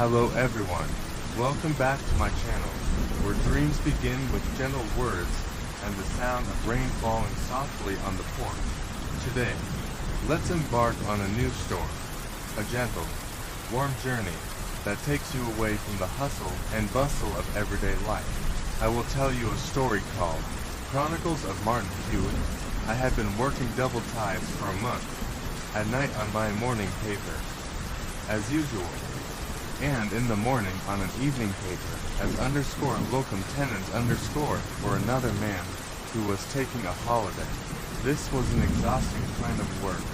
Hello everyone, welcome back to my channel, where dreams begin with gentle words and the sound of rain falling softly on the porch. Today, let's embark on a new story, a gentle, warm journey that takes you away from the hustle and bustle of everyday life. I will tell you a story called Chronicles of Martin Hewitt. I had been working double tides for a month, at night on my morning paper, as usual, and in the morning on an evening paper as underscore locum tenens underscore for another man who was taking a holiday. This was an exhausting kind of work,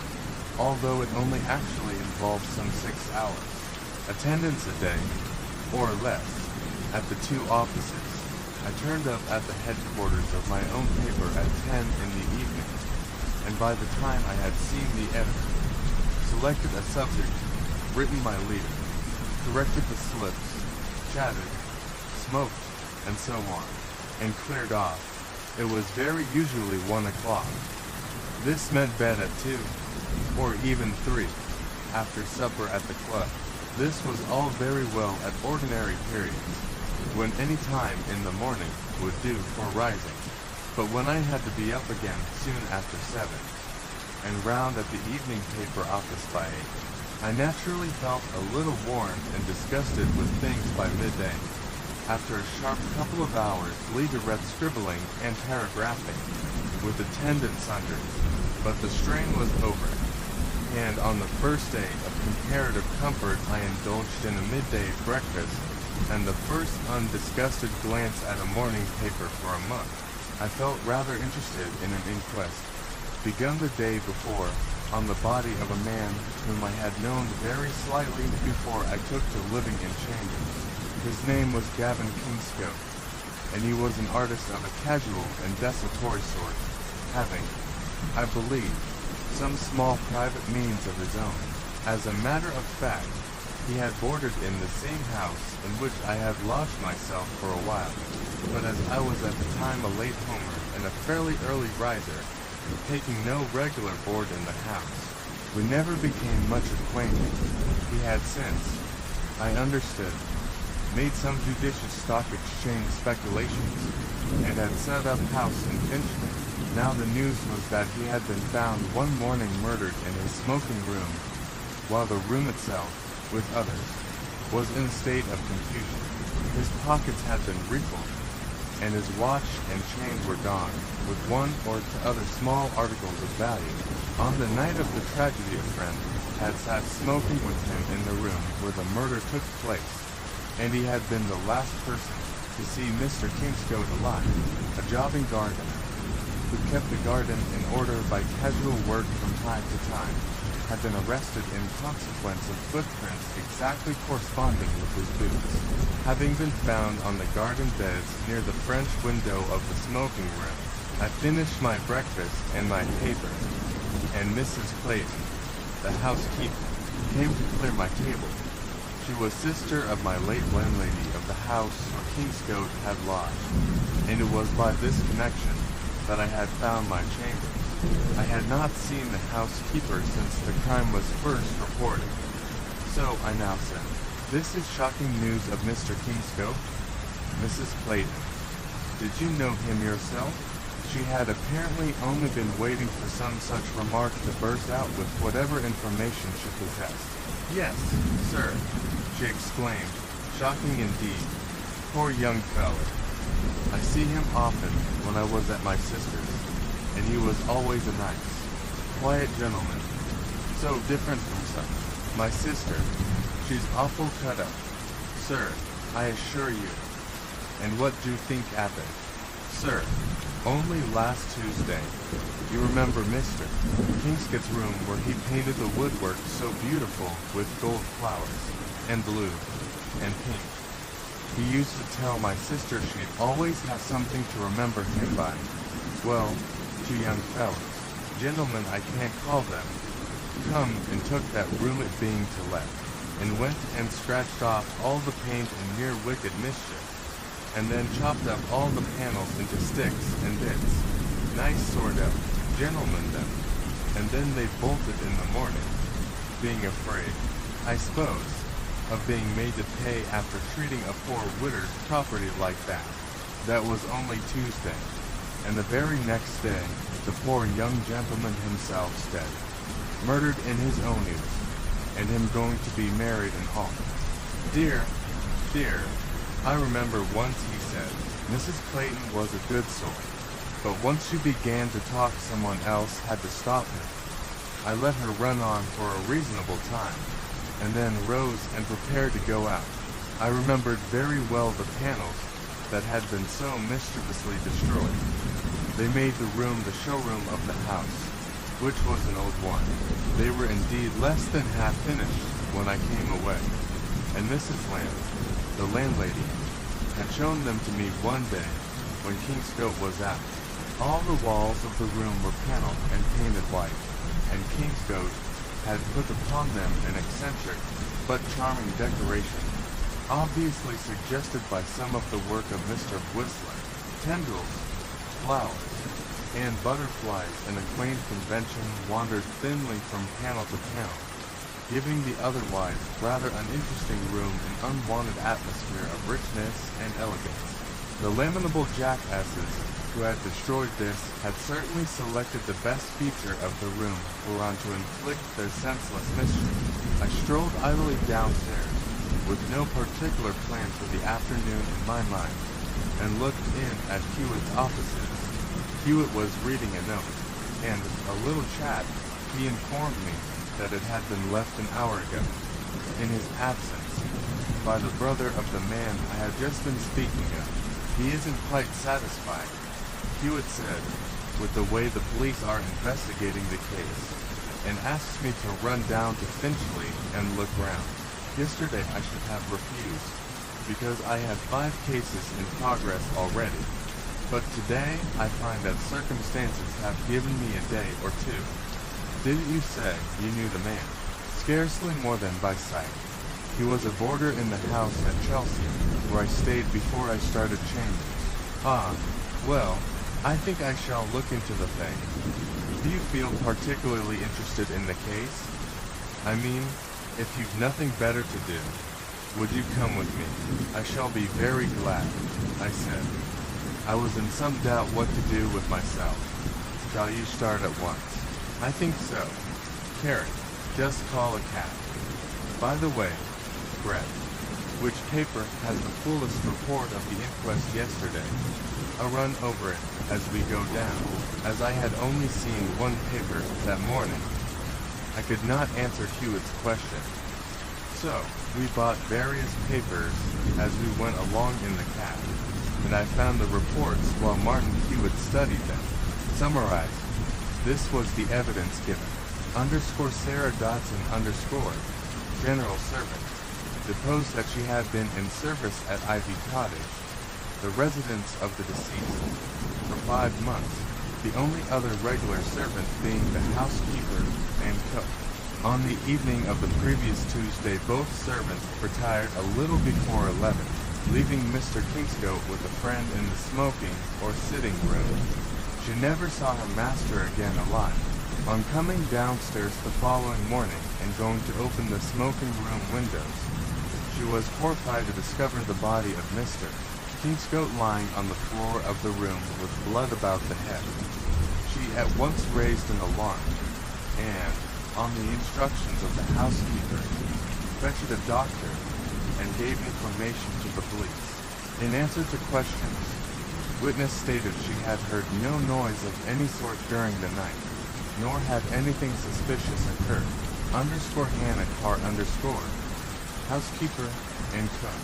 although it only actually involved some 6 hours. Attendance a day, or less, at the 2 offices. I turned up at the headquarters of my own paper at 10 in the evening, and by the time I had seen the editor, selected a subject, written my leader, corrected the slips, chatted, smoked, and so on, and cleared off, it was very usually 1 o'clock. This meant bed at 2, or even 3, after supper at the club. This was all very well at ordinary periods, when any time in the morning would do for rising. But when I had to be up again soon after 7, and round at the evening paper office by 8, I naturally felt a little worn and disgusted with things by midday. After a sharp couple of hours, leader read scribbling and paragraphing, with attendance under, but the strain was over, and on the first day of comparative comfort I indulged in a midday breakfast, and the first undisgusted glance at a morning paper for a month. I felt rather interested in an inquest, begun the day before, on the body of a man whom I had known very slightly before I took to living in Chambers. His name was Gavin Kingscote, and he was an artist of a casual and desultory sort, having, I believe, some small private means of his own. As a matter of fact, he had boarded in the same house in which I had lodged myself for a while, but as I was at the time a late homer and a fairly early riser, taking no regular board in the house, we never became much acquainted. He had since, I understood, made some judicious stock exchange speculations, and had set up house in Finchley. Now the news was that he had been found one morning murdered in his smoking room, while the room itself, with others, was in a state of confusion. His pockets had been rifled, and his watch and chain were gone, with one or two other small articles of value. On the night of the tragedy, a friend had sat smoking with him in the room where the murder took place, and he had been the last person to see Mr. Kingscote alive, a jobbing gardener, who kept the garden in order by casual work from time to time, had been arrested in consequence of footprints exactly corresponding with his boots, having been found on the garden beds near the French window of the smoking room. I finished my breakfast and my paper, and Mrs. Clayton, the housekeeper, came to clear my table. She was sister of my late landlady of the house where Kingscote had lodged, and it was by this connection that I had found my chamber. I had not seen the housekeeper since the crime was first reported. So I now said, "This is shocking news of Mr. Kingscote?" Mrs. Clayton, "Did you know him yourself?" She had apparently only been waiting for some such remark to burst out with whatever information she possessed. "Yes, sir," she exclaimed, "shocking indeed. Poor young fellow. I see him often when I was at my sister's, and he was always a nice, quiet gentleman, so different from some. My sister, she's awful cut up, sir, I assure you. And what do you think happened, sir? Only last Tuesday, you remember Mr. Kingscote's room where he painted the woodwork so beautiful with gold flowers, and blue, and pink. He used to tell my sister she'd always have something to remember him by. Well, 2 young fellows, gentlemen I can't call them, come and took that room it being to let, and went and scratched off all the paint in mere wicked mischief, and then chopped up all the panels into sticks and bits. Nice sort of gentlemen them, and then they bolted in the morning, being afraid, I suppose, of being made to pay after treating a poor widow's property like that. That was only Tuesday, and the very next day, the poor young gentleman himself's dead, murdered in his own ears, and him going to be married and all. Dear, I remember once he said, Mrs. Clayton was a good soul, but once she began to talk, someone else had to stop her. I let her run on for a reasonable time, and then rose and prepared to go out. I remembered very well the panels that had been so mischievously destroyed. They made the room the showroom of the house, which was an old one. They were indeed less than half finished when I came away, and Mrs. Lamb, the landlady, had shown them to me one day when Kingscote was out. All the walls of the room were paneled and painted white, and Kingscote had put upon them an eccentric but charming decoration, obviously suggested by some of the work of Mr. Whistler. Tendrils, flowers, and butterflies in a quaint convention wandered thinly from panel to panel, giving the otherwise rather uninteresting room an unwanted atmosphere of richness and elegance. The lamentable jackasses who had destroyed this had certainly selected the best feature of the room whereon to inflict their senseless mischief. I strolled idly downstairs, with no particular plan for the afternoon in my mind, and looked in at Hewitt's offices. Hewitt was reading a note, and, a little chat, he informed me that it had been left an hour ago, in his absence, by the brother of the man I had just been speaking of. He isn't quite satisfied, Hewitt said, with the way the police are investigating the case, and asks me to run down to Finchley and look round. Yesterday I should have refused, because I had 5 cases in progress already, but today I find that circumstances have given me a day or 2. Didn't you say you knew the man? Scarcely more than by sight. He was a boarder in the house at Chelsea, where I stayed before I started chambers. Ah, well, I think I shall look into the thing. Do you feel particularly interested in the case? I mean, if you've nothing better to do, would you come with me? I shall be very glad, I said. I was in some doubt what to do with myself. Shall you start at once? I think so. Carrie, just call a cab. By the way, Brett, which paper has the fullest report of the inquest yesterday? I'll run over it as we go down, as I had only seen one paper that morning. I could not answer Hewitt's question. So, we bought various papers as we went along in the cab, and I found the reports while Martin Hewitt studied them. Summarized, this was the evidence given. Sarah Dodson general servant, deposed that she had been in service at Ivy Cottage, the residence of the deceased, for 5 months, the only other regular servant being the housekeeper and cook. On the evening of the previous Tuesday, both servants retired a little before 11, leaving Mr. Kingscote with a friend in the smoking or sitting room. She never saw her master again alive. On coming downstairs the following morning and going to open the smoking room windows, she was horrified to discover the body of Mr. Kingscote lying on the floor of the room with blood about the head. She at once raised an alarm, and, on the instructions of the housekeeper, fetched a doctor and gave information to the police. In answer to questions, witness stated she had heard no noise of any sort during the night, nor had anything suspicious occurred. Hannah Carr housekeeper and cook,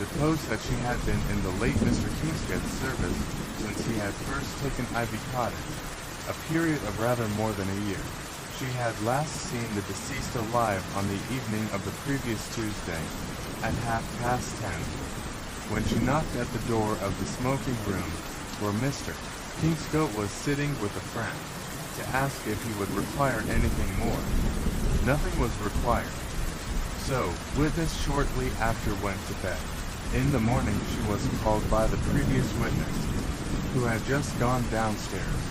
deposed that she had been in the late Mr. Kingscote's service since he had first taken Ivy Cottage, a period of rather more than a year. She had last seen the deceased alive on the evening of the previous Tuesday at 10:30, when she knocked at the door of the smoking room where Mr. Kingscote was sitting with a friend, to ask if he would require anything more. Nothing was required. So, witness shortly after went to bed. In the morning she was called by the previous witness, who had just gone downstairs,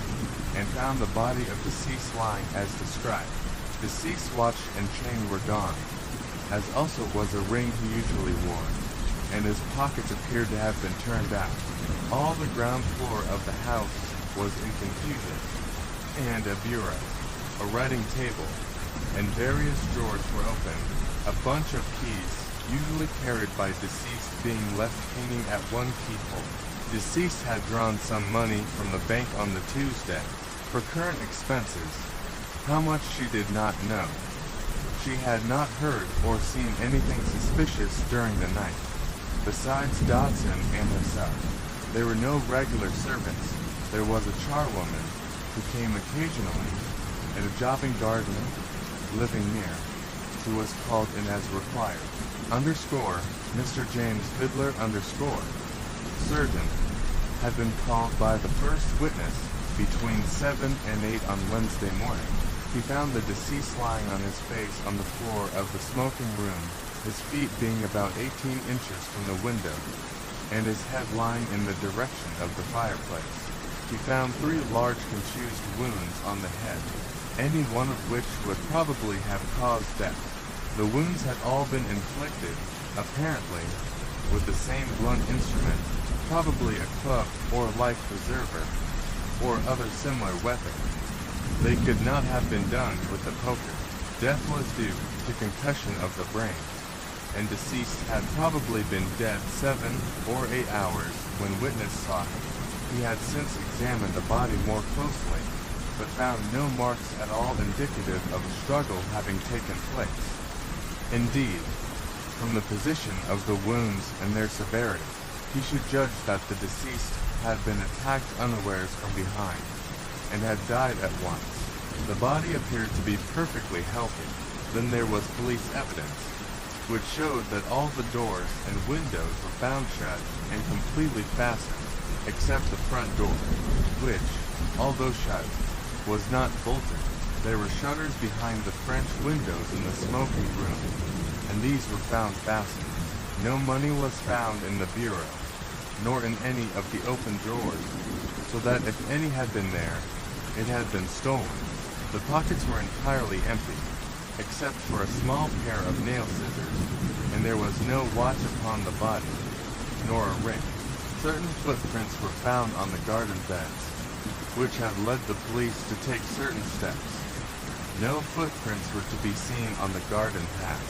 and found the body of deceased lying as described. Deceased's watch and chain were gone. as also was a ring he usually wore, and his pockets appeared to have been turned out. All the ground floor of the house was in confusion, and a bureau, a writing table, and various drawers were open, a bunch of keys, usually carried by deceased, being left hanging at one keyhole. Deceased had drawn some money from the bank on the Tuesday for current expenses. How much she did not know. She had not heard or seen anything suspicious during the night. Besides Dodson and herself, there were no regular servants. There was a charwoman who came occasionally, and a jobbing gardener living near, who was called in as required. Mr. James Fiddler surgeon, had been called by the first witness between 7 and 8 on Wednesday morning. He found the deceased lying on his face on the floor of the smoking room, his feet being about 18 inches from the window, and his head lying in the direction of the fireplace. He found 3 large contused wounds on the head, any one of which would probably have caused death. The wounds had all been inflicted, apparently, with the same blunt instrument, probably a club or life preserver, or other similar weapon. They could not have been done with the poker. Death was due to concussion of the brain, and deceased had probably been dead 7 or 8 hours when witness saw him. He had since examined the body more closely, but found no marks at all indicative of a struggle having taken place. Indeed, from the position of the wounds and their severity, he should judge that the deceased had been attacked unawares from behind, and had died at once. The body appeared to be perfectly healthy. Then there was police evidence, which showed that all the doors and windows were found shut and completely fastened, except the front door, which, although shut, was not bolted. There were shutters behind the French windows in the smoking room, and these were found fastened. No money was found in the bureau, nor in any of the open drawers, so that if any had been there, it had been stolen. The pockets were entirely empty, except for a small pair of nail scissors, and there was no watch upon the body, nor a ring. Certain footprints were found on the garden beds, which had led the police to take certain steps. No footprints were to be seen on the garden path,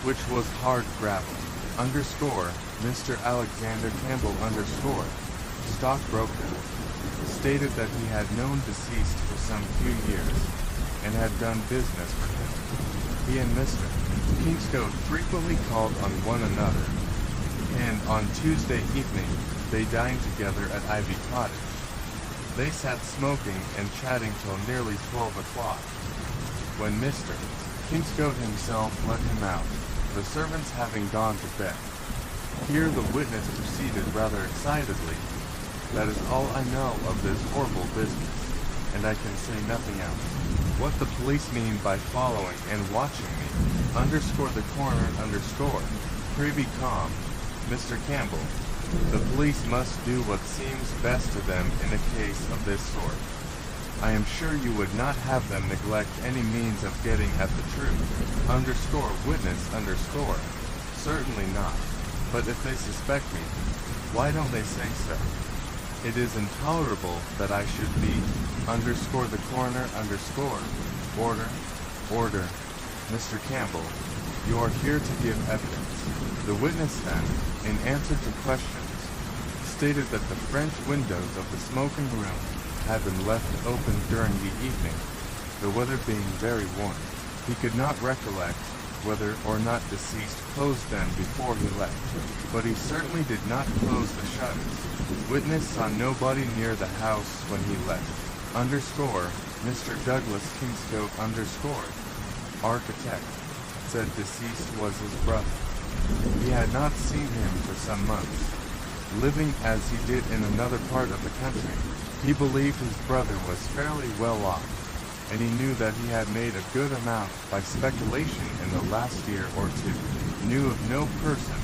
which was hard gravel. Mr. Alexander Campbell stockbroker, stated that he had known deceased for some few years, and had done business for him. He and Mr. Kingscote frequently called on one another, and on Tuesday evening they dined together at Ivy Cottage. They sat smoking and chatting till nearly 12 o'clock, when Mr. Kingscote himself let him out, the servants having gone to bed. Here the witness proceeded rather excitedly. That is all I know of this horrible business, and I can say nothing else. What the police mean by following and watching me, pray be calm, Mr. Campbell. The police must do what seems best to them in a case of this sort. I am sure you would not have them neglect any means of getting at the truth, witness, certainly not. But if they suspect me, why don't they say so? It is intolerable that I should be, the coroner, order, Mr. Campbell, you are here to give evidence. The witness then, in answer to questions, stated that the French windows of the smoking room had been left open during the evening, the weather being very warm. He could not recollect whether or not deceased closed them before he left, but he certainly did not close the shutters. Witness saw nobody near the house when he left. Mr. Douglas Kingscote architect, said deceased was his brother. He had not seen him for some months, living as he did in another part of the country. He believed his brother was fairly well off, and he knew that he had made a good amount by speculation in the last year or two. Knew of no person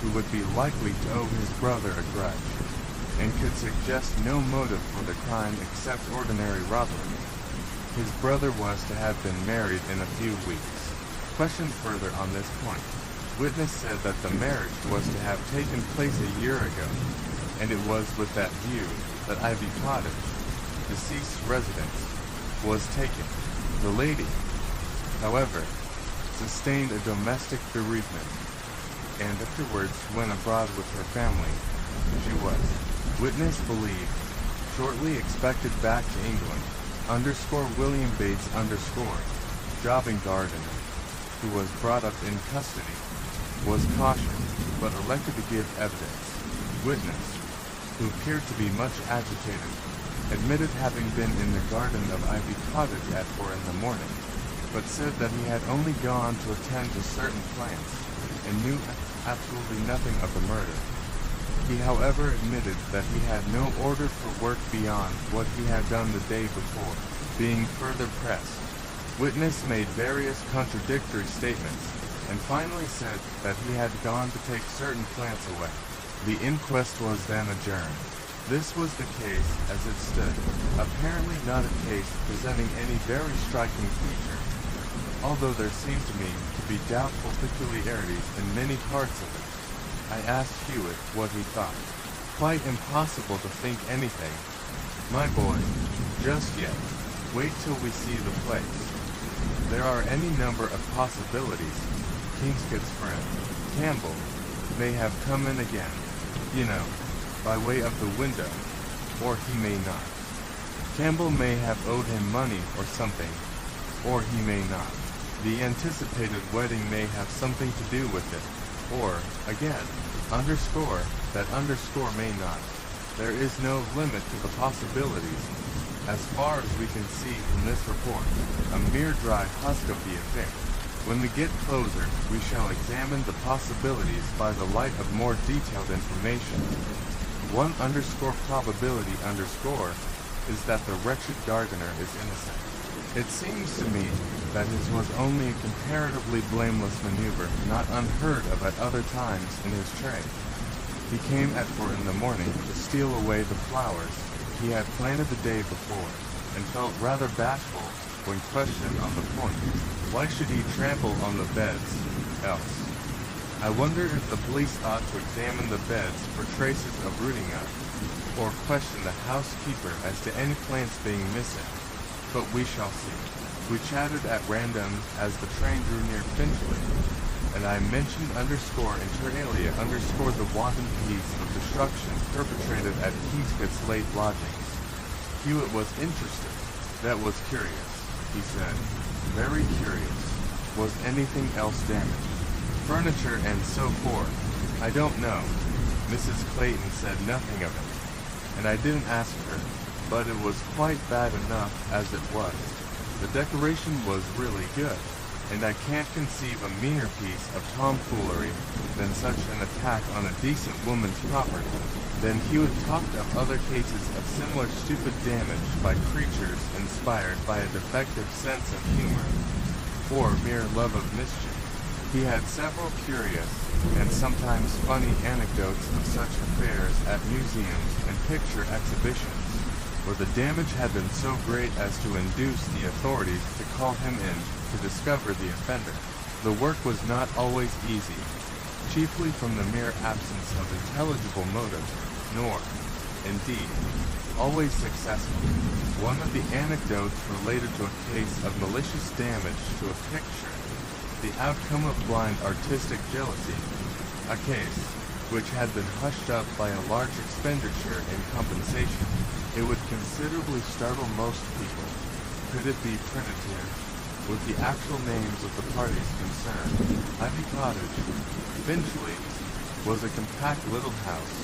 who would be likely to owe his brother a grudge, and could suggest no motive for the crime except ordinary robbery. His brother was to have been married in a few weeks. Questioned further on this point, witness said that the marriage was to have taken place a year ago, and it was with that view that Ivy Cottage, deceased residence, was taken. The lady, however, sustained a domestic bereavement, and afterwards went abroad with her family. She was, witness believed, shortly expected back to England. William Bates jobbing gardener, who was brought up in custody, was cautioned, but elected to give evidence. Witness, who appeared to be much agitated, admitted having been in the garden of Ivy Cottage at 4 in the morning, but said that he had only gone to attend to certain plants, and knew absolutely nothing of the murder. He however admitted that he had no order for work beyond what he had done the day before. Being further pressed, witness made various contradictory statements, and finally said that he had gone to take certain plants away. The inquest was then adjourned. This was the case as it stood, apparently not a case presenting any very striking feature, although there seemed to me to be doubtful peculiarities in many parts of it. I asked Hewitt what he thought. Quite impossible to think anything. My boy, just yet. Wait till we see the place. There are any number of possibilities. Kingscote's friend, Campbell, may have come in again, by way of the window, or he may not. Campbell may have owed him money or something, or he may not. The anticipated wedding may have something to do with it. Or, again, that may not. There is no limit to the possibilities. As far as we can see from this report, a mere dry husk of the affair. When we get closer, we shall examine the possibilities by the light of more detailed information. One probability is that the wretched gardener is innocent. It seems to me that his was only a comparatively blameless maneuver, not unheard of at other times in his trade. He came at 4 in the morning to steal away the flowers he had planted the day before, and felt rather bashful when questioned on the point. Why should he trample on the beds, else? I wonder if the police ought to examine the beds for traces of rooting up, or question the housekeeper as to any plants being missing. But we shall see. We chatted at random as the train drew near Finchley, and I mentioned inter alia the wanton piece of destruction perpetrated at Kingscote's late lodgings. Hewitt was interested. That was curious, he said. Very curious. Was anything else damaged? Furniture and so forth. I don't know. Mrs. Clayton said nothing of it, and I didn't ask her. But it was quite bad enough as it was. The decoration was really good, and I can't conceive a meaner piece of tomfoolery than such an attack on a decent woman's property. Then Hewitt talked of other cases of similar stupid damage by creatures inspired by a defective sense of humor, or mere love of mischief. He had several curious and sometimes funny anecdotes of such affairs at museums and picture exhibitions, where the damage had been so great as to induce the authorities to call him in to discover the offender. The work was not always easy, chiefly from the mere absence of intelligible motive, nor, indeed, always successful. One of the anecdotes related to a case of malicious damage to a picture, the outcome of blind artistic jealousy, a case which had been hushed up by a large expenditure in compensation. It would considerably startle most people, could it be printed here, with the actual names of the parties concerned. Ivy Cottage, Finchley, was a compact little house,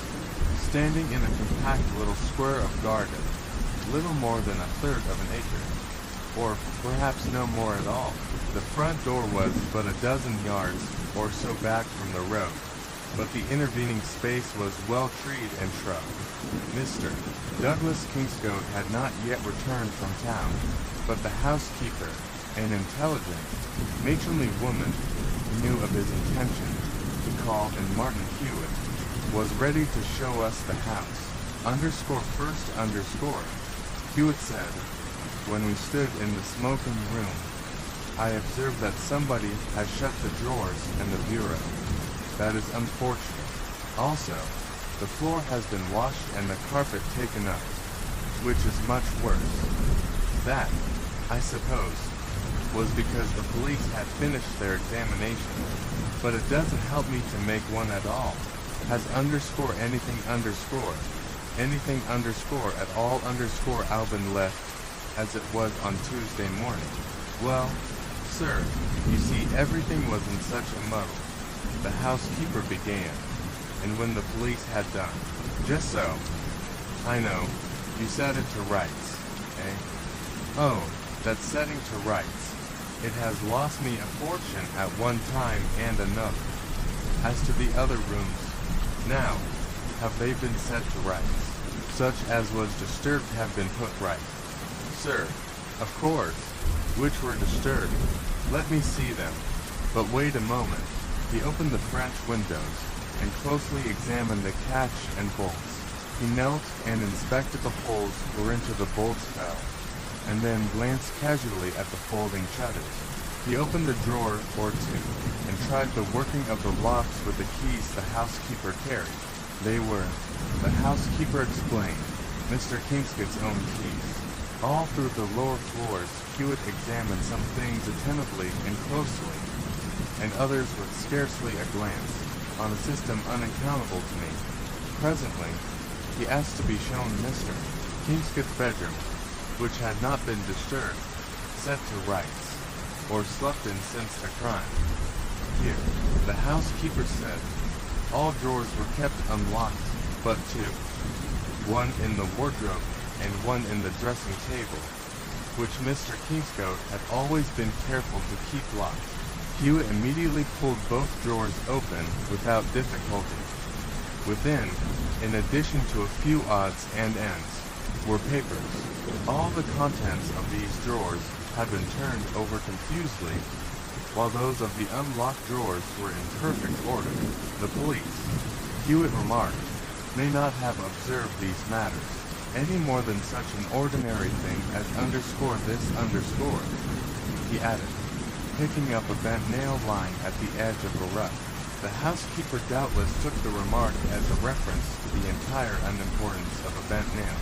standing in a compact little square of garden, little more than 1/3 of an acre, or perhaps no more at all. The front door was but a dozen yards or so back from the road, but the intervening space was well treed and shrubbed. Mr. Douglas Kingscote had not yet returned from town, but the housekeeper, an intelligent, matronly woman who knew of his intention to call in Martin Hewitt, was ready to show us the house. Hewitt said, when we stood in the smoking room, I observe that somebody has shut the drawers and the bureau. That is unfortunate. Also, the floor has been washed and the carpet taken up, which is much worse. That, I suppose, was because the police had finished their examination, but it doesn't help me to make one at all. Has underscore anything underscore at all underscore Alvin left as it was on Tuesday morning? Well, sir, you see everything was in such a muddle. The housekeeper began, and when the police had done, just so, I know, you set it to rights, eh? Oh, that setting to rights. It has lost me a fortune at one time and another. As to the other rooms, now, have they been set to rights? Such as was disturbed have been put right. Sir, of course, which were disturbed. Let me see them. But wait a moment. He opened the French windows and closely examined the catch and bolts. He knelt and inspected the holes whereunto the bolts fell, and then glanced casually at the folding shutters. He opened a drawer or two, and tried the working of the locks with the keys the housekeeper carried. They were, the housekeeper explained, Mr. Kingscote's own keys. All through the lower floors, Hewitt examined some things attentively and closely, and others with scarcely a glance, on a system unaccountable to me. Presently, he asked to be shown Mr. Kingscote's bedroom, which had not been disturbed, set to rights, or slept in since the crime. Here, the housekeeper said, all drawers were kept unlocked, but two. One in the wardrobe, and one in the dressing table, which Mr. Kingscote had always been careful to keep locked. Hewitt immediately pulled both drawers open without difficulty. Within, in addition to a few odds and ends, were papers. All the contents of these drawers had been turned over confusedly, while those of the unlocked drawers were in perfect order. The police, Hewitt remarked, may not have observed these matters, any more than such an ordinary thing as underscore this underscore, he added, picking up a bent nail lying at the edge of the rug. The housekeeper doubtless took the remark as a reference to the entire unimportance of a bent nail,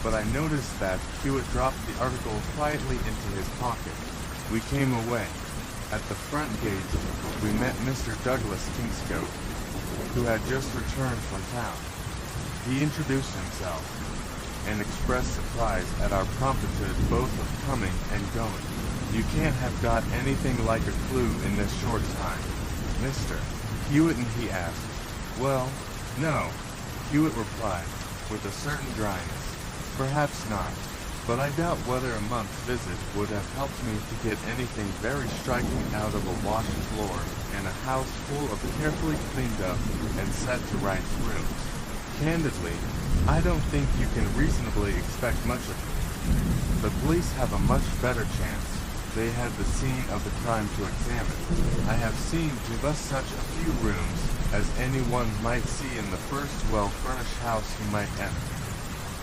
but I noticed that Hewitt dropped the article quietly into his pocket. We came away. At the front gate, we met Mr. Douglas Kingscote, who had just returned from town. He introduced himself, and expressed surprise at our promptitude both of coming and going. You can't have got anything like a clue in this short time, Mr. Hewitt, and he asked. Well, no, Hewitt replied, with a certain dryness. Perhaps not, but I doubt whether a month's visit would have helped me to get anything very striking out of a washed floor and a house full of carefully cleaned up and set to rights rooms. Candidly, I don't think you can reasonably expect much of it. The police have a much better chance. They had the scene of the crime to examine. I have seen just such a few rooms as anyone might see in the first well-furnished house he might enter.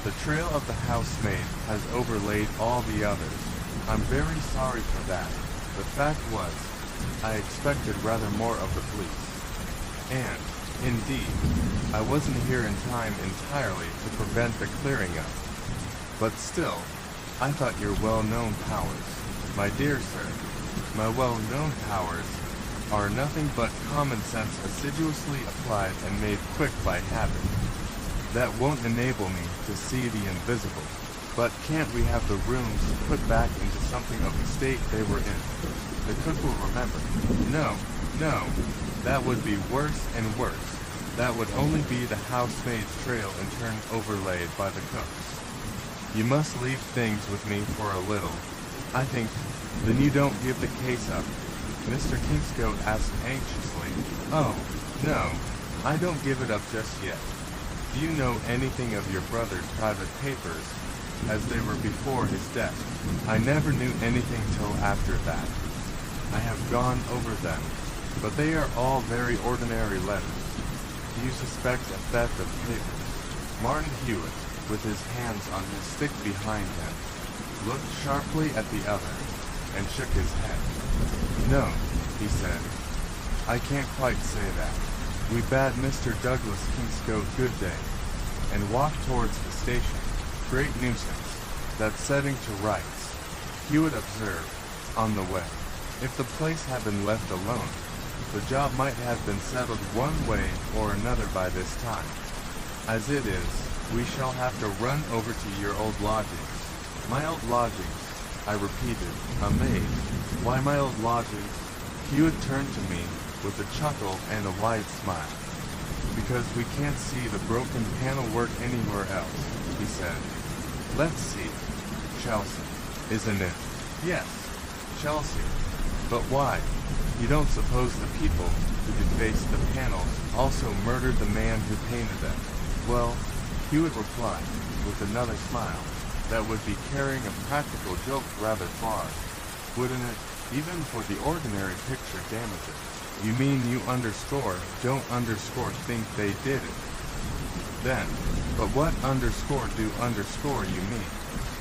The trail of the housemaid has overlaid all the others. I'm very sorry for that. The fact was, I expected rather more of the police. And, indeed, I wasn't here in time entirely to prevent the clearing up. But still, I thought your well-known powers, my dear sir, my well-known powers, are nothing but common sense assiduously applied and made quick by habit. That won't enable me to see the invisible. But can't we have the rooms put back into something of the state they were in? The cook will remember. No, no, that would be worse and worse. That would only be the housemaid's trail in turn overlaid by the cook's. You must leave things with me for a little. I think, then you don't give the case up? Mr. Kingscote asked anxiously. Oh, no, I don't give it up just yet. Do you know anything of your brother's private papers, as they were before his death? I never knew anything till after that. I have gone over them, but they are all very ordinary letters. Do you suspect a theft of papers? Martin Hewitt, with his hands on his stick behind him, looked sharply at the other, and shook his head. No, he said. I can't quite say that. We bade Mr. Douglas Kingscote good day, and walked towards the station. Great nuisance, that setting to rights, Hewitt observed, on the way. If the place had been left alone, the job might have been settled one way or another by this time. As it is, we shall have to run over to your old lodgings. My old lodgings, I repeated, amazed. Why my old lodgings? Hewitt turned to me with a chuckle and a wide smile. Because we can't see the broken panel work anywhere else, he said. Let's see. Chelsea, isn't it? Yes, Chelsea. But why? You don't suppose the people who defaced the panels also murdered the man who painted them? Well, Hewitt replied, with another smile, that would be carrying a practical joke rather far, wouldn't it? Even for the ordinary picture damages. You mean you don't underscore think they did it? Then, but what underscore you mean?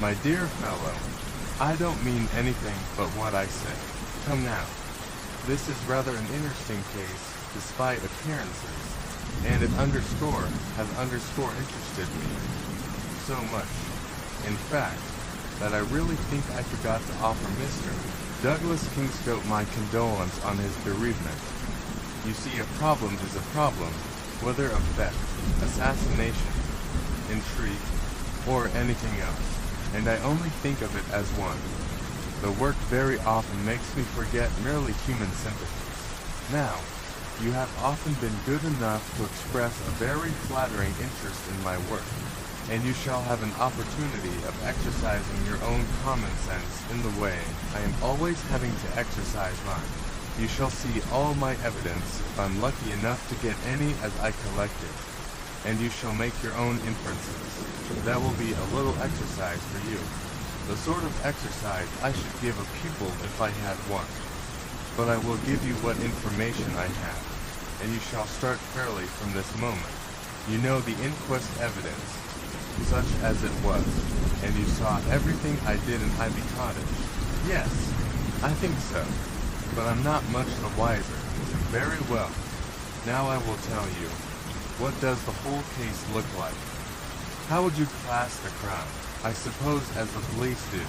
My dear fellow, I don't mean anything but what I say. Come now. This is rather an interesting case, despite appearances, and if underscore interested me so much, in fact, that I really think I forgot to offer Mr. Douglas Kingscote my condolence on his bereavement. You see, a problem is a problem, whether of theft, assassination, intrigue, or anything else, and I only think of it as one. The work very often makes me forget merely human sympathies. Now, you have often been good enough to express a very flattering interest in my work, and you shall have an opportunity of exercising your own common sense in the way I am always having to exercise mine. You shall see all my evidence if I'm lucky enough to get any as I collect it, and you shall make your own inferences. That will be a little exercise for you. The sort of exercise I should give a pupil if I had one. But I will give you what information I have, and you shall start fairly from this moment. You know the inquest evidence, such as it was, and you saw everything I did in Ivy Cottage. Yes, I think so, but I'm not much the wiser. Very well. Now I will tell you, what does the whole case look like? How would you class the crime? I suppose as the police do.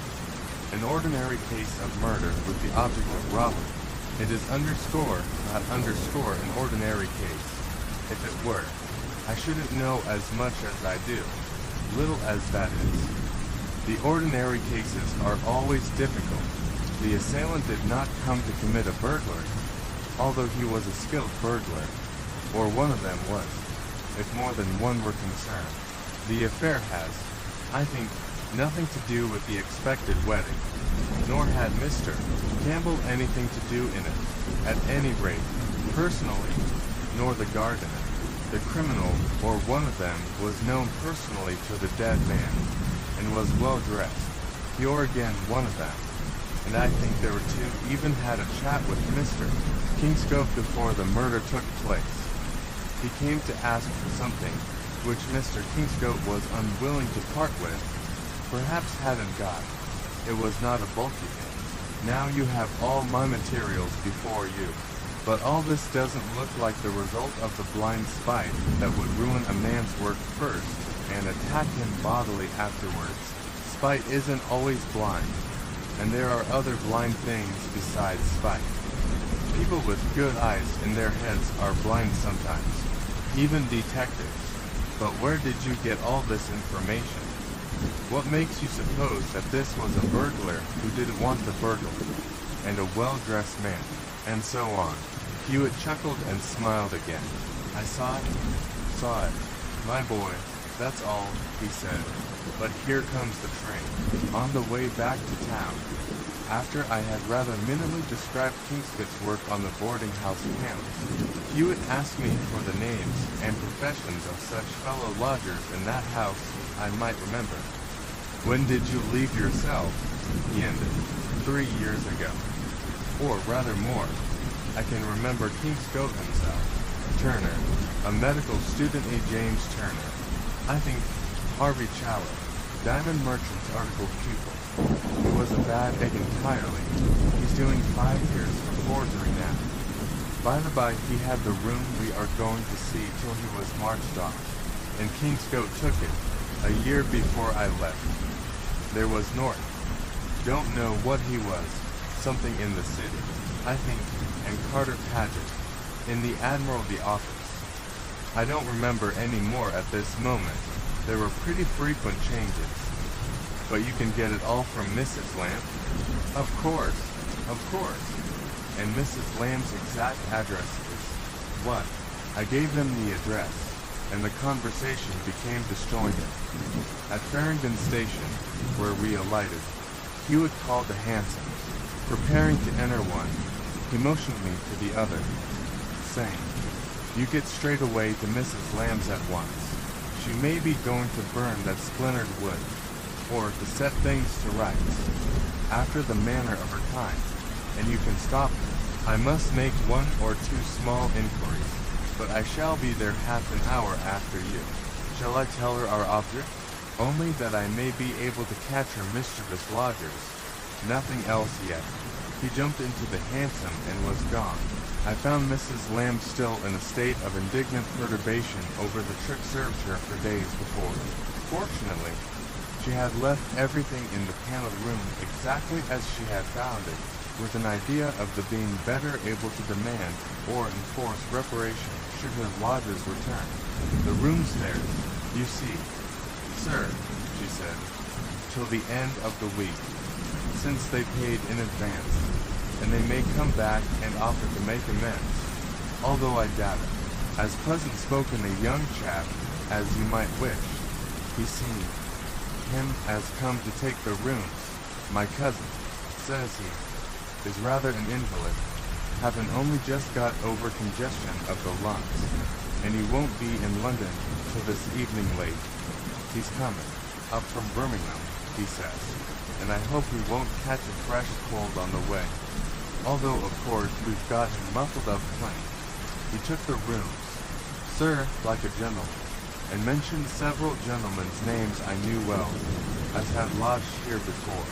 An ordinary case of murder with the object of robbery. It is underscore, not underscore an ordinary case. If it were, I shouldn't know as much as I do. Little as that is. The ordinary cases are always difficult. The assailant did not come to commit a burglary, although he was a skilled burglar, or one of them was, if more than one were concerned. The affair has, I think, nothing to do with the expected wedding, nor had Mr. Campbell anything to do in it, at any rate, personally, nor the gardener. The criminal, or one of them, was known personally to the dead man, and was well dressed. You're again one of them, and I think there were two even had a chat with Mr. Kingscote before the murder took place. He came to ask for something, which Mr. Kingscote was unwilling to part with, perhaps hadn't got. It was not a bulky thing. Now you have all my materials before you. But all this doesn't look like the result of the blind spite that would ruin a man's work first and attack him bodily afterwards. Spite isn't always blind, and there are other blind things besides spite. People with good eyes in their heads are blind sometimes, even detectives. But where did you get all this information? What makes you suppose that this was a burglar who didn't want to burgle, and a well-dressed man, and so on? Hewitt chuckled and smiled again. I saw it, my boy, that's all, he said. But here comes the train, on the way back to town. After I had rather minimally described Kingscote's work on the boarding house panels, Hewitt asked me for the names and professions of such fellow lodgers in that house I might remember. When did you leave yourself? He ended. 3 years ago. Or rather more. I can remember Kingscote himself. Turner, a medical student, A. James Turner. I think Harvey Challow, diamond merchant's articled pupil. It was a bad egg entirely. He's doing 5 years for forgery now. By the by, he had the room we are going to see till he was marched off, and Kingscote took it, a year before I left. There was North. Don't know what he was, something in the city, I think, and Carter Paget, in the Admiralty office. I don't remember any more at this moment. There were pretty frequent changes. But you can get it all from Mrs. Lamb? Of course, of course. And Mrs. Lamb's exact address is what? I gave them the address, and the conversation became disjointed. At Farringdon Station, where we alighted, Hewitt called a hansom. Preparing to enter one, he motioned me to the other, saying, "You get straight away to Mrs. Lamb's at once. She may be going to burn that splintered wood, or to set things to rights, after the manner of her kind, and you can stop her. I must make 1 or 2 small inquiries, but I shall be there half an hour after you. Shall I tell her our object? Only that I may be able to catch her mischievous lodgers. Nothing else yet." He jumped into the hansom and was gone. I found Mrs. Lamb still in a state of indignant perturbation over the trick served her for days before. Fortunately, she had left everything in the paneled room exactly as she had found it, with an idea of the being better able to demand or enforce reparation should her lodgers return. "The room's theirs, you see, sir," she said, "till the end of the week, since they paid in advance, and they may come back and offer to make amends, although I doubt it. As pleasant-spoken a young chap as you might wish, he seemed, him as come to take the rooms, my cousin, says he, is rather an invalid, having only just got over congestion of the lungs, and he won't be in London till this evening late. He's coming, up from Birmingham, he says, and I hope he won't catch a fresh cold on the way, although of course we've got him muffled up plain. He took the rooms, sir, like a gentleman, and mentioned several gentlemen's names I knew well, as had lodged here before,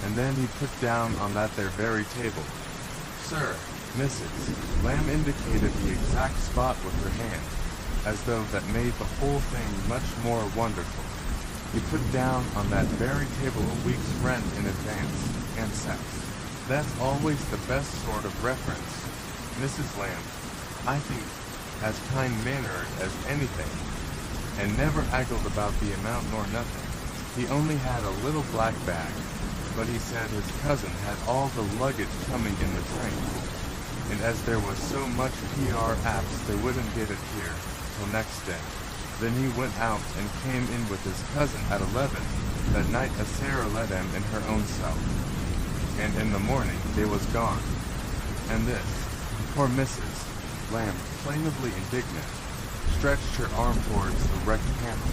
and then he put down on that there very table, sir, Mrs. Lamb indicated the exact spot with her hand, as though that made the whole thing much more wonderful. He put down on that very table a week's rent in advance, and says, "That's always the best sort of reference. Mrs. Lamb, I think, as kind-mannered as anything, and never aggled about the amount nor nothing. He only had a little black bag, but he said his cousin had all the luggage coming in the train, and as there was so much PR apps they wouldn't get it here till next day. Then he went out and came in with his cousin at 11 that night as Sarah let him in her own self, and in the morning they was gone. And this, poor Mrs. Lamb, plaintively indignant, stretched her arm towards the wrecked panel.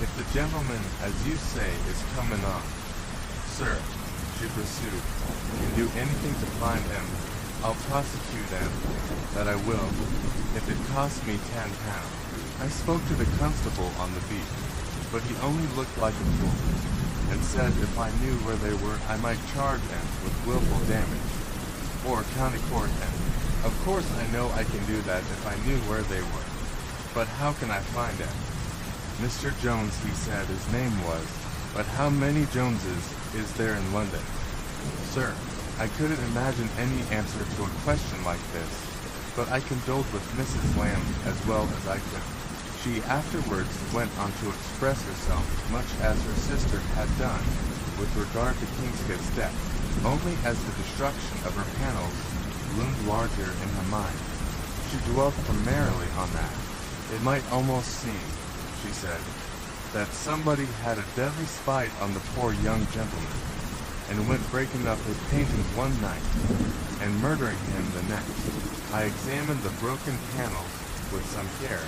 If the gentleman, as you say, is coming on, sir, she pursued, can do anything to find him, I'll prosecute him, that I will, if it costs me £10. I spoke to the constable on the beat, but he only looked like a fool, and said if I knew where they were I might charge him with willful damage, or county court him. Of course I know I can do that if I knew where they were, but how can I find him? Mr. Jones, he said his name was, but how many Joneses is there in London? Sir, I couldn't imagine any answer to a question like this, but I condoled with Mrs. Lamb as well as I could. She afterwards went on to express herself much as her sister had done with regard to Kingscote's death, only as the destruction of her panels loomed larger in her mind. She dwelt primarily on that. It might almost seem, she said, that somebody had a deadly spite on the poor young gentleman, and went breaking up his painting one night, and murdering him the next. I examined the broken panels with some care,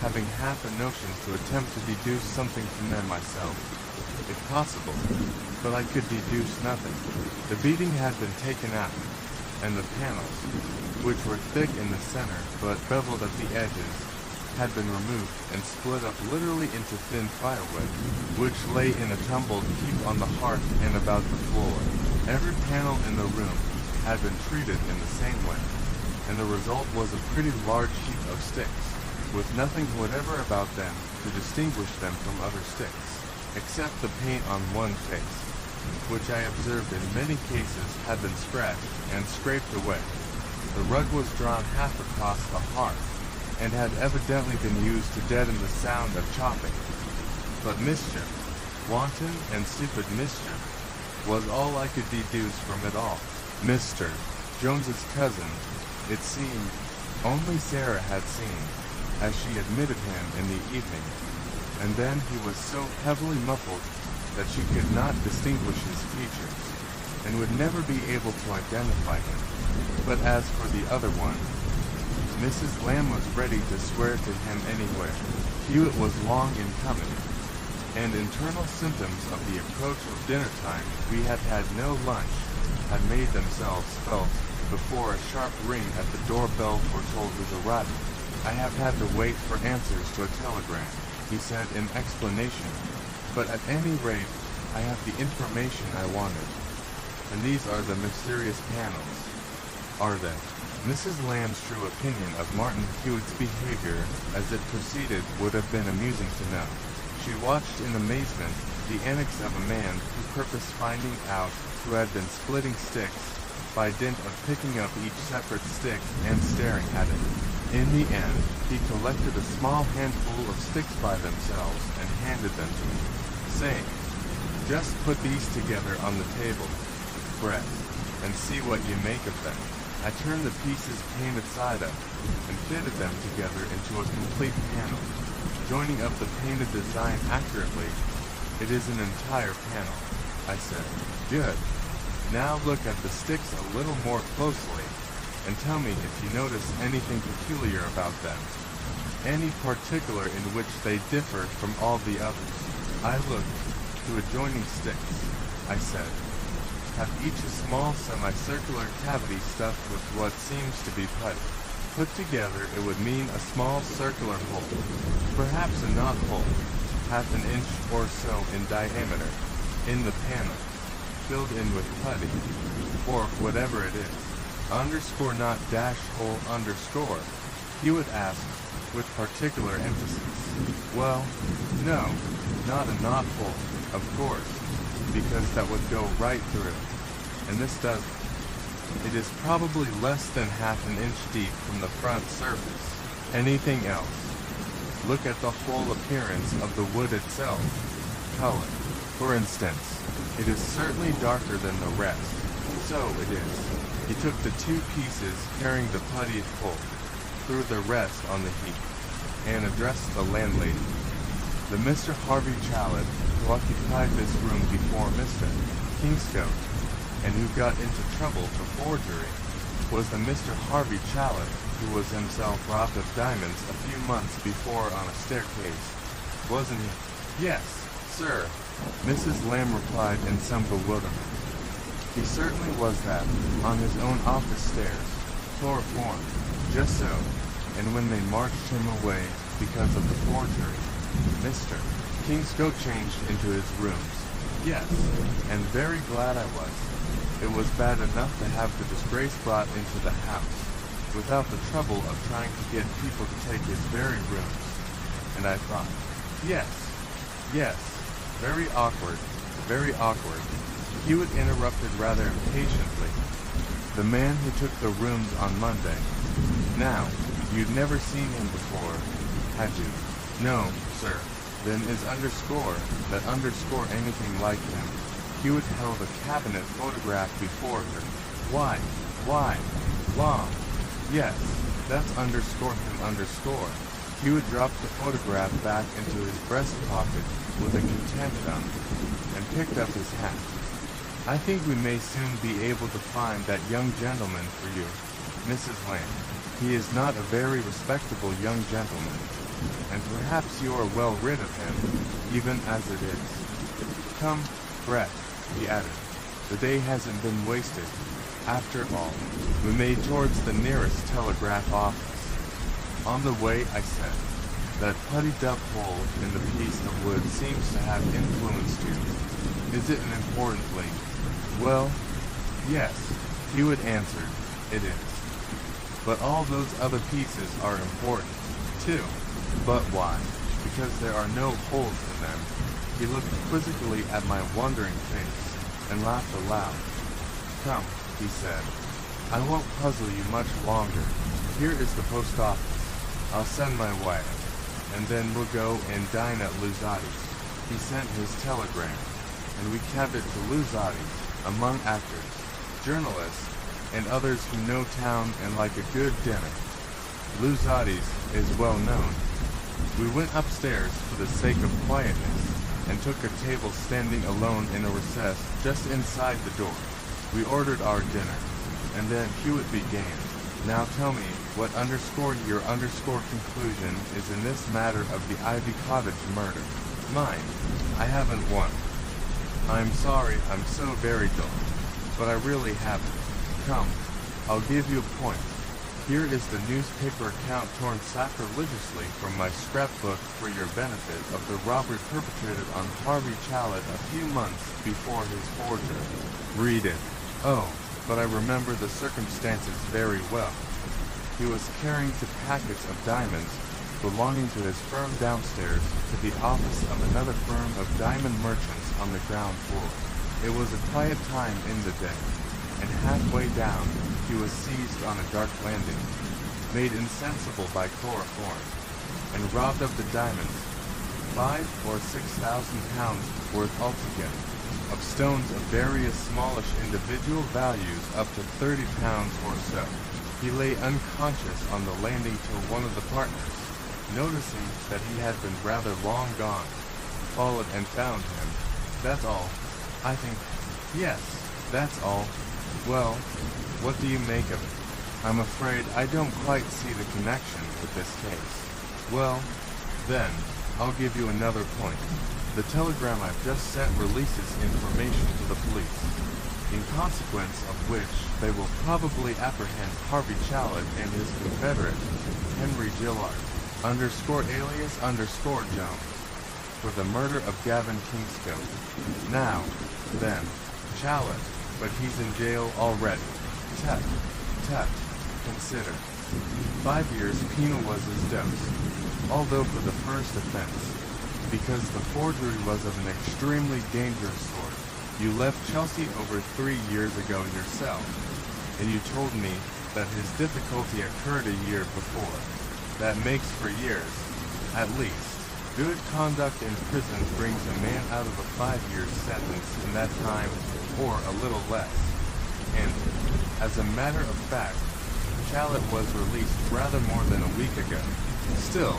having half a notion to attempt to deduce something from them myself, if possible, but I could deduce nothing. The beading had been taken out, and the panels, which were thick in the center but beveled at the edges, had been removed and split up literally into thin firewood, which lay in a tumbled heap on the hearth and about the floor. Every panel in the room had been treated in the same way, and the result was a pretty large heap of sticks, with nothing whatever about them to distinguish them from other sticks, except the paint on one face, which I observed in many cases had been scratched and scraped away. The rug was drawn half across the hearth, and had evidently been used to deaden the sound of chopping. But mischief, wanton and stupid mischief, was all I could deduce from it all. Mr. Jones's cousin, it seemed, only Sarah had seen, as she admitted him in the evening, and then he was so heavily muffled that she could not distinguish his features, and would never be able to identify him. But as for the other one, Mrs. Lamb was ready to swear to him anywhere. Hewitt was long in coming, and internal symptoms of the approach of dinner time, we had had no lunch, had made themselves felt before a sharp ring at the doorbell foretold his arrival. "I have had to wait for answers to a telegram," he said in explanation, "but at any rate, I have the information I wanted. And these are the mysterious panels." "Are they?" Mrs. Lamb's true opinion of Martin Hewitt's behavior as it proceeded would have been amusing to know. She watched in amazement the antics of a man who purposed finding out who had been splitting sticks by dint of picking up each separate stick and staring at it. In the end, he collected a small handful of sticks by themselves and handed them to me, saying, "Just put these together on the table, Brett, and see what you make of them." I turned the pieces painted side up and fitted them together into a complete panel, joining up the painted design accurately. "It is an entire panel," I said. "Good. Now look at the sticks a little more closely, and tell me if you notice anything peculiar about them, any particular in which they differ from all the others." I looked to adjoining sticks. I said, "Have each a small semicircular cavity stuffed with what seems to be putty. Put together it would mean a small circular hole, perhaps a knot hole, half an inch or so in diameter, in the panel, filled in with putty, or whatever it is. Underscore not dash hole underscore," Hewitt asked with particular emphasis. "Well, no, not a knot hole, of course, because that would go right through, and this doesn't. It is probably less than half an inch deep from the front surface. Anything else? Look at the whole appearance of the wood itself. Color, for instance. It is certainly darker than the rest. So it is." He took the two pieces carrying the puttied hole, threw the rest on the heap, and addressed the landlady. "The Mr. Harvey Challet who occupied this room before Mr. Kingscote, and who got into trouble for forgery, was the Mr. Harvey Challet who was himself robbed of diamonds a few months before on a staircase, wasn't he?" "Yes, sir," Mrs. Lamb replied in some bewilderment. "He certainly was that, on his own office stairs, chloroform, just so, and when they marched him away because of the forgery, Mr. Kingscote changed into his rooms. Yes, and very glad I was. It was bad enough to have the disgrace brought into the house, without the trouble of trying to get people to take his very rooms. And I thought, yes, very awkward, very awkward." Hewitt interrupted rather impatiently. "The man who took the rooms on Monday. Now, you'd never seen him before, had you?" "No, sir." "Then is underscore anything like him?" Hewitt held a cabinet photograph before her. Why, long. "Yes, that's underscore him underscore." Hewitt dropped the photograph back into his breast pocket with a content thumb, and picked up his hat. "I think we may soon be able to find that young gentleman for you, Mrs. Lamb. He is not a very respectable young gentleman, and perhaps you are well rid of him, even as it is. Come, Brett," he added, "the day hasn't been wasted. After all." We made towards the nearest telegraph office. On the way I said, That puttied up hole in the piece of wood seems to have influenced you. Is it an important link? Well, yes, Hewitt answered, it is. But all those other pieces are important, too. But why? Because there are no holes in them. He looked quizzically at my wondering face, and laughed aloud. Come, he said. I won't puzzle you much longer. Here is the post office. I'll send my wife, and then we'll go and dine at Luzzati's. He sent his telegram, and we kept it to Luzzati's, among actors, journalists, and others who know town and like a good dinner. Luzzati's is well known. We went upstairs for the sake of quietness, and took a table standing alone in a recess just inside the door. We ordered our dinner, and then Hewitt began. Now tell me what your conclusion is in this matter of the Ivy Cottage murder. Mine. I haven't one. I'm sorry I'm so very dull, but I really haven't. Come, I'll give you a point. Here is the newspaper account torn sacrilegiously from my scrapbook for your benefit of the robbery perpetrated on Harvey Challet a few months before his forgery. Read it. Oh, but I remember the circumstances very well. He was carrying two packets of diamonds belonging to his firm downstairs to the office of another firm of diamond merchants on the ground floor. It was a quiet time in the day, and halfway down he was seized on a dark landing, made insensible by chloroform, and robbed of the diamonds, 5,000 or 6,000 pounds worth altogether, of stones of various smallish individual values up to 30 pounds or so. He lay unconscious on the landing till one of the partners, noticing that he had been rather long gone, followed and found him. That's all. I think. Yes, that's all. Well, what do you make of it? I'm afraid I don't quite see the connection with this case. Well, then, I'll give you another point. The telegram I've just sent releases information to the police, in consequence of which they will probably apprehend Harvey Challet and his confederate, Henry Gillard, _alias _Jones, for the murder of Gavin Kingscote. Now, then, Challet, but he's in jail already. Tut, consider. 5 years penal was his dose, although for the first offense, because the forgery was of an extremely dangerous sort. You left Chelsea over 3 years ago yourself, and you told me that his difficulty occurred a year before. That makes for years, at least. Good conduct in prison brings a man out of a 5-year sentence in that time, or a little less. And, as a matter of fact, Challet was released rather more than a week ago. Still,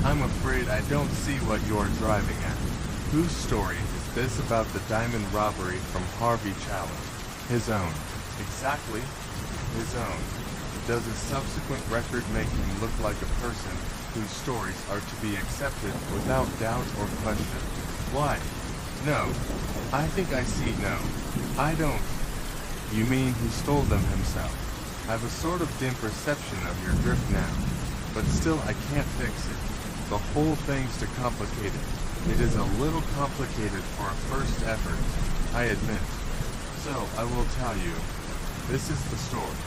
I'm afraid I don't see what you're driving at. Whose story is this about the diamond robbery from Harvey Challet? His own. Exactly, his own. Does his subsequent record make him look like a person whose stories are to be accepted without doubt or question? Why? No. I think I see no. I don't. You mean he stole them himself? I've a sort of dim perception of your drift now, but still I can't fix it. The whole thing's too complicated. It is a little complicated for a first effort, I admit. So I will tell you. This is the story.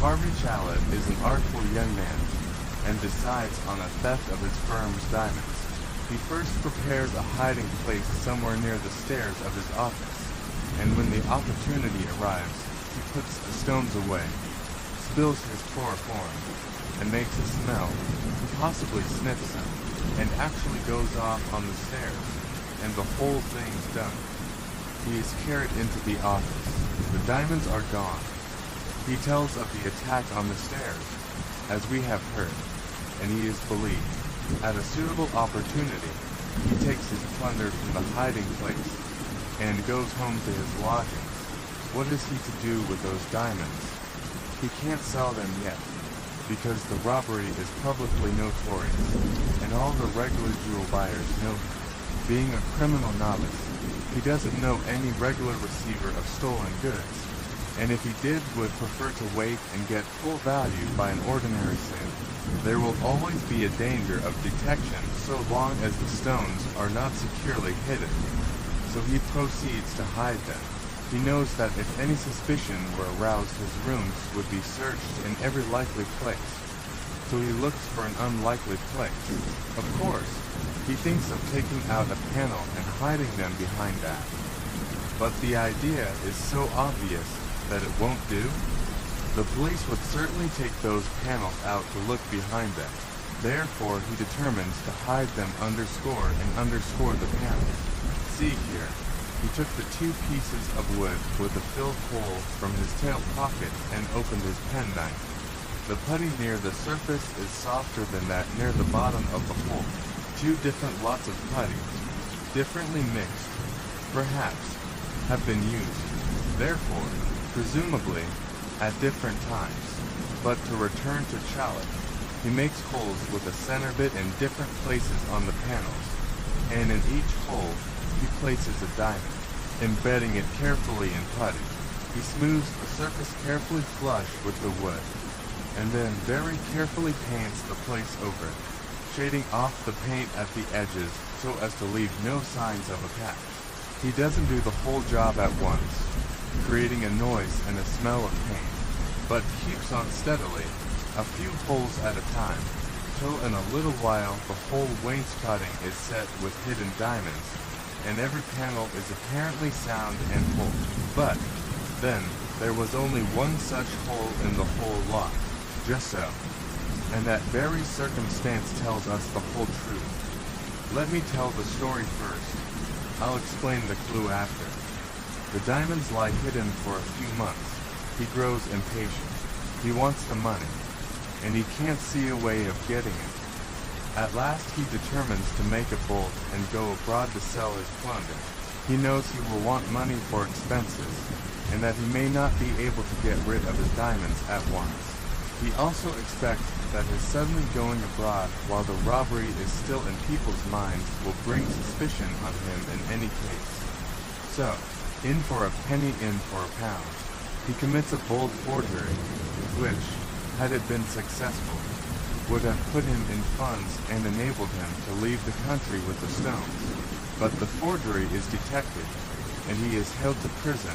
Harvey Challet is an artful young man, and decides on a theft of his firm's diamonds. He first prepares a hiding place somewhere near the stairs of his office, and when the opportunity arrives, he puts the stones away, spills his chloroform, and makes a smell, possibly sniffs them, and actually goes off on the stairs, and the whole thing's done. He is carried into the office. The diamonds are gone. He tells of the attack on the stairs, as we have heard, and he is believed. At a suitable opportunity, he takes his plunder from the hiding place, and goes home to his lodgings. What is he to do with those diamonds? He can't sell them yet, because the robbery is publicly notorious, and all the regular jewel buyers know him. Being a criminal novice, he doesn't know any regular receiver of stolen goods. and if he did, would prefer to wait and get full value by an ordinary sale. There will always be a danger of detection so long as the stones are not securely hidden. So he proceeds to hide them. He knows that if any suspicion were aroused, his rooms would be searched in every likely place. So he looks for an unlikely place. Of course, he thinks of taking out a panel and hiding them behind that. But the idea is so obvious that it won't do. The police would certainly take those panels out to look behind them. Therefore, he determines to hide them underscore the panels. See here, he took the 2 pieces of wood with a filled hole from his tail pocket and opened his penknife. The putty near the surface is softer than that near the bottom of the hole. 2 different lots of putty, differently mixed, perhaps, have been used. Therefore, presumably, at different times. But to return to Chalet, he makes holes with a center bit in different places on the panels, and in each hole he places a diamond, embedding it carefully in putty. He smooths the surface carefully flush with the wood, and then very carefully paints the place over, shading off the paint at the edges so as to leave no signs of a patch. He doesn't do the whole job at once, creating a noise and a smell of paint, but keeps on steadily, a few holes at a time, till in a little while the whole wainscoting is set with hidden diamonds, and every panel is apparently sound and whole. But then there was only one such hole in the whole lot, just so, and that very circumstance tells us the whole truth. Let me tell the story first. I'll explain the clue after. The diamonds lie hidden for a few months. He grows impatient. He wants the money, and he can't see a way of getting it. At last he determines to make a bolt and go abroad to sell his plunder. He knows he will want money for expenses, and that he may not be able to get rid of his diamonds at once. He also expects that his suddenly going abroad while the robbery is still in people's minds will bring suspicion on him in any case. So, in for a penny, in for a pound, he commits a bold forgery, which, had it been successful, would have put him in funds and enabled him to leave the country with the stones. But the forgery is detected, and he is held to prison,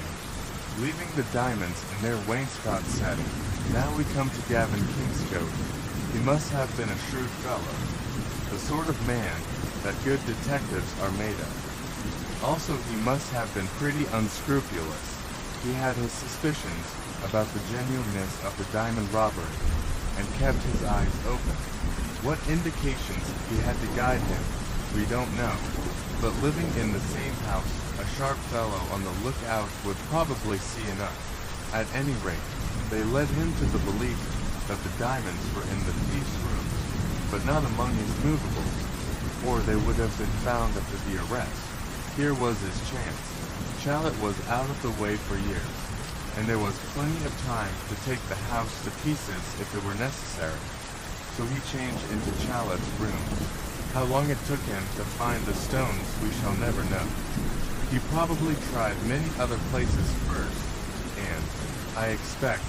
leaving the diamonds in their wainscot setting. Now we come to Gavin Kingscote. He must have been a shrewd fellow, the sort of man that good detectives are made of. Also, he must have been pretty unscrupulous. He had his suspicions about the genuineness of the diamond robbery, and kept his eyes open. What indications he had to guide him, we don't know, but living in the same house, a sharp fellow on the lookout would probably see enough. At any rate, they led him to the belief that the diamonds were in the thief's room, but not among his movables, or they would have been found after the arrest. Here was his chance. Chalet was out of the way for years, and there was plenty of time to take the house to pieces if it were necessary. So he changed into Chalet's room. How long it took him to find the stones we shall never know. He probably tried many other places first, and, I expect,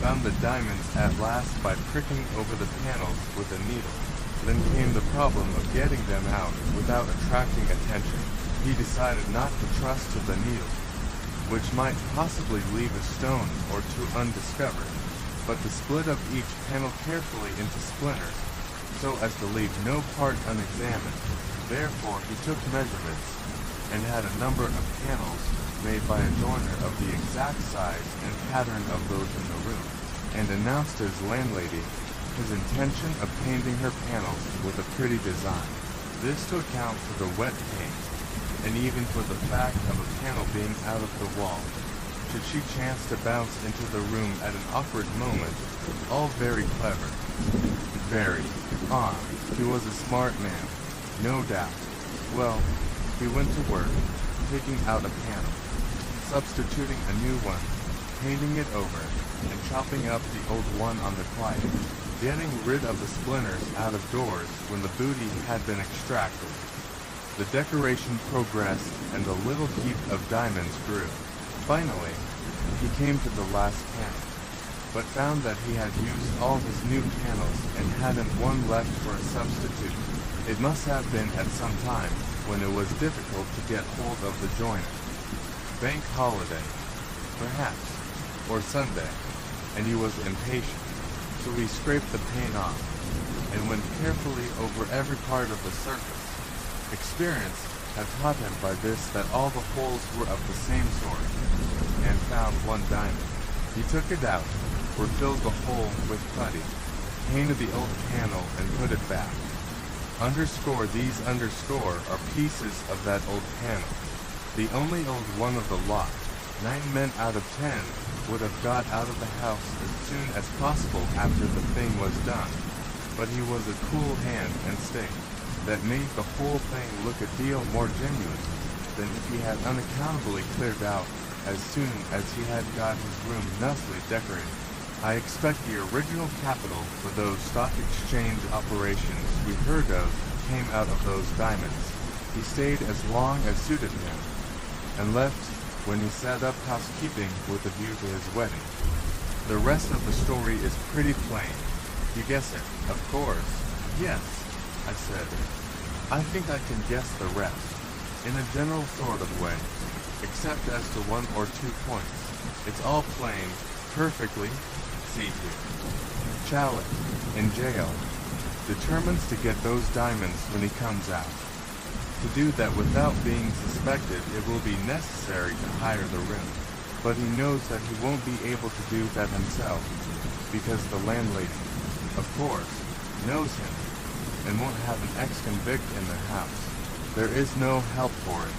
found the diamonds at last by pricking over the panels with a needle. Then came the problem of getting them out without attracting attention. He decided not to trust to the needle, which might possibly leave a stone or two undiscovered, but to split up each panel carefully into splinters, so as to leave no part unexamined. Therefore he took measurements, and had a number of panels made by a joiner of the exact size and pattern of those in the room, and announced to his landlady his intention of painting her panels with a pretty design. This to account for the wet paint, and even for the fact of a panel being out of the wall, should she chance to bounce into the room at an awkward moment. All very clever. Very. He was a smart man, no doubt. Well, he went to work, taking out a panel, substituting a new one, painting it over, and chopping up the old one on the quiet, getting rid of the splinters out of doors when the booty had been extracted. The decoration progressed, and the little heap of diamonds grew. Finally, He came to the last panel, but found that he had used all his new panels and hadn't one left for a substitute. It must have been at some time when it was difficult to get hold of the joiner. Bank holiday, perhaps, or Sunday, and he was impatient, so he scraped the paint off and went carefully over every part of the surface. Experience had taught him by this that all the holes were of the same sort, and found one diamond. He took it out, refilled the hole with putty, painted the old panel, and put it back. These are pieces of that old panel. The only old one of the lot. 9 men out of 10 would have got out of the house as soon as possible after the thing was done, but he was a cool hand and stayed. That made the whole thing look a deal more genuine than if he had unaccountably cleared out as soon as he had got his room nicely decorated. I expect the original capital for those stock exchange operations we heard of came out of those diamonds. He stayed as long as suited him, and left when he set up housekeeping with a view to his wedding. The rest of the story is pretty plain. You guess it, of course. Yes, I said. I think I can guess the rest, in a general sort of way, except as to 1 or 2 points. It's all plain, perfectly. See here. Chalet, in jail, determines to get those diamonds when he comes out. To do that without being suspected, it will be necessary to hire the room. But he knows that he won't be able to do that himself, because the landlady, of course, knows him, and won't have an ex-convict in the house. There is no help for it.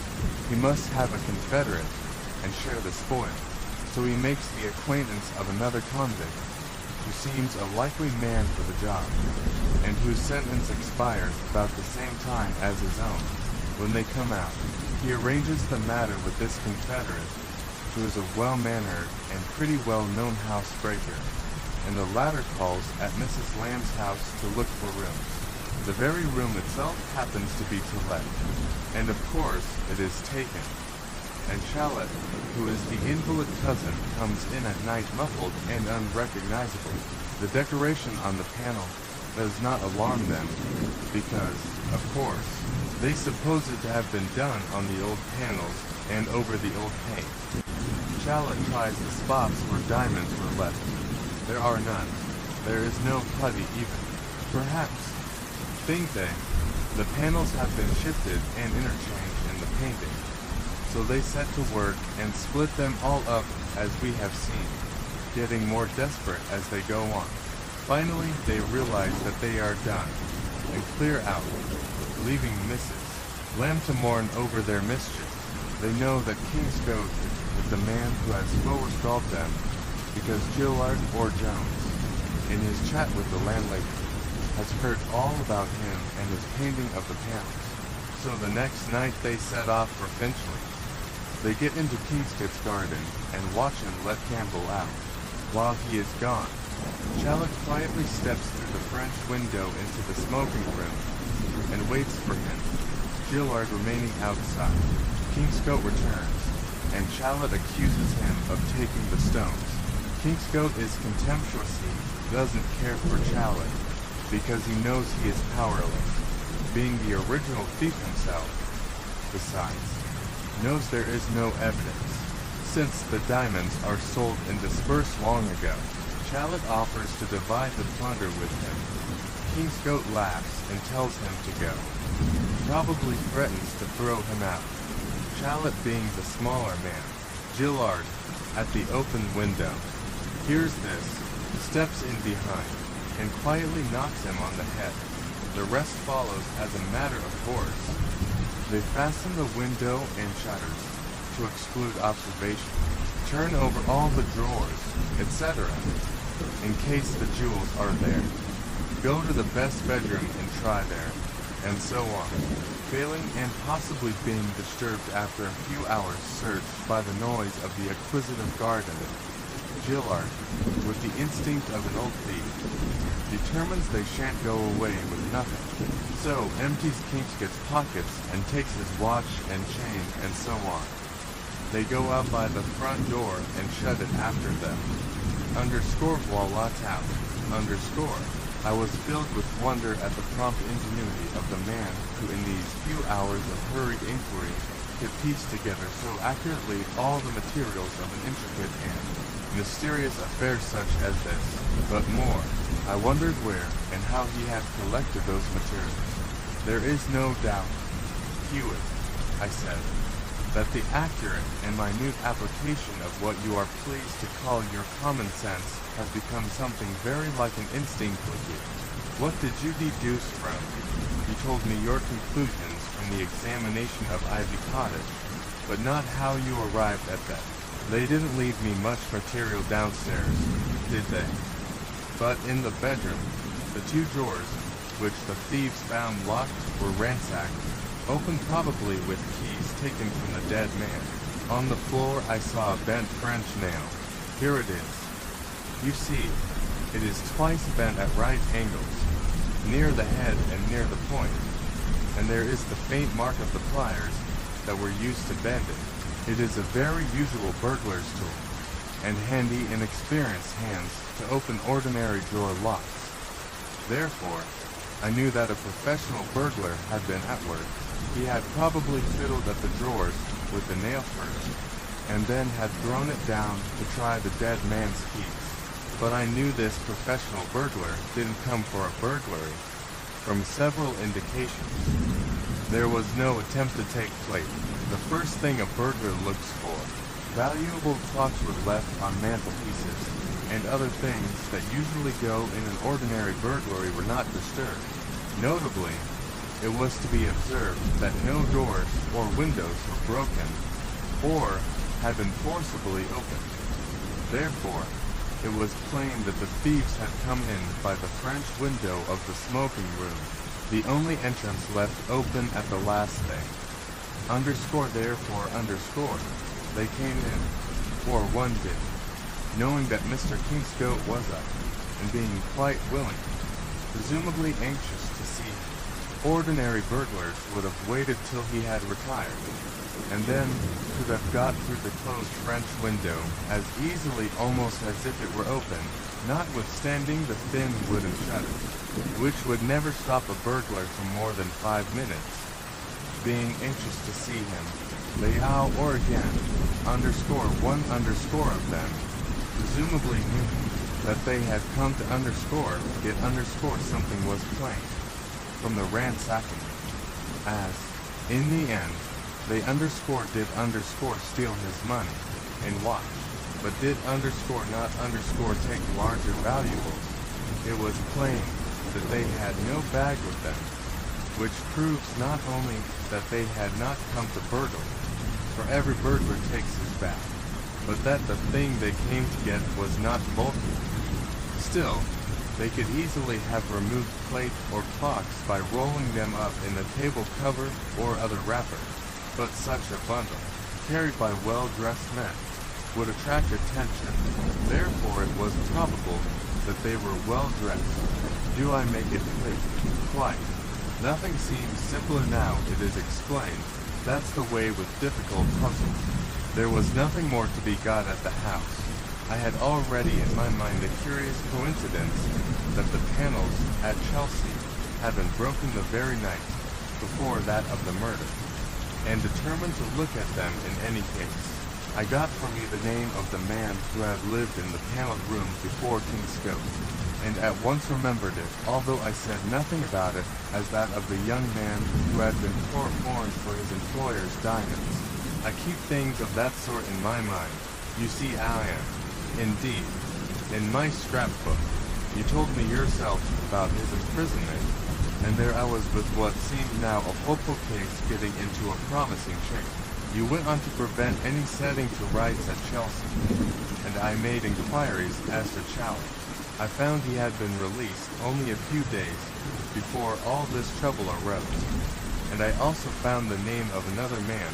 He must have a confederate, and share the spoil. So he makes the acquaintance of another convict, who seems a likely man for the job, and whose sentence expires about the same time as his own. When they come out, he arranges the matter with this confederate, who is a well-mannered and pretty well-known housebreaker, and the latter calls at Mrs. Lamb's house to look for rooms. The very room itself happens to be to let, and of course it is taken. And Chalet, who is the invalid cousin, comes in at night muffled and unrecognizable. The decoration on the panel does not alarm them, because, of course, they suppose it to have been done on the old panels and over the old paint. Chalet tries the spots where diamonds were left. There are none. There is no putty even. Perhaps, think they, the panels have been shifted and interchanged in the painting. So they set to work and split them all up as we have seen, getting more desperate as they go on. Finally, they realize that they are done, and clear out, leaving Mrs. Lamb to mourn over their mischief. They know that King's Goat is the man who has forestalled them, because Gillard or Jones, in his chat with the landlady, has heard all about him and his painting of the panels. So the next night they set off for Finchley. They get into Kingscote's garden and watch him let Campbell out. While he is gone, Chalet quietly steps through the French window into the smoking room and waits for him, Gillard remaining outside. Kingscote returns, and Chalet accuses him of taking the stones. Kingscote is contemptuously doesn't care for Chalet, because he knows he is powerless, being the original thief himself. Besides, knows there is no evidence, since the diamonds are sold and dispersed long ago. Chalet offers to divide the plunder with him. Kingscote laughs and tells him to go. Probably threatens to throw him out. Chalet being the smaller man, Gillard, at the open window, hears this, steps in behind, and quietly knocks him on the head. The rest follows as a matter of course. They fasten the window and shutters to exclude observation, turn over all the drawers, etc., in case the jewels are there, go to the best bedroom and try there, and so on, failing and possibly being disturbed after a few hours' search by the noise of the acquisitive garden. Gillard, with the instinct of an old thief, determines they shan't go away with nothing, so empties Kingscote's pockets and takes his watch and chain and so on. They go out by the front door and shut it after them. Underscore voila tout. Underscore. I was filled with wonder at the prompt ingenuity of the man who in these few hours of hurried inquiry could piece together so accurately all the materials of an intricate and mysterious affair such as this. But more, I wondered where and how he had collected those materials. There is no doubt, Hewitt, I said, that the accurate and minute application of what you are pleased to call your common sense has become something very like an instinct with you. What did you deduce from? You told me your conclusions from the examination of Ivy Cottage, but not how you arrived at them. They didn't leave me much material downstairs, did they? But in the bedroom, the two drawers, which the thieves found locked, were ransacked, opened probably with keys taken from the dead man. On the floor I saw a bent French nail. Here it is. You see, it is twice bent at right angles, near the head and near the point, and there is the faint mark of the pliers that were used to bend it. It is a very usual burglar's tool, and handy in experienced hands to open ordinary drawer locks. Therefore, I knew that a professional burglar had been at work. He had probably fiddled at the drawers with the nail first, and then had thrown it down to try the dead man's keys. But I knew this professional burglar didn't come for a burglary, from several indications. There was no attempt to take place. The first thing a burglar looks for. Valuable clocks were left on mantelpieces, and other things that usually go in an ordinary burglary were not disturbed. Notably, it was to be observed that no doors or windows were broken, or had been forcibly opened. Therefore, it was plain that the thieves had come in by the French window of the smoking room, the only entrance left open at the last thing. Underscore therefore underscore, they came in, or one did, knowing that Mr. Kingscote was up, and being quite willing, presumably anxious to see him. Ordinary burglars would have waited till he had retired, and then could have got through the closed French window as easily almost as if it were open, notwithstanding the thin wooden shutters, which would never stop a burglar for more than 5 minutes. Being anxious to see him, Leal or again, underscore one underscore of them, presumably knew that they had come to underscore, yet underscore something was plain from the ransacking, as, in the end, they underscore did underscore steal his money and watch, but did underscore not underscore take larger valuables. It was plain that they had no bag with them, which proves not only that they had not come to burgle, for every burglar takes his bag, but that the thing they came to get was not bulky. Still, they could easily have removed plate or clocks by rolling them up in a table cover or other wrapper, but such a bundle, carried by well-dressed men, would attract attention. Therefore it was probable that they were well-dressed. Do I make it clear? Quite. Nothing seems simpler now it is explained. That's the way with difficult puzzles. There was nothing more to be got at the house. I had already in my mind the curious coincidence that the panels at Chelsea had been broken the very night before that of the murder, and determined to look at them in any case. I got for me the name of the man who had lived in the paneled room before Kingscote, and at once remembered it, although I said nothing about it, as that of the young man who had been forewarned for his employer's diamonds. I keep things of that sort in my mind. You see, I am, indeed, in my scrapbook. You told me yourself about his imprisonment, and there I was with what seemed now a hopeful case getting into a promising shape. You went on to prevent any setting to rights at Chelsea, and I made inquiries as to Challenge. I found he had been released only a few days before all this trouble arose, and I also found the name of another man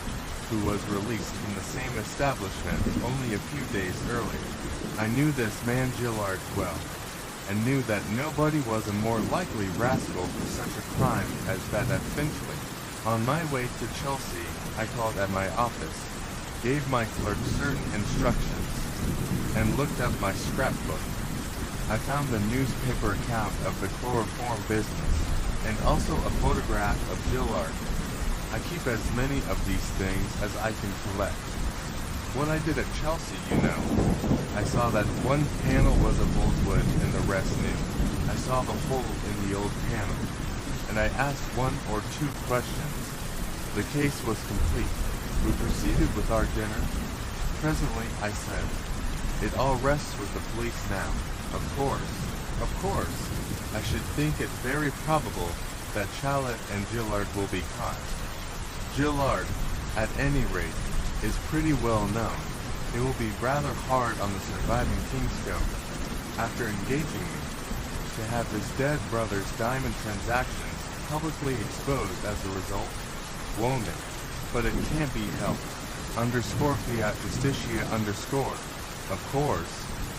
who was released from the same establishment only a few days earlier. I knew this man Gillard well, and knew that nobody was a more likely rascal for such a crime as that at Finchley. On my way to Chelsea, I called at my office, gave my clerk certain instructions, and looked up my scrapbook. I found the newspaper account of the chloroform business, and also a photograph of Gillard. I keep as many of these things as I can collect. What I did at Chelsea, you know. I saw that one panel was of old wood and the rest new. I saw the hole in the old panel, and I asked one or two questions. The case was complete. We proceeded with our dinner. Presently, I said, "It all rests with the police now. Of course. I should think it very probable that Challet and Gillard will be caught. Gillard, at any rate, is pretty well known. It will be rather hard on the surviving Kingscote, after engaging me, to have his dead brother's diamond transactions publicly exposed as a result, won't it? But it can't be helped. Fiat Justitia _ Of course.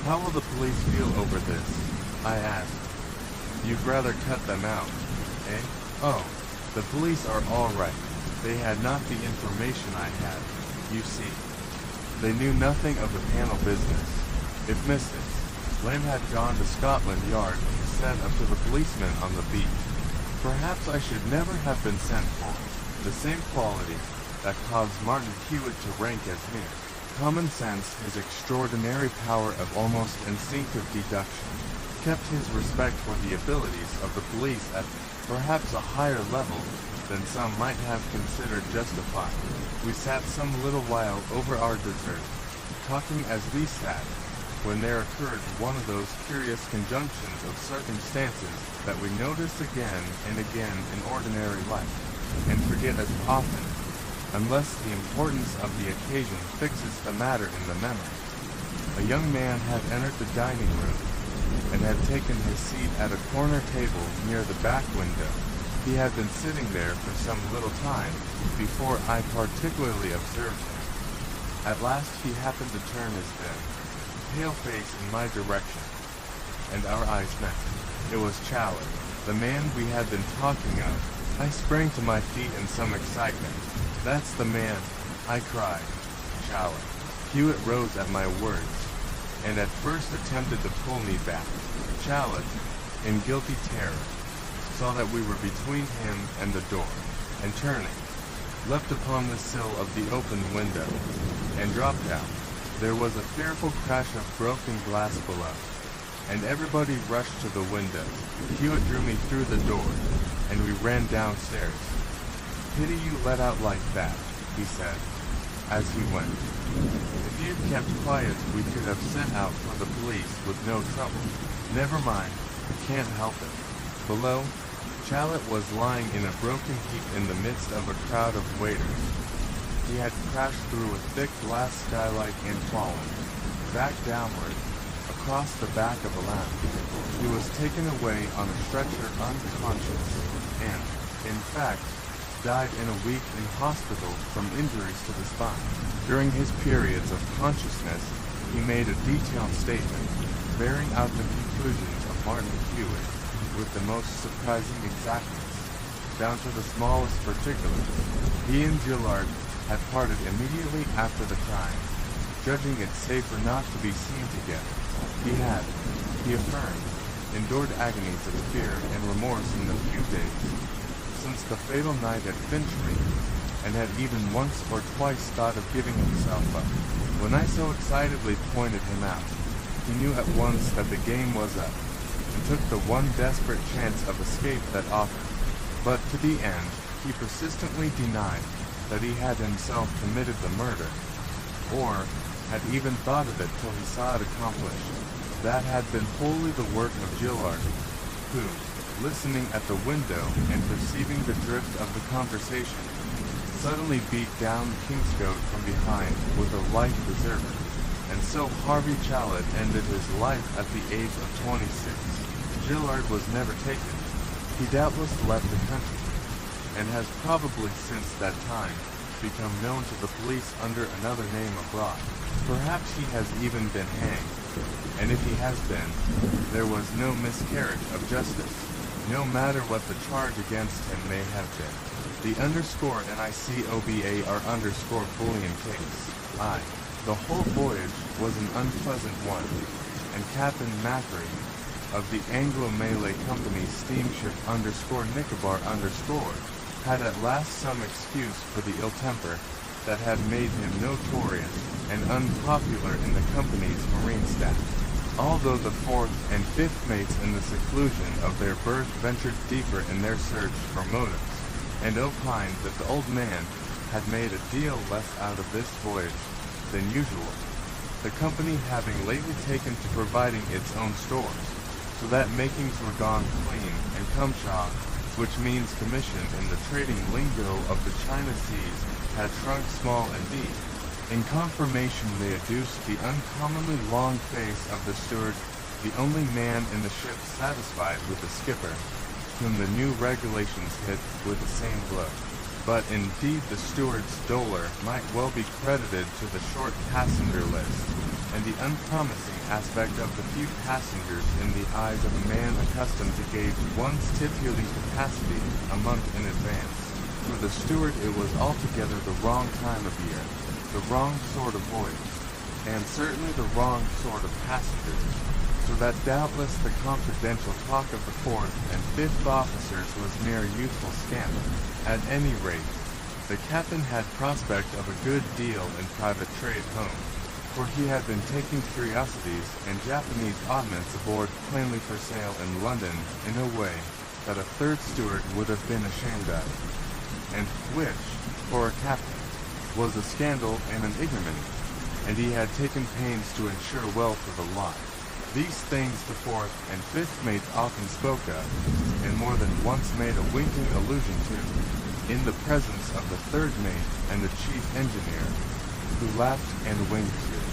How will the police feel over this?" I asked. "You'd rather cut them out, eh?" "Oh, the police are all right. They had not the information I had, you see. They knew nothing of the panel business. If Mrs. Lamb had gone to Scotland Yard and said up to the policeman on the beat, perhaps I should never have been sent for. The same quality that caused Martin Hewitt to rank as mere common sense, his extraordinary power of almost instinctive deduction, kept his respect for the abilities of the police at perhaps a higher level than some might have considered justified. We sat some little while over our dessert, talking as we sat, when there occurred one of those curious conjunctions of circumstances that we notice again and again in ordinary life, and forget as often, unless the importance of the occasion fixes the matter in the memory. A young man had entered the dining room, and had taken his seat at a corner table near the back window. He had been sitting there for some little time before I particularly observed him. At last he happened to turn his thin, pale face in my direction, and our eyes met. It was Challet, the man we had been talking of. I sprang to my feet in some excitement. "That's the man," I cried. "Challet." Hewitt rose at my words, and at first attempted to pull me back. Challet, in guilty terror, saw that we were between him and the door, and turning, leapt upon the sill of the open window, and dropped out. There was a fearful crash of broken glass below, and everybody rushed to the window. Hewitt drew me through the door, and we ran downstairs. "Pity you let out like that," he said, as he went. "If you'd kept quiet, we could have sent out for the police with no trouble. Never mind, can't help it." Below, Challet was lying in a broken heap in the midst of a crowd of waiters. He had crashed through a thick glass skylight and fallen, back downward, across the back of a lounge. He was taken away on a stretcher unconscious, and, in fact, died in a week in hospital from injuries to the spine. During his periods of consciousness, he made a detailed statement, bearing out the conclusions of Martin Hewitt with the most surprising exactness, down to the smallest particulars. He and Gillard had parted immediately after the crime, judging it safer not to be seen together. He had, he affirmed, endured agonies of fear and remorse in the few days since the fatal night at Finchley, and had even once or twice thought of giving himself up. When I so excitedly pointed him out, he knew at once that the game was up, and took the one desperate chance of escape that offered. But to the end, he persistently denied that he had himself committed the murder, or had even thought of it till he saw it accomplished. That had been wholly the work of Gillard, who, listening at the window and perceiving the drift of the conversation, suddenly beat down Kingscote from behind with a life preserver, and so Harvey Challet ended his life at the age of 26. Gillard was never taken. He doubtless left the country, and has probably since that time become known to the police under another name abroad. Perhaps he has even been hanged, and if he has been, there was no miscarriage of justice, no matter what the charge against him may have been. The underscore NICOBAR underscore bullion case. The whole voyage was an unpleasant one, and Captain Macquarie of the Anglo-Malay Company steamship underscore Nicobar underscore had at last some excuse for the ill temper that had made him notorious and unpopular in the company's marine staff. Although the fourth and fifth mates in the seclusion of their berth ventured deeper in their search for motives, and opined that the old man had made a deal less out of this voyage than usual, the company having lately taken to providing its own stores, so that makings were gone clean, and cumshaw, which means commission in the trading lingo of the China seas, had shrunk small indeed. In confirmation they adduced the uncommonly long face of the steward, the only man in the ship satisfied with the skipper, whom the new regulations hit with the same blow. But indeed the steward's dolor might well be credited to the short passenger list, and the unpromising aspect of the few passengers in the eyes of a man accustomed to gauge one's tip-yielding capacity a month in advance. For the steward it was altogether the wrong time of year, the wrong sort of voyage, and certainly the wrong sort of passengers, so that doubtless the confidential talk of the fourth and fifth officers was mere youthful scandal. At any rate, the captain had prospect of a good deal in private trade home, for he had been taking curiosities and Japanese oddments aboard plainly for sale in London in a way that a third steward would have been ashamed of, and which, for a captain, was a scandal and an ignominy, and he had taken pains to ensure well for the lot. These things the fourth and fifth mates often spoke of, and more than once made a winking allusion to, in the presence of the third mate and the chief engineer, who laughed and winked too,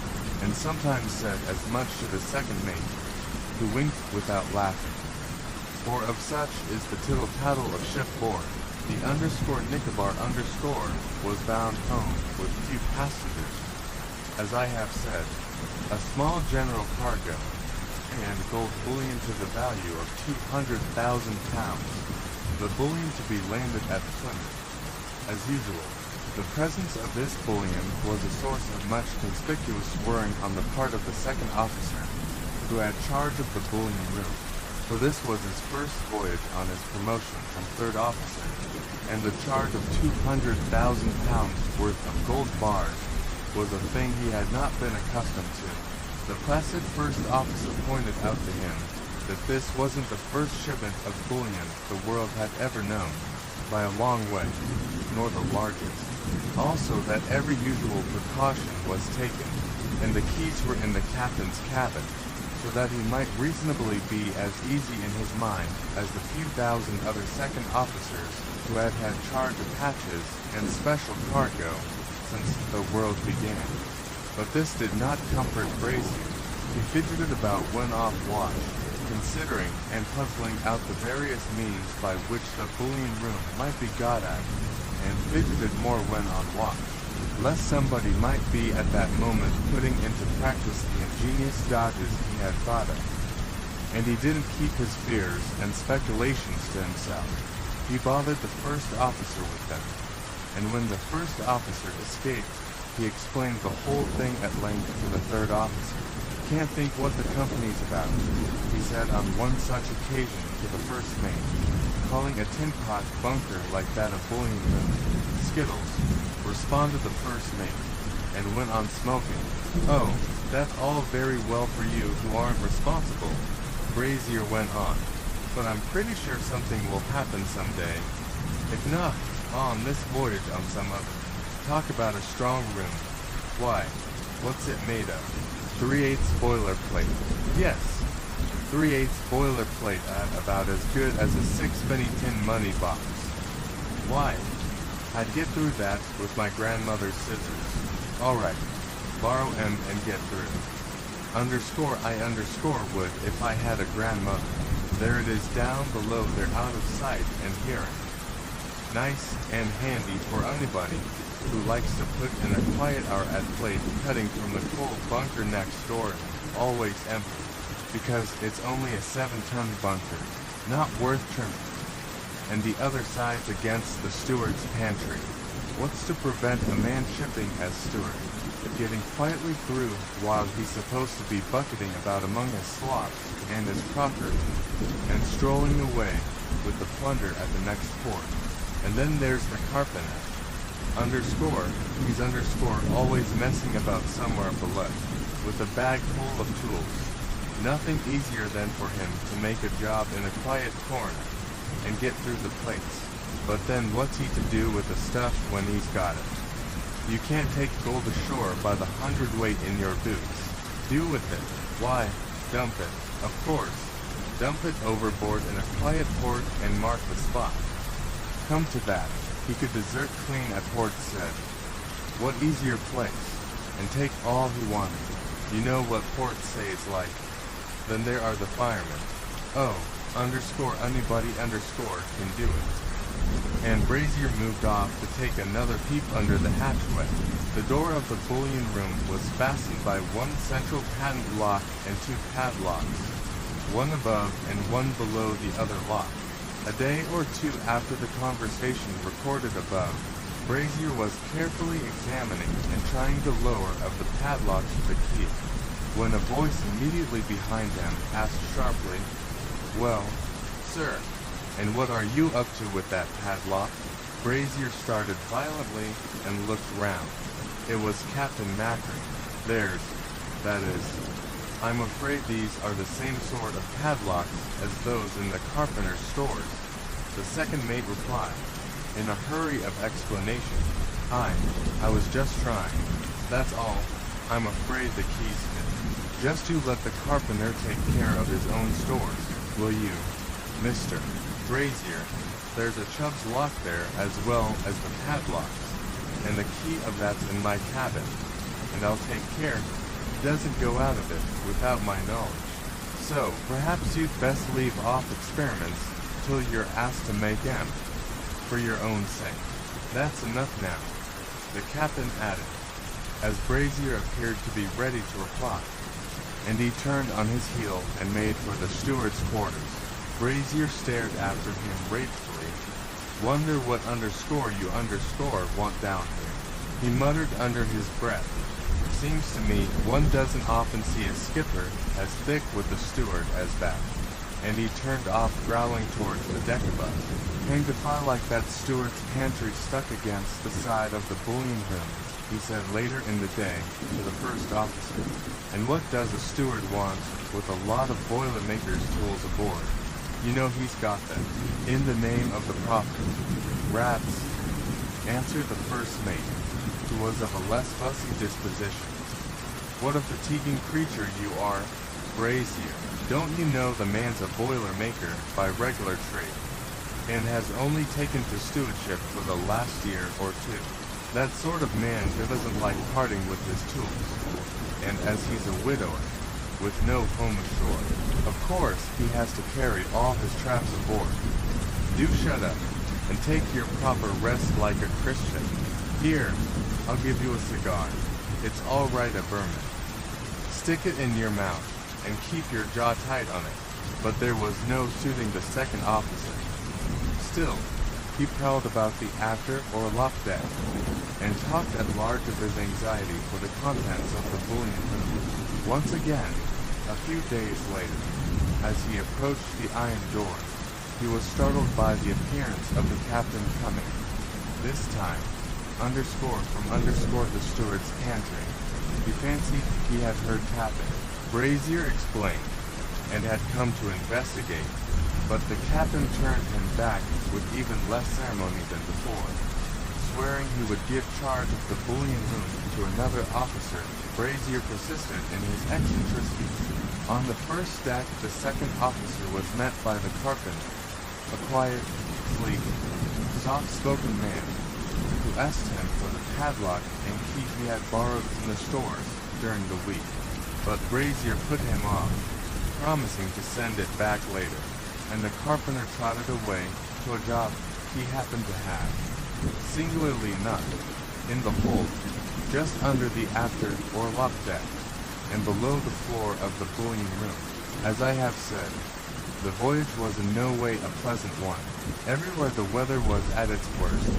and sometimes said as much to the second mate, who winked without laughing. For of such is the tittle-tattle of shipboard. The underscore Nicobar underscore was bound home with few passengers, as I have said, a small general cargo, and gold bullion to the value of £200,000, the bullion to be landed at Plymouth. As usual, the presence of this bullion was a source of much conspicuous worrying on the part of the second officer, who had charge of the bullion room, for this was his first voyage on his promotion from third officer, and the charge of £200,000 worth of gold bars was a thing he had not been accustomed to. The placid first officer pointed out to him that this wasn't the first shipment of bullion the world had ever known, by a long way, nor the largest. Also that every usual precaution was taken, and the keys were in the captain's cabin, so that he might reasonably be as easy in his mind as the few thousand other second officers who had had charge of hatches and special cargo since the world began. But this did not comfort Brazier. He fidgeted about when off watch, considering and puzzling out the various means by which the bullion room might be got at, and fidgeted more when on watch, lest somebody might be at that moment putting into practice the ingenious dodges he had thought of. And he didn't keep his fears and speculations to himself. He bothered the first officer with them, and when the first officer escaped, he explained the whole thing at length to the third officer. "Can't think what the company's about," he said on one such occasion to the first mate, calling a tin pot bunker like that a bullion room. "Skittles," responded the first mate, and went on smoking. "Oh, that's all very well for you who aren't responsible," Brazier went on, "but I'm pretty sure something will happen someday. If not on this voyage, on some other. Talk about a strong room. Why, what's it made of? 3/8 boilerplate. Yes, 3/8 boilerplate at about as good as a sixpenny tin money box. Why, I'd get through that with my grandmother's scissors. All right, borrow 'em and get through. Underscore I underscore would if I had a grandmother. There it is down below there out of sight and hearing. Nice and handy for anybody who likes to put in a quiet hour at plate cutting from the cold bunker next door, always empty, because it's only a 7-ton bunker, not worth trimming. and the other side's against the steward's pantry. What's to prevent a man shipping as steward, getting quietly through while he's supposed to be bucketing about among his slops and his crockery, and strolling away with the plunder at the next port? And then there's the carpenter. He's always messing about somewhere below, with a bag full of tools. Nothing easier than for him to make a job in a quiet corner, and get through the plates. But then what's he to do with the stuff when he's got it? You can't take gold ashore by the hundredweight in your boots. Do with it. Why, dump it, of course. Dump it overboard in a quiet port and mark the spot. Come to that, he could desert clean at Port Said. What easier place? And take all he wanted. You know what Port Said's like. Then there are the firemen. Oh, anybody can do it. And Brazier moved off to take another peep under the hatchway. The door of the bullion room was fastened by one central patent lock and two padlocks, one above and one below the other lock. A day or two after the conversation recorded above, Brazier was carefully examining and trying the lower of the padlocks with the key, when a voice immediately behind him asked sharply, "Well, sir, and what are you up to with that padlock?" Brazier started violently and looked round. It was Captain Macri. I'm afraid these are the same sort of padlocks as those in the carpenter's stores, the second mate replied, in a hurry of explanation. I was just trying. That's all. I'm afraid the key's fit. Just to let the carpenter take care of his own stores, will you, Mr. Brazier? There's a Chubb's lock there as well as the padlocks, and the key of that's in my cabin, and I'll take care it doesn't go out of it without my knowledge. So, perhaps you'd best leave off experiments till you're asked to make them, for your own sake. That's enough now, the captain added, as Brazier appeared to be ready to reply, and he turned on his heel and made for the steward's quarters. Brazier stared after him gratefully. Wonder what you want down here, he muttered under his breath. Seems to me one doesn't often see a skipper as thick with the steward as that. And he turned off growling towards the deck above. Came to find like that steward's pantry stuck against the side of the bullion room, he said later in the day to the first officer. And what does a steward want with a lot of boilermaker's tools aboard? You know he's got them, in the name of the prophet. Rats, answered the first mate, who was of a less fussy disposition. What a fatiguing creature you are, Brazier. Don't you know the man's a boiler-maker by regular trade, and has only taken to stewardship for the last year or two? That sort of man who doesn't like parting with his tools, and as he's a widower, with no home ashore, of course he has to carry all his traps aboard. Do shut up, and take your proper rest like a Christian. Here, I'll give you a cigar. It's all right a Burman. Stick it in your mouth, and keep your jaw tight on it. But there was no soothing the second officer. Still, he prowled about the after or lock deck, and talked at large of his anxiety for the contents of the bullion room. Once again, a few days later, as he approached the iron door, he was startled by the appearance of the captain coming. This time, from the steward's pantry. He fancied he had heard tapping. Brazier explained, and had come to investigate, but the captain turned him back with even less ceremony than before. Swearing he would give charge of the bullion room to another officer, Brazier persisted in his eccentricities. On the first deck, the second officer was met by the carpenter, a quiet, sleek, soft-spoken man, who asked him for the padlock and key he had borrowed from the stores during the week. But Brazier put him off, promising to send it back later, and the carpenter trotted away to a job he happened to have, singularly enough, in the hold, just under the after or lock deck, and below the floor of the bullion room. As I have said, The voyage was in no way a pleasant one. Everywhere the weather was at its worst,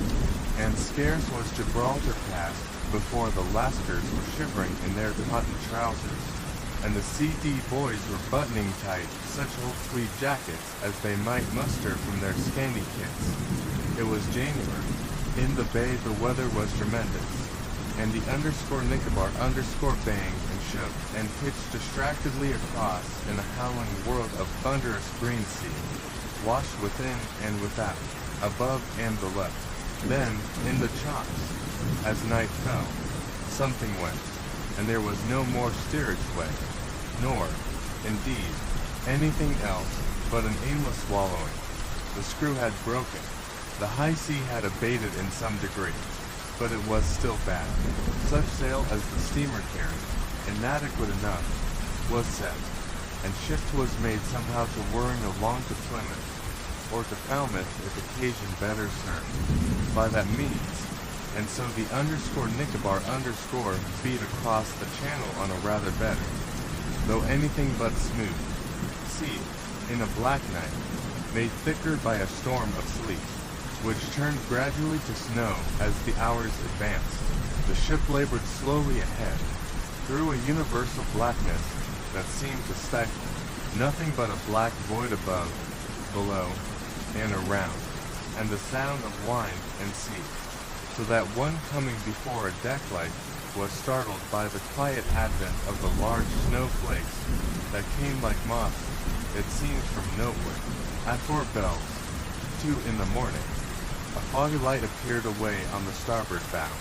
and scarce was Gibraltar passed before the Lascars were shivering in their cotton trousers, and the CD boys were buttoning tight such old tweed jackets as they might muster from their scanty kits. It was January. In the bay the weather was tremendous, and the Nicobar banged and shook and pitched distractedly across in a howling world of thunderous green sea, washed within and without, above and below. Then, in the chops, as night fell, something went, and there was no more steerage way, nor, indeed, anything else but an aimless wallowing. The screw had broken. The high sea had abated in some degree, but it was still bad. Such sail as the steamer carried, inadequate enough, was set, and shift was made somehow to whirring along to Plymouth, or to Falmouth if occasion better served, by that means, and so the Nicobar beat across the channel on a rather better, though anything but smooth, sea, in a black night, made thicker by a storm of sleet, which turned gradually to snow as the hours advanced. The ship labored slowly ahead, through a universal blackness that seemed to stifle, nothing but a black void above, below, and around, and the sound of wind and sea, so that one coming before a deck-light was startled by the quiet advent of the large snowflakes that came like moths, it seemed, from nowhere. At Fort Bells, 2 in the morning, a foggy light appeared away on the starboard bow.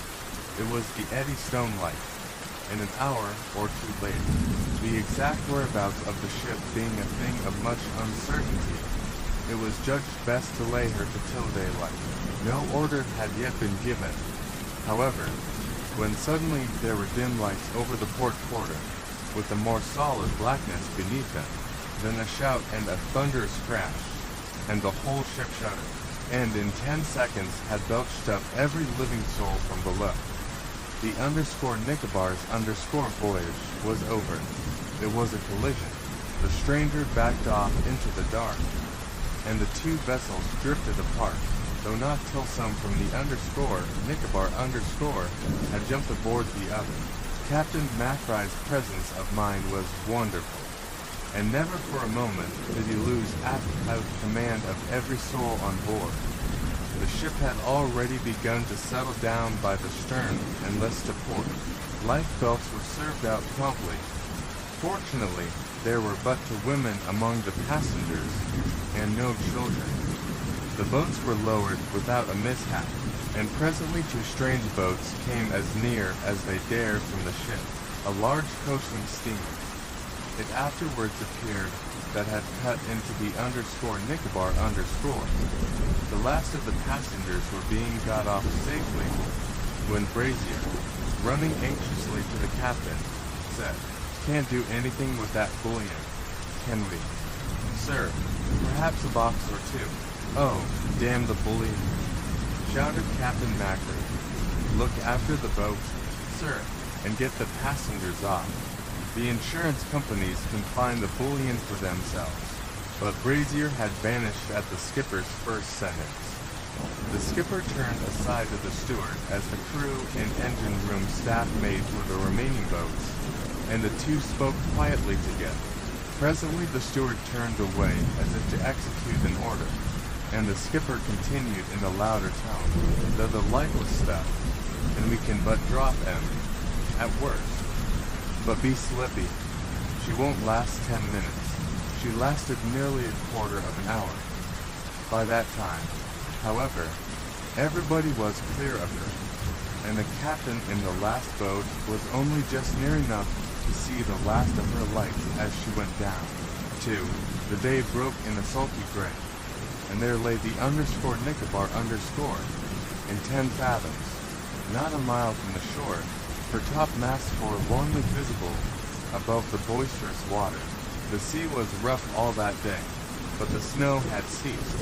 It was the Eddystone light, and an hour or two later, the exact whereabouts of the ship being a thing of much uncertainty, it was judged best to lay her to till daylight. No order had yet been given, however, when suddenly there were dim lights over the port quarter, with a more solid blackness beneath them, then a shout and a thunderous crash, and the whole ship shuddered, and in 10 seconds had belched up every living soul from below. The Nicobar's voyage was over. It was a collision. The stranger backed off into the dark, and the two vessels drifted apart, though not till some from the Nicobar had jumped aboard the other. Captain Machrai's presence of mind was wonderful, and never for a moment did he lose out command of every soul on board. The ship had already begun to settle down by the stern and less to port. Life belts were served out promptly. Fortunately, there were but 2 women among the passengers, and no children. The boats were lowered without a mishap, and presently 2 strange boats came as near as they dared from the ship, a large coasting steamer. It afterwards appeared that had cut into the Nicobar. The last of the passengers were being got off safely, when Brazier, running anxiously to the captain, said, "Can't do anything with that bullion, can we?" "Sir, perhaps a box or 2. "Oh, damn the bullion!" shouted Captain Macri. "Look after the boat, sir, and get the passengers off. The insurance companies can find the bullion for themselves." But Brazier had vanished at the skipper's first sentence. The skipper turned aside to the steward as the crew and engine room staff made for the remaining boats, and the 2 spoke quietly together. Presently the steward turned away as if to execute an order, and the skipper continued in a louder tone, "Though the light was stuffed, and we can but drop em, at worst. But be slippy. She won't last 10 minutes. She lasted nearly a quarter of an hour. By that time, however, everybody was clear of her, and the captain in the last boat was only just near enough to see the last of her lights as she went down. 2. The day broke in a sulky gray, and there lay the Nicobar in 10 fathoms, not a mile from the shore, her topmasts forlornly visible above the boisterous water. The sea was rough all that day, but the snow had ceased,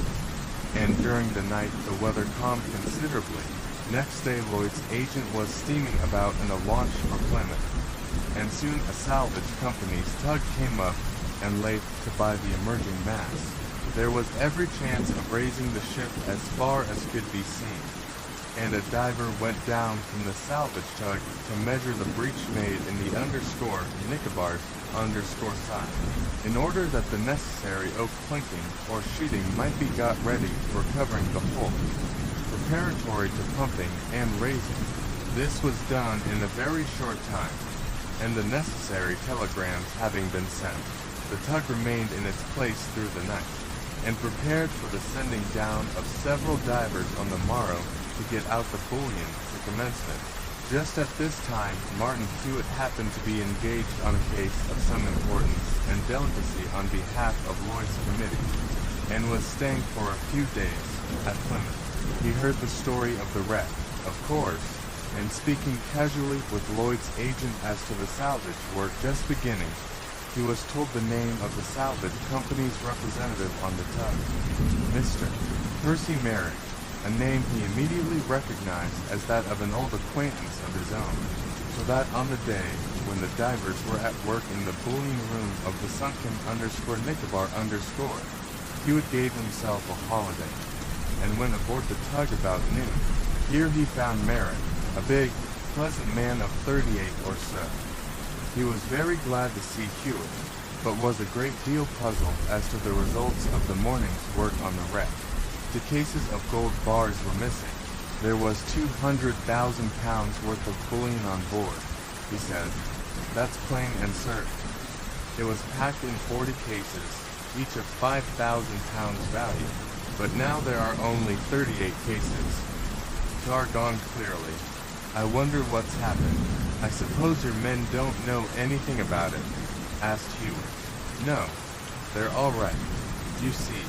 and during the night the weather calmed considerably. Next day Lloyd's agent was steaming about in a launch for Plymouth, and soon a salvage company's tug came up and lathe to buy the emerging mass. There was every chance of raising the ship as far as could be seen, and a diver went down from the salvage tug to measure the breach made in the Nicobar's side, in order that the necessary oak planking or sheeting might be got ready for covering the hull, preparatory to pumping and raising. This was done in a very short time, and the necessary telegrams having been sent, the tug remained in its place through the night, and prepared for the sending down of several divers on the morrow to get out the bullion to commencement. Just at this time, Martin Hewitt happened to be engaged on a case of some importance and delicacy on behalf of Lloyd's committee, and was staying for a few days at Plymouth. He heard the story of the wreck, of course, and speaking casually with Lloyd's agent as to the salvage work just beginning, he was told the name of the salvage company's representative on the tug, Mr. Percy Merrick, a name he immediately recognized as that of an old acquaintance of his own, so that on the day when the divers were at work in the bullion room of the sunken Nicobar, Hewitt gave himself a holiday, and went aboard the tug about noon. Here he found Merrick, a big, pleasant man of 38 or so. He was very glad to see Hewitt, but was a great deal puzzled as to the results of the morning's work on the wreck. The cases of gold bars were missing. There was £200,000 worth of bullion on board, he said. That's plain and certain. It was packed in 40 cases, each of £5,000 value, but now there are only 38 cases. Tar gone clearly. I wonder what's happened. I suppose your men don't know anything about it? Asked Hewitt. No, they're all right. You see,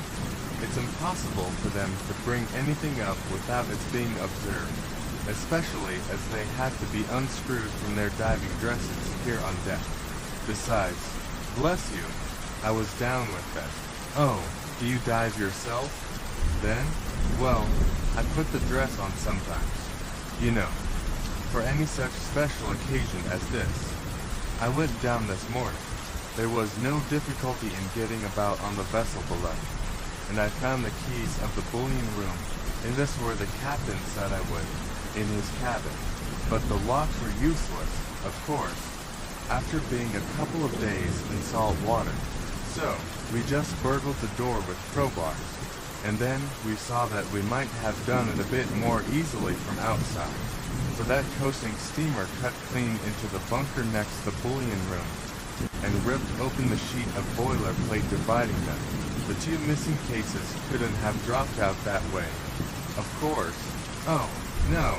it's impossible for them to bring anything up without its being observed, especially as they have to be unscrewed from their diving dresses here on deck. Besides, bless you, I was down with them. Oh, do you dive yourself? Then, well, I put the dress on sometimes, you know, for any such special occasion as this. I went down this morning. There was no difficulty in getting about on the vessel below, and I found the keys of the bullion room, and this where the captain said I would, in his cabin. But the locks were useless, of course, after being a couple of days in salt water. So, we just burgled the door with crowbars, and then we saw that we might have done it a bit more easily from outside, for that coasting steamer cut clean into the bunker next the bullion room, and ripped open the sheet of boilerplate dividing them. The two missing cases couldn't have dropped out that way. Of course. Oh, no.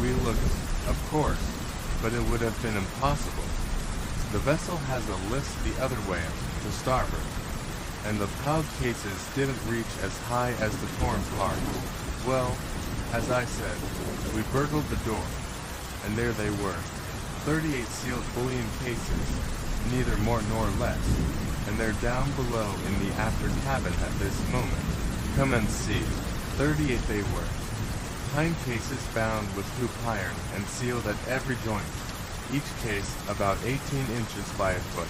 We looked, of course, but it would have been impossible. The vessel has a list the other way, to starboard, and the piled cases didn't reach as high as the torn part. Well, as I said, we burgled the door, and there they were, 38 sealed bullion cases, neither more nor less, and they're down below in the after cabin at this moment. Come and see. 38 they were. Pine cases bound with hoop iron and sealed at every joint, each case about 18 inches by a foot,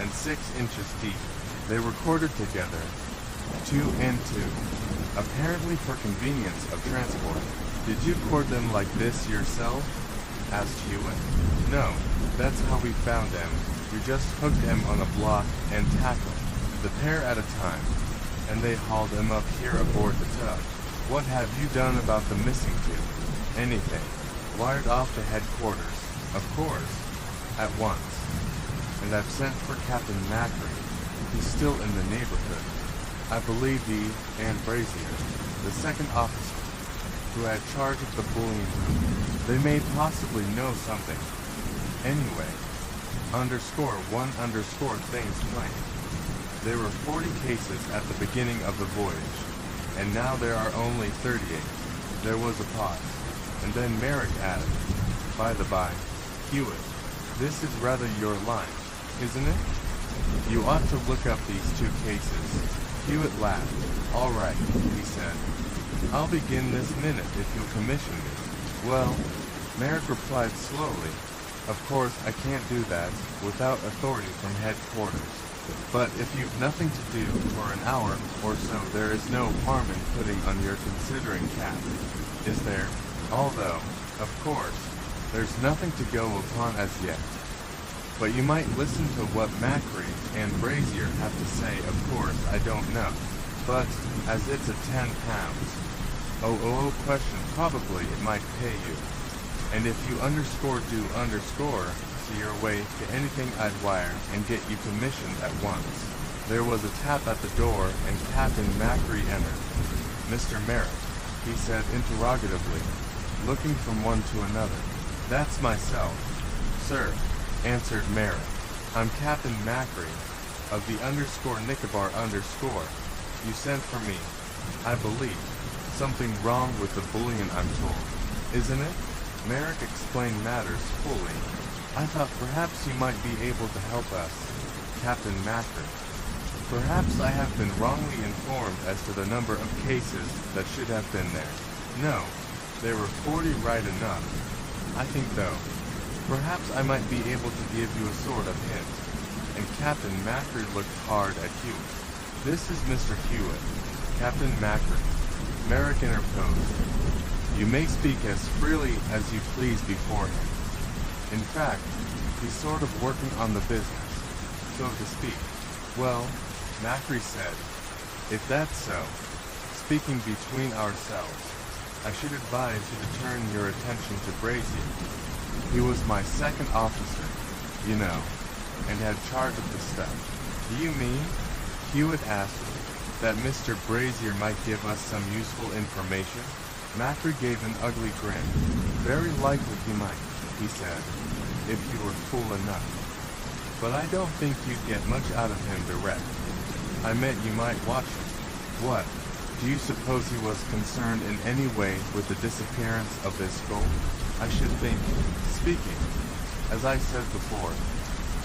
and 6 inches deep. They were corded together, 2 and 2, apparently for convenience of transport. Did you cord them like this yourself? Asked Hewitt. No, that's how we found them. We just hooked them on a block and tackle, the pair at a time, and they hauled them up here aboard the tug. What have you done about the missing two? Anything. Wired off to headquarters, of course, at once. And I've sent for Captain Macri. He's still in the neighborhood. I believe he and Brazier, the second officer, who had charge of the bullion room. They may possibly know something. Anyway, _1_things plain. There were 40 cases at the beginning of the voyage, and now there are only 38. There was a pause, and then Merrick added, by the by, Hewitt, this is rather your line, isn't it? You ought to look up these 2 cases. Hewitt laughed. All right, he said. I'll begin this minute if you'll commission me. Well, Merrick replied slowly, of course I can't do that without authority from headquarters. But if you've nothing to do for an hour or so, there is no harm in putting on your considering cap, is there? Although, of course, there's nothing to go upon as yet. But you might listen to what Macri and Brazier have to say. Of course, I don't know. But, as it's a £10, question, probably it might pay you. And if you see your way to anything I'd wire and get you commissioned at once. There was a tap at the door and Captain Macri entered. Mr. Merrick, he said interrogatively, looking from one to another. That's myself, sir, answered Merrick. I'm Captain Macri, of the Nicobar _ You sent for me, I believe. Something wrong with the bullion, I'm told. Isn't it? Merrick explained matters fully. I thought perhaps you might be able to help us, Captain Macri. Perhaps I have been wrongly informed as to the number of cases that should have been there. No, there were 40 right enough. I think though, perhaps I might be able to give you a sort of hint. And Captain Macri looked hard at Hewitt. This is Mr. Hewitt, Captain Macri. Merrick interposed. You may speak as freely as you please before him. In fact, he's sort of working on the business, so to speak. Well, Macri said, if that's so, speaking between ourselves, I should advise you to turn your attention to Brazier. He was my second officer, you know, and had charge of the stuff. Do you mean, Hewitt asked, that Mr. Brazier might give us some useful information? Macri gave an ugly grin. Very likely he might, he said, if you were fool enough. But I don't think you'd get much out of him direct. I meant you might watch him. What? Do you suppose he was concerned in any way with the disappearance of this gold? I should think, speaking, as I said before,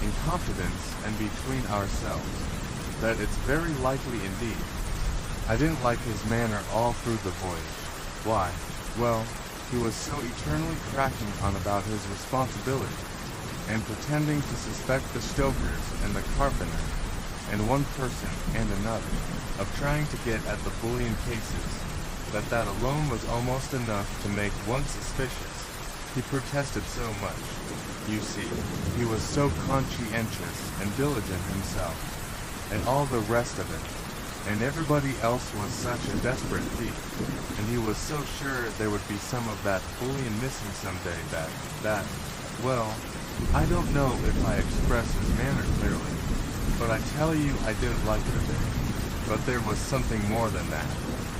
in confidence and between ourselves, that it's very likely indeed. I didn't like his manner all through the voyage. Why? Well, he was so eternally cracking on about his responsibility, and pretending to suspect the stokers and the carpenter, and one person and another, of trying to get at the bullion cases, that alone was almost enough to make one suspicious. He protested so much. You see, he was so conscientious and diligent himself, and all the rest of it. And everybody else was such a desperate thief, and he was so sure there would be some of that bullion missing someday well, I don't know if I express his manner clearly, but I tell you I didn't like it a bit. But there was something more than that.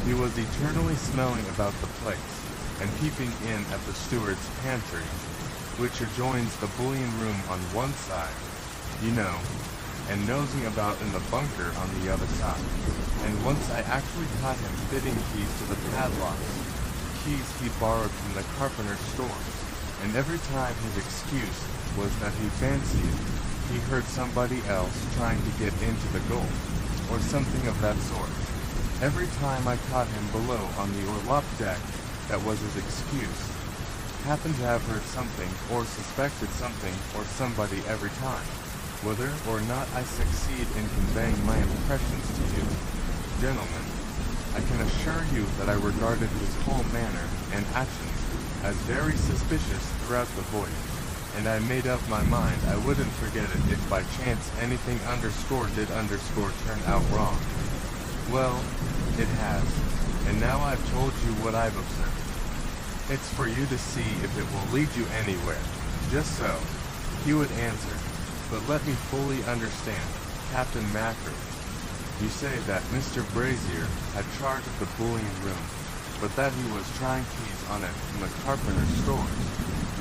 He was eternally smelling about the place, and peeping in at the steward's pantry, which adjoins the bullion room on one side, you know, and nosing about in the bunker on the other side. And once I actually caught him fitting keys to the padlocks, keys he borrowed from the carpenter's stores. And every time his excuse was that he fancied he heard somebody else trying to get into the gold, or something of that sort. Every time I caught him below on the orlop deck, that was his excuse. Happened to have heard something, or suspected something, or somebody every time. Whether or not I succeed in conveying my impressions to you, gentlemen, I can assure you that I regarded his whole manner and actions as very suspicious throughout the voyage, and I made up my mind I wouldn't forget it if by chance anything did turn out wrong. Well, it has, and now I've told you what I've observed. It's for you to see if it will lead you anywhere. Just so, Hewitt answered. But let me fully understand, Captain Macri. You say that Mr. Brazier had charge of the bullion room, but that he was trying keys on it from the carpenter's stores.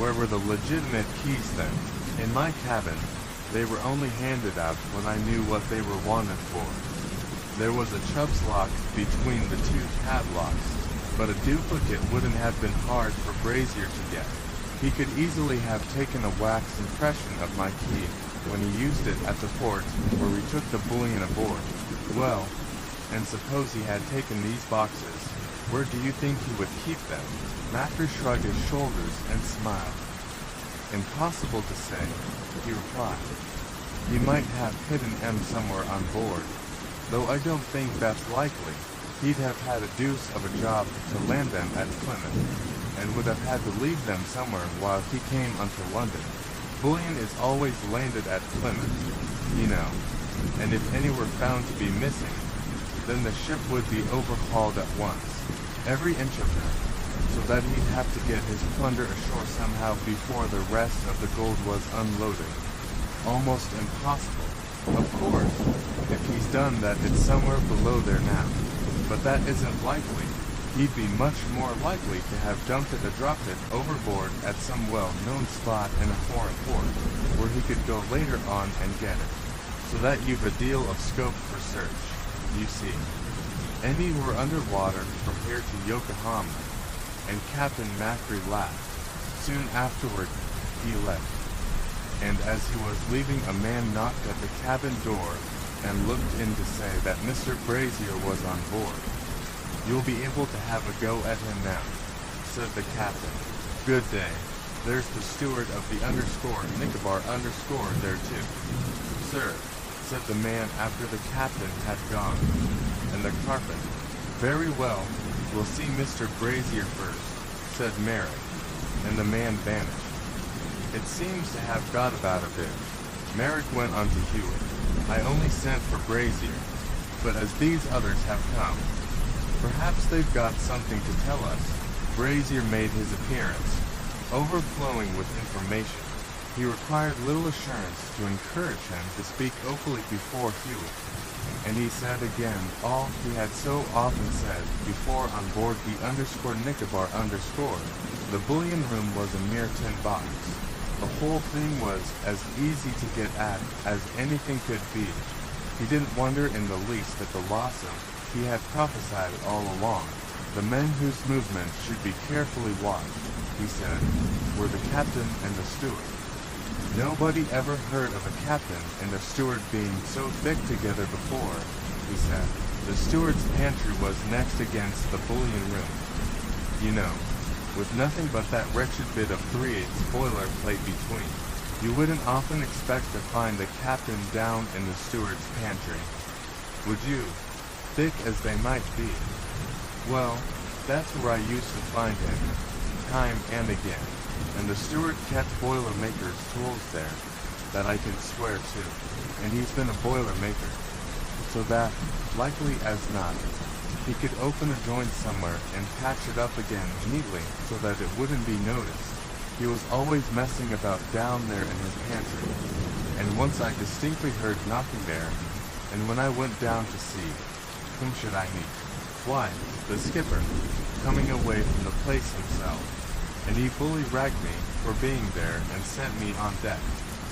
Where were the legitimate keys then? In my cabin, they were only handed out when I knew what they were wanted for. There was a Chubb's lock between the two padlocks, but a duplicate wouldn't have been hard for Brazier to get. He could easily have taken a wax impression of my key when he used it at the port where we took the bullion aboard. Well, and suppose he had taken these boxes, where do you think he would keep them? Macri shrugged his shoulders and smiled. Impossible to say, he replied. He might have hidden them somewhere on board, though I don't think that's likely. He'd have had a deuce of a job to land them at Plymouth, and would have had to leave them somewhere while he came unto London. Bullion is always landed at Plymouth, you know, and if any were found to be missing, then the ship would be overhauled at once, every inch of her, so that he'd have to get his plunder ashore somehow before the rest of the gold was unloaded. Almost impossible. Of course, if he's done that, it's somewhere below there now, but that isn't likely. He'd be much more likely to have dumped it or dropped it overboard at some well-known spot in a foreign port, where he could go later on and get it, so that you've a deal of scope for search, you see. Any were underwater from here to Yokohama, and Captain Macri laughed. Soon afterward, he left, and as he was leaving, a man knocked at the cabin door and looked in to say that Mr. Brazier was on board. "You'll be able to have a go at him now," said the captain. "Good day. There's the steward of the Nicobar there too." "Sir," said the man after the captain had gone. And the carpenter, "Very well, we'll see Mr. Brazier first," said Merrick, and the man vanished. It seems to have got about a bit. Merrick went on to Hewitt. "I only sent for Brazier, but as these others have come, perhaps they've got something to tell us." Brazier made his appearance, overflowing with information. He required little assurance to encourage him to speak openly before Hewitt, and he said again all he had so often said before on board the Nicobar. The bullion room was a mere tin box. The whole thing was as easy to get at as anything could be. He didn't wonder in the least at the loss of, he had prophesied all along, the men whose movements should be carefully watched, he said, were the captain and the steward. Nobody ever heard of a captain and a steward being so thick together before, he said. The steward's pantry was next against the bullion room, you know, with nothing but that wretched bit of 3/8 boiler plate between. You wouldn't often expect to find the captain down in the steward's pantry, would you, thick as they might be? Well, that's where I used to find him, time and again, and the steward kept Boilermaker's tools there, that I can swear to, and he's been a Boilermaker, so that, likely as not, he could open a joint somewhere and patch it up again neatly so that it wouldn't be noticed. He was always messing about down there in his pantry, and once I distinctly heard knocking there, and when I went down to see, whom should I meet? Why, the skipper, coming away from the place himself, and he bully ragged me for being there and sent me on deck.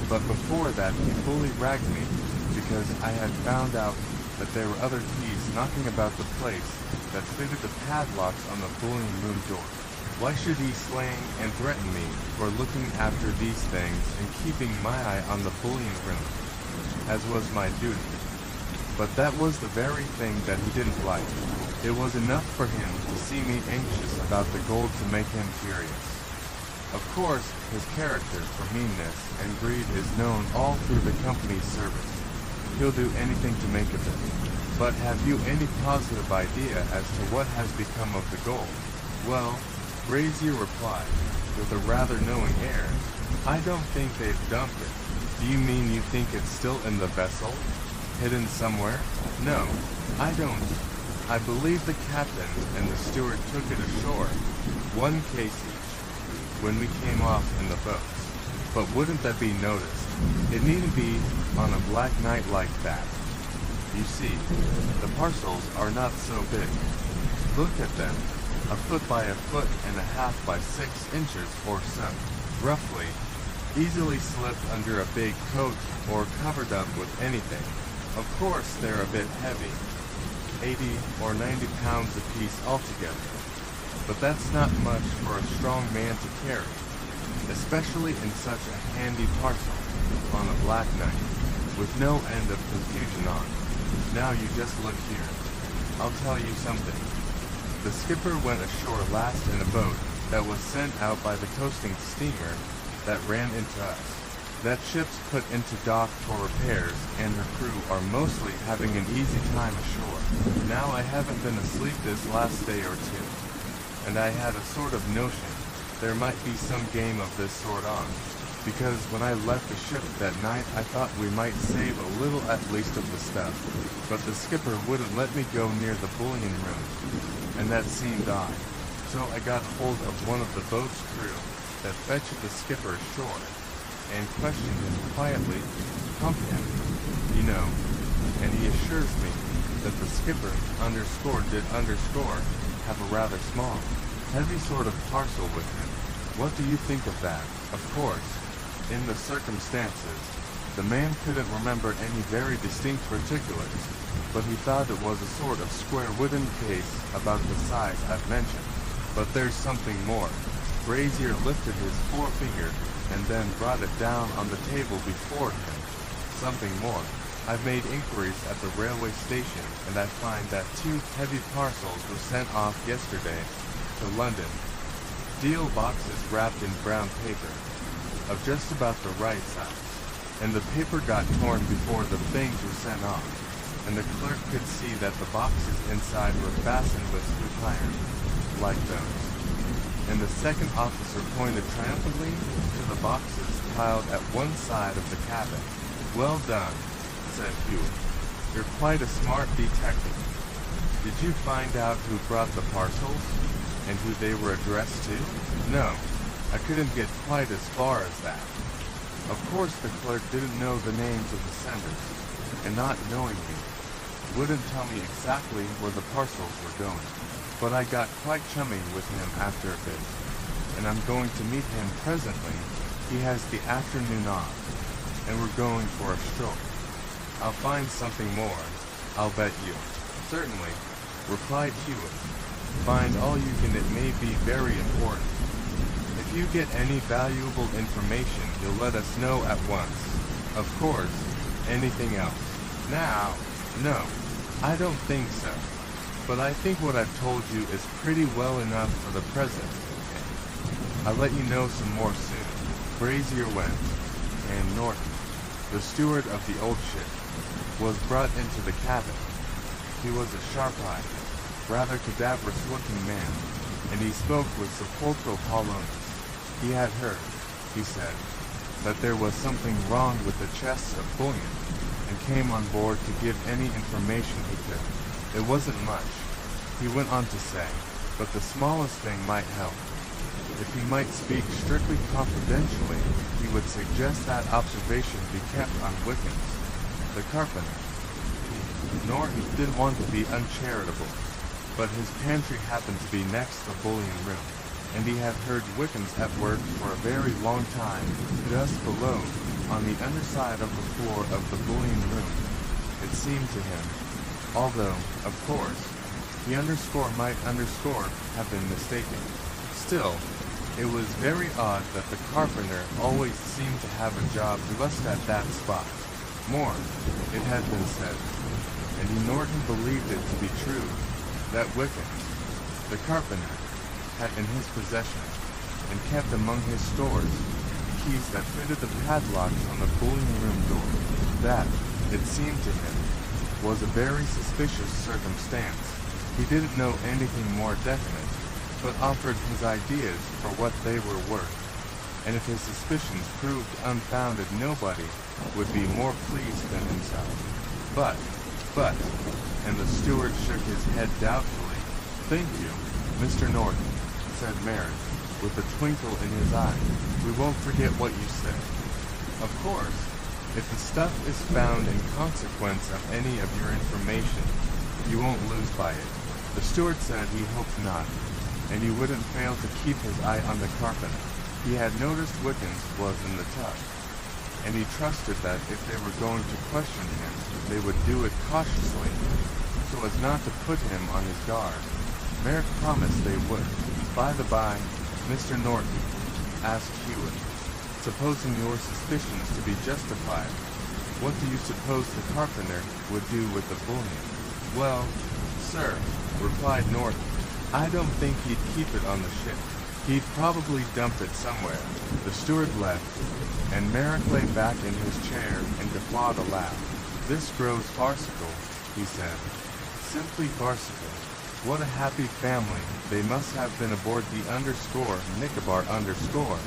But before that he bully ragged me because I had found out that there were other keys knocking about the place that fitted the padlocks on the bullion room door. Why should he slang and threaten me for looking after these things and keeping my eye on the bullion room, as was my duty? But that was the very thing that he didn't like. It was enough for him to see me anxious about the gold to make him furious. Of course, his character for meanness and greed is known all through the company's service. He'll do anything to make of it. But have you any positive idea as to what has become of the gold? Well, Brazier replied, with a rather knowing air, "I don't think they've dumped it." "Do you mean you think it's still in the vessel? Hidden somewhere?" "No, I don't. I believe the captain and the steward took it ashore, one case each, when we came off in the boats. But wouldn't that be noticed? It needn't be on a black night like that. You see, the parcels are not so big. Look at them, 1 foot by 1.5 foot by 6 inches or so, roughly, easily slipped under a big coat or covered up with anything. Of course they're a bit heavy, 80 or 90 pounds apiece altogether, but that's not much for a strong man to carry, especially in such a handy parcel, on a black night, with no end of confusion on. Now you just look here. I'll tell you something. The skipper went ashore last in a boat that was sent out by the coasting steamer that ran into us. that ship's put into dock for repairs, and her crew are mostly having an easy time ashore. Now I haven't been asleep this last day or two, and I had a sort of notion there might be some game of this sort on, because when I left the ship that night I thought we might save a little at least of the stuff, but the skipper wouldn't let me go near the bullion room, and that seemed odd. So I got hold of one of the boat's crew that fetched the skipper ashore, and questioned him quietly, pumped him, you know, and he assures me that the skipper have a rather small, heavy sort of parcel with him. What do you think of that? Of course, in the circumstances, the man couldn't remember any very distinct particulars, but he thought it was a sort of square wooden case about the size I've mentioned. But there's something more. Brazier lifted his forefinger and then brought it down on the table before him. Something more. I've made inquiries at the railway station, and I find that 2 heavy parcels were sent off yesterday to London. Deal boxes wrapped in brown paper, of just about the right size. And the paper got torn before the things were sent off, and the clerk could see that the boxes inside were fastened with hoop iron, like those. And the second officer pointed triumphantly to the boxes piled at one side of the cabin. Well done, said Hewitt. You're quite a smart detective. Did you find out who brought the parcels, and who they were addressed to? No, I couldn't get quite as far as that. Of course the clerk didn't know the names of the senders, and not knowing me, wouldn't tell me exactly where the parcels were going. But I got quite chummy with him after a bit, and I'm going to meet him presently. He has the afternoon off, and we're going for a stroll. I'll find something more, I'll bet you. Certainly, replied Hewitt. Find all you can, it may be very important. If you get any valuable information, you'll let us know at once. Of course, anything else. Now, no, I don't think so. But I think what I've told you is pretty well enough for the present. I'll let you know some more soon. Brazier went, and Norton, the steward of the old ship, was brought into the cabin. He was a sharp-eyed, rather cadaverous-looking man, and he spoke with sepulchral politeness. He had heard, he said, that there was something wrong with the chests of bullion, and came on board to give any information he could. It wasn't much, he went on to say, but the smallest thing might help. If he might speak strictly confidentially, he would suggest that observation be kept on Wickens, the carpenter. Norton didn't want to be uncharitable, but his pantry happened to be next the bullion room, and he had heard Wickens at work for a very long time, just below, on the underside of the floor of the bullion room. It seemed to him, although, of course, the underscore might have been mistaken. Still, it was very odd that the carpenter always seemed to have a job just at that spot. More, it had been said, and Norton believed it to be true, that Wickens, the carpenter, had in his possession, and kept among his stores, the keys that fitted the padlocks on the bullion room door. That, it seemed to him, was a very suspicious circumstance. He didn't know anything more definite, but offered his ideas for what they were worth, and if his suspicions proved unfounded, nobody would be more pleased than himself. But, and the steward shook his head doubtfully. Thank you, Mr. Norton, said Mary, with a twinkle in his eye. We won't forget what you said. Of course, if the stuff is found in consequence of any of your information, you won't lose by it. The steward said he hoped not, and he wouldn't fail to keep his eye on the carpenter. He had noticed Wickens was in the tub, and he trusted that if they were going to question him, they would do it cautiously, so as not to put him on his guard. Merrick promised they would. By the by, Mr. Norton, asked Hewitt, supposing your suspicions to be justified, what do you suppose the carpenter would do with the bullion? Well, sir, replied Norton, I don't think he'd keep it on the ship. He'd probably dump it somewhere. The steward left, and Merrick lay back in his chair and guffawed a laugh. "This grows farcical," he said. "Simply farcical. What a happy family they must have been aboard the Nicobar _.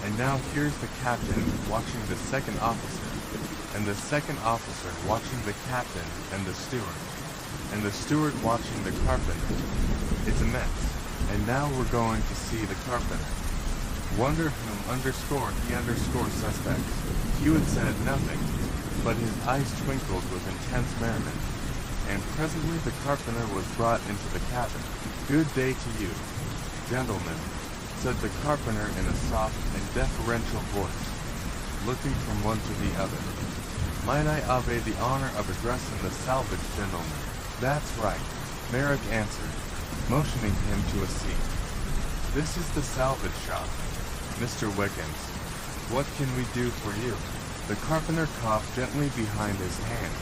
And now here's the captain watching the second officer, and the second officer watching the captain and the steward watching the carpenter. It's immense. And now we're going to see the carpenter. Wonder whom he suspects." Hewitt said nothing, but his eyes twinkled with intense merriment. And presently the carpenter was brought into the cabin. "Good day to you, gentlemen," said the carpenter in a soft and deferential voice, looking from one to the other. "Might I have the honor of addressing the salvage gentleman?" "That's right," Merrick answered, motioning him to a seat. "This is the salvage shop, Mr. Wiggins. What can we do for you?" The carpenter coughed gently behind his hand.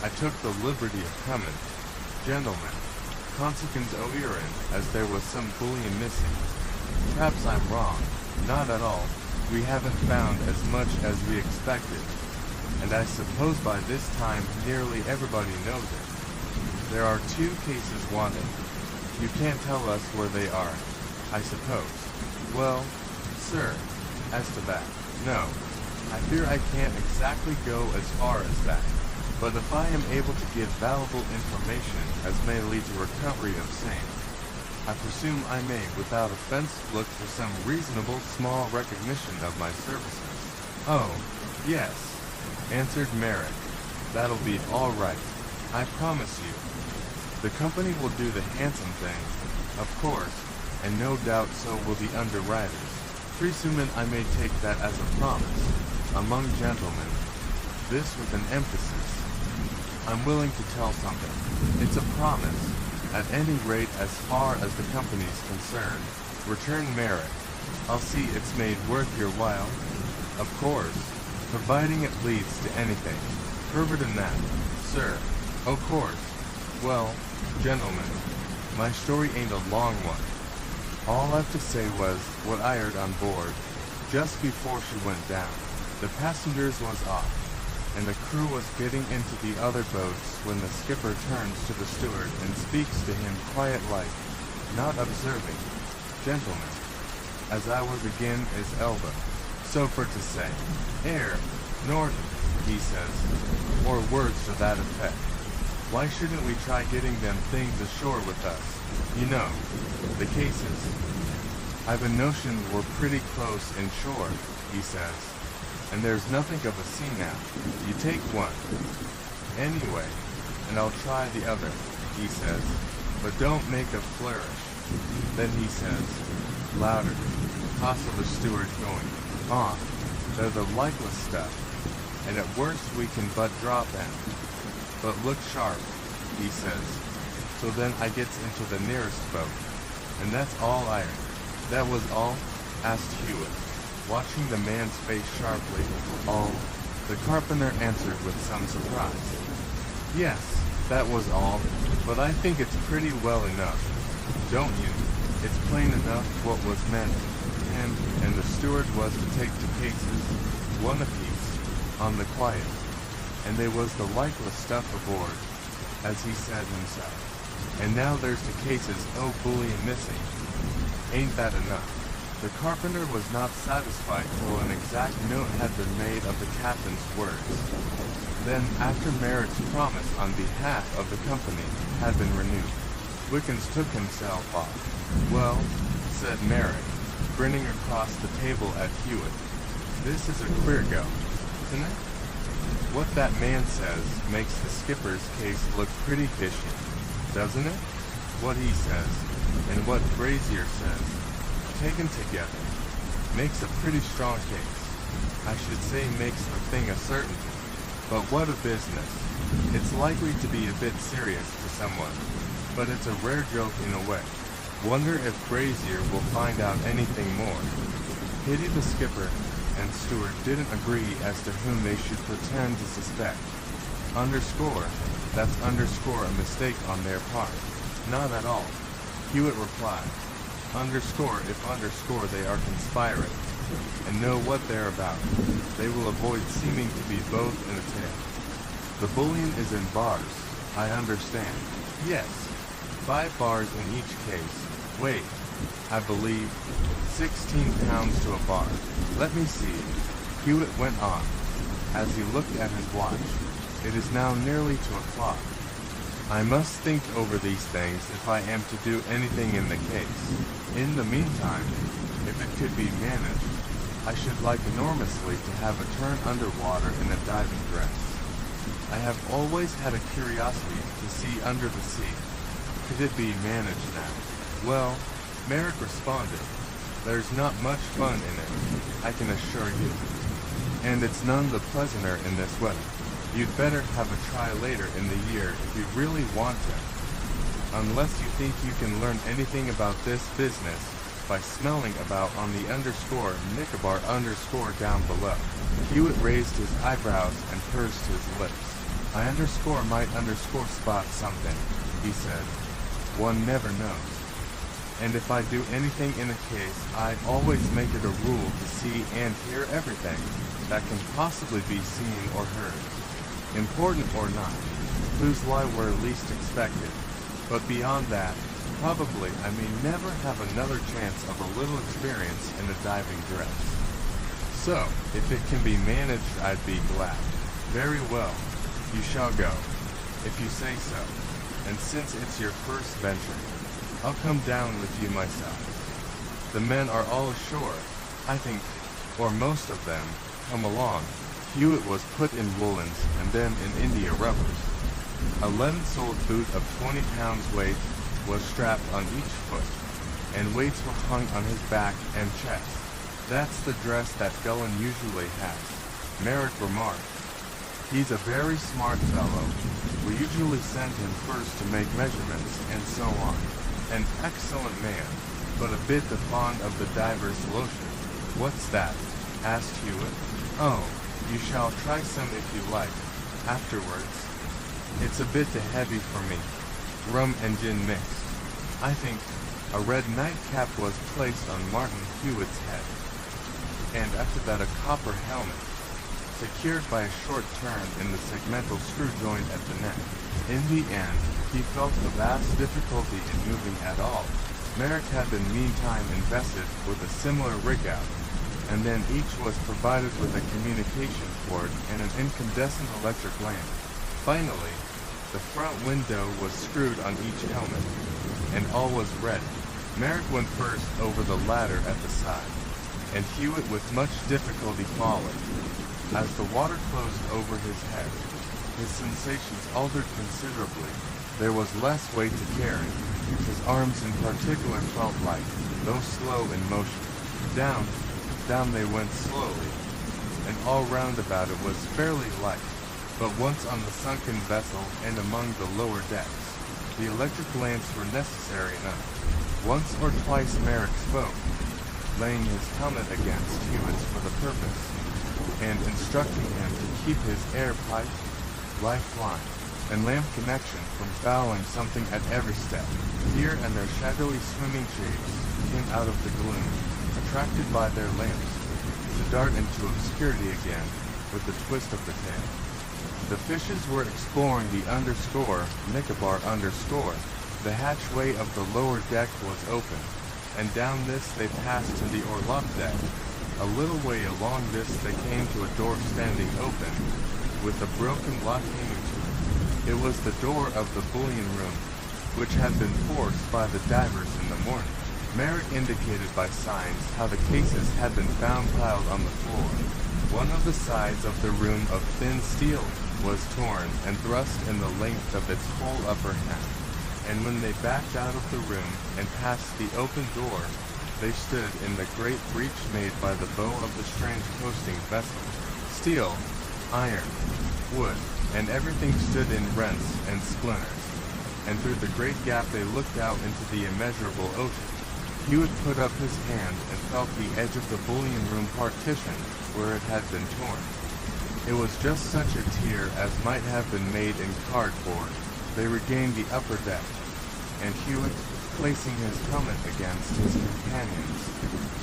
"I took the liberty of coming, gentlemen, consequence oerin, as there was some bullion missing. Perhaps I'm wrong. Not at all. We haven't found as much as we expected, and I suppose by this time nearly everybody knows it. There are 2 cases wanted. You can't tell us where they are, I suppose." "Well, sir, as to that, no. I fear I can't exactly go as far as that. But if I am able to give valuable information as may lead to recovery of same, I presume I may, without offense, look for some reasonable small recognition of my services." "Oh, yes," answered Merrick. "That'll be all right, I promise you. The company will do the handsome thing, of course, and no doubt so will the underwriters. Presuming I may take that as a promise, among gentlemen, this with an emphasis. I'm willing to tell something. It's a promise, at any rate as far as the company's concerned," returned Merrick. "I'll see it's made worth your while, of course, providing it leads to anything further than that, sir. Of course. Well, gentlemen, my story ain't a long one. All I've to say was what I heard on board, just before she went down. The passengers was off, and the crew was getting into the other boats when the skipper turns to the steward and speaks to him quiet-like, not observing, gentlemen, as I was again his elbow, so for to say, 'Air, Norton,' he says, or words to that effect. Why shouldn't we try getting them things ashore with us? You know, the cases. I've a notion we're pretty close inshore,' he says, 'and there's nothing of a sea now. You take one, anyway, and I'll try the other,' he says, 'but don't make a flourish.' Then he says, louder, hostile the steward going, 'On, they're the likeless stuff, and at worst we can but drop them. But look sharp,' he says. So then I gets into the nearest boat, and that's all I heard." "That was all?" asked Hewitt, watching the man's face sharply. "All?" the carpenter answered with some surprise. "Yes, that was all, but I think it's pretty well enough, don't you? It's plain enough what was meant. Him and the steward was to take the cases, one apiece, on the quiet, and they was the likeless stuff aboard, as he said himself. And now there's the cases bullion missing. Ain't that enough?" The carpenter was not satisfied till an exact note had been made of the captain's words. Then, after Merrick's promise on behalf of the company had been renewed, Wiggins took himself off. "Well," said Merrick, grinning across the table at Hewitt, "this is a queer go, isn't it? What that man says makes the skipper's case look pretty fishy, doesn't it? What he says, and what Brazier says, taken together, makes a pretty strong case. I should say makes the thing a certainty. But what a business. It's likely to be a bit serious to someone, but it's a rare joke in a way. Wonder if Brazier will find out anything more." Pity the skipper and steward didn't agree as to whom they should pretend to suspect. That's a mistake on their part. Not at all, Hewitt replied. underscore if underscore they are conspiring, and know what they're about. They will avoid seeming to be both in a tale. The bullion is in bars, I understand. Yes, 5 bars in each case. Wait, I believe 16 pounds to a bar. Let me see, Hewitt went on, as he looked at his watch. It is now nearly 2 o'clock. I must think over these things if I am to do anything in the case. In the meantime, if it could be managed, I should like enormously to have a turn underwater in a diving dress. I have always had a curiosity to see under the sea. Could it be managed now? Well, Merrick responded, there's not much fun in it, I can assure you. And it's none the pleasanter in this weather. You'd better have a try later in the year if you really want to. Unless you think you can learn anything about this business by smelling about on the underscore Nicobar underscore down below. Hewitt raised his eyebrows and pursed his lips. I underscore might underscore spot something, he said. One never knows. And if I do anything in a case, I always make it a rule to see and hear everything that can possibly be seen or heard. Important or not, clues lie where least expected. But beyond that, probably I may never have another chance of a little experience in a diving dress. So, if it can be managed, I'd be glad. Very well, you shall go, if you say so. And since it's your first venture, I'll come down with you myself. The men are all ashore, I think, or most of them, come along. Hewitt was put in woolens and then in India rubbers. A leaden-soled boot of 20 pounds weight was strapped on each foot, and weights were hung on his back and chest. That's the dress that Gullin usually has, Merrick remarked. He's a very smart fellow. We usually send him first to make measurements and so on. An excellent man, but a bit fond of the diver's lotion. What's that? Asked Hewitt. Oh, you shall try some if you like, afterwards. It's a bit too heavy for me. Rum and gin mixed. I think a red nightcap was placed on Martin Hewitt's head, and after that a copper helmet, secured by a short turn in the segmental screw joint at the neck. In the end, he felt a vast difficulty in moving at all. Merrick had been meantime invested with a similar rig-out, and then each was provided with a communication cord and an incandescent electric lamp. Finally, the front window was screwed on each helmet, and all was ready. Merrick went first over the ladder at the side, and Hewitt with much difficulty followed. As the water closed over his head, his sensations altered considerably. There was less weight to carry. His arms in particular felt light, though slow in motion. Down they went slowly, and all round about it was fairly light. But once on the sunken vessel and among the lower decks, the electric lamps were necessary enough. Once or twice Merrick spoke, laying his helmet against Hewitt's for the purpose, and instructing him to keep his air pipe, lifeline, and lamp connection from fouling something at every step. Here and there shadowy swimming shapes came out of the gloom, attracted by their lamps, to dart into obscurity again with the twist of the tail. The fishes were exploring the underscore Nicobar underscore. The hatchway of the lower deck was open, and down this they passed to the orlop deck. A little way along this they came to a door standing open, with a broken lock hanging to it. It was the door of the bullion room, which had been forced by the divers in the morning. Merrick indicated by signs how the cases had been found piled on the floor. One of the sides of the room of thin steel was torn and thrust in the length of its whole upper half, and when they backed out of the room and passed the open door, they stood in the great breach made by the bow of the strange coasting vessel. Steel, iron, wood, and everything stood in rents and splinters, and through the great gap they looked out into the immeasurable ocean. Hewitt put up his hand and felt the edge of the bullion room partition where it had been torn. It was just such a tier as might have been made in cardboard. They regained the upper deck, and Hewitt, placing his helmet against his companions,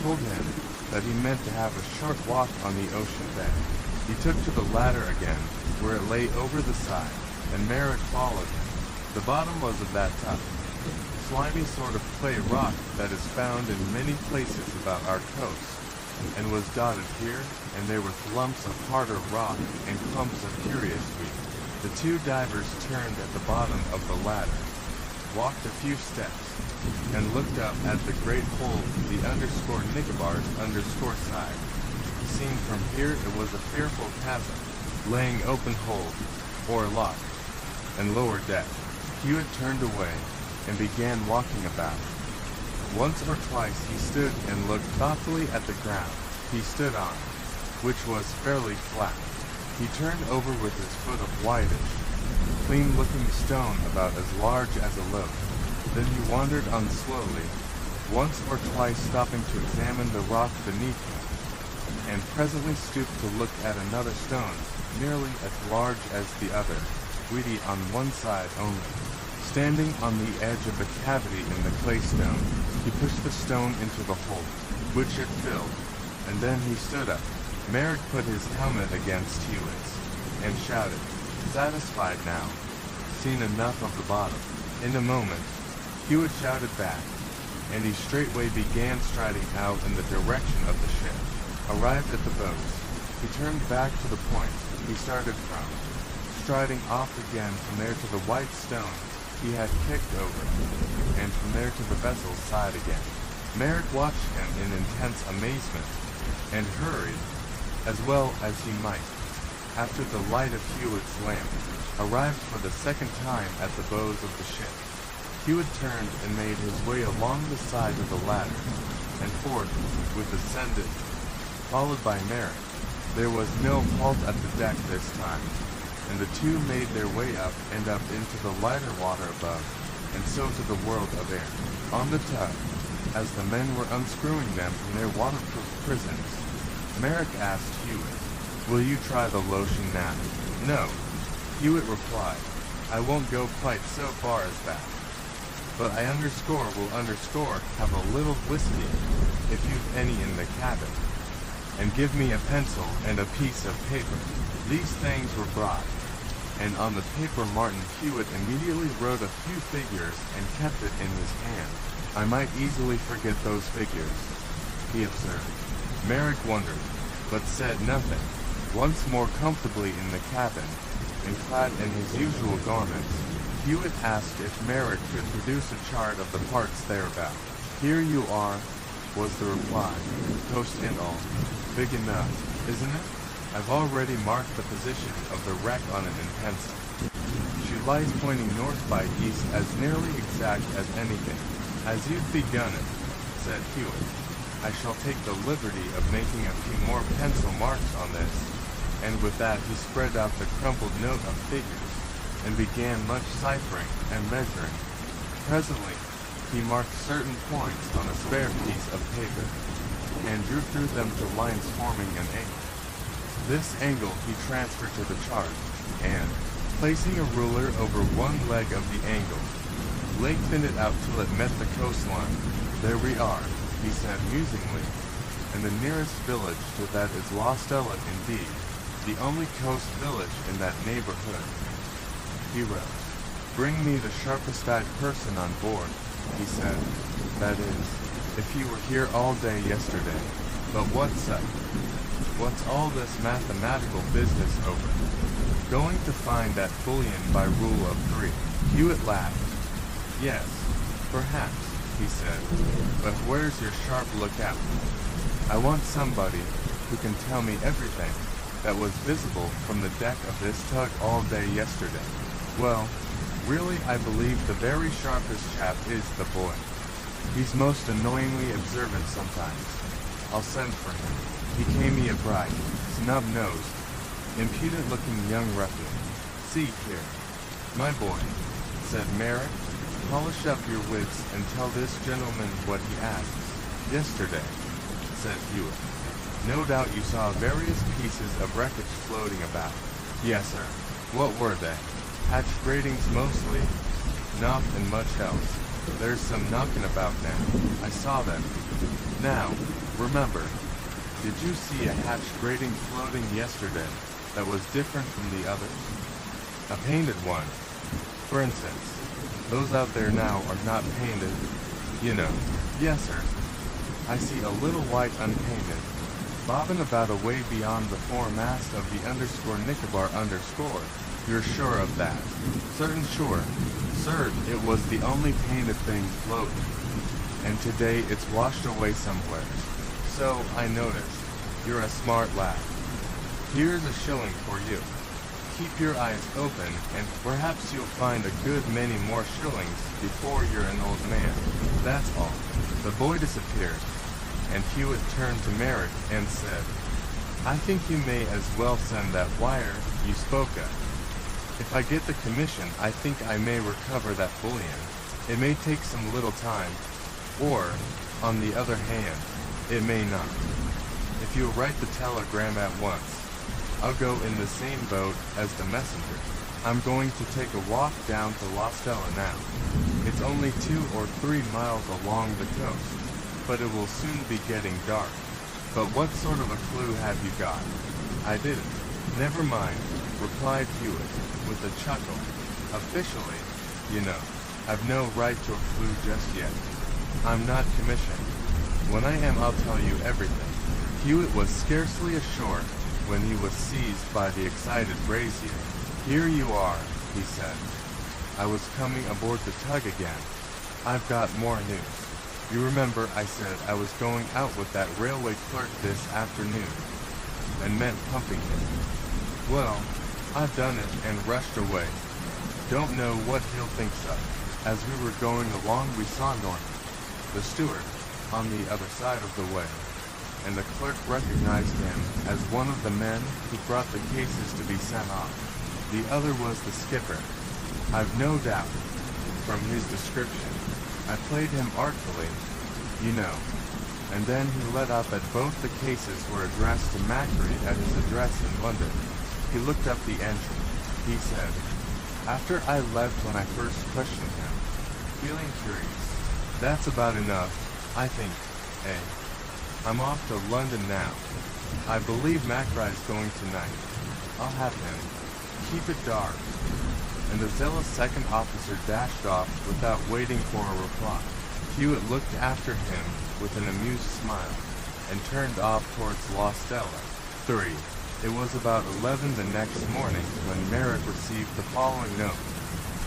told him that he meant to have a short walk on the ocean bed. He took to the ladder again, where it lay over the side, and Merrick followed him. The bottom was of that tough, slimy sort of clay rock that is found in many places about our coast, and was dotted here and there with lumps of harder rock and clumps of curious weed. The two divers turned at the bottom of the ladder, walked a few steps, and looked up at the great hole the underscore Nicobar's underscore side. Seen from here, it was a fearful chasm, laying open hold, or lock, and lower deck. Hewitt turned away and began walking about. Once or twice he stood and looked thoughtfully at the ground he stood on, which was fairly flat. He turned over with his foot of whitish, clean-looking stone about as large as a loaf. Then he wandered on slowly, once or twice stopping to examine the rock beneath him, and presently stooped to look at another stone, nearly as large as the other, weedy on one side only. Standing on the edge of the cavity in the clay stone, he pushed the stone into the hole, which it filled, and then he stood up. Merrick put his helmet against Hewitt's, and shouted, satisfied now, seen enough of the bottom. In a moment, Hewitt shouted back, and he straightway began striding out in the direction of the ship. Arrived at the boats, he turned back to the point he started from, striding off again from there to the white stone he had kicked over, and from there to the vessel's side again. Merrick watched him in intense amazement, and hurried, as well as he might, after the light of Hewitt's lamp, arrived for the second time at the bows of the ship. Hewitt turned and made his way along the side of the ladder, and forth with ascended, followed by Merrick. There was no halt at the deck this time, and the two made their way up and up into the lighter water above, and so to the world of air. On the tug, as the men were unscrewing them from their waterproof prisons, Merrick asked Hewitt, will you try the lotion now? No, Hewitt replied, I won't go quite so far as that. But I will underscore have a little whiskey, if you've any in the cabin, and give me a pencil and a piece of paper. These things were brought, and on the paper Martin Hewitt immediately wrote a few figures and kept it in his hand. I might easily forget those figures, he observed. Merrick wondered, but said nothing. Once more comfortably in the cabin, and clad in his usual garments, Hewitt asked if Merrick could produce a chart of the parts thereabout. Here you are, was the reply, coast and all. Big enough, isn't it? I've already marked the position of the wreck on it in pencil. She lies pointing north by east as nearly exact as anything. As you've begun it, said Hewitt, I shall take the liberty of making a few more pencil marks on this. And with that he spread out the crumpled note of figures, and began much ciphering and measuring. Presently, he marked certain points on a spare piece of paper, and drew through them to lines forming an angle. This angle he transferred to the chart, and, placing a ruler over one leg of the angle, lengthened it out till it met the coastline. There we are, he said musingly, and the nearest village to that is La Stella indeed, the only coast village in that neighborhood. He rose. Bring me the sharpest-eyed person on board, he said. That is, if he were here all day yesterday. But what's up? What's all this mathematical business over? Going to find that bullion by rule of 3. Hewitt laughed. Yes, perhaps, he said. But where's your sharp lookout? I want somebody who can tell me everything that was visible from the deck of this tug all day yesterday. Well, really I believe the very sharpest chap is the boy. He's most annoyingly observant sometimes. I'll send for him. He came me a bright, snub-nosed, impudent-looking young ruffian. See here, my boy, said Merrick, polish up your wits and tell this gentleman what he asks. Yesterday, said Hewitt. No doubt you saw various pieces of wreckage floating about. Yes, sir. What were they? Hatch gratings mostly, not and much else. There's some knocking about now. I saw them. Now, remember, did you see a hatched grating floating yesterday that was different from the others? A painted one. For instance, those out there now are not painted. You know. Yes, sir. I see a little white unpainted, bobbing about away beyond the foremast of the _Nicobar_. You're sure of that? Certain sure. Sir, it was the only painted thing floating. And today it's washed away somewhere. So, I noticed. You're a smart lad. Here's a shilling for you. Keep your eyes open, and perhaps you'll find a good many more shillings before you're an old man. That's all. The boy disappeared, and Hewitt turned to Merrick and said, I think you may as well send that wire you spoke of. If I get the commission, I think I may recover that bullion. It may take some little time, or, on the other hand, it may not. If you'll write the telegram at once, I'll go in the same boat as the messenger. I'm going to take a walk down to La Stella now. It's only 2 or 3 miles along the coast, but it will soon be getting dark. But what sort of a clue have you got? I didn't. Never mind, replied Hewitt, with a chuckle. Officially, you know, I've no right to a clue just yet. I'm not commissioned. When I am, I'll tell you everything. Hewitt was scarcely ashore when he was seized by the excited brazier. Here you are, he said. I was coming aboard the tug again. I've got more news. You remember I said I was going out with that railway clerk this afternoon, and meant pumping him. Well, I've done it and rushed away. Don't know what he'll think of. As we were going along, we saw Norman, the steward, on the other side of the way, and the clerk recognized him as one of the men who brought the cases to be sent off. The other was the skipper. I've no doubt, from his description. I played him artfully, you know, and then he let out that both the cases were addressed to Macri at his address in London. He looked up the entry. He said, after I left when I first questioned him, feeling curious. That's about enough, I think, eh? I'm off to London now. I believe Macri is going tonight. I'll have him. Keep it dark. And the zealous second officer dashed off without waiting for a reply. Hewitt looked after him with an amused smile, and turned off towards La Stella. 3. It was about 11 the next morning when Merrick received the following note,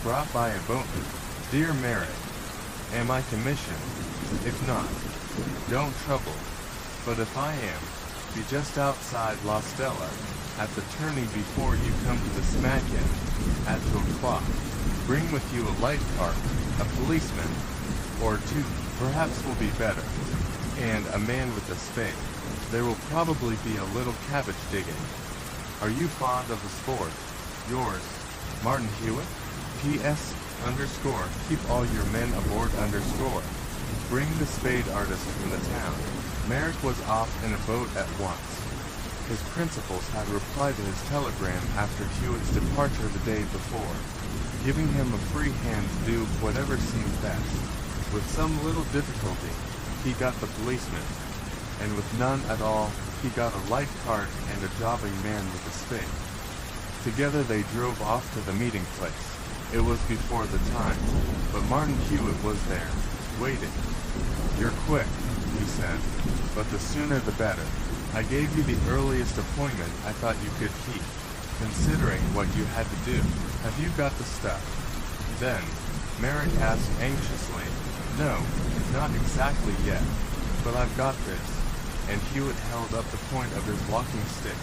brought by a boatman. Dear Merrick, am I commissioned? If not, don't trouble. But if I am, be just outside La Stella, at the turning before you come to the smack end, at 2 o'clock. Bring with you a light cart, a policeman, or 2, perhaps will be better, and a man with a spade. There will probably be a little cabbage digging. Are you fond of the sport? Yours, Martin Hewitt. P.S. Keep all your men aboard _. Bring the spade artist from the town. Merrick was off in a boat at once. His principals had replied to his telegram after Hewitt's departure the day before, giving him a free hand to do whatever seemed best. With some little difficulty, he got the policeman, and with none at all, he got a light cart and a jobbing man with a spade. Together they drove off to the meeting place. It was before the time, but Martin Hewitt was there, waiting. You're quick, he said, but the sooner the better. I gave you the earliest appointment I thought you could keep, considering what you had to do. Have you got the stuff? Then, Merrick asked anxiously, No, not exactly yet, but I've got this, and Hewitt held up the point of his walking stick.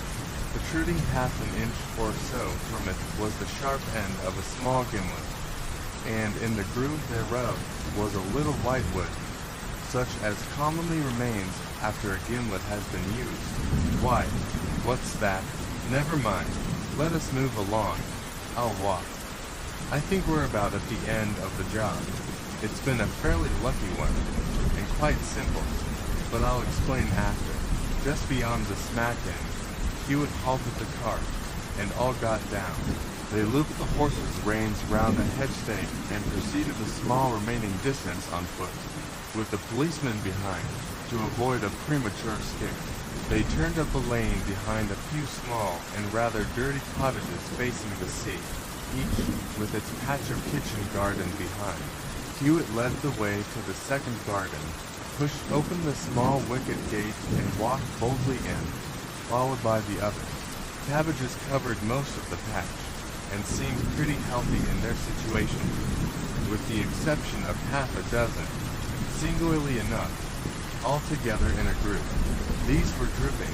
Protruding half an inch or so from it was the sharp end of a small gimlet, and in the groove thereof was a little whitewood, such as commonly remains after a gimlet has been used. Why, what's that? Never mind. Let us move along. I'll walk. I think we're about at the end of the job. It's been a fairly lucky one, and quite simple, but I'll explain after. Just beyond the smack end, Hewitt halted the cart, and all got down. They looped the horse's reins round a hedge stake and proceeded the small remaining distance on foot, with the policeman behind, to avoid a premature scare. They turned up a lane behind a few small and rather dirty cottages facing the sea, each with its patch of kitchen garden behind. Hewitt led the way to the second garden, pushed open the small wicket gate and walked boldly in, followed by the others. Cabbages covered most of the patch, and seemed pretty healthy in their situation, with the exception of half a dozen, singularly enough, all together in a group. These were dripping,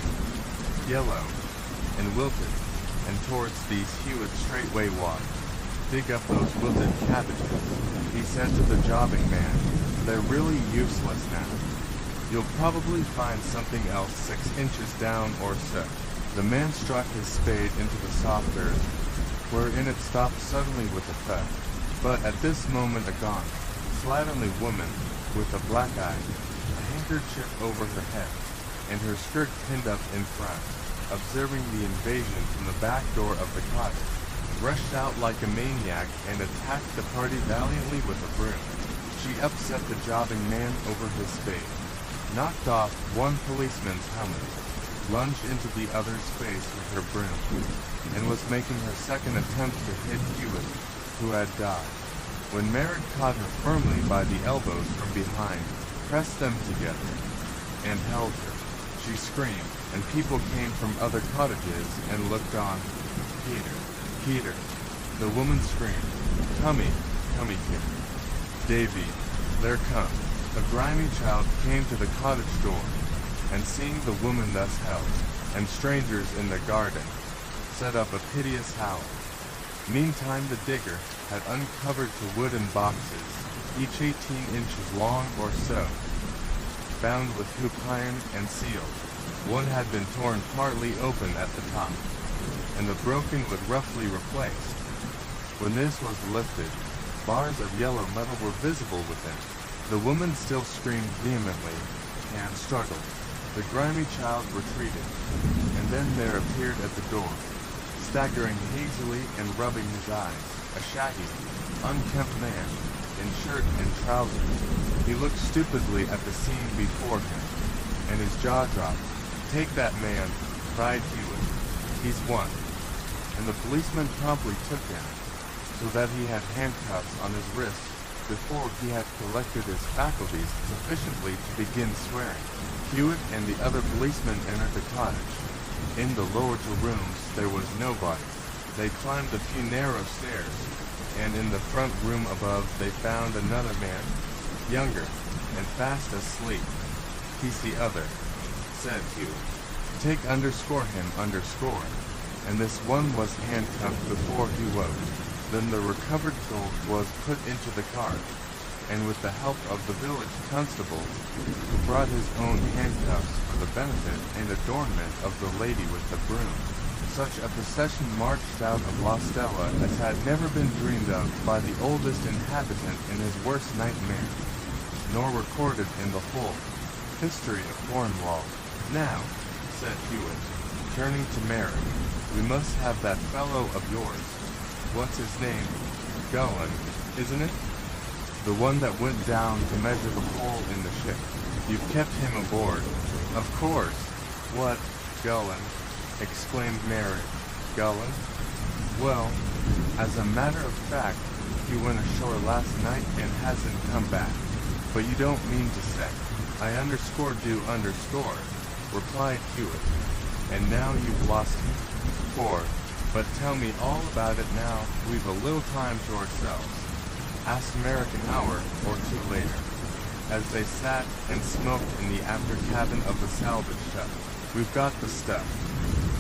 yellow, and wilted, and towards these Hewitt straightway walked. "Dig up those wilted cabbages," he said to the jobbing man. "They're really useless now. You'll probably find something else 6 inches down or so." The man struck his spade into the soft earth, wherein it stopped suddenly with a thud. But at this moment a gaunt, slatternly woman, with a black eye, a handkerchief over her head, and her skirt pinned up in front, observing the invasion from the back door of the cottage, rushed out like a maniac and attacked the party valiantly with a broom. She upset the jobbing man over his spade, knocked off one policeman's helmet, lunged into the other's face with her broom, and was making her second attempt to hit Hewitt, who had died, when Merritt caught her firmly by the elbows from behind, pressed them together, and held her. She screamed, and people came from other cottages and looked on. "Peter, Peter," the woman screamed. "Tummy, kid. Davy, there come." A grimy child came to the cottage door, and seeing the woman thus held, and strangers in the garden, set up a piteous howl. Meantime the digger had uncovered the wooden boxes, each 18 inches long or so, bound with hoop iron and sealed. One had been torn partly open at the top, and the broken wood roughly replaced. When this was lifted, bars of yellow metal were visible within. The woman still screamed vehemently, and struggled. The grimy child retreated, and then there appeared at the door, staggering hazily and rubbing his eyes, a shaggy, unkempt man, in shirt and trousers. He looked stupidly at the scene before him, and his jaw dropped. "Take that man," cried Hewitt. "He's one." And the policeman promptly took him, so that he had handcuffs on his wrists before he had collected his faculties sufficiently to begin swearing. Hewitt and the other policemen entered the cottage. In the lower 2 rooms there was nobody. They climbed a few narrow stairs, and in the front room above they found another man, younger, and fast asleep. "He's the other," said Hewitt. "Take him, and this one was handcuffed before he woke." Then the recovered gold was put into the cart, and with the help of the village constable, who brought his own handcuffs for the benefit and adornment of the lady with the broom, such a procession marched out of La Stella as had never been dreamed of by the oldest inhabitant in his worst nightmare, nor recorded in the whole history of Cornwall. "Now," said Hewitt, turning to Mary, "we must have that fellow of yours. What's his name? Gullen, isn't it? The one that went down to measure the hole in the ship. You've kept him aboard." "Of course. What, Gullen?" exclaimed Mary. "Gullen? Well, as a matter of fact, he went ashore last night and hasn't come back." "But you don't mean to say—" "I underscore," replied Hewitt. "And now you've lost him. But tell me all about it now we've a little time to ourselves," asked Merrick an hour or 2 later, as they sat and smoked in the after cabin of the salvage tub. "We've got the stuff.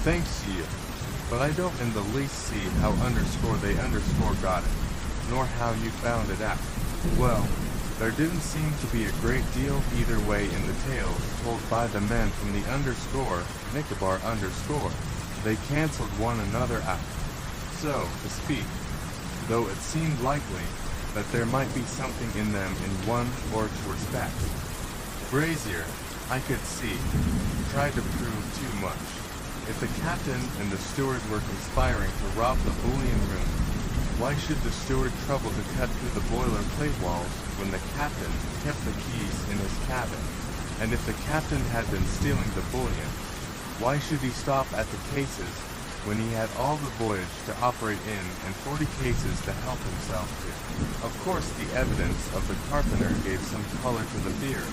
Thanks to you, but I don't in the least see how they got it, nor how you found it out." "Well, there didn't seem to be a great deal either way in the tales told by the men from the Nicobar underscore. They canceled one another out, so to speak, though it seemed likely that there might be something in them in one or 2 respects. Brazier, I could see, tried to prove too much. If the captain and the steward were conspiring to rob the bullion room, why should the steward trouble to cut through the boilerplate walls when the captain kept the keys in his cabin? And if the captain had been stealing the bullion, why should he stop at the cases when he had all the voyage to operate in and 40 cases to help himself to? Of course, the evidence of the carpenter gave some color to the theory,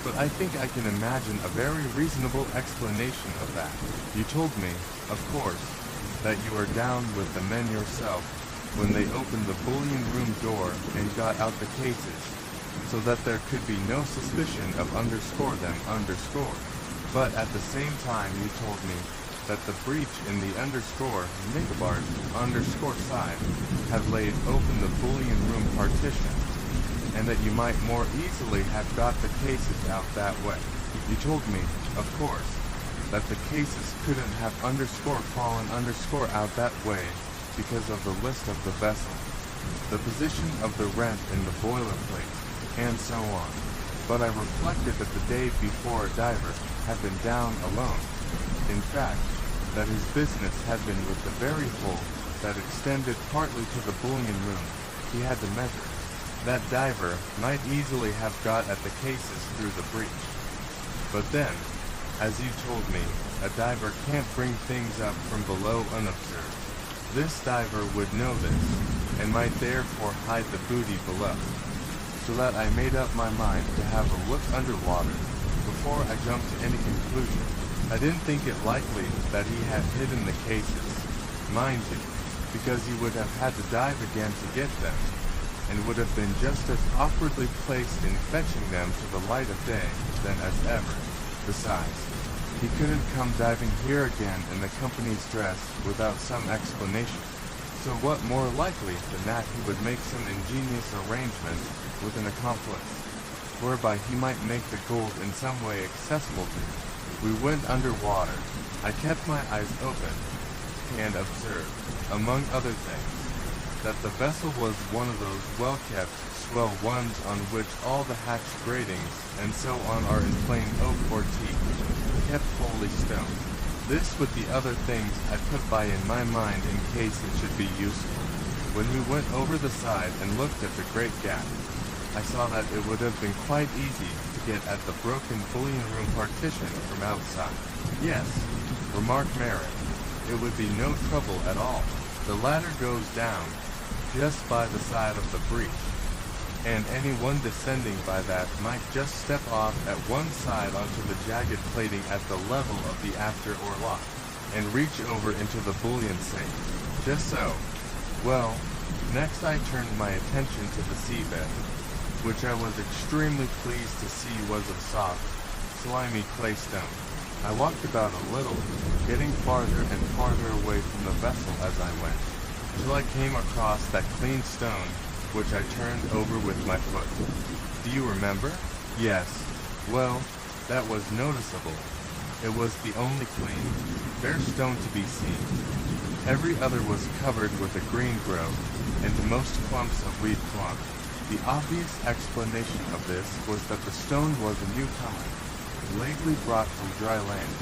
but I think I can imagine a very reasonable explanation of that. You told me, of course, that you were down with the men yourself when they opened the bullion room door and got out the cases, so that there could be no suspicion of _them_. But at the same time you told me that the breach in the _Nickbart_ side had laid open the bullion room partition, and that you might more easily have got the cases out that way. You told me, of course, that the cases couldn't have _fallen out that way because of the list of the vessel, the position of the rent in the boilerplate, and so on. But I reflected that the day before a diver had been down alone. In fact, that his business had been with the very hole that extended partly to the bullion room he had to measure. That diver might easily have got at the cases through the breach. But then, as you told me, a diver can't bring things up from below unobserved. This diver would know this, and might therefore hide the booty below. So that I made up my mind to have a look underwater before I jumped to any conclusion. I didn't think it likely that he had hidden the cases, mind you, because he would have had to dive again to get them, and would have been just as awkwardly placed in fetching them to the light of day than as ever. Besides, he couldn't come diving here again in the company's dress without some explanation. So what more likely than that he would make some ingenious arrangement with an accomplice, whereby he might make the gold in some way accessible to him. We went underwater. I kept my eyes open, and observed, among other things, that the vessel was one of those well-kept, swell ones on which all the hatch gratings and so on are in plain oak or teak, kept wholly stone. This with the other things I put by in my mind in case it should be useful. When we went over the side and looked at the great gap, I saw that it would have been quite easy to get at the broken bullion room partition from outside. Yes, remarked Mary, it would be no trouble at all. The ladder goes down just by the side of the breach, and anyone descending by that might just step off at one side onto the jagged plating at the level of the after or lock, and reach over into the bullion safe. Just so. Well, next I turned my attention to the seabed, which I was extremely pleased to see was of soft, slimy clay stone. I walked about a little, getting farther and farther away from the vessel as I went, till I came across that clean stone, which I turned over with my foot. Do you remember? Yes. Well, that was noticeable. It was the only clean, fair stone to be seen. Every other was covered with a green growth, and most clumps of weed clung. The obvious explanation of this was that the stone was a new kind, lately brought from dry land,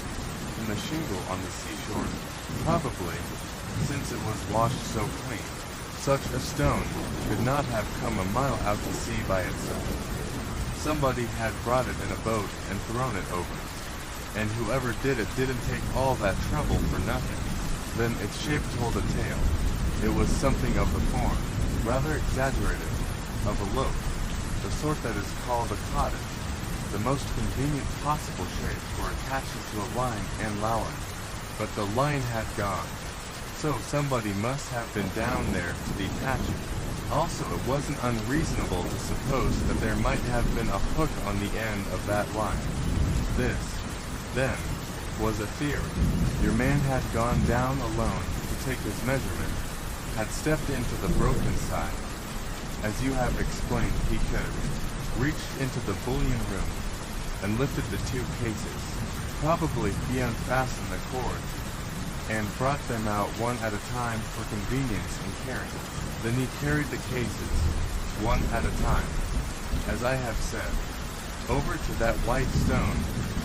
from the shingle on the seashore. Probably, since it was washed so clean, such a stone could not have come a mile out to sea by itself. Somebody had brought it in a boat and thrown it over, and whoever did it didn't take all that trouble for nothing. Then its shape told a tale. It was something of the form, rather exaggerated, of a loaf, the sort that is called a cottage, the most convenient possible shape for attaching to a line and lowering. But the line had gone, so somebody must have been down there to detach it. Also, it wasn't unreasonable to suppose that there might have been a hook on the end of that line. This, then, was a theory. Your man had gone down alone to take his measurement, had stepped into the broken side. As you have explained, he could, reached into the bullion room, and lifted the two cases. Probably he unfastened the cord, and brought them out one at a time for convenience in carrying. Then he carried the cases, one at a time, as I have said, over to that white stone,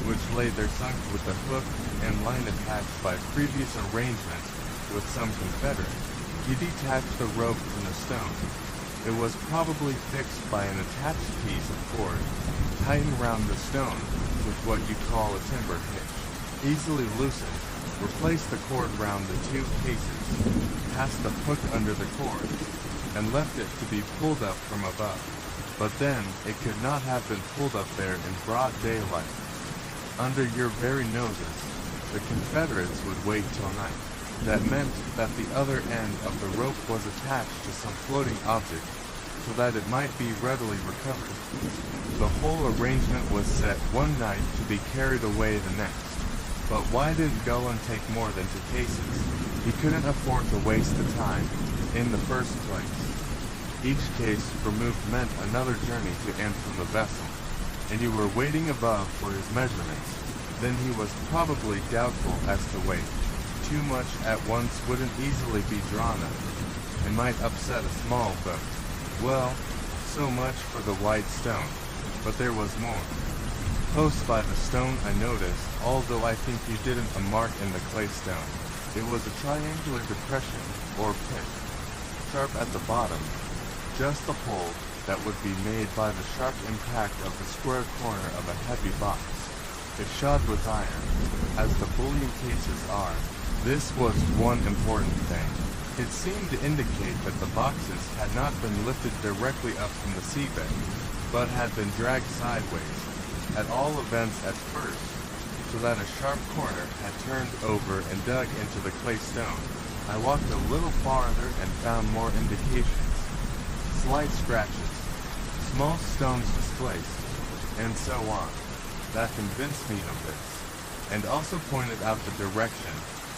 which lay there sunk with the hook and line attached by previous arrangement with some confederate. He detached the rope from the stone. It was probably fixed by an attached piece of cord, tightened round the stone with what you call a timber hitch. Easily loosened, replaced the cord round the two cases, passed the hook under the cord, and left it to be pulled up from above. But then, it could not have been pulled up there in broad daylight. Under your very noses, the Confederates would wait till night. That meant that the other end of the rope was attached to some floating object, so that it might be readily recovered. The whole arrangement was set one night to be carried away the next. But why didn't Gullen take more than 2 cases? He couldn't afford to waste the time, in the first place. Each case removed meant another journey to and from the vessel, and you were waiting above for his measurements. Then he was probably doubtful as to weight. Too much at once wouldn't easily be drawn up, and might upset a small boat. Well, so much for the white stone, but there was more. Close by the stone I noticed, although I think you didn't, a mark in the clay stone. It was a triangular depression, or pit, sharp at the bottom, just the hole that would be made by the sharp impact of the square corner of a heavy box. It shod with iron, as the bullion cases are. This was one important thing. It seemed to indicate that the boxes had not been lifted directly up from the seabed, but had been dragged sideways, at all events at first, so that a sharp corner had turned over and dug into the clay stone. I walked a little farther and found more indications. Slight scratches, small stones displaced, and so on, that convinced me of this, and also pointed out the direction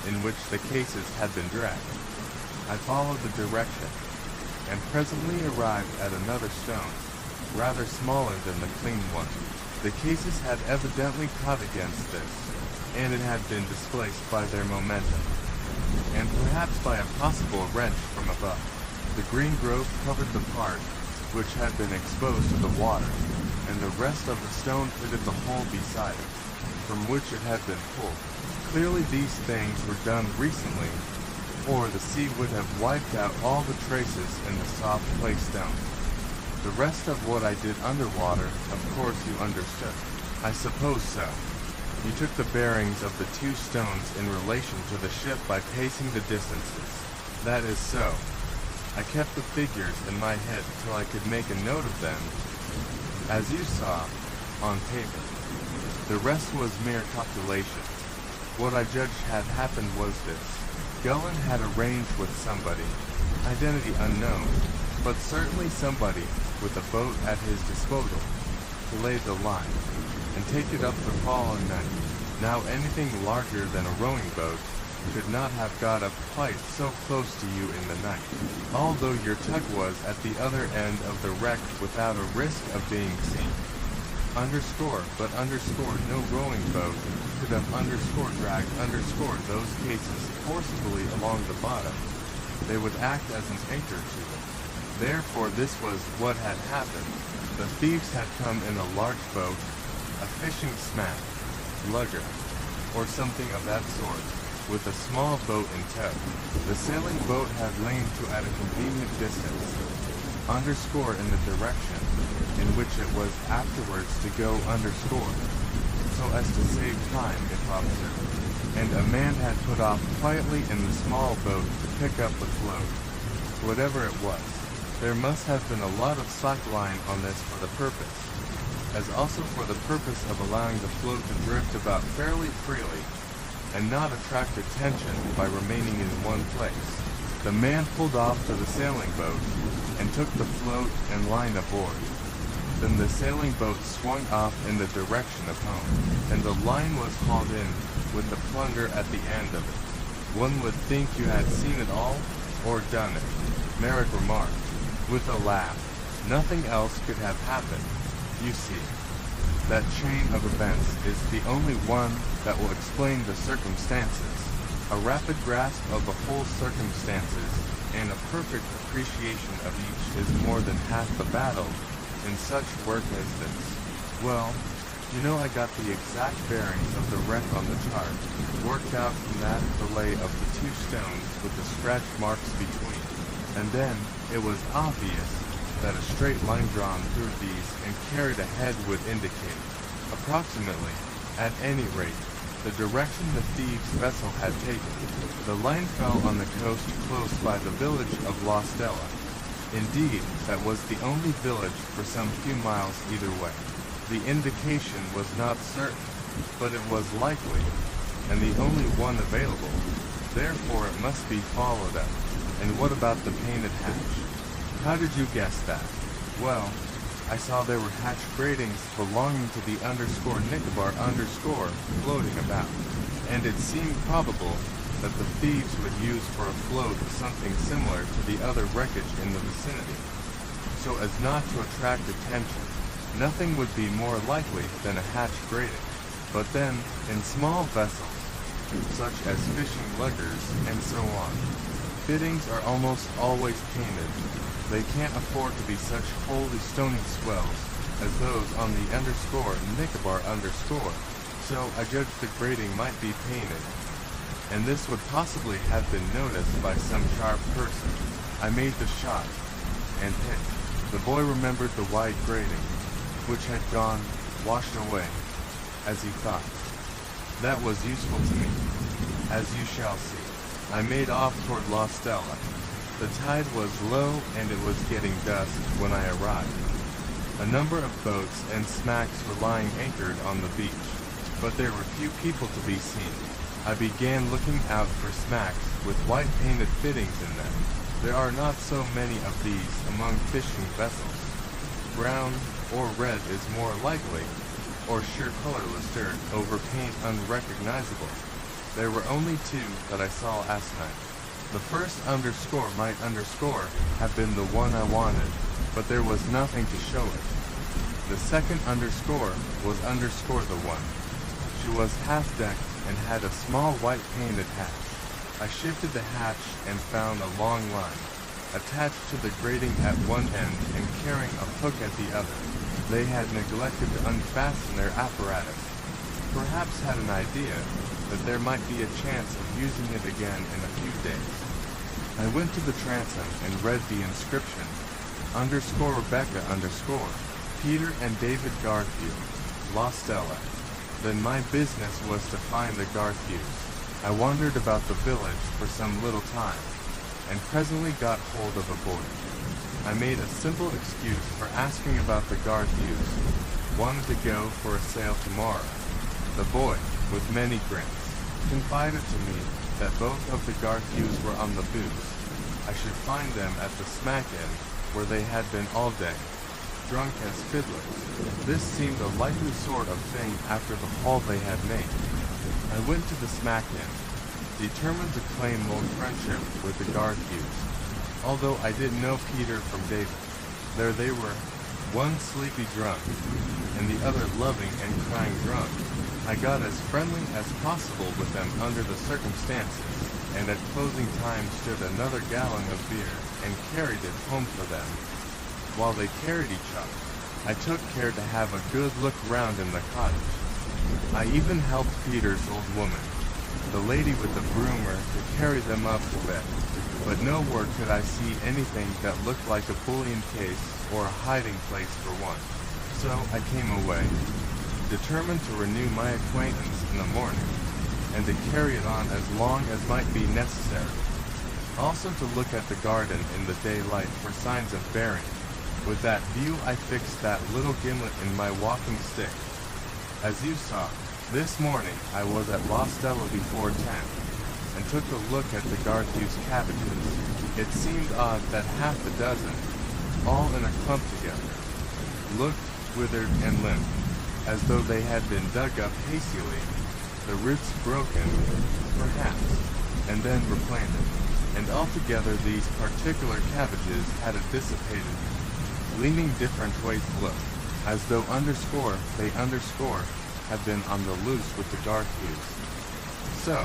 in which the cases had been dragged. I followed the direction, and presently arrived at another stone, rather smaller than the clean one. The cases had evidently caught against this, and it had been displaced by their momentum, and perhaps by a possible wrench from above. The green growth covered the part which had been exposed to the water, and the rest of the stone fitted the hole beside it, from which it had been pulled. Clearly these things were done recently, or the sea would have wiped out all the traces in the soft clay stone. The rest of what I did underwater, of course you understood. I suppose so. You took the bearings of the 2 stones in relation to the ship by pacing the distances. That is so. I kept the figures in my head till I could make a note of them, as you saw, on paper. The rest was mere calculation. What I judged had happened was this. Gullen had arranged with somebody, identity unknown, but certainly somebody with a boat at his disposal, to lay the line, and take it up the following night. Now anything larger than a rowing boat could not have got up quite so close to you in the night, although your tug was at the other end of the wreck without a risk of being seen. But no rowing boat could have dragged those cases forcibly along the bottom. They would act as an anchor to them. Therefore this was what had happened. The thieves had come in a large boat, a fishing smack, lugger, or something of that sort, with a small boat in tow. The sailing boat had lain to at a convenient distance, in the direction in which it was afterwards to go, so as to save time if observed. And a man had put off quietly in the small boat to pick up the float. Whatever it was, there must have been a lot of slack line on this for the purpose, as also for the purpose of allowing the float to drift about fairly freely, and not attract attention by remaining in one place. The man pulled off to the sailing boat, and took the float and line aboard. Then the sailing boat swung off in the direction of home, and the line was hauled in with the plunder at the end of it. One would think you had seen it all, or done it, Merrick remarked, with a laugh. Nothing else could have happened. You see, that chain of events is the only one that will explain the circumstances. A rapid grasp of the whole circumstances and a perfect appreciation of each is more than half the battle in such work as this. Well, You know, I got the exact bearings of the wreck on the chart, worked out from that the lay of the two stones with the scratch marks between. And then, it was obvious that a straight line drawn through these and carried ahead would indicate, approximately, at any rate, the direction the thieves' vessel had taken. The line fell on the coast close by the village of La Stella. Indeed, that was the only village for some few miles either way. The indication was not certain, but it was likely, and the only one available. Therefore it must be followed up. And what about the painted hatch? How did you guess that? Well, I saw there were hatch gratings belonging to the _Nicobar_ floating about, and it seemed probable that the thieves would use for a float something similar to the other wreckage in the vicinity. So as not to attract attention, nothing would be more likely than a hatch grating. But then, in small vessels, such as fishing luggers and so on, fittings are almost always painted. They can't afford to be such wholly stony swells as those on the _Nicobar_. So I judged the grating might be painted, and this would possibly have been noticed by some sharp person. I made the shot, and hit. The boy remembered the wide grating, which had gone, washed away, as he thought. That was useful to me, as you shall see. I made off toward La Stella. The tide was low and it was getting dusk when I arrived. A number of boats and smacks were lying anchored on the beach, but there were few people to be seen. I began looking out for smacks with white painted fittings in them. There are not so many of these among fishing vessels. Brown or red is more likely, or sheer colorless dirt over paint unrecognizable. There were only two that I saw last night. The first might have been the one I wanted, but there was nothing to show it. The second was the one. She was half-decked and had a small white painted hatch. I shifted the hatch and found a long line, attached to the grating at one end and carrying a hook at the other. They had neglected to unfasten their apparatus, perhaps had an idea that there might be a chance of using it again in a few days. I went to the transom and read the inscription, _Rebecca_, Peter and David Garfield, La Stella. Then my business was to find the Garfields. I wandered about the village for some little time, and presently got hold of a boy. I made a simple excuse for asking about the Garfields. Wanted to go for a sail tomorrow. The boy, with many grins, confided to me that both of the Garfields were on the booze. I should find them at the smack end, where they had been all day, drunk as fiddlers. This seemed a likely sort of thing after the haul they had made. I went to the smack end, determined to claim old friendship with the Garfields, although I didn't know Peter from David. There they were, one sleepy drunk, and the other loving and crying drunk. I got as friendly as possible with them under the circumstances, and at closing time stood another gallon of beer and carried it home for them. While they carried each other, I took care to have a good look round in the cottage. I even helped Peter's old woman, the lady with the broomer, to carry them up to bed, but nowhere could I see anything that looked like a bullion case or a hiding place for one. So I came away, determined to renew my acquaintance in the morning, and to carry it on as long as might be necessary. Also to look at the garden in the daylight for signs of bearing. With that view I fixed that little gimlet in my walking stick. As you saw, this morning I was at La Stella before 10, and took a look at the Garfields' cabbages. It seemed odd that half a dozen, all in a clump together, looked withered and limp, as though they had been dug up hastily, the roots broken, perhaps, and then replanted. And altogether these particular cabbages had a dissipated, leaning different ways look, as though they had been on the loose with the Garfields. So,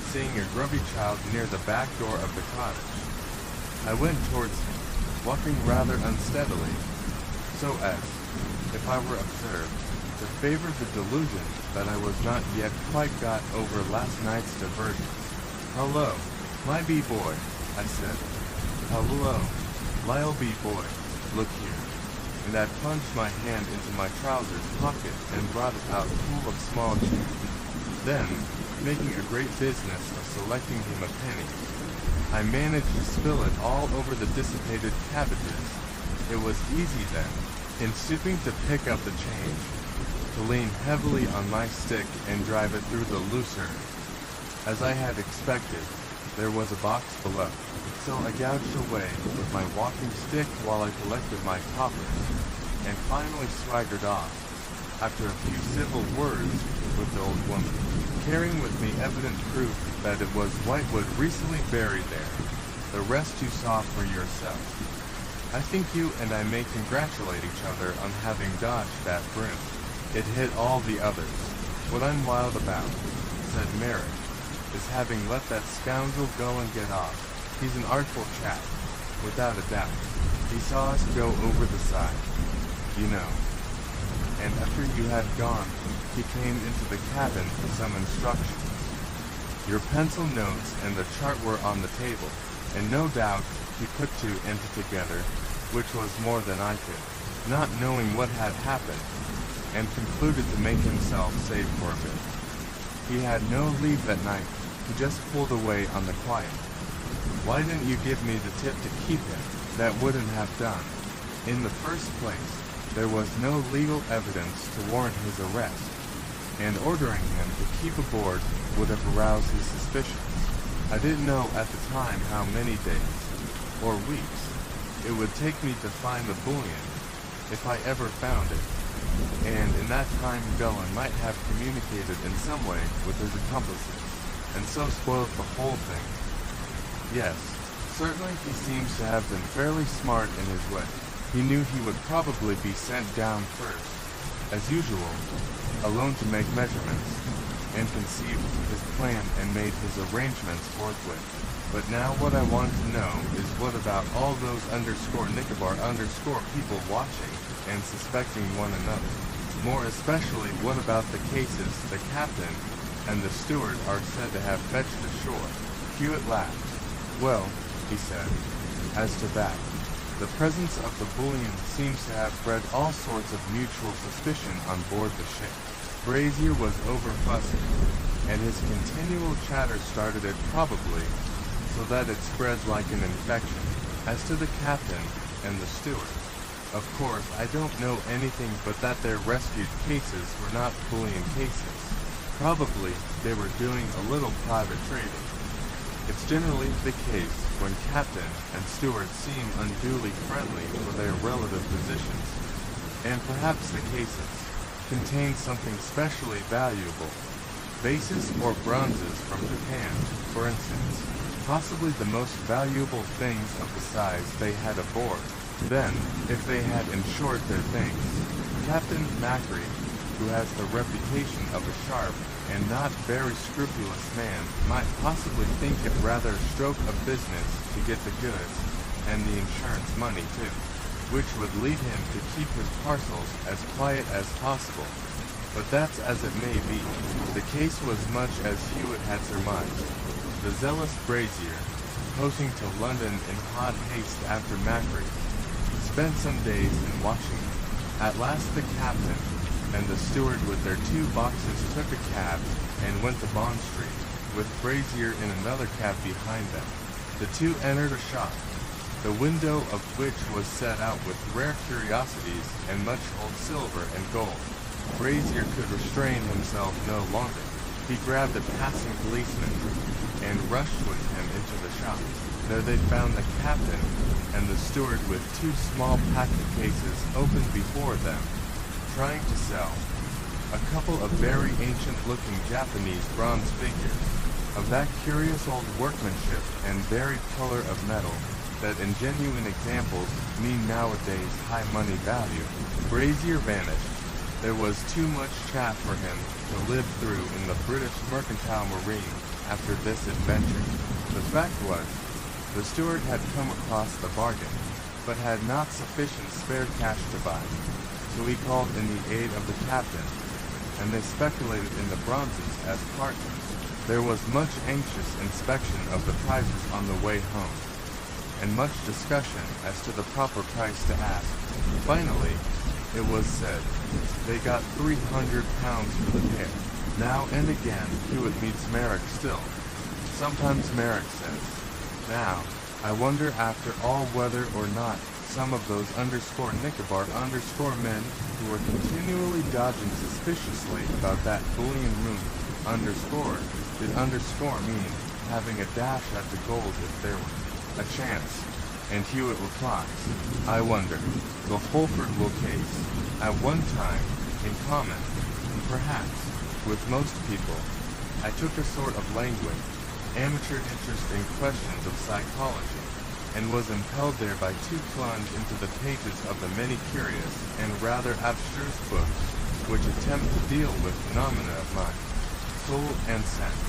seeing a grubby child near the back door of the cottage, I went towards him, walking rather unsteadily, so as, if I were observed, to favor the delusion that I was not yet quite got over last night's diversion. "Hello, my B-boy," I said. "Hello, Lyle B-boy, look here." And I plunged my hand into my trousers pocket and brought it out full of small change. Then, making a great business of selecting him a penny, I managed to spill it all over the dissipated cabbages. It was easy then, in stooping to pick up the change, to lean heavily on my stick and drive it through the looser. As I had expected, there was a box below, so I gouged away with my walking stick while I collected my coppers, and finally swaggered off, after a few civil words with the old woman, carrying with me evident proof that it was whitewood recently buried there. The rest you saw for yourself. I think you and I may congratulate each other on having dodged that broom. It hit all the others. What I'm wild about, said Merrick, is having let that scoundrel go and get off. He's an artful chap, without a doubt. He saw us go over the side, you know. And after you had gone, he came into the cabin for some instructions. Your pencil notes and the chart were on the table, and no doubt he put two and two together, which was more than I could, not knowing what had happened, and concluded to make himself safe for a bit. He had no leave that night. He just pulled away on the quiet. Why didn't you give me the tip to keep him? That wouldn't have done. In the first place, there was no legal evidence to warrant his arrest, and ordering him to keep aboard would have aroused his suspicions. I didn't know at the time how many days, or weeks, it would take me to find the bullion, if I ever found it, and in that time Gullin might have communicated in some way with his accomplices, and so spoiled the whole thing. Yes, certainly he seems to have been fairly smart in his way. He knew he would probably be sent down first, as usual, alone to make measurements, and conceived his plan and made his arrangements forthwith. But now what I want to know is what about all those _Nicobar_ people watching and suspecting one another? More especially, what about the cases the captain and the steward are said to have fetched ashore? Hewitt laughed. Well, he said, as to that, the presence of the bullion seems to have bred all sorts of mutual suspicion on board the ship. Brazier was over-fussy, and his continual chatter started it probably, so that it spreads like an infection. As to the captain and the steward, of course I don't know anything but that their rescued cases were not bullion cases. Probably they were doing a little private trading. It's generally the case when captain and steward seem unduly friendly for their relative positions, and perhaps the cases contain something specially valuable, vases or bronzes from Japan, for instance, possibly the most valuable things of the size they had aboard. Then, if they had insured their things, Captain Macri, who has the reputation of a sharp and not very scrupulous man, might possibly think it rather a stroke of business to get the goods, and the insurance money too, which would lead him to keep his parcels as quiet as possible. But that's as it may be. The case was much as Hewitt had surmised. The zealous Brazier, posting to London in hot haste after Macri, spent some days in Washington. At last the captain and the steward with their 2 boxes took a cab and went to Bond Street, with Brazier in another cab behind them. The 2 entered a shop, the window of which was set out with rare curiosities and much old silver and gold. Brazier could restrain himself no longer. He grabbed a passing policeman and rushed with him into the shop. There they found the captain and the steward with 2 small packing cases open before them, trying to sell a couple of very ancient-looking Japanese bronze figures, of that curious old workmanship and varied color of metal that in genuine examples mean nowadays high money value. Brazier vanished. There was too much chaff for him to live through in the British mercantile marine after this adventure. The fact was, the steward had come across the bargain, but had not sufficient spare cash to buy. so he called in the aid of the captain, and they speculated in the bronzes as partners. There was much anxious inspection of the prizes on the way home, and much discussion as to the proper price to ask. Finally, it was said, they got 300 pounds for the pair. Now and again, Hewitt meets Merrick still. Sometimes Merrick says, "Now, I wonder after all whether or not some of those _Nicobar_men who were continually dodging suspiciously about that bullion room did underscore mean having a dash at the gold if there were a chance." And Hewitt replies, "I wonder. The Holford case, at one time, in common, perhaps, with most people, I took a sort of languid, amateur interest in questions of psychology, and was impelled thereby to plunge into the pages of the many curious and rather abstruse books which attempt to deal with phenomena of mind, soul, and sense,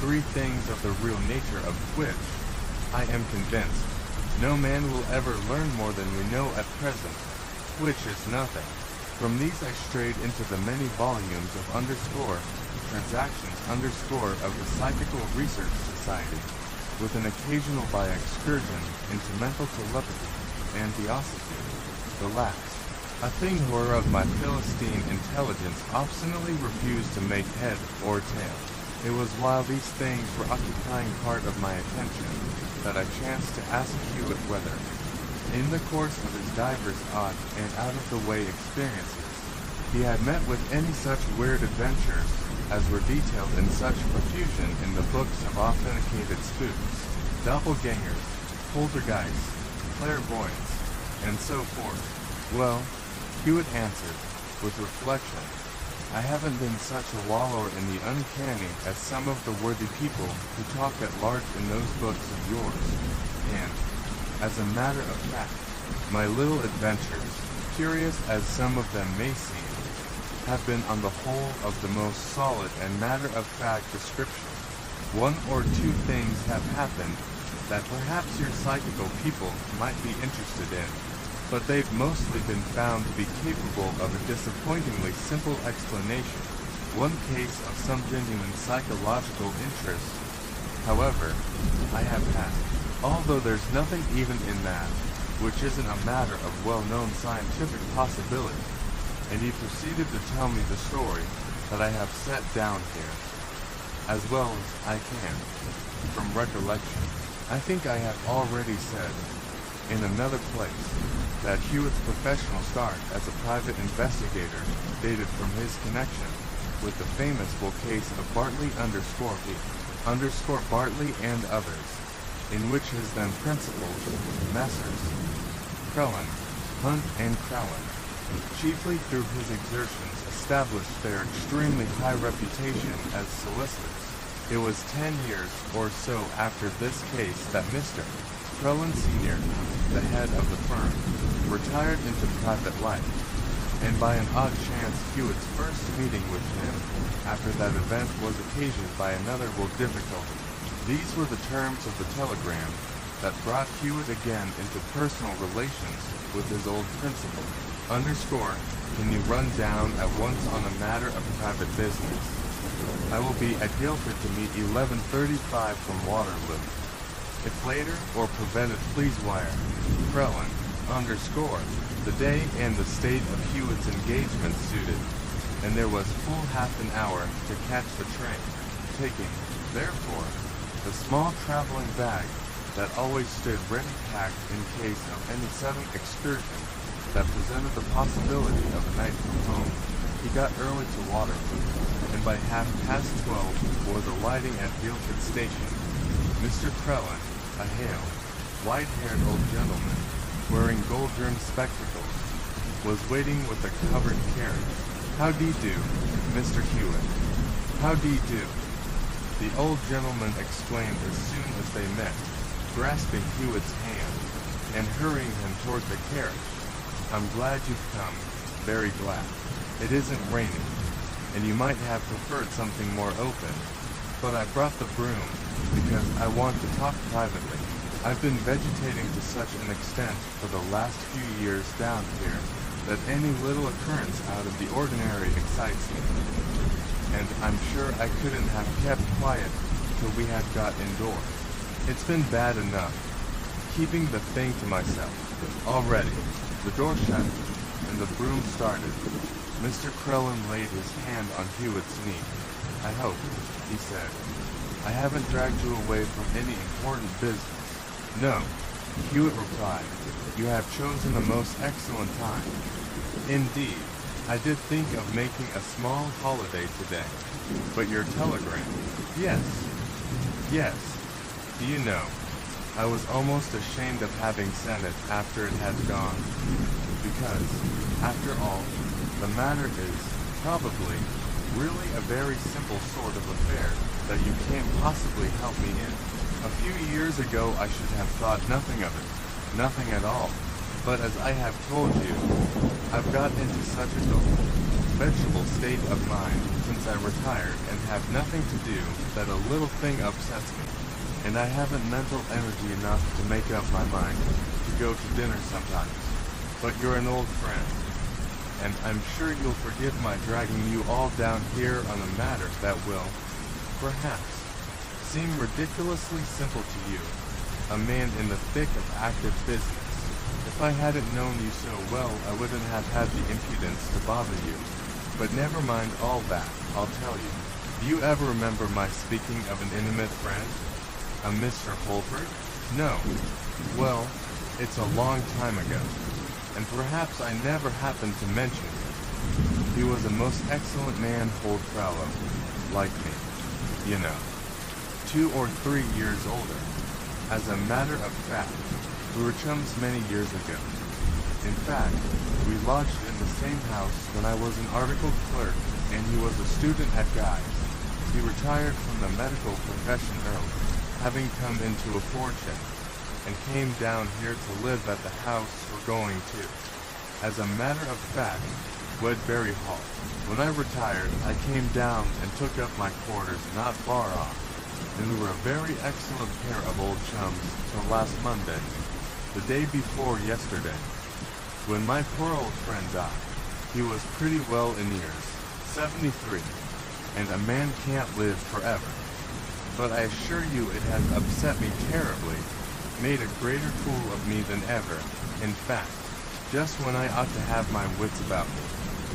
three things of the real nature of which, I am convinced, no man will ever learn more than we know at present, which is nothing. From these I strayed into the many volumes of Transactions of the Psychical Research Society, with an occasional by excursion into mental telepathy and theosophy, the last, a thing whereof my Philistine intelligence obstinately refused to make head or tail. It was while these things were occupying part of my attention that I chanced to ask Hewitt whether, in the course of his divers odd and out-of-the-way experiences, he had met with any such weird adventures as were detailed in such profusion in the books of authenticated spooks, doppelgangers, poltergeists, clairvoyants, and so forth. Well, Hewitt answered, with reflection, I haven't been such a wallower in the uncanny as some of the worthy people who talk at large in those books of yours, and, as a matter of fact, my little adventures, curious as some of them may seem, have been on the whole of the most solid and matter-of-fact description. One or two things have happened that perhaps your psychical people might be interested in, but they've mostly been found to be capable of a disappointingly simple explanation. One case of some genuine psychological interest, however, I have had, although there's nothing even in that, which isn't a matter of well-known scientific possibility. And he proceeded to tell me the story that I have set down here, as well as I can, from recollection. I think I have already said, in another place, that Hewitt's professional start as a private investigator dated from his connection with the famous case of Bartley Bartley and others, in which his then principals, Messrs. Crellin, Hunt and Crellin, chiefly through his exertions established their extremely high reputation as solicitors. It was 10 years or so after this case that Mr. Crellin Sr., the head of the firm, retired into private life, and by an odd chance Hewitt's first meeting with him after that event was occasioned by another difficulty. These were the terms of the telegram that brought Hewitt again into personal relations with his old principal. Can you run down at once on a matter of private business? I will be at Guildford to meet 11:35 from Waterloo. If later or prevented, please wire. Crellin, the day and the state of Hewitt's engagement suited, and there was full half an hour to catch the train, taking, therefore, the small traveling bag that always stood ready packed in case of any sudden excursion that presented the possibility of a night from home. He got early to Waterloo, and by 12:30 was alighting at Guildford Station. Mr. Crellin, a hale, white-haired old gentleman, wearing gold-rimmed spectacles, was waiting with a covered carriage. How d'ye do, Mr. Hewitt? How d'ye do? The old gentleman exclaimed as soon as they met, grasping Hewitt's hand, and hurrying him toward the carriage. I'm glad you've come, very glad. It isn't raining, and you might have preferred something more open, but I brought the broom, because I want to talk privately. I've been vegetating to such an extent for the last few years down here, that any little occurrence out of the ordinary excites me. And I'm sure I couldn't have kept quiet till we had got indoors. It's been bad enough, keeping the thing to myself. Already, the door shut, and the broom started. Mr. Crellin laid his hand on Hewitt's knee. "I hope," he said, "I haven't dragged you away from any important business." "No," Hewitt replied. "You have chosen a most excellent time. Indeed, I did think of making a small holiday today. But your telegram—" "Yes. Do you know, I was almost ashamed of having sent it after it had gone. Because, after all, the matter is, probably, really a very simple sort of affair that you can't possibly help me in. A few years ago I should have thought nothing of it, nothing at all. But as I have told you, I've got into such a vegetable state of mind since I retired and have nothing to do that a little thing upsets me. And I haven't mental energy enough to make up my mind to go to dinner sometimes. But you're an old friend, and I'm sure you'll forgive my dragging you all down here on a matter that will, perhaps, seem ridiculously simple to you, a man in the thick of active business. If I hadn't known you so well, I wouldn't have had the impudence to bother you. But never mind all that, I'll tell you. Do you ever remember my speaking of an intimate friend? A Mr. Holford? No. Well, it's a long time ago, and perhaps I never happened to mention it. He was a most excellent man, old fellow, like me, you know, 2 or 3 years older. As a matter of fact, we were chums many years ago. In fact, we lodged in the same house when I was an articled clerk, and he was a student at Guy's. He retired from the medical profession early, having come into a fortune, and came down here to live at the house we're going to. As a matter of fact, Wedbury Hall. When I retired, I came down and took up my quarters not far off, and we were a very excellent pair of old chums till last Monday, the day before yesterday, when my poor old friend died. He was pretty well in years, 73, and a man can't live forever. But I assure you it has upset me terribly, made a greater fool of me than ever, in fact, just when I ought to have my wits about me.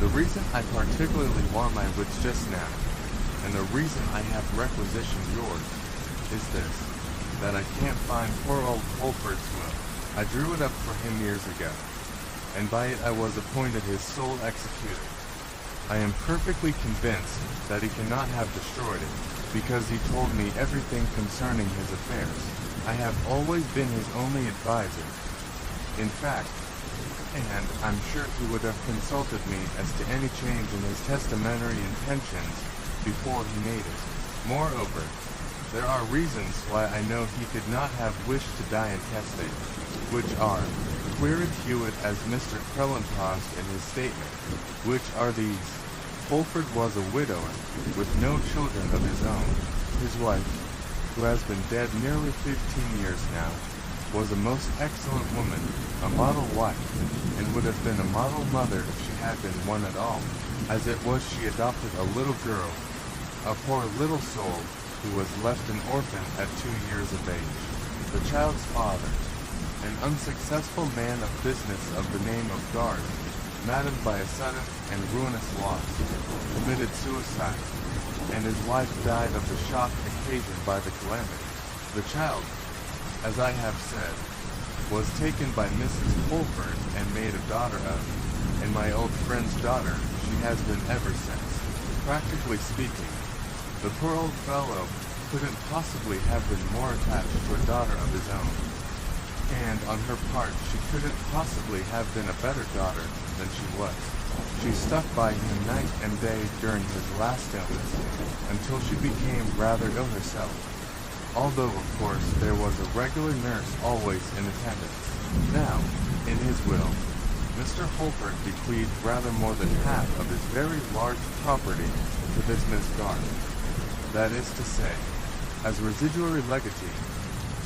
The reason I particularly want my wits just now, and the reason I have requisitioned yours, is this, that I can't find poor old Holford's will. I drew it up for him years ago, and by it I was appointed his sole executor. I am perfectly convinced that he cannot have destroyed it, because he told me everything concerning his affairs. I have always been his only advisor, in fact, and I'm sure he would have consulted me as to any change in his testamentary intentions before he made it. Moreover, there are reasons why I know he could not have wished to die intestate, which are, queried Hewitt as Mr. Crellin paused in his statement, which are these. Holford was a widower, with no children of his own. His wife, who has been dead nearly 15 years now, was a most excellent woman, a model wife, and would have been a model mother if she had been one at all. As it was, she adopted a little girl, a poor little soul, who was left an orphan at 2 years of age. The child's father, an unsuccessful man of business of the name of Guard, maddened by a sudden and ruinous loss, committed suicide, and his wife died of the shock occasioned by the calamity. The child, as I have said, was taken by Mrs. Holford and made a daughter of, and my old friend's daughter she has been ever since. Practically speaking, the poor old fellow couldn't possibly have been more attached to a daughter of his own. And on her part, she couldn't possibly have been a better daughter than she was. She stuck by him night and day during his last illness, until she became rather ill herself, although, of course, there was a regular nurse always in attendance. Now, in his will, Mr. Holford bequeathed rather more than half of his very large property to this Miss Garth. That is to say, as residuary legatee.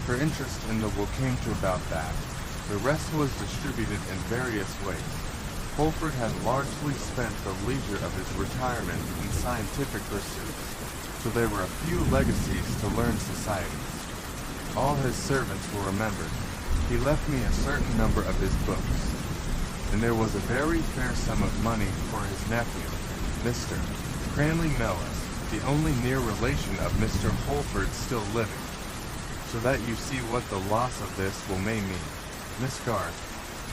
Her interest in the will came to about that. The rest was distributed in various ways. Holford had largely spent the leisure of his retirement in scientific pursuits, so there were a few legacies to learn societies. All his servants were remembered. He left me a certain number of his books, and there was a very fair sum of money for his nephew, Mr. Cranley Mellis, the only near relation of Mr. Holford still living. So that you see what the loss of this may mean. Miss Garth,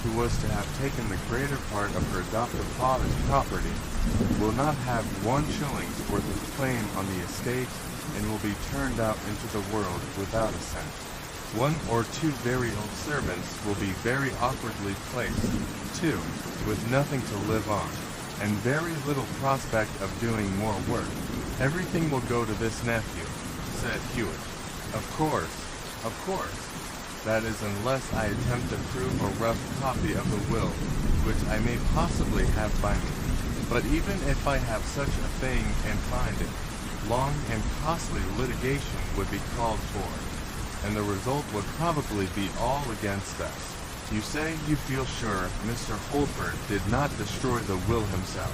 who was to have taken the greater part of her adoptive father's property, will not have 1 shilling's worth of claim on the estate and will be turned out into the world without a cent. 1 or 2 very old servants will be very awkwardly placed, too, with nothing to live on, and very little prospect of doing more work. Everything will go to this nephew, said Hewitt. Of course. That is unless I attempt to prove a rough copy of the will, which I may possibly have by me. But even if I have such a thing and find it, long and costly litigation would be called for, and the result would probably be all against us. You say you feel sure Mr. Holford did not destroy the will himself.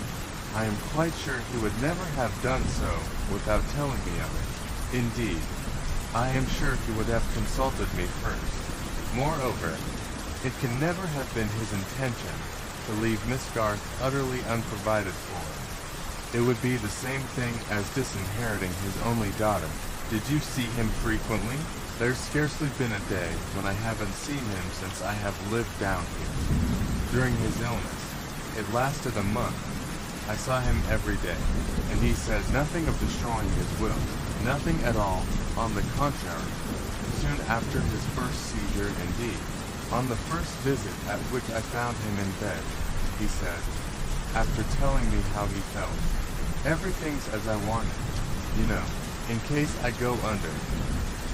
I am quite sure he would never have done so without telling me of it. Indeed, I am sure he would have consulted me first. Moreover, it can never have been his intention to leave Miss Garth utterly unprovided for. It would be the same thing as disinheriting his only daughter. Did you see him frequently? There's scarcely been a day when I haven't seen him since I have lived down here. During his illness, it lasted a month. I saw him every day, and he said nothing of destroying his will, nothing at all, on the contrary. Soon after his first seizure, indeed, on the first visit at which I found him in bed, he said, after telling me how he felt, everything's as I wanted, you know, in case I go under.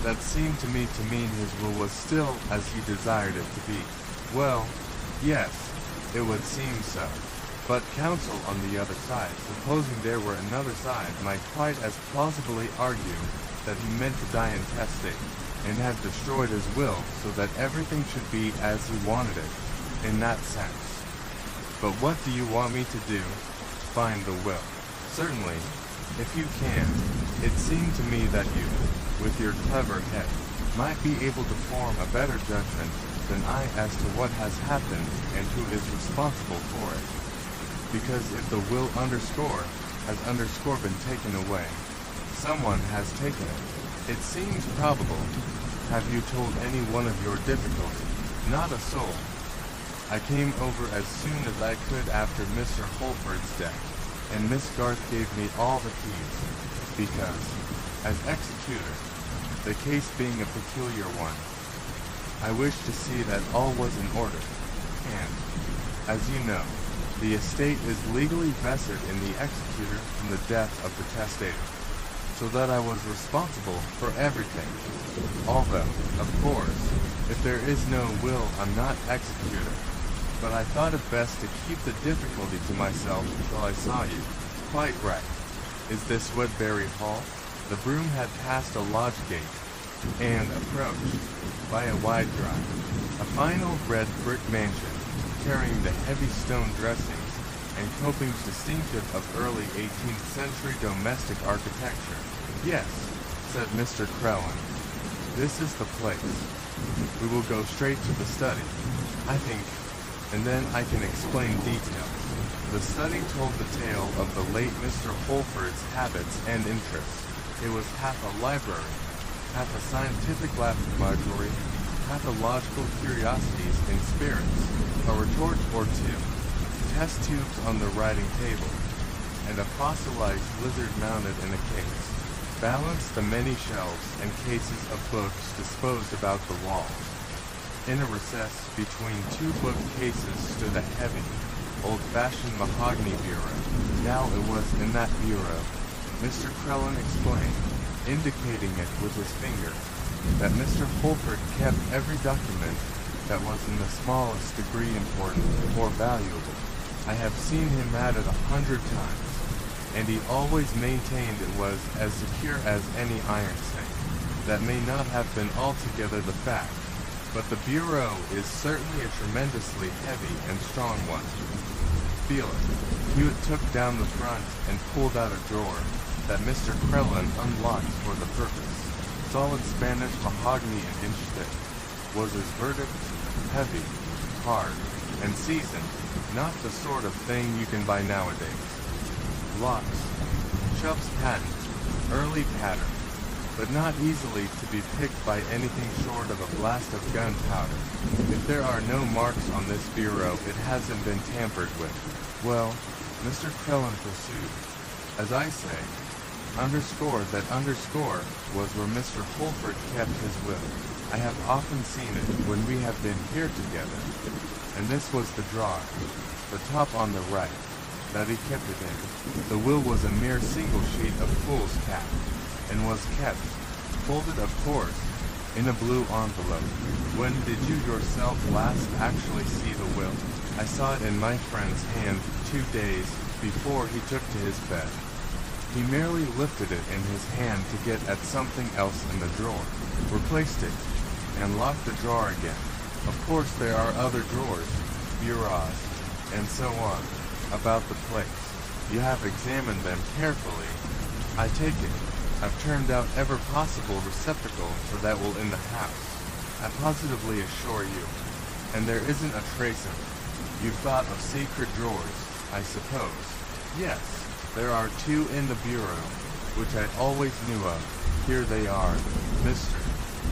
That seemed to me to mean his will was still as he desired it to be. Well, yes, it would seem so. But counsel on the other side, supposing there were another side, might quite as plausibly argue that he meant to die intestate, and had destroyed his will so that everything should be as he wanted it, in that sense. But what do you want me to do? Find the will. Certainly, if you can. It seemed to me that you, with your clever head, might be able to form a better judgment than I as to what has happened and who is responsible for it. Because if the will underscore has been taken away, someone has taken it. It seems probable. Have you told any one of your difficulty? Not a soul. I came over as soon as I could after Mr. Holford's death, and Miss Garth gave me all the keys, because, as executor, the case being a peculiar one, I wished to see that all was in order, and, as you know, the estate is legally vested in the executor from the death of the testator, so that I was responsible for everything. Although, of course, if there is no will, I'm not executor. But I thought it best to keep the difficulty to myself until I saw you. Quite right. Is this Woodbury Hall? The broom had passed a lodge gate, and approached, by a wide drive, a fine old red brick mansion, carrying the heavy stone dressings and copings distinctive of early 18th century domestic architecture. Yes, said Mr. Crellin. This is the place. We will go straight to the study, I think, and then I can explain details. The study told the tale of the late Mr. Holford's habits and interests. It was half a library, half a scientific laboratory, pathological curiosities in spirits, a retort or two, test tubes on the writing table, and a fossilized lizard mounted in a case, balanced the many shelves and cases of books disposed about the walls. In a recess between 2 bookcases stood a heavy, old-fashioned mahogany bureau. Now it was in that bureau, Mr. Crellin explained, indicating it with his finger, that Mr. Holford kept every document that was in the smallest degree important or valuable. I have seen him at it 100 times, and he always maintained it was as secure as any iron safe. That may not have been altogether the fact, but the bureau is certainly a tremendously heavy and strong one. feel it. Hewitt took down the front and pulled out a drawer that Mr. Krellin unlocked for the purpose. Solid Spanish mahogany an inch thick. Was his verdict heavy, hard, and seasoned, not the sort of thing you can buy nowadays. Locks. Chubb's patent. Early pattern. But not easily to be picked by anything short of a blast of gunpowder. If there are no marks on this bureau, it hasn't been tampered with. Well, Mr. Krellin pursued. As I say, that underscore was where Mr. Holford kept his will. I have often seen it when we have been here together. And this was the drawer, the top on the right, that he kept it in. The will was a mere single sheet of foolscap, and was kept, folded of course, in a blue envelope. When did you yourself last actually see the will? I saw it in my friend's hand 2 days before he took to his bed. He merely lifted it in his hand to get at something else in the drawer, replaced it, and locked the drawer again. Of course there are other drawers, bureaus, and so on, about the place. You have examined them carefully. I take it, I've turned out every possible receptacle for that will in the house. I positively assure you. And there isn't a trace of it. You've thought of secret drawers, I suppose. Yes. There are 2 in the bureau, which I always knew of. Here they are, Mr.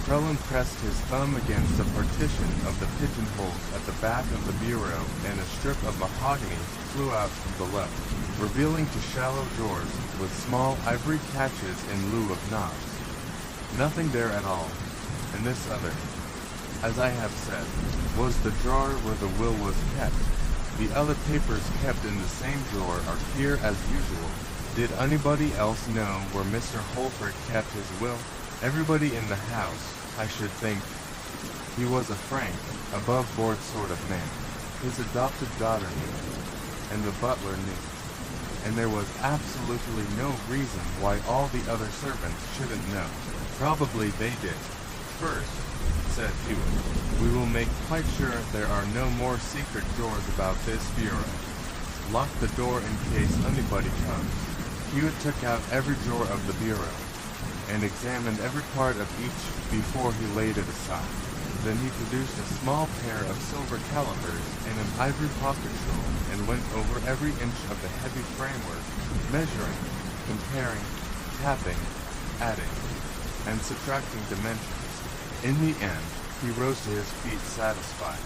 Krellin pressed his thumb against the partition of the pigeonholes at the back of the bureau, and a strip of mahogany flew out from below, revealing 2 shallow drawers with small ivory catches in lieu of knobs. Nothing there at all. And this other, as I have said, was the drawer where the will was kept. The other papers kept in the same drawer are here as usual. Did anybody else know where Mr. Holford kept his will? Everybody in the house, I should think. He was a frank, above-board sort of man. His adopted daughter knew, and the butler knew. And there was absolutely no reason why all the other servants shouldn't know. Probably they did. First, said Hewitt, we will make quite sure there are no more secret drawers about this bureau. Lock the door in case anybody comes. Hewitt took out every drawer of the bureau, and examined every part of each before he laid it aside. Then he produced a small pair of silver calipers and an ivory pocket tool, and went over every inch of the heavy framework, measuring, comparing, tapping, adding, and subtracting dimensions. In the end, he rose to his feet satisfied.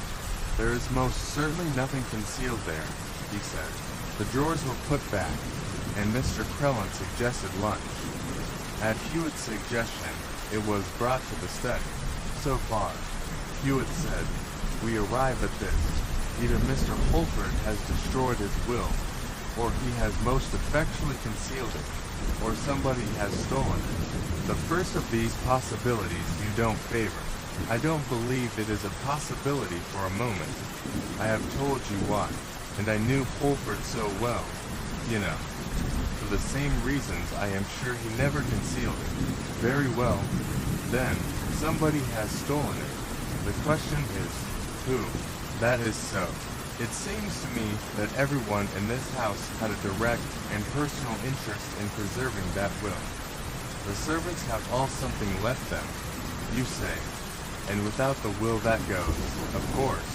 There is most certainly nothing concealed there, he said. The drawers were put back, and Mr. Krellin suggested lunch. At Hewitt's suggestion, it was brought to the study. So far, Hewitt said, we arrive at this. Either Mr. Holford has destroyed his will, or he has most effectually concealed it, or somebody has stolen it. The first of these possibilities you don't favor. I don't believe it is a possibility for a moment. I have told you why, and I knew Holford so well, you know. For the same reasons, I am sure he never concealed it. Very well. Then, somebody has stolen it. The question is, who? That is so. It seems to me that everyone in this house had a direct and personal interest in preserving that will. The servants have all something left them, you say, and without the will that goes, of course,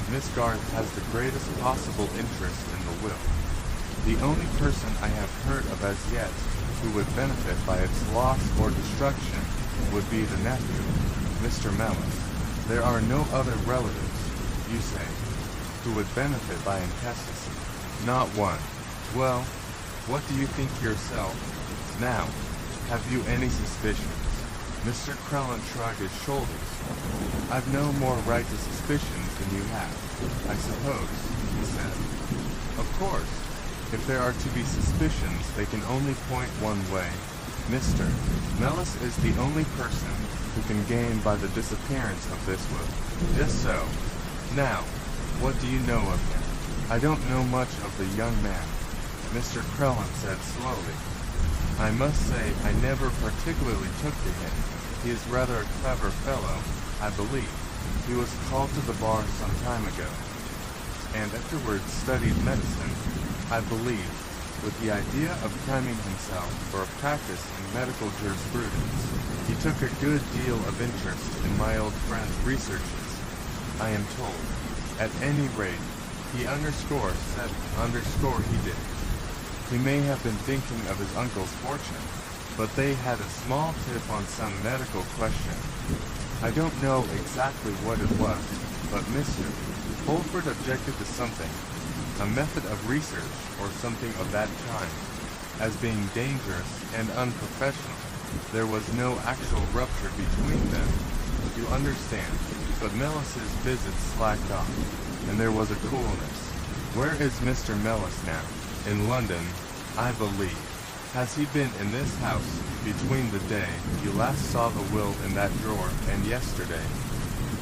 Miss Garth has the greatest possible interest in the will. The only person I have heard of as yet who would benefit by its loss or destruction would be the nephew, Mr. Mellis. There are no other relatives, you say, who would benefit by intestacy. Not one. Well, what do you think yourself? Now, have you any suspicions? Mr. Krellin shrugged his shoulders. I've no more right to suspicions than you have, I suppose, he said. Of course, if there are to be suspicions, they can only point one way. Mr. Mellis is the only person who can gain by the disappearance of this will. Just so. Now, what do you know of him? I don't know much of the young man, Mr. Krellin said slowly. I must say I never particularly took to him. He is rather a clever fellow, I believe. He was called to the bar some time ago. and afterwards studied medicine, I believe, with the idea of priming himself for a practice in medical jurisprudence. He took a good deal of interest in my old friend's researches, I am told. At any rate, he said he did. He may have been thinking of his uncle's fortune, but they had a small tip on some medical question. I don't know exactly what it was, but Mr. Holford objected to something, a method of research or something of that kind, as being dangerous and unprofessional. There was no actual rupture between them, you understand, but Mellis's visits slacked off, and there was a coolness. Where is Mr. Mellis now? In London, I believe. Has he been in this house between the day you last saw the will in that drawer and yesterday,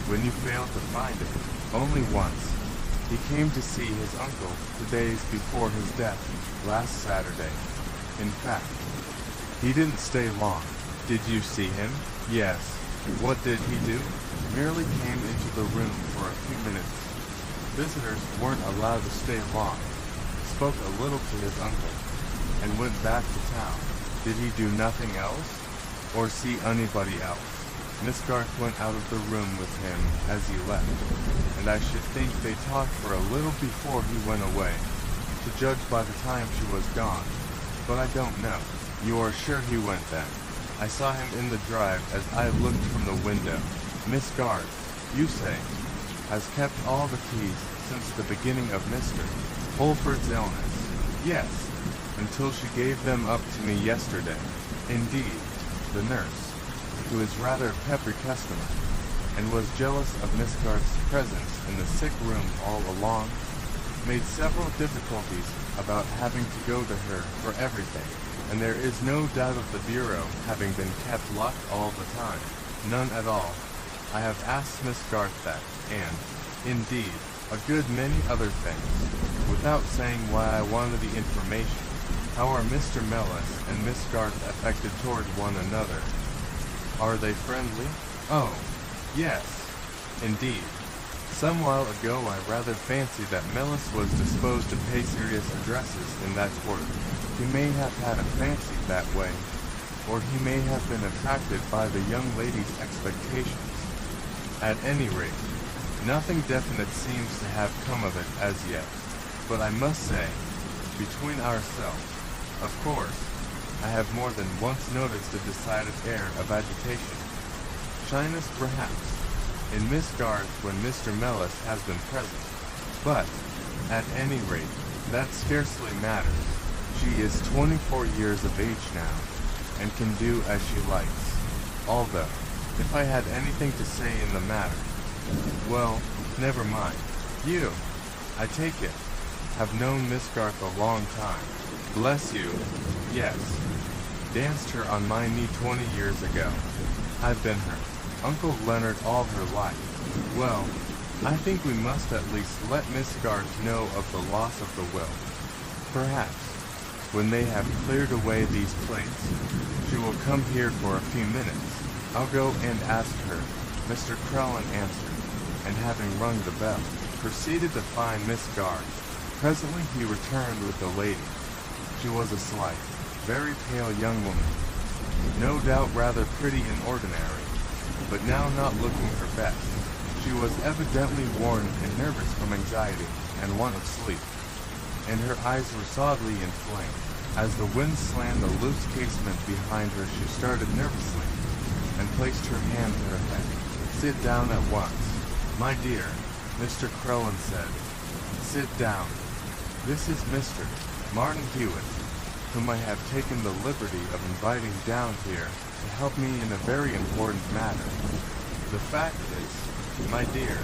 when you failed to find it? Only once. He came to see his uncle 2 days before his death, last Saturday. In fact, he didn't stay long. Did you see him? Yes. What did he do? Merely came into the room for a few minutes. Visitors weren't allowed to stay long. Spoke a little to his uncle, and went back to town. Did he do nothing else? Or see anybody else? Miss Garth went out of the room with him as he left, and I should think they talked for a little before he went away, to judge by the time she was gone. But I don't know. You are sure he went then? I saw him in the drive as I looked from the window. Miss Garth, you say, has kept all the keys since the beginning of Mr. Holford's illness? Yes, until she gave them up to me yesterday. Indeed, the nurse, who is rather a peppery customer, and was jealous of Miss Garth's presence in the sick room all along, made several difficulties about having to go to her for everything, and there is no doubt of the bureau having been kept locked all the time. None at all. I have asked Miss Garth that, and, indeed, a good many other things, without saying why I wanted the information. How are Mr. Mellis and Miss Garth affected toward one another? Are they friendly? Oh, yes, indeed. Some while ago I rather fancied that Mellis was disposed to pay serious addresses in that quarter. He may have had a fancy that way, or he may have been attracted by the young lady's expectations. At any rate, nothing definite seems to have come of it as yet. But I must say, between ourselves, of course, I have more than once noticed a decided air of agitation. Shyness perhaps, in Miss Garth when Mr. Mellis has been present. But, at any rate, that scarcely matters. She is 24 years of age now, and can do as she likes. Although, if I had anything to say in the matter, well, never mind. You, I take it, have known Miss Garth a long time. Bless you, yes. Danced her on my knee 20 years ago. I've been her Uncle Leonard all her life. Well, I think we must at least let Miss Garth know of the loss of the will. Perhaps, when they have cleared away these plates, she will come here for a few minutes. I'll go and ask her. Mr. Crellin answered, and having rung the bell, proceeded to find Miss Garth. Presently he returned with the lady. She was a slight, very pale young woman, no doubt rather pretty in ordinary, but now not looking her best. She was evidently worn and nervous from anxiety and want of sleep, and her eyes were sadly inflamed. As the wind slammed the loose casement behind her, she started nervously, and placed her hand to her head. Sit down at once. My dear, Mr. Crellin said. Sit down. This is Mr. Martin Hewitt, whom I have taken the liberty of inviting down here to help me in a very important matter. The fact is, my dear,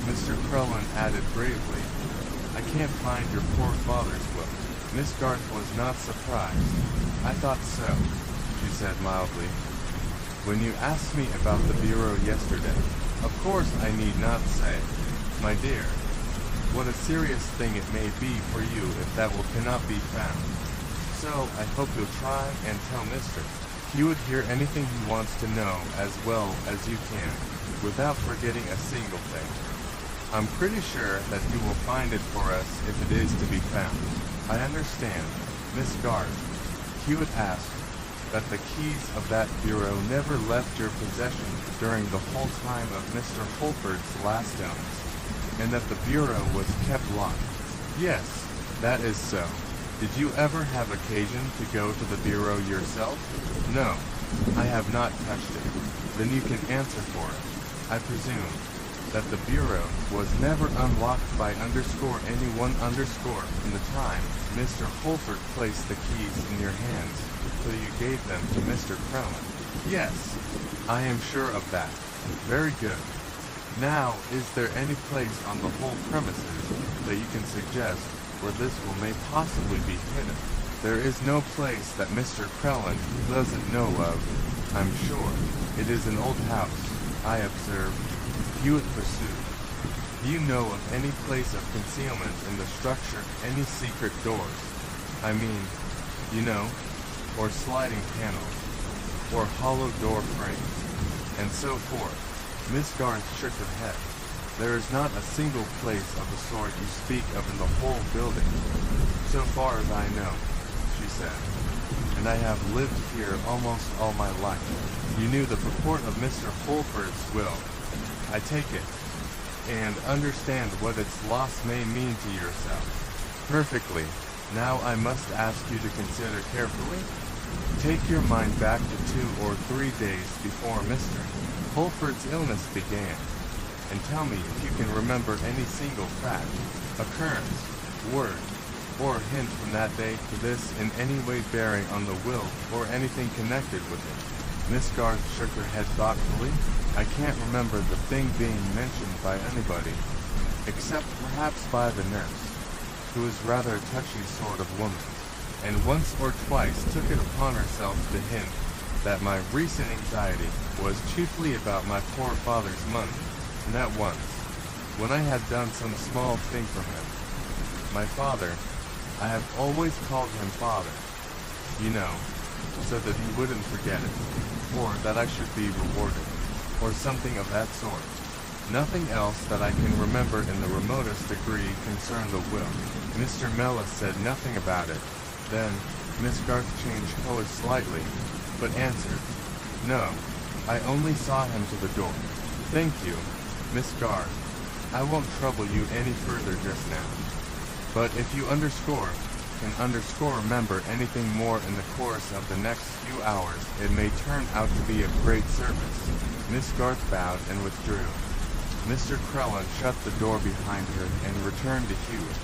Mr. Crellin added bravely, I can't find your poor father's will. Miss Garth was not surprised. I thought so, she said mildly. When you asked me about the bureau yesterday, of course I need not say, my dear, what a serious thing it may be for you if that will cannot be found. So I hope you'll try and tell Mr. Hewitt here anything he wants to know as well as you can, without forgetting a single thing. I'm pretty sure that you will find it for us if it is to be found. I understand, Miss Garth. Hewitt asked that the keys of that bureau never left your possession during the whole time of Mr. Holford's last illness, and that the bureau was kept locked. Yes, that is so. Did you ever have occasion to go to the bureau yourself? No, I have not touched it. Then you can answer for it. I presume that the bureau was never unlocked by anyone from the time Mr. Holford placed the keys in your hands till you gave them to Mr. Crowley. Yes, I am sure of that. Very good. Now, is there any place on the whole premises that you can suggest where this may possibly be hidden? There is no place that Mr. Crelland doesn't know of, I'm sure. It is an old house, I observed. Hewitt pursued. Do you know of any place of concealment in the structure, any secret doors? I mean, or sliding panels, or hollow door frames, and so forth. Miss Garth shook her head. There is not a single place of the sort you speak of in the whole building, so far as I know, she said. And I have lived here almost all my life. You knew the purport of Mr. Holford's will, I take it, and understand what its loss may mean to yourself. Perfectly. Now I must ask you to consider carefully. Take your mind back to 2 or 3 days before Mr. Holford's illness began, and tell me if you can remember any single fact, occurrence, word, or hint from that day to this in any way bearing on the will or anything connected with it. Miss Garth shook her head thoughtfully. I can't remember the thing being mentioned by anybody, except perhaps by the nurse, who is rather a touchy sort of woman, and once or twice took it upon herself to hint that my recent anxiety was chiefly about my poor father's money, and that once, when I had done some small thing for him, my father, I have always called him father, so that he wouldn't forget it, or that I should be rewarded, or something of that sort. Nothing else that I can remember in the remotest degree concerned the will. Mr. Mellis said nothing about it. Then, Miss Garth changed color slightly, but answered, No, I only saw him to the door. Thank you, Miss Garth. I won't trouble you any further just now. But if you can remember anything more in the course of the next few hours, it may turn out to be of great service. Miss Garth bowed and withdrew. Mr. Crelland shut the door behind her and returned to Hewitt.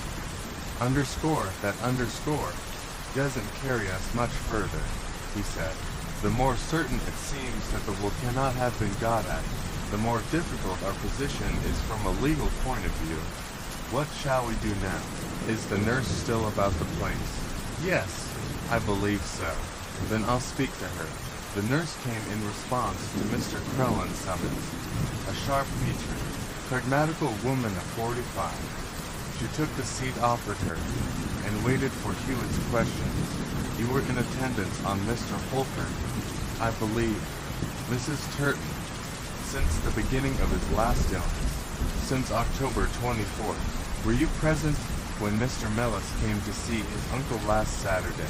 That underscore doesn't carry us much further, he said. The more certain it seems that the will cannot have been got at, the more difficult our position is from a legal point of view. What shall we do now? Is the nurse still about the place? Yes, I believe so. Then I'll speak to her. The nurse came in response to Mr. Crelland's summons. A sharp-featured, pragmatical woman of 45. She took the seat offered her, and waited for Hewitt's questions. You were in attendance on Mr. Holford, I believe, Mrs. Turton, since the beginning of his last illness, since October 24th. Were you present when Mr. Mellis came to see his uncle last Saturday?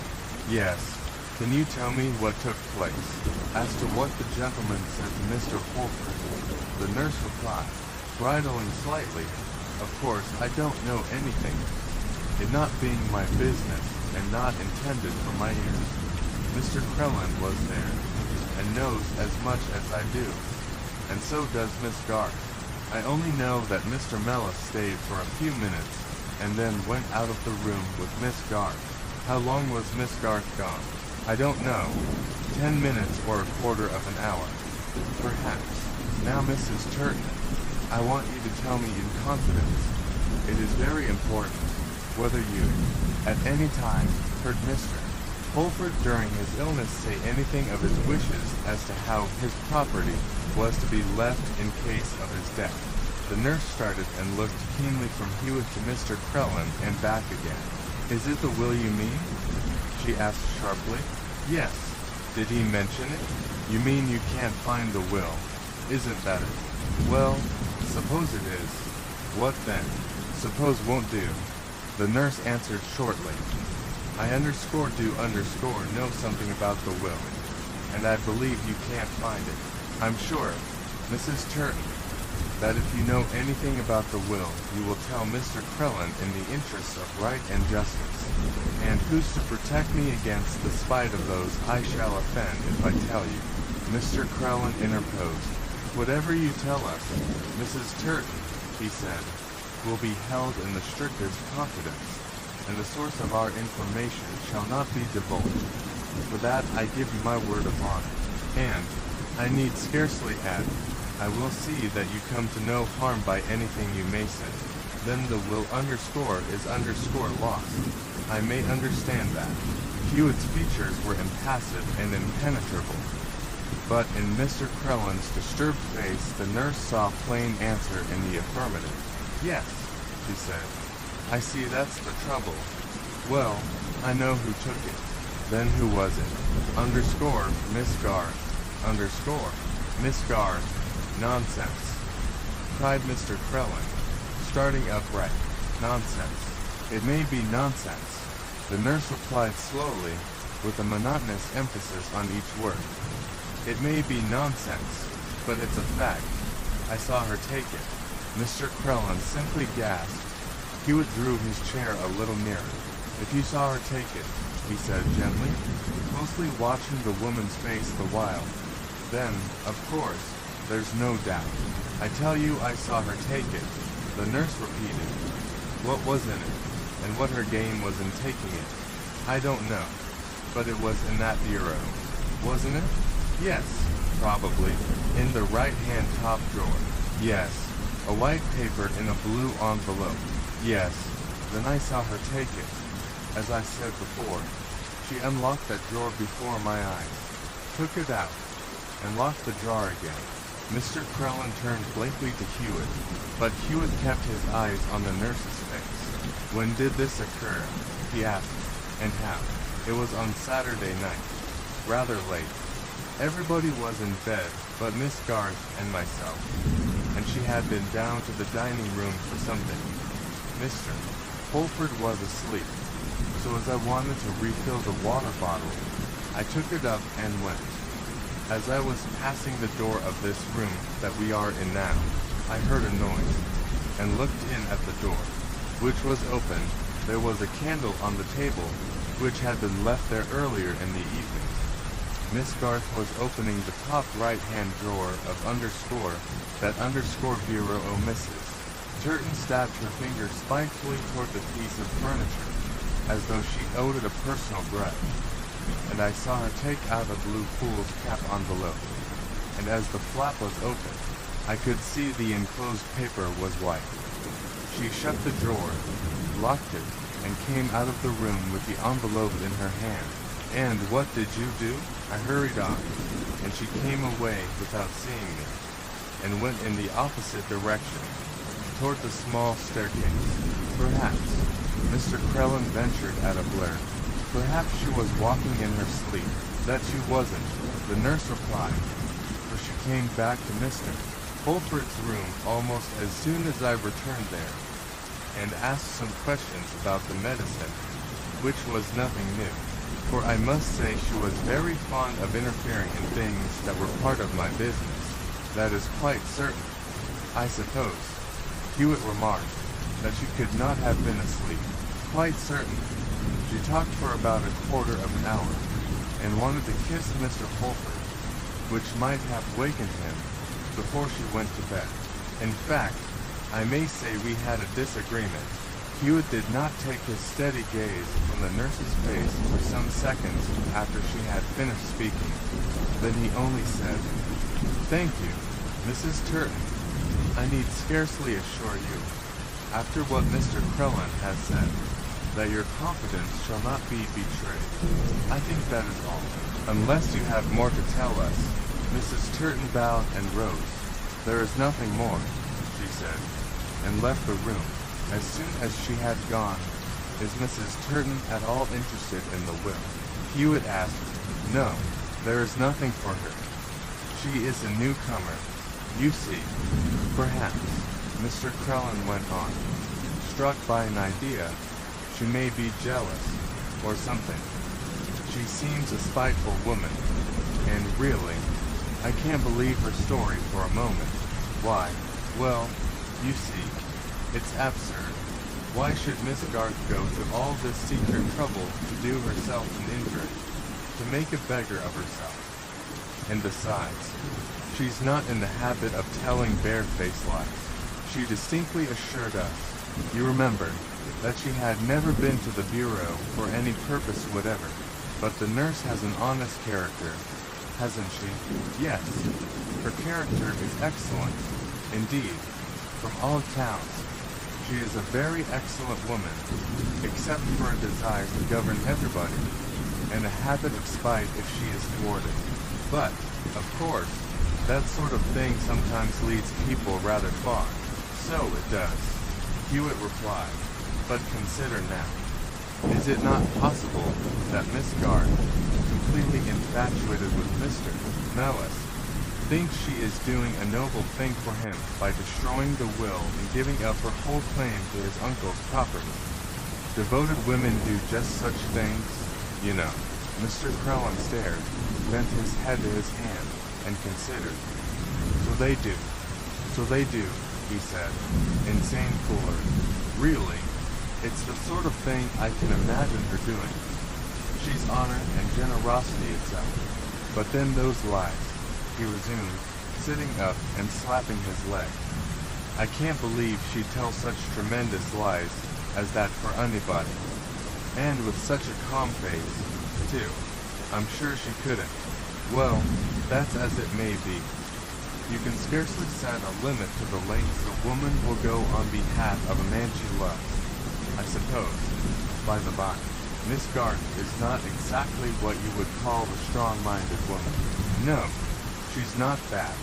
Yes. Can you tell me what took place? As to what the gentleman said to Mr. Holford, the nurse replied, bridling slightly, Of course, I don't know anything, it not being my business and not intended for my ears. Mr. Crelland was there, and knows as much as I do, and so does Miss Garth. I only know that Mr. Mellis stayed for a few minutes, and then went out of the room with Miss Garth. How long was Miss Garth gone? I don't know. 10 minutes or a quarter of an hour, perhaps. Now, Mrs. Turton, I want you to tell me in confidence. It is very important whether you, at any time, heard Mr. Holford during his illness say anything of his wishes as to how his property was to be left in case of his death. The nurse started and looked keenly from Hewitt to Mr. Crelland and back again. Is it the will you mean? She asked sharply. Yes. Did he mention it? You mean you can't find the will? Isn't that it? Well, suppose it is. What then? Suppose won't do. The nurse answered shortly. I know something about the will, and I believe you can't find it. I'm sure, Mrs. Turton, that if you know anything about the will, you will tell Mr. Crellin in the interests of right and justice. And who's to protect me against the spite of those I shall offend if I tell you? Mr. Crellin interposed. Whatever you tell us, Mrs. Turton, he said, will be held in the strictest confidence, and the source of our information shall not be divulged. For that I give you my word of honor. And, I need scarcely add, I will see that you come to no harm by anything you may say. Then the will is lost. I may understand that. Hewitt's features were impassive and impenetrable. But in Mr. Crellin's disturbed face the nurse saw plain answer in the affirmative. Yes, she said. I see that's the trouble. Well, I know who took it. Then who was it? Miss Garth. Miss Garth. Nonsense, cried Mr. Crellin, starting upright. Nonsense. It may be nonsense, the nurse replied slowly, with a monotonous emphasis on each word. It may be nonsense, but it's a fact. I saw her take it. Mr. Crellin simply gasped. Hewitt drew his chair a little nearer. If you saw her take it, he said gently, closely watching the woman's face the while, then, of course, there's no doubt. I tell you I saw her take it, the nurse repeated. What was in it, and what her game was in taking it, I don't know. But it was in that bureau, wasn't it? Yes, probably. In the right-hand top drawer. Yes. A white paper in a blue envelope. Yes. Then I saw her take it. As I said before, she unlocked that drawer before my eyes, took it out, and locked the drawer again. Mr. Crellin turned blankly to Hewitt, but Hewitt kept his eyes on the nurse's face. When did this occur? He asked. And how? It was on Saturday night. Rather late. Everybody was in bed but Miss Garth and myself, and she had been down to the dining room for something. Mr. Holford was asleep, so as I wanted to refill the water bottle, I took it up and went. As I was passing the door of this room that we are in now, I heard a noise, and looked in at the door, which was open. There was a candle on the table, which had been left there earlier in the evening. Miss Garth was opening the top right-hand drawer of that bureau o' Mrs. Turton stabbed her finger spitefully toward the piece of furniture, as though she owed it a personal grudge. And I saw her take out a blue fool's cap envelope, and as the flap was open, I could see the enclosed paper was white. She shut the drawer, locked it, and came out of the room with the envelope in her hand. And what did you do? I hurried on, and she came away without seeing me, and went in the opposite direction, toward the small staircase. Perhaps, Mr. Crellin ventured at a blurt. Perhaps she was walking in her sleep. That she wasn't, the nurse replied, for she came back to Mr. Holford's room almost as soon as I returned there, and asked some questions about the medicine, which was nothing new, for I must say she was very fond of interfering in things that were part of my business. That is quite certain. I suppose, Hewitt remarked, that she could not have been asleep. Quite certain. She talked for about a quarter of an hour, and wanted to kiss Mr. Holford, which might have wakened him before she went to bed. In fact, I may say we had a disagreement. Hewitt did not take his steady gaze from the nurse's face for some seconds after she had finished speaking. Then he only said, "Thank you, Mrs. Turton. I need scarcely assure you, after what Mr. Crellin has said, that your confidence shall not be betrayed. I think that is all. Unless you have more to tell us." Mrs. Turton bowed and rose. "There is nothing more," she said, and left the room. As soon as she had gone, "Is Mrs. Turton at all interested in the will?" Hewitt asked. "No, there is nothing for her. She is a newcomer, you see." "Perhaps," Mr. Crellin went on, struck by an idea. She may be jealous, or something. She seems a spiteful woman, and really, I can't believe her story for a moment. Why? Well, you see, it's absurd. Why should Miss Garth go to all this secret trouble to do herself an injury, to make a beggar of herself? And besides, she's not in the habit of telling barefaced lies. She distinctly assured us, you remember, that she had never been to the bureau for any purpose whatever. But the nurse has an honest character, hasn't she? Yes, her character is excellent, indeed, from all accounts. She is a very excellent woman, except for a desire to govern everybody, and a habit of spite if she is thwarted. But, of course, that sort of thing sometimes leads people rather far. So it does, Hewitt replied. But consider now. Is it not possible that Miss Garth, completely infatuated with Mr. Mellis, thinks she is doing a noble thing for him by destroying the will and giving up her whole claim to his uncle's property? Devoted women do just such things, you know. Mr. Crellin stared, bent his head to his hand, and considered. So they do, he said, insane foolery. Really, it's the sort of thing I can imagine her doing. She's honor and generosity itself. But then those lies, he resumed, sitting up and slapping his leg. I can't believe she'd tell such tremendous lies as that for anybody. And with such a calm face, too. I'm sure she couldn't. Well, that's as it may be. You can scarcely set a limit to the lengths a woman will go on behalf of a man she loves. I suppose, by the by, Miss Garth is not exactly what you would call a strong-minded woman. No, she's not that.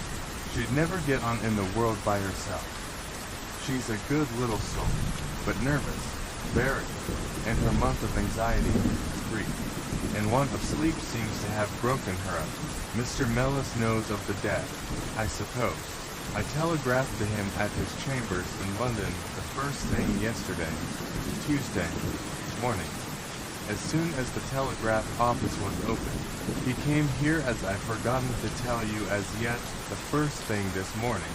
She'd never get on in the world by herself. She's a good little soul, but nervous, very, and her month of anxiety is brief, and want of sleep seems to have broken her up. Mr. Mellis knows of the death, I suppose. I telegraphed to him at his chambers in London the first thing yesterday, Tuesday morning. As soon as the telegraph office was open, he came here as I've forgotten to tell you as yet the first thing this morning,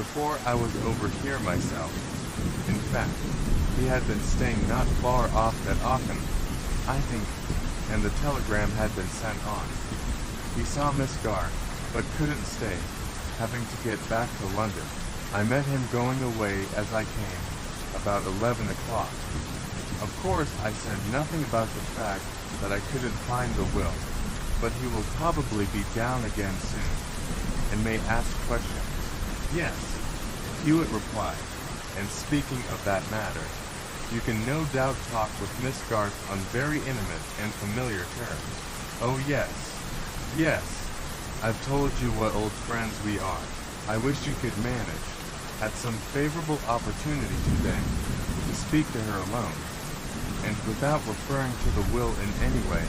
before I was over here myself. In fact, he had been staying not far off at Auchan, I think, and the telegram had been sent on. He saw Miss Garth, but couldn't stay, having to get back to London. I met him going away as I came, about 11 o'clock. Of course, I said nothing about the fact that I couldn't find the will, but he will probably be down again soon, and may ask questions. Yes, Hewitt replied, and speaking of that matter, you can no doubt talk with Miss Garth on very intimate and familiar terms. Oh yes, yes, I've told you what old friends we are. I wish you could manage, at some favorable opportunity today, to speak to her alone, and without referring to the will in any way,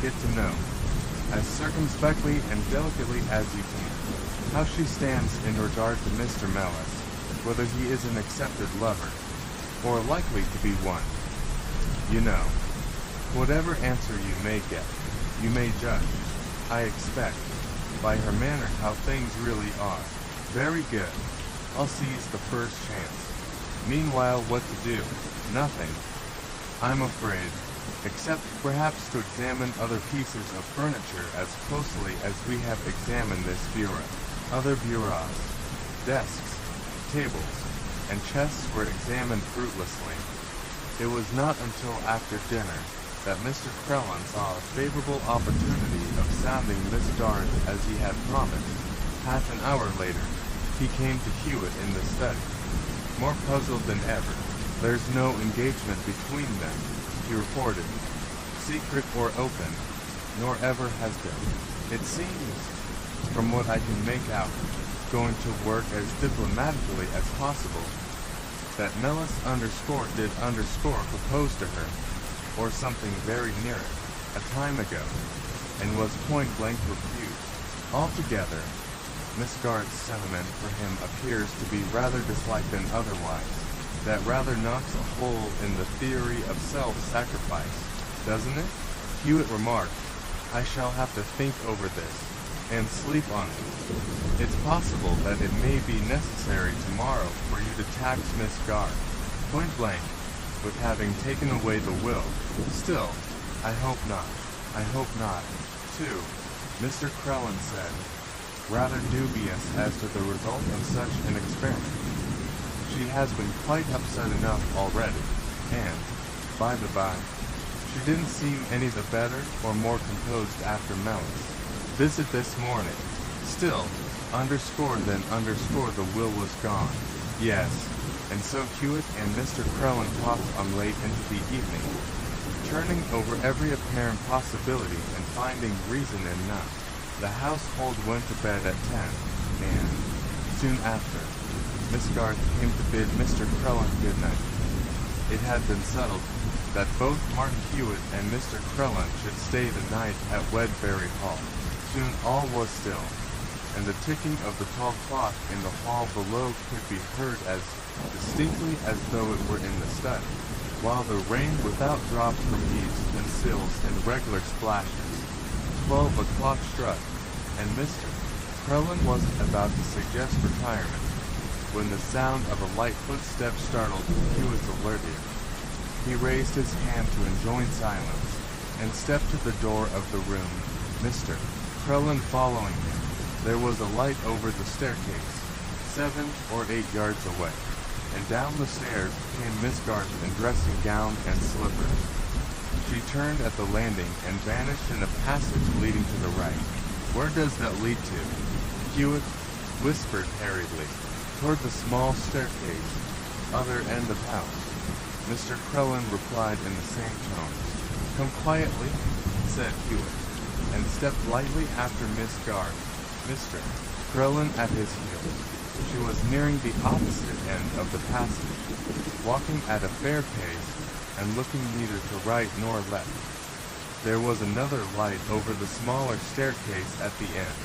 get to know, as circumspectly and delicately as you can, how she stands in regard to Mr. Mellis, whether he is an accepted lover, or likely to be one. You know, whatever answer you may get, you may judge, I expect, by her manner how things really are. Very good. I'll seize the first chance. Meanwhile, what to do? Nothing, I'm afraid, except perhaps to examine other pieces of furniture as closely as we have examined this bureau. Other bureaus, desks, tables, and chests were examined fruitlessly. It was not until after dinner that Mr. Crellin saw a favorable opportunity of sounding Miss Garth as he had promised. Half an hour later, he came to Hewitt in the study, more puzzled than ever. There's no engagement between them, he reported, secret or open, nor ever has been. It seems, from what I can make out, going to work as diplomatically as possible, that Mellis did propose to her, or something very near it, a time ago, and was point-blank refused. Altogether, Miss Garth's sentiment for him appears to be rather disliked than otherwise. That rather knocks a hole in the theory of self-sacrifice, doesn't it? Hewitt remarked, I shall have to think over this, and sleep on it. It's possible that it may be necessary tomorrow for you to tax Miss Garth, point blank, with having taken away the will. Still, I hope not. I hope not, too, Mr. Crellin said, rather dubious as to the result of such an experiment. She has been quite upset enough already, and, by the by, she didn't seem any the better or more composed after Mel's visit this morning. Still, the will was gone. Yes, and so Hewitt and Mr. Crellin talked on late into the evening, turning over every apparent possibility and finding reason enough. The household went to bed at 10, and, soon after, Miss Garth came to bid Mr. Crellin good night. It had been settled that both Martin Hewitt and Mr. Crellin should stay the night at Wedbury Hall. Soon all was still, and the ticking of the tall clock in the hall below could be heard as distinctly as though it were in the study, while the rain without dropped from eaves and sills in regular splashes. 12 o'clock struck, and Mr. Crellin wasn't about to suggest retirement, when the sound of a light footstep startled Hewitt's alert ear. He raised his hand to enjoin silence, and stepped to the door of the room, Mr. Crellin following him. There was a light over the staircase, 7 or 8 yards away, and down the stairs came Miss Garth in dressing gown and slippers. She turned at the landing and vanished in a passage leading to the right. Where does that lead to? Hewitt whispered hurriedly. Toward the small staircase, other end of house. Mr. Crellin replied in the same tone. Come quietly, said Hewitt, and stepped lightly after Miss Garth, Mr. Crellin at his heels. She was nearing the opposite end of the passage, walking at a fair pace, and looking neither to right nor left. There was another light over the smaller staircase at the end.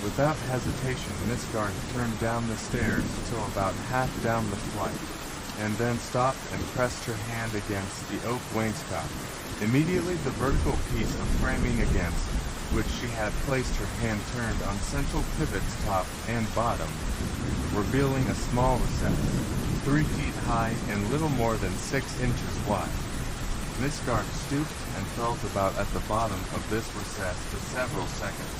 Without hesitation, Miss Garth turned down the stairs till about half down the flight, and then stopped and pressed her hand against the oak wainscot. Immediately the vertical piece of framing against which she had placed her hand turned on central pivots top and bottom, revealing a small recess, 3 feet high and little more than 6 inches wide. Miss Garth stooped and felt about at the bottom of this recess for several seconds.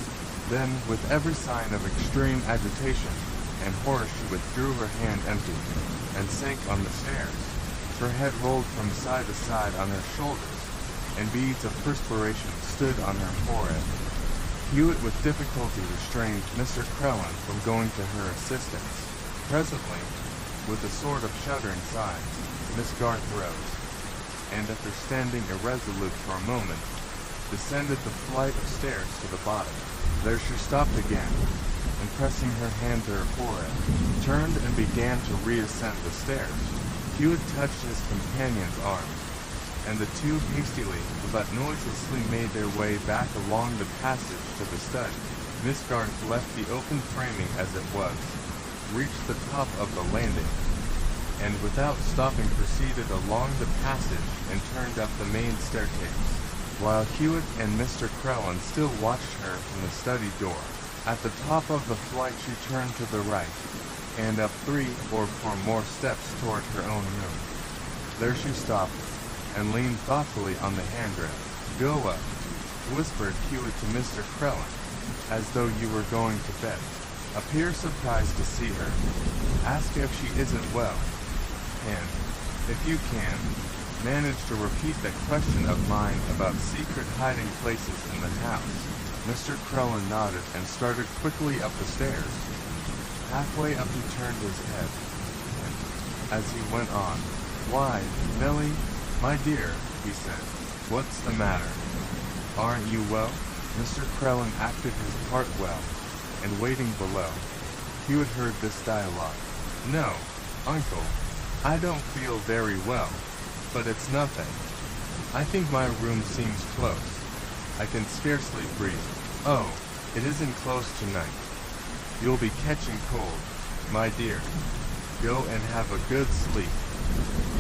Then, with every sign of extreme agitation and horror, she withdrew her hand empty, and sank on the stairs. Her head rolled from side to side on her shoulders, and beads of perspiration stood on her forehead. Hewitt with difficulty restrained Mr. Crellin from going to her assistance. Presently, with a sort of shuddering sigh, Miss Garth rose, and after standing irresolute for a moment, descended the flight of stairs to the bottom. There she stopped again, and pressing her hand to her forehead, turned and began to reascend the stairs. Hewitt touched his companion's arm, and the two hastily but noiselessly made their way back along the passage to the study. Miss Garth left the open framing as it was, reached the top of the landing, and without stopping proceeded along the passage and turned up the main staircase, while Hewitt and Mr. Crellin still watched her from the study door. At the top of the flight she turned to the right, and up 3 or 4 more steps toward her own room. There she stopped, and leaned thoughtfully on the handrail. Go up, whispered Hewitt to Mr. Crellin, as though you were going to bed. Appear surprised to see her. Ask if she isn't well, and, if you can, manage to repeat that question of mine about secret hiding places in the house. Mr. Crellin nodded and started quickly up the stairs. Halfway up he turned his head, and, as he went on, Why, Nellie, my dear, he said, what's the matter? Aren't you well? Mr. Crellin acted his part well, and waiting below, Hewitt heard this dialogue. No, Uncle, I don't feel very well, but it's nothing. I think my room seems close. I can scarcely breathe. Oh, it isn't close tonight. You'll be catching cold, my dear. Go and have a good sleep.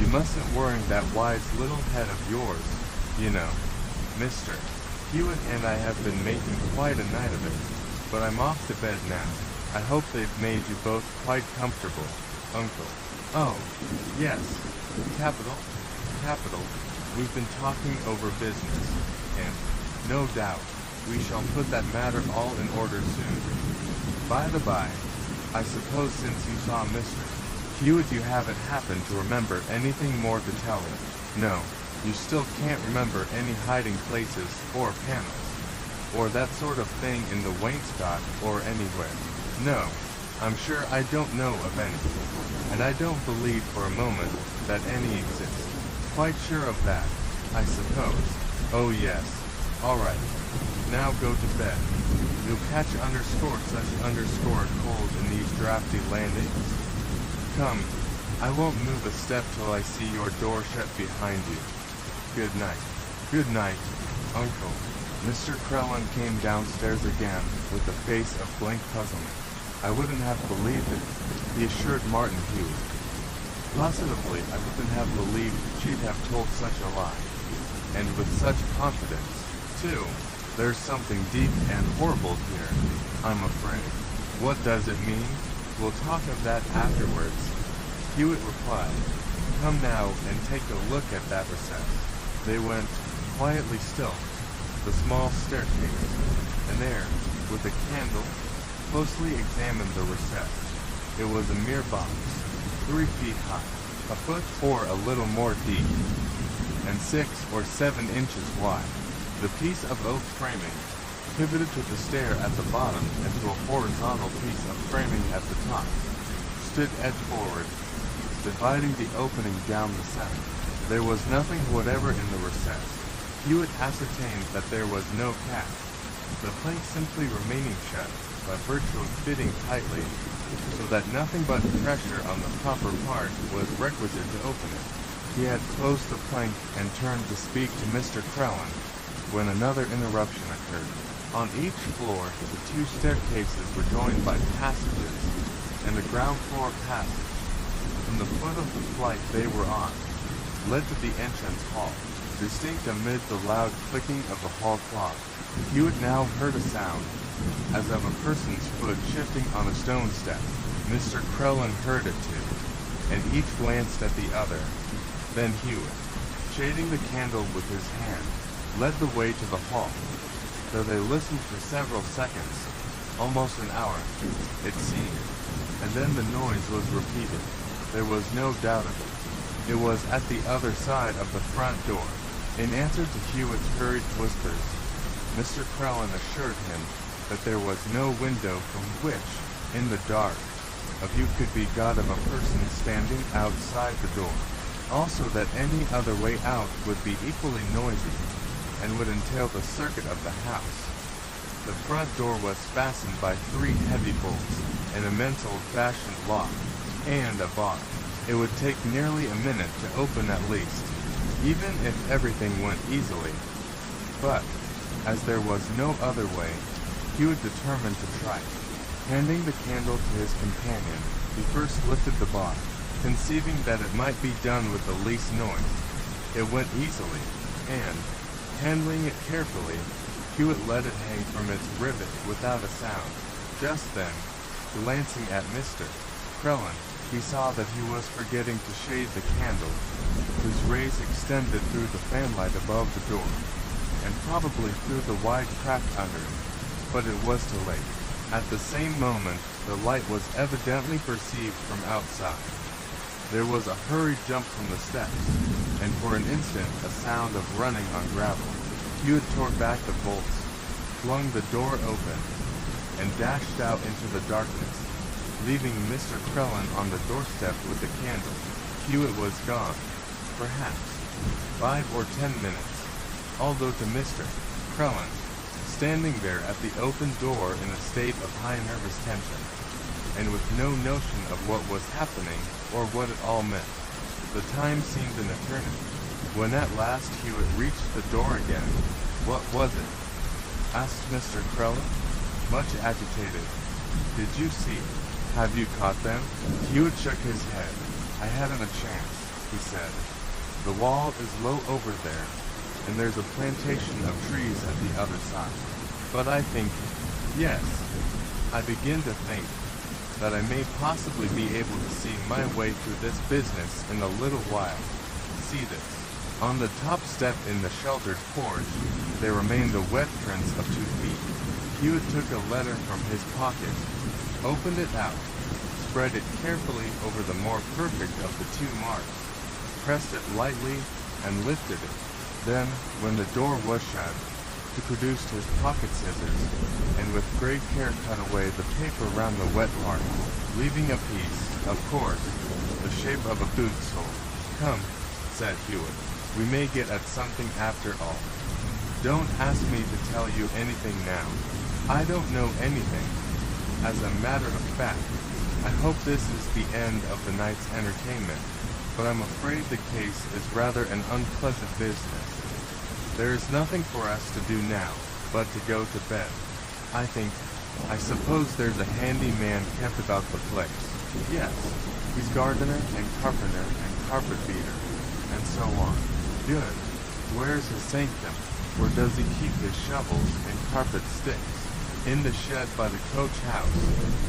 You mustn't worry that wise little head of yours, you know. Mister Hewitt and I have been making quite a night of it, but I'm off to bed now. I hope they've made you both quite comfortable, Uncle. Oh, yes. Capital. We've been talking over business, and, no doubt, we shall put that matter all in order soon. By the by, I suppose since you saw Mr. Hewitt you haven't happened to remember anything more to tell him. No, you still can't remember any hiding places, or panels, or that sort of thing in the wainscot, or anywhere. No, I'm sure I don't know of any, and I don't believe for a moment that any exist. Quite sure of that, I suppose. Oh yes. All right. Now go to bed. You'll catch such cold in these drafty landings. Come, I won't move a step till I see your door shut behind you. Good night. Good night, Uncle. Mr. Crellin came downstairs again with a face of blank puzzlement. I wouldn't have believed it, he assured Martin Hewitt. Positively, I wouldn't have believed she'd have told such a lie. And with such confidence, too. There's something deep and horrible here, I'm afraid. What does it mean? We'll talk of that afterwards. Hewitt replied, Come now and take a look at that recess. They went, quietly still, the small staircase, and there, with a candle, closely examined the recess. It was a mere box, 3 feet high, a foot or a little more deep, and 6 or 7 inches wide. The piece of oak framing pivoted to the stair at the bottom and to a horizontal piece of framing at the top, stood edge forward, dividing the opening down the center. There was nothing whatever in the recess. Hewitt ascertained that there was no catch, the plank simply remaining shut by virtue of fitting tightly, so that nothing but pressure on the proper part was requisite to open it. He had closed the plank and turned to speak to Mr. Crellin, when another interruption occurred. On each floor, the 2 staircases were joined by passages, and the ground floor passage, from the foot of the flight they were on, led to the entrance hall, distinct amid the loud clicking of the hall clock. Hewitt now heard a sound, as of a person's foot shifting on a stone step. Mr. Crellin heard it too, and each glanced at the other. Then Hewitt, shading the candle with his hand, led the way to the hall, though they listened for several seconds, almost an hour, it seemed, and then the noise was repeated. There was no doubt of it. It was at the other side of the front door. In answer to Hewitt's hurried whispers, Mr. Crellin assured him that there was no window from which, in the dark, a view could be got of a person standing outside the door. Also that any other way out would be equally noisy, and would entail the circuit of the house. The front door was fastened by 3 heavy bolts, an immense old-fashioned lock, and a bar. It would take nearly a minute to open at least, even if everything went easily. But, as there was no other way, Hewitt determined to try it. Handing the candle to his companion, he first lifted the bar, conceiving that it might be done with the least noise. It went easily, and, handling it carefully, Hewitt let it hang from its rivet without a sound. Just then, glancing at Mr. Crellin, he saw that he was forgetting to shade the candle, whose rays extended through the fanlight above the door, and probably through the wide crack under it. But it was too late. At the same moment, the light was evidently perceived from outside. There was a hurried jump from the steps, and for an instant a sound of running on gravel. Hewitt tore back the bolts, flung the door open, and dashed out into the darkness, leaving Mr. Crellin on the doorstep with the candle. Hewitt was gone, perhaps, 5 or 10 minutes, although to Mr. Crellin, standing there at the open door in a state of high nervous tension, and with no notion of what was happening or what it all meant. The time seemed an eternity. When at last Hewitt reached the door again, "What was it?" asked Mr. Crellin, much agitated. Did you see? Have you caught them? Hewitt shook his head. I hadn't a chance, he said. The wall is low over there, and there's a plantation of trees at the other side. But I think, yes, I begin to think that I may possibly be able to see my way through this business in a little while. See this? On the top step in the sheltered porch, there remained the wet prints of 2 feet. Hewitt took a letter from his pocket, opened it out, spread it carefully over the more perfect of the 2 marks, pressed it lightly, and lifted it. Then, when the door was shut, he produced his pocket scissors, and with great care cut away the paper round the wet part, leaving a piece, of course, the shape of a boot sole. Come, said Hewitt, we may get at something after all. Don't ask me to tell you anything now. I don't know anything. As a matter of fact, I hope this is the end of the night's entertainment, but I'm afraid the case is rather an unpleasant business. There is nothing for us to do now, but to go to bed. I suppose there's a handy man kept about the place. Yes, he's gardener and carpenter and carpet beater, and so on. Good. Where's his sanctum? Where does he keep his shovels and carpet sticks? In the shed by the coach house,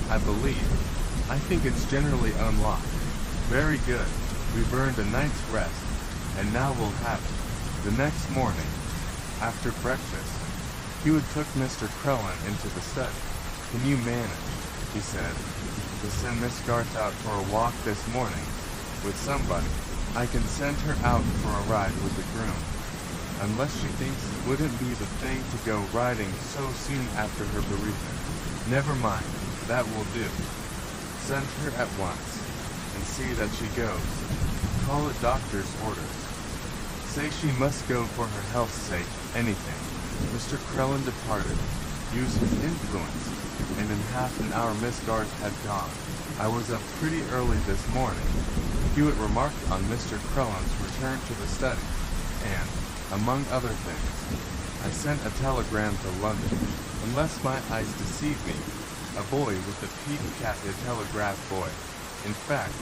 I believe. I think it's generally unlocked. Very good. We've earned a night's rest, and now we'll have it. The next morning, after breakfast, Hewitt took Mr. Crellin into the study. Can you manage, he said, to send Miss Garth out for a walk this morning with somebody? I can send her out for a ride with the groom, unless she thinks it wouldn't be the thing to go riding so soon after her bereavement. Never mind, that will do. Send her at once, and see that she goes. Call it doctor's orders. Say she must go for her health's sake, anything. Mr. Crellin departed, used his influence, and in half an hour Miss Garth had gone. I was up pretty early this morning, Hewitt remarked on Mr. Crellin's return to the study, and, among other things, I sent a telegram to London. Unless my eyes deceive me, a boy with a peak cap, a telegraph boy, in fact,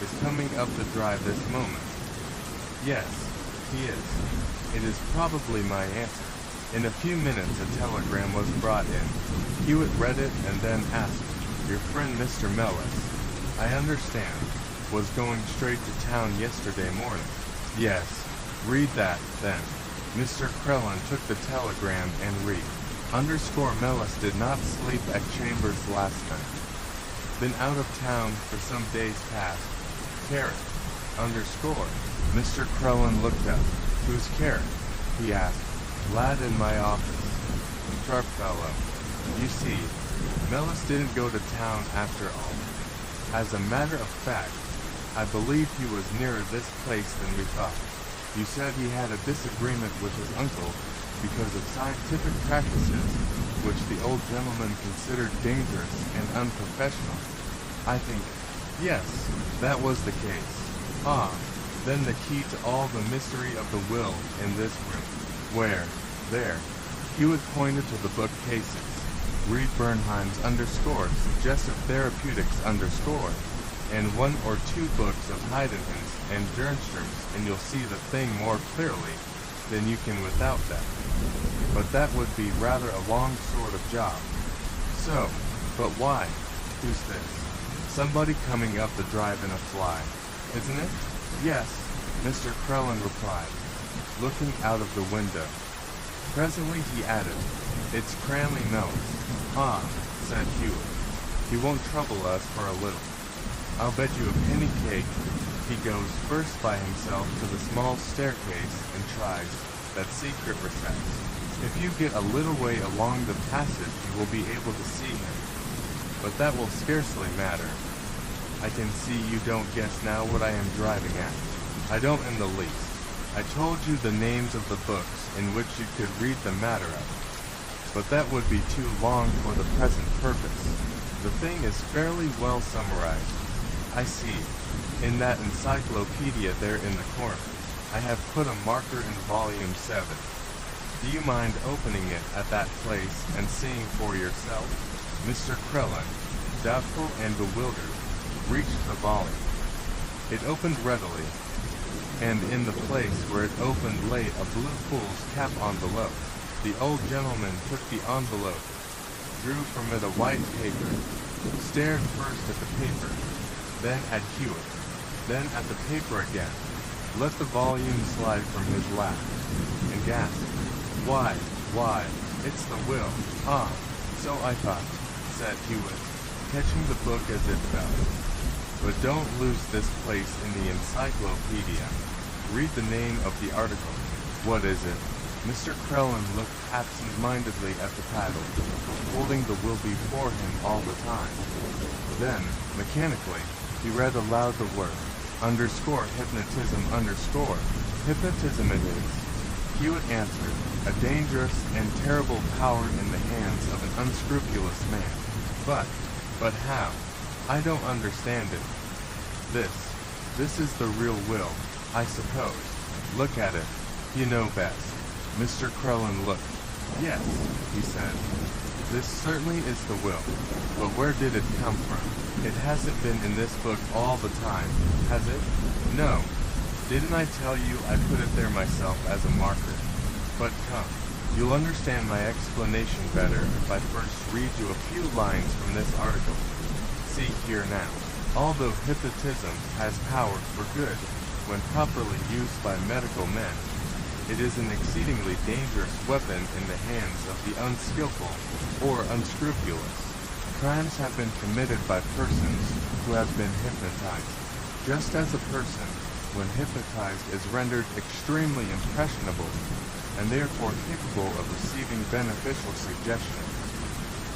is coming up the drive this moment. Yes, he is. It is probably my answer. In a few minutes a telegram was brought in. Hewitt read it and then asked, your friend Mr. Mellis, I understand, was going straight to town yesterday morning. Yes, read that, then. Mr. Crellin took the telegram and read. Mellis did not sleep at Chambers last night. Been out of town for some days past. Carrot. Mr. Crellin looked up. Who's Carrot? He asked. Lad in my office. Sharp fellow. You see, Mellis didn't go to town after all. As a matter of fact, I believe he was nearer this place than we thought. You said he had a disagreement with his uncle because of scientific practices which the old gentleman considered dangerous and unprofessional. I think, yes, that was the case. Ah, then the key to all the mystery of the will in this room. Where? There. Hewitt pointed to the bookcases. Read Bernheim's Suggestive Therapeutics and 1 or 2 books of Heiden's and Jernstrom's, and you'll see the thing more clearly than you can without that. But that would be rather a long sort of job. So, but why? Who's this? Somebody coming up the drive in a fly, isn't it? Yes, Mr. Crellin replied, looking out of the window. Presently he added, it's Cranley Mellis. Ah, said Hewitt. He won't trouble us for a little. I'll bet you a penny cake he goes first by himself to the small staircase and tries that secret recess. If you get a little way along the passage, you will be able to see him. But that will scarcely matter. I can see you don't guess now what I am driving at. I don't in the least. I told you the names of the books in which you could read the matter of it. But that would be too long for the present purpose. The thing is fairly well summarized. I see. In that encyclopedia there in the corner, I have put a marker in volume 7. Do you mind opening it at that place and seeing for yourself? Mr. Krellin, doubtful and bewildered, reached the volume. It opened readily, and in the place where it opened lay a blue fool's cap envelope. The old gentleman took the envelope, drew from it a white paper, stared first at the paper, then at Hewitt, then at the paper again, let the volume slide from his lap, and gasped, Why, it's the will. Ah, so I thought, said Hewitt, catching the book as it fell. But don't lose this place in the encyclopedia. Read the name of the article. What is it? Mr. Krellin looked absent-mindedly at the paddle, holding the will before him all the time. Then, mechanically, he read aloud the word, _hypnotism _. Hypnotism it is. Hewitt answered, a dangerous and terrible power in the hands of an unscrupulous man. But how? I don't understand it. This is the real will, I suppose. Look at it. You know best. Mr. Krellin looked. Yes, he said. This certainly is the will. But where did it come from? It hasn't been in this book all the time, has it? No. Didn't I tell you I put it there myself as a marker? But come, you'll understand my explanation better if I first read you a few lines from this article. See here now. Although hypnotism has power for good when properly used by medical men, it is an exceedingly dangerous weapon in the hands of the unskillful or unscrupulous. Crimes have been committed by persons who have been hypnotized. Just as a person, when hypnotized, is rendered extremely impressionable and therefore capable of receiving beneficial suggestions,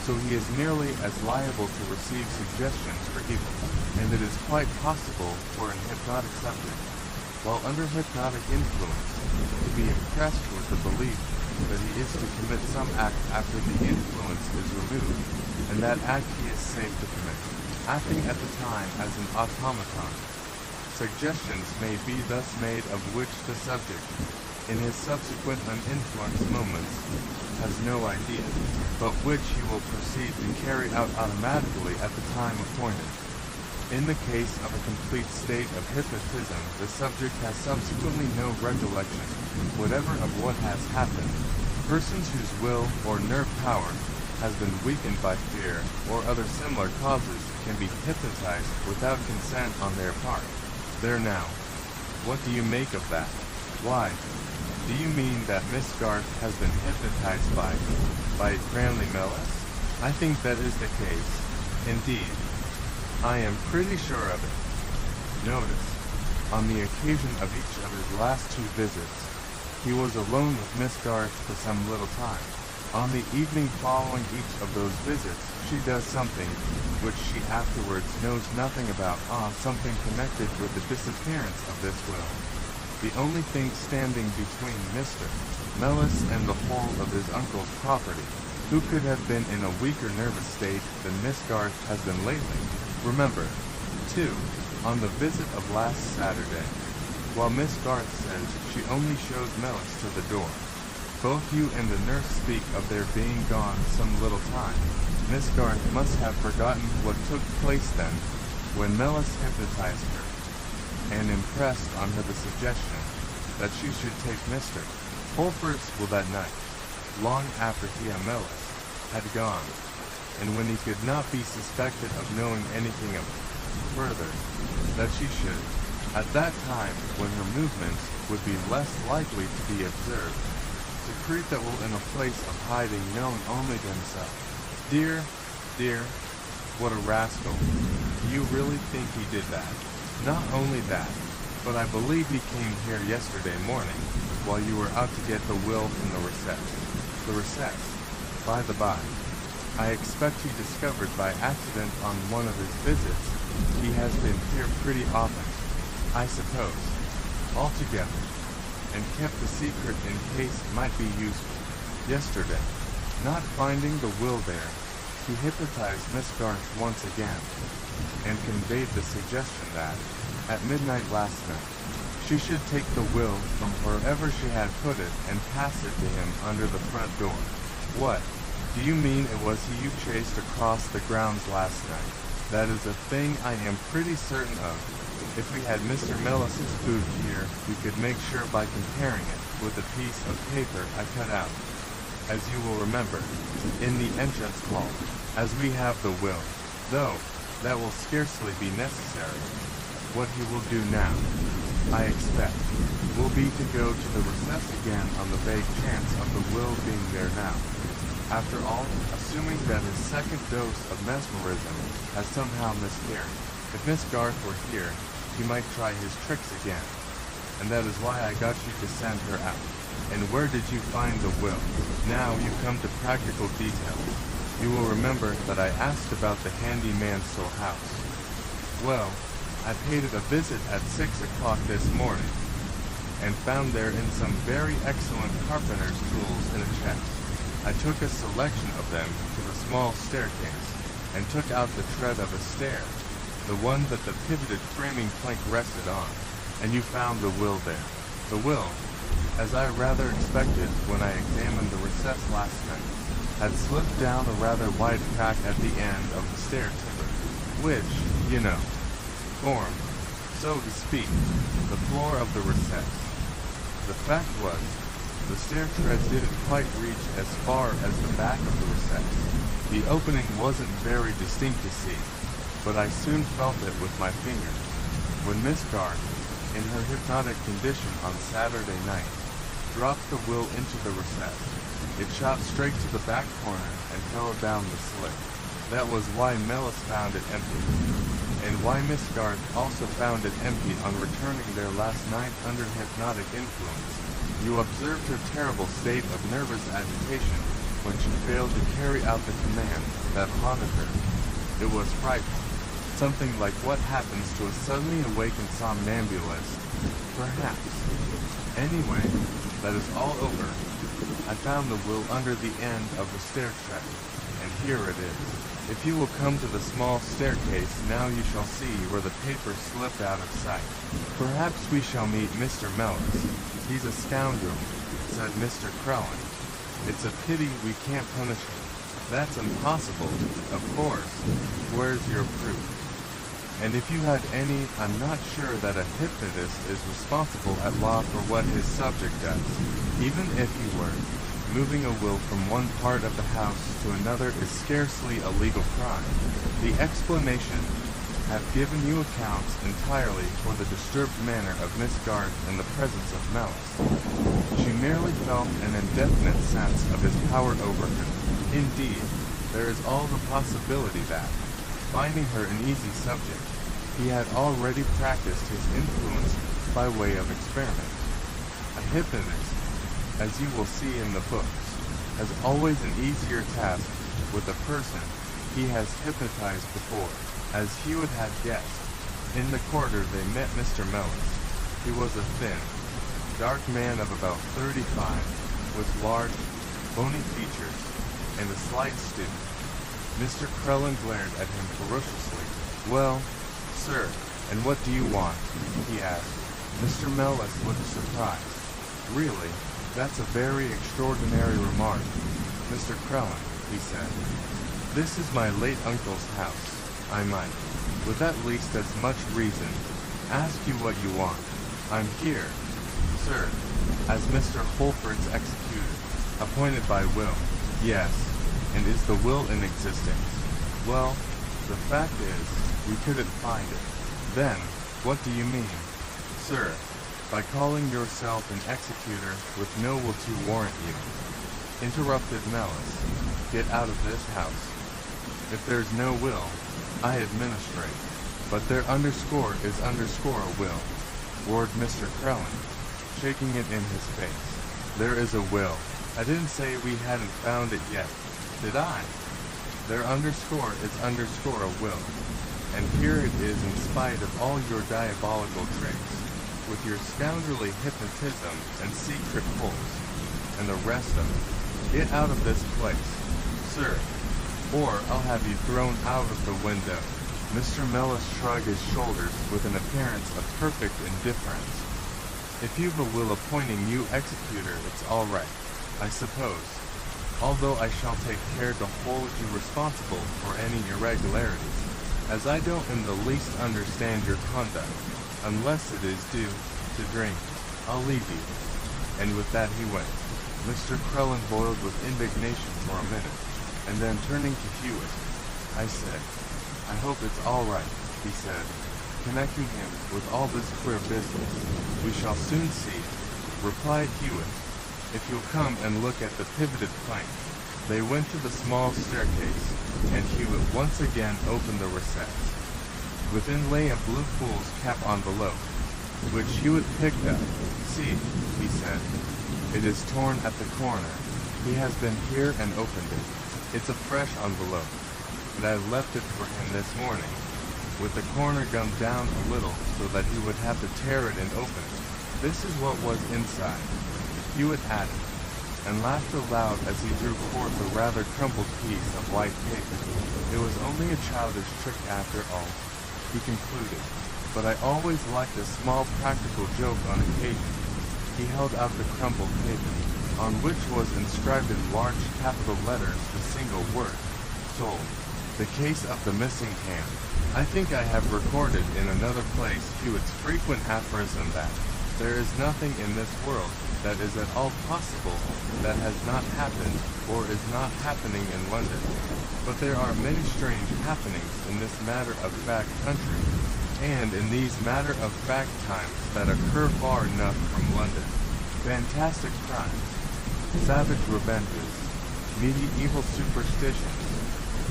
so he is nearly as liable to receive suggestions for evil, and it is quite possible for an hypnotic subject, while under hypnotic influence, to be impressed with the belief that he is to commit some act after the influence is removed, and that act he is safe to commit, acting at the time as an automaton. Suggestions may be thus made of which the subject, in his subsequent uninfluenced moments, has no idea, but which he will proceed to carry out automatically at the time appointed. In the case of a complete state of hypnotism, the subject has subsequently no recollection whatever of what has happened. Persons whose will or nerve power has been weakened by fear or other similar causes can be hypnotized without consent on their part. There now. What do you make of that? Why? Do you mean that Miss Garth has been hypnotized by Cranley Mellis? I think that is the case. Indeed. I am pretty sure of it. Notice, on the occasion of each of his last two visits, he was alone with Miss Garth for some little time. On the evening following each of those visits, she does something which she afterwards knows nothing about, something connected with the disappearance of this will. The only thing standing between Mr. Mellis and the whole of his uncle's property, who could have been in a weaker nervous state than Miss Garth has been lately. Remember, too, on the visit of last Saturday, while Miss Garth says she only shows Mellis to the door, both you and the nurse speak of their being gone some little time. Miss Garth must have forgotten what took place then, when Mellis hypnotized her, and impressed on her the suggestion that she should take Mr. Holford's that night, long after he and Mellis had gone, and when he could not be suspected of knowing anything of further, that she should, at that time when her movements would be less likely to be observed, secrete that will in a place of hiding known only to himself. Dear, what a rascal. Do you really think he did that? Not only that, but I believe he came here yesterday morning, while you were out to get the will from the recess. The recess, by the by, I expect he discovered by accident on one of his visits. He has been here pretty often, I suppose, altogether, and kept the secret in case it might be useful. Yesterday, not finding the will there, he hypnotized Miss Garth once again, and conveyed the suggestion that, at midnight last night, she should take the will from wherever she had put it and pass it to him under the front door. What? Do you mean it was he you chased across the grounds last night? That is a thing I am pretty certain of. If we had Mr. Mellis's food here, we could make sure by comparing it with a piece of paper I cut out, as you will remember, in the entrance hall, as we have the will, though that will scarcely be necessary. What he will do now, I expect, will be to go to the recess again on the vague chance of the will being there now. After all, assuming that his second dose of mesmerism has somehow miscarried, if Miss Garth were here, he might try his tricks again. And that is why I got you to send her out. And where did you find the will? Now you come to practical details. You will remember that I asked about the handy Mansell house. Well, I paid it a visit at 6 o'clock this morning, and found therein some very excellent carpenter's tools in a chest. I took a selection of them to the small staircase, and took out the tread of a stair, the one that the pivoted framing plank rested on, and you found the will there. The will, as I rather expected when I examined the recess last night, had slipped down a rather wide crack at the end of the stair timber, which, you know, formed, so to speak, the floor of the recess. The fact was, the stair treads didn't quite reach as far as the back of the recess. The opening wasn't very distinct to see, but I soon felt it with my fingers. When Miss Garth, in her hypnotic condition on Saturday night, dropped the will into the recess, it shot straight to the back corner and fell down the slit. That was why Mellis found it empty, and why Miss Garth also found it empty on returning there last night under hypnotic influence. You observed her terrible state of nervous agitation when she failed to carry out the command that haunted her. It was frightful. Something like what happens to a suddenly awakened somnambulist, perhaps. Anyway, that is all over. I found the will under the end of the stair tread, and here it is. If you will come to the small staircase, now you shall see where the paper slipped out of sight. Perhaps we shall meet Mr. Mellis. He's a scoundrel, said Mr. Crellin. It's a pity we can't punish him. That's impossible, of course. Where's your proof? And if you had any, I'm not sure that a hypnotist is responsible at law for what his subject does. Even if he were, moving a will from one part of the house to another is scarcely a legal crime. The explanation have given you accounts entirely for the disturbed manner of Miss Garth in the presence of Mellis. She merely felt an indefinite sense of his power over her. Indeed, there is all the possibility that, finding her an easy subject, he had already practiced his influence by way of experiment. A hypnotist, as you will see in the books, has always an easier task with a person he has hypnotized before. As Hewitt had guessed, in the corridor they met Mr. Mellis. He was a thin, dark man of about 35, with large, bony features, and a slight stoop. Mr. Crellin glared at him ferociously. Well, sir, and what do you want? He asked. Mr. Mellis looked surprised. Really, that's a very extraordinary remark, Mr. Crellin, he said. This is my late uncle's house. I might, with at least as much reason, ask you what you want. I'm here, sir, as Mr. Holford's executor, appointed by will. Yes, and is the will in existence? Well, the fact is, we couldn't find it. Then, what do you mean? Sir, by calling yourself an executor with no will to warrant you. Interrupted Mellis. Get out of this house. If there's no will, I administrate. But there underscore is underscore a will, roared Mr. Crellin, shaking it in his face. There is a will. I didn't say we hadn't found it yet, did I? There underscore is underscore a will. And here it is in spite of all your diabolical tricks, with your scoundrelly hypnotism and secret pulls, and the rest of it. Get out of this place, sir, or I'll have you thrown out of the window. Mr. Mellis shrugged his shoulders with an appearance of perfect indifference. If you've a will appointing you executor, it's all right, I suppose. although I shall take care to hold you responsible for any irregularities, as I don't in the least understand your conduct, unless it is due to drink. I'll leave you." And with that he went. Mr. Crellin boiled with indignation for a minute, and then turning to Hewitt, I said, "I hope it's all right," he said, connecting him with all this queer business. "We shall soon see," replied Hewitt, "if you'll come and look at the pivoted plank." They went to the small staircase, and Hewitt once again opened the recess. Within lay a blue fool's cap envelope, which Hewitt picked up. "See," he said, "it is torn at the corner. He has been here and opened it. It's a fresh envelope, but I left it for him this morning, with the corner gummed down a little so that he would have to tear it and open it. This is what was inside," Hewitt added, and laughed aloud as he drew forth a rather crumpled piece of white paper. "It was only a childish trick after all," he concluded, "but I always liked a small practical joke on occasion." He held out the crumpled paper, on which was inscribed in large capital letters the single word, "Sold." The case of the missing hand. I think I have recorded in another place Hewitt's frequent aphorism that there is nothing in this world that is at all possible that has not happened or is not happening in London. But there are many strange happenings in this matter-of-fact country, and in these matter-of-fact times that occur far enough from London. Fantastic crimes, savage revenges, medieval superstitions,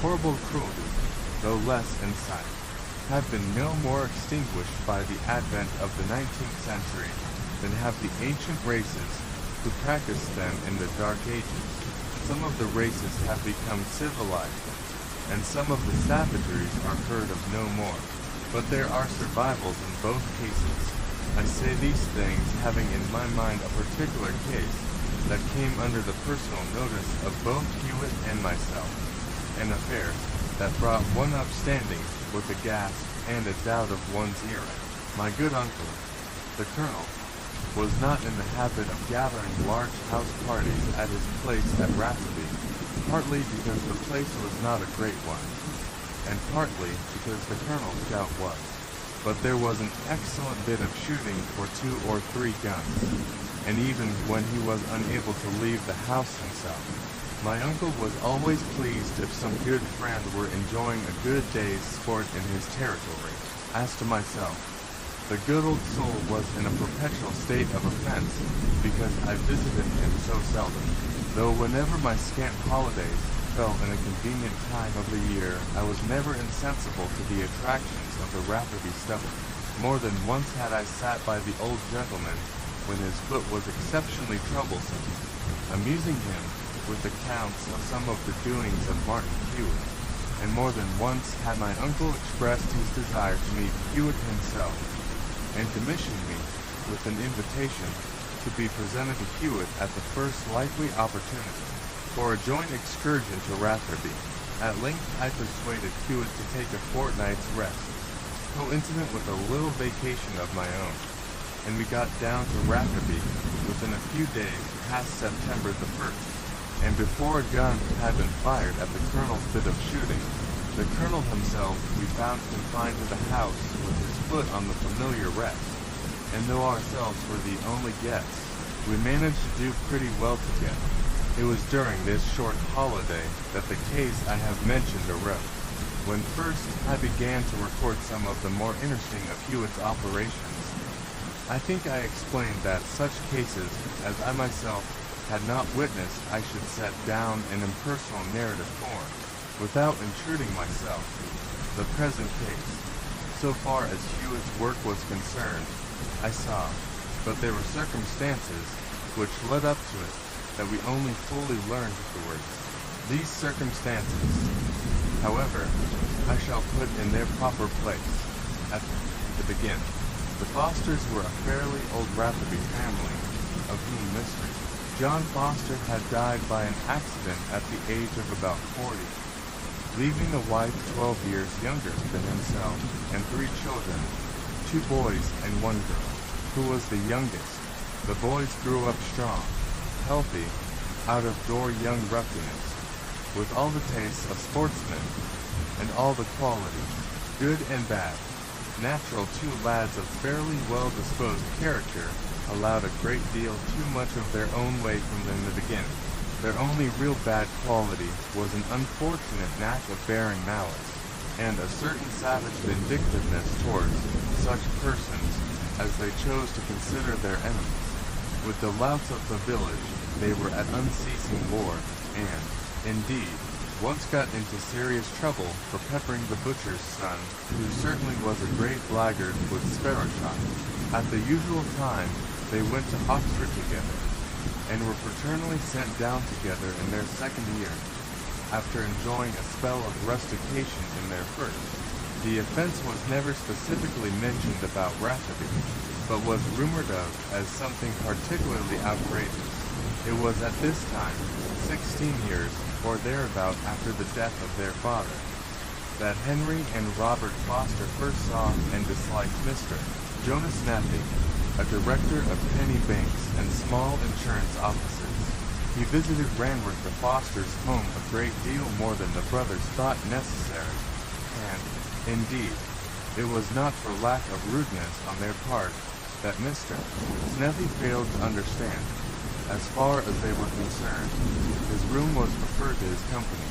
horrible cruelty, though less in sight, have been no more extinguished by the advent of the 19th century than have the ancient races who practiced them in the Dark Ages. Some of the races have become civilized, and some of the savageries are heard of no more. But there are survivals in both cases. I say these things having in my mind a particular case that came under the personal notice of both Hewitt and myself, an affair that brought one upstanding with a gasp and a doubt of one's earring. My good uncle, the Colonel, was not in the habit of gathering large house parties at his place at Rafferty, partly because the place was not a great one, and partly because the Colonel's gout was. But there was an excellent bit of shooting for 2 or 3 guns, and even when he was unable to leave the house himself, my uncle was always pleased if some good friend were enjoying a good day's sport in his territory. As to myself, the good old soul was in a perpetual state of offense because I visited him so seldom, though whenever my scant holidays fell in a convenient time of the year, I was never insensible to the attractions of the Rafferty stubble. More than once had I sat by the old gentleman when his foot was exceptionally troublesome, amusing him with accounts of some of the doings of Martin Hewitt, and more than once had my uncle expressed his desire to meet Hewitt himself, and commissioned me with an invitation to be presented to Hewitt at the first likely opportunity for a joint excursion to Rafferty. At length I persuaded Hewitt to take a fortnight's rest, coincident with a little vacation of my own, and we got down to Rafferty within a few days past September the 1st. And before a gun had been fired at the Colonel's bit of shooting, the Colonel himself we found confined to the house with his foot on the familiar rest, and though ourselves were the only guests, we managed to do pretty well together. It was during this short holiday that the case I have mentioned arose, when first I began to record some of the more interesting of Hewitt's operations. I think I explained that such cases as I myself had not witnessed I should set down in impersonal narrative form, without intruding myself. The present case, so far as Hewitt's work was concerned, I saw, but there were circumstances which led up to it that we only fully learned afterwards. These circumstances, however, I shall put in their proper place. At the beginning, the Fosters were a fairly old Rafferty family, of whom Mr. John Foster had died by an accident at the age of about 40, leaving a wife 12 years younger than himself and 3 children, 2 boys and 1 girl, who was the youngest. The boys grew up strong, healthy, out-of-door young ruffians, with all the tastes of sportsmen, and all the qualities, good and bad, natural to lads of fairly well-disposed character, allowed a great deal too much of their own way from them in the beginning. Their only real bad quality was an unfortunate knack of bearing malice, and a certain savage vindictiveness towards such persons as they chose to consider their enemies. With the louts of the village, they were at unceasing war, and, indeed, once got into serious trouble for peppering the butcher's son, who certainly was a great blackguard with sparrow shot. At the usual time, they went to Oxford together, and were fraternally sent down together in their second year, after enjoying a spell of rustication in their first. The offense was never specifically mentioned about Rafferty, but was rumored of as something particularly outrageous. It was at this time, 16 years or thereabout after the death of their father, that Henry and Robert Foster first saw and disliked Mr. Jonas Snappy, a director of penny banks and small insurance offices. He visited Ranworth the Fosters' home a great deal more than the brothers thought necessary, and, indeed, it was not for lack of rudeness on their part that Mr. Snappy failed to understand. As far as they were concerned, his room was preferred to his company,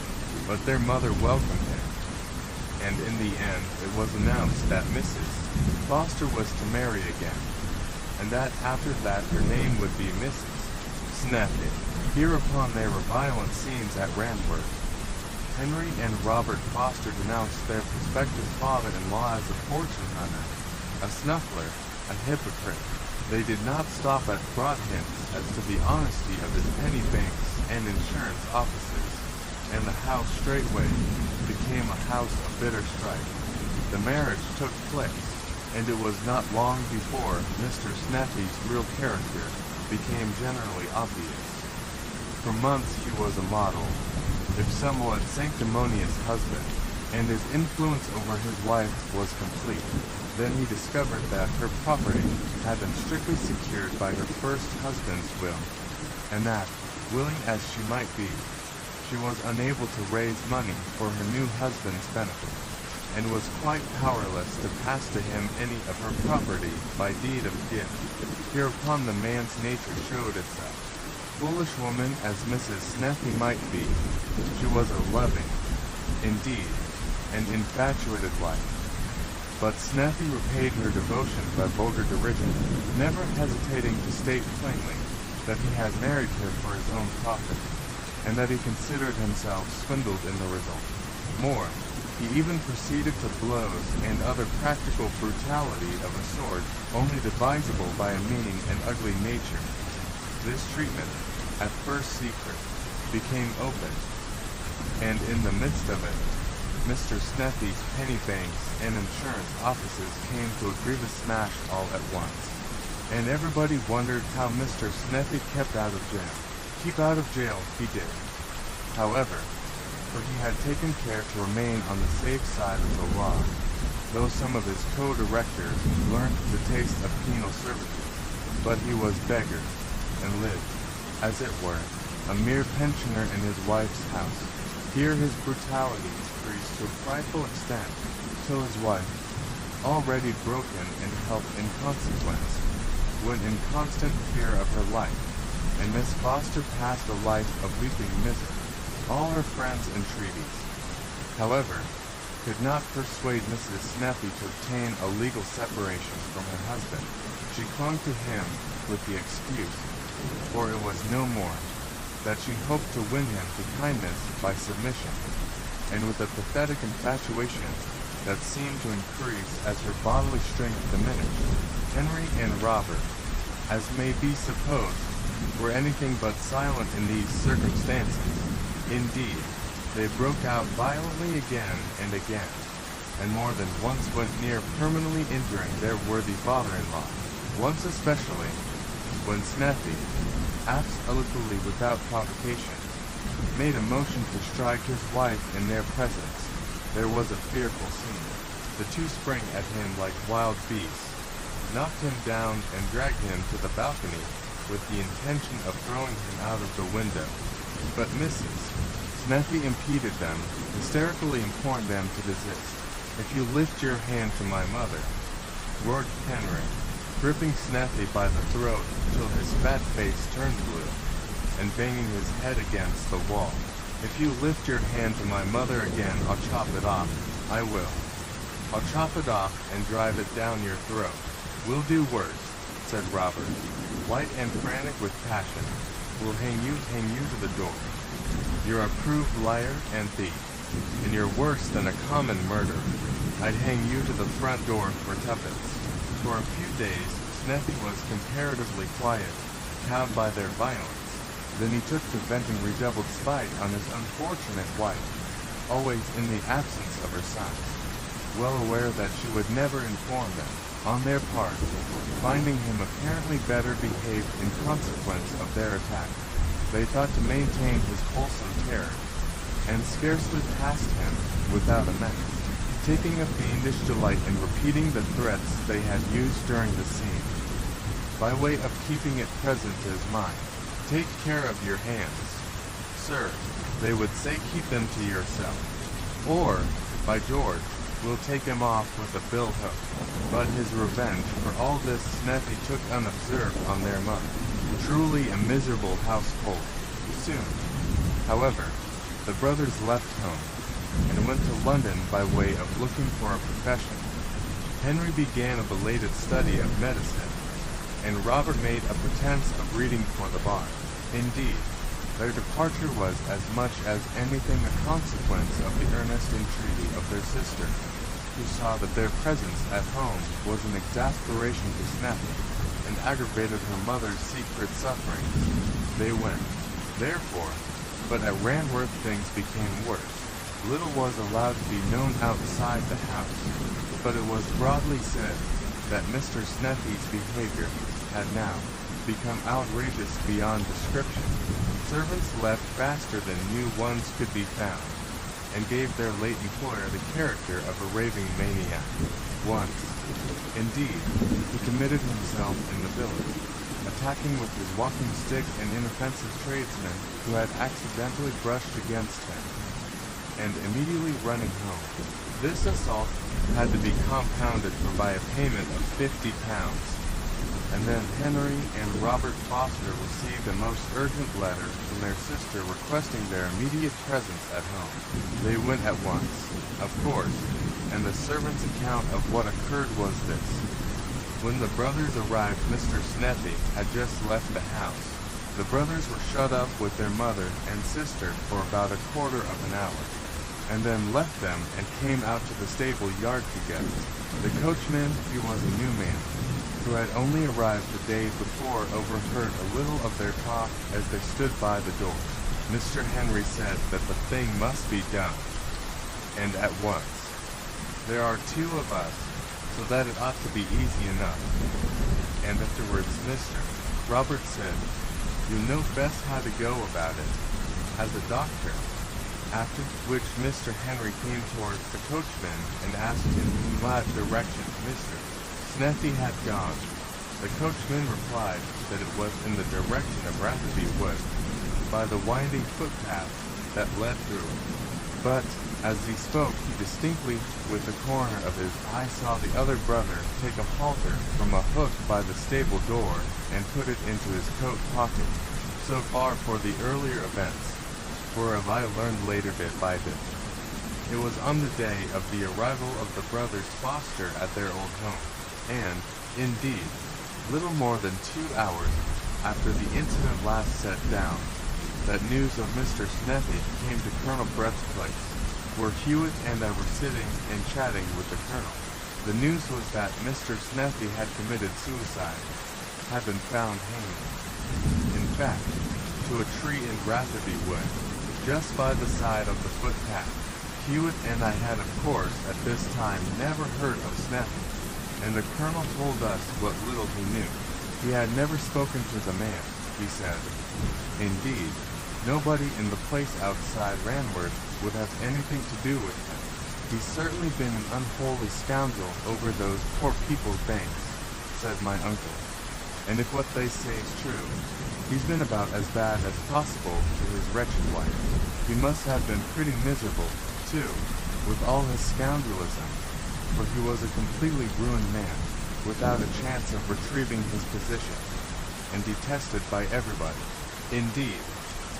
but their mother welcomed him, and in the end it was announced that Mrs. Foster was to marry again, and that after that her name would be Mrs. Snappy. Hereupon there were violent scenes at Ranworth. Henry and Robert Foster denounced their prospective father-in-law as a fortune hunter, a snuffler, a hypocrite. They did not stop at broad hints as to the honesty of his penny banks and insurance offices, and the house straightway became a house of bitter strife. The marriage took place, and it was not long before Mr. Snappy's real character became generally obvious. For months he was a model, if somewhat sanctimonious husband, and his influence over his wife was complete. Then he discovered that her property had been strictly secured by her first husband's will, and that, willing as she might be, she was unable to raise money for her new husband's benefit, and was quite powerless to pass to him any of her property by deed of gift. Hereupon the man's nature showed itself. Foolish woman as Mrs. Snappy might be, she was a loving, indeed, an infatuated wife. But Snappy repaid her devotion by vulgar derision, never hesitating to state plainly that he had married her for his own profit, and that he considered himself swindled in the result. More, he even proceeded to blows and other practical brutality of a sort only divisible by a mean and ugly nature. This treatment, at first secret, became open, and in the midst of it, Mr. Snappy's penny banks and insurance offices came to a grievous smash all at once, and everybody wondered how Mr. Snappy kept out of jail. Keep out of jail he did, however, for he had taken care to remain on the safe side of the law, though some of his co-directors learned the taste of penal servitude. But he was beggar, and lived, as it were, a mere pensioner in his wife's house. Here his brutality increased to a frightful extent, till his wife, already broken in health in consequence, went in constant fear of her life, and Miss Foster passed a life of weeping misery. All her friends' entreaties, however, could not persuade Mrs. Snappy to obtain a legal separation from her husband. She clung to him with the excuse, for it was no more, that she hoped to win him to kindness by submission, and with a pathetic infatuation that seemed to increase as her bodily strength diminished. Henry and Robert, as may be supposed, were anything but silent in these circumstances. Indeed, they broke out violently again and again, and more than once went near permanently injuring their worthy father-in-law. Once especially, when Snappy, absolutely without provocation, made a motion to strike his wife in their presence, there was a fearful scene. The two sprang at him like wild beasts, knocked him down and dragged him to the balcony, with the intention of throwing him out of the window. But Mrs. Snuffy impeded them, hysterically imploring them to desist. "If you lift your hand to my mother," roared Henry, gripping Snuffy by the throat till his fat face turned blue, and banging his head against the wall. "If you lift your hand to my mother again, I'll chop it off. I will. I'll chop it off and drive it down your throat. We'll do worse," said Robert, white and frantic with passion. "We'll hang you to the door. You're a proved liar and thief, and you're worse than a common murderer. I'd hang you to the front door for tuppence." For a few days, Snuffy was comparatively quiet, cowed by their violence. Then he took to venting redoubled spite on his unfortunate wife, always in the absence of her sons, well aware that she would never inform them. On their part, finding him apparently better behaved in consequence of their attack, they thought to maintain his wholesome terror, and scarcely passed him without a menace, taking a fiendish delight in repeating the threats they had used during the scene, by way of keeping it present to his mind. "Take care of your hands, sir," they would say, "keep them to yourself. Or, by George, we'll take him off with a bill hook." But his revenge for all this Snuffy took unobserved on their mother. Truly a miserable household. Soon, however, the brothers left home, and went to London by way of looking for a profession. Henry began a belated study of medicine, and Robert made a pretense of reading for the bar. Indeed, their departure was as much as anything a consequence of the earnest entreaty of their sister, who saw that their presence at home was an exasperation to Snuffy, and aggravated her mother's secret sufferings. They went, therefore, but at Ranworth things became worse. Little was allowed to be known outside the house, but it was broadly said that Mr. Snuffy's behavior had now become outrageous beyond description. Servants left faster than new ones could be found, and gave their late employer the character of a raving maniac. Once, indeed, he committed himself in the village, attacking with his walking stick an inoffensive tradesman who had accidentally brushed against him, and immediately running home. This assault had to be compounded for by a payment of £50. And then Henry and Robert Foster received a most urgent letter from their sister requesting their immediate presence at home. They went at once, of course, and the servant's account of what occurred was this. When the brothers arrived, Mr. Snuffy had just left the house. The brothers were shut up with their mother and sister for about a quarter of an hour, and then left them and came out to the stable yard together. The coachman, he was a new man, who had only arrived the day before, overheard a little of their talk as they stood by the door. Mr. Henry said that the thing must be done, and at once. "There are two of us, so that it ought to be easy enough." And afterwards Mr. Robert said, "You know best how to go about it, as a doctor." After which Mr. Henry came towards the coachman and asked him in what direction Mr. Snuffy had gone. The coachman replied that it was in the direction of Ratherby Wood, by the winding footpath that led through it. But, as he spoke, he distinctly, with the corner of his eye, saw the other brother take a halter from a hook by the stable door and put it into his coat pocket. So far for the earlier events, for as I learned later bit by bit. It was on the day of the arrival of the brothers Foster at their old home, and, indeed, little more than 2 hours after the incident last set down, that news of Mr. Snuffy came to Colonel Brett's place, where Hewitt and I were sitting and chatting with the colonel. The news was that Mr. Snuffy had committed suicide, had been found hanging, in fact, to a tree in Ratherby Wood, just by the side of the footpath. Hewitt and I had, of course, at this time never heard of Snuffy, and the colonel told us what little he knew. He had never spoken to the man, he said. Indeed, nobody in the place outside Ranworth would have anything to do with him. He's certainly been an unholy scoundrel over those poor people's banks, said my uncle. And if what they say is true, he's been about as bad as possible to his wretched wife. He must have been pretty miserable, too, with all his scoundrelism, for he was a completely ruined man, without a chance of retrieving his position, and detested by everybody. Indeed,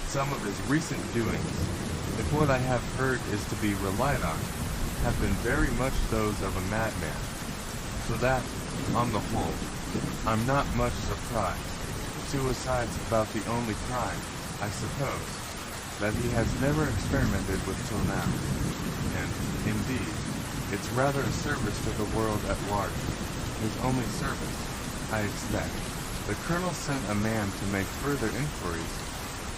some of his recent doings, if what I have heard is to be relied on, have been very much those of a madman. So that, on the whole, I'm not much surprised. Suicide's about the only crime, I suppose, that he has never experimented with till now. And, indeed, it's rather a service to the world at large. His only service, I expect. The colonel sent a man to make further inquiries,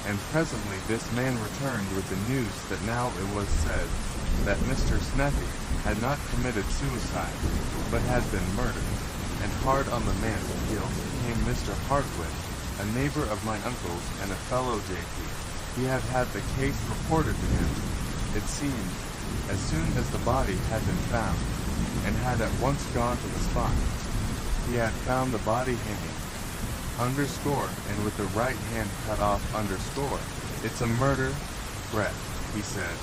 and presently this man returned with the news that now it was said that Mr. Sneppy had not committed suicide, but had been murdered. And hard on the man's heels came Mr. Hardwick, a neighbor of my uncle's and a fellow J.P. He had had the case reported to him, it seemed, as soon as the body had been found, and had at once gone to the spot. He had found the body hanging, underscore, and with the right hand cut off, underscore. It's a murder, Brett, he said.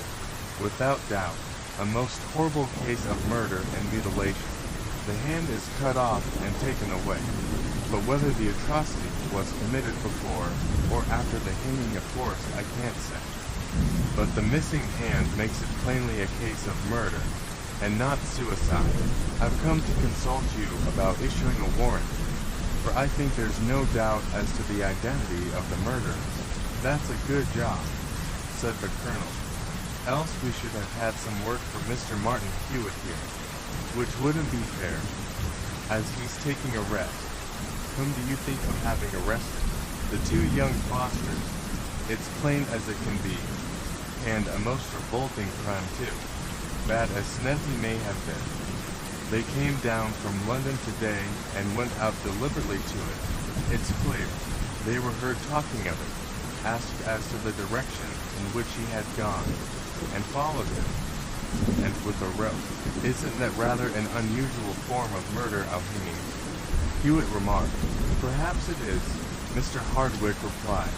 Without doubt, a most horrible case of murder and mutilation. The hand is cut off and taken away, but whether the atrocity was committed before or after the hanging, of course, I can't say. But the missing hand makes it plainly a case of murder, and not suicide. I've come to consult you about issuing a warrant, for I think there's no doubt as to the identity of the murderers. That's a good job, said the colonel. Else we should have had some work for Mr. Martin Hewitt here, which wouldn't be fair, as he's taking a rest. Whom do you think of having arrested? The two young Fosters. It's plain as it can be, and a most revolting crime too, bad as Sneppy may have been. They came down from London today and went out deliberately to it. It's clear. They were heard talking of it, asked as to the direction in which he had gone, and followed him, and with a rope. Isn't that rather an unusual form of murder, hanging? Hewitt remarked. Perhaps it is, Mr. Hardwick replied,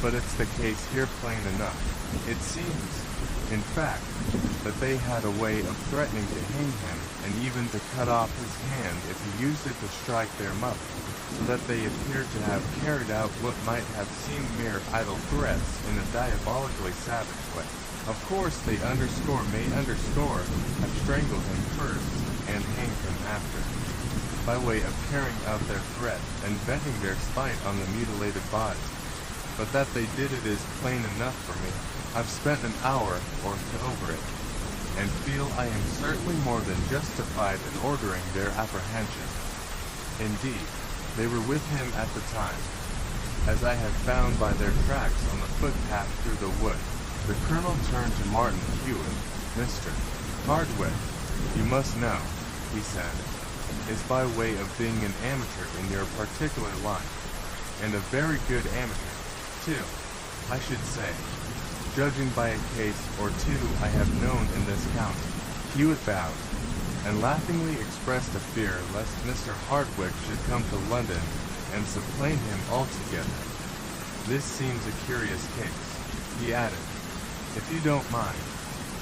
but it's the case here plain enough. It seems, in fact, that they had a way of threatening to hang him, and even to cut off his hand if he used it to strike their mother, so that they appeared to have carried out what might have seemed mere idle threats in a diabolically savage way. Of course, they have strangled him first, and hanged him after, by way of carrying out their threat, and venting their spite on the mutilated body. But that they did it is plain enough for me. I've spent an hour or two over it, and feel I am certainly more than justified in ordering their apprehension. Indeed, they were with him at the time, as I have found by their tracks on the footpath through the wood. The colonel turned to Martin Hewitt. Mr. Hardwick, you must know, he said, is by way of being an amateur in your particular line, and a very good amateur, too, I should say, judging by a case or two I have known in this county. Hewitt bowed, and laughingly expressed a fear lest Mr. Hardwick should come to London and supplant him altogether. This seems a curious case, he added. If you don't mind,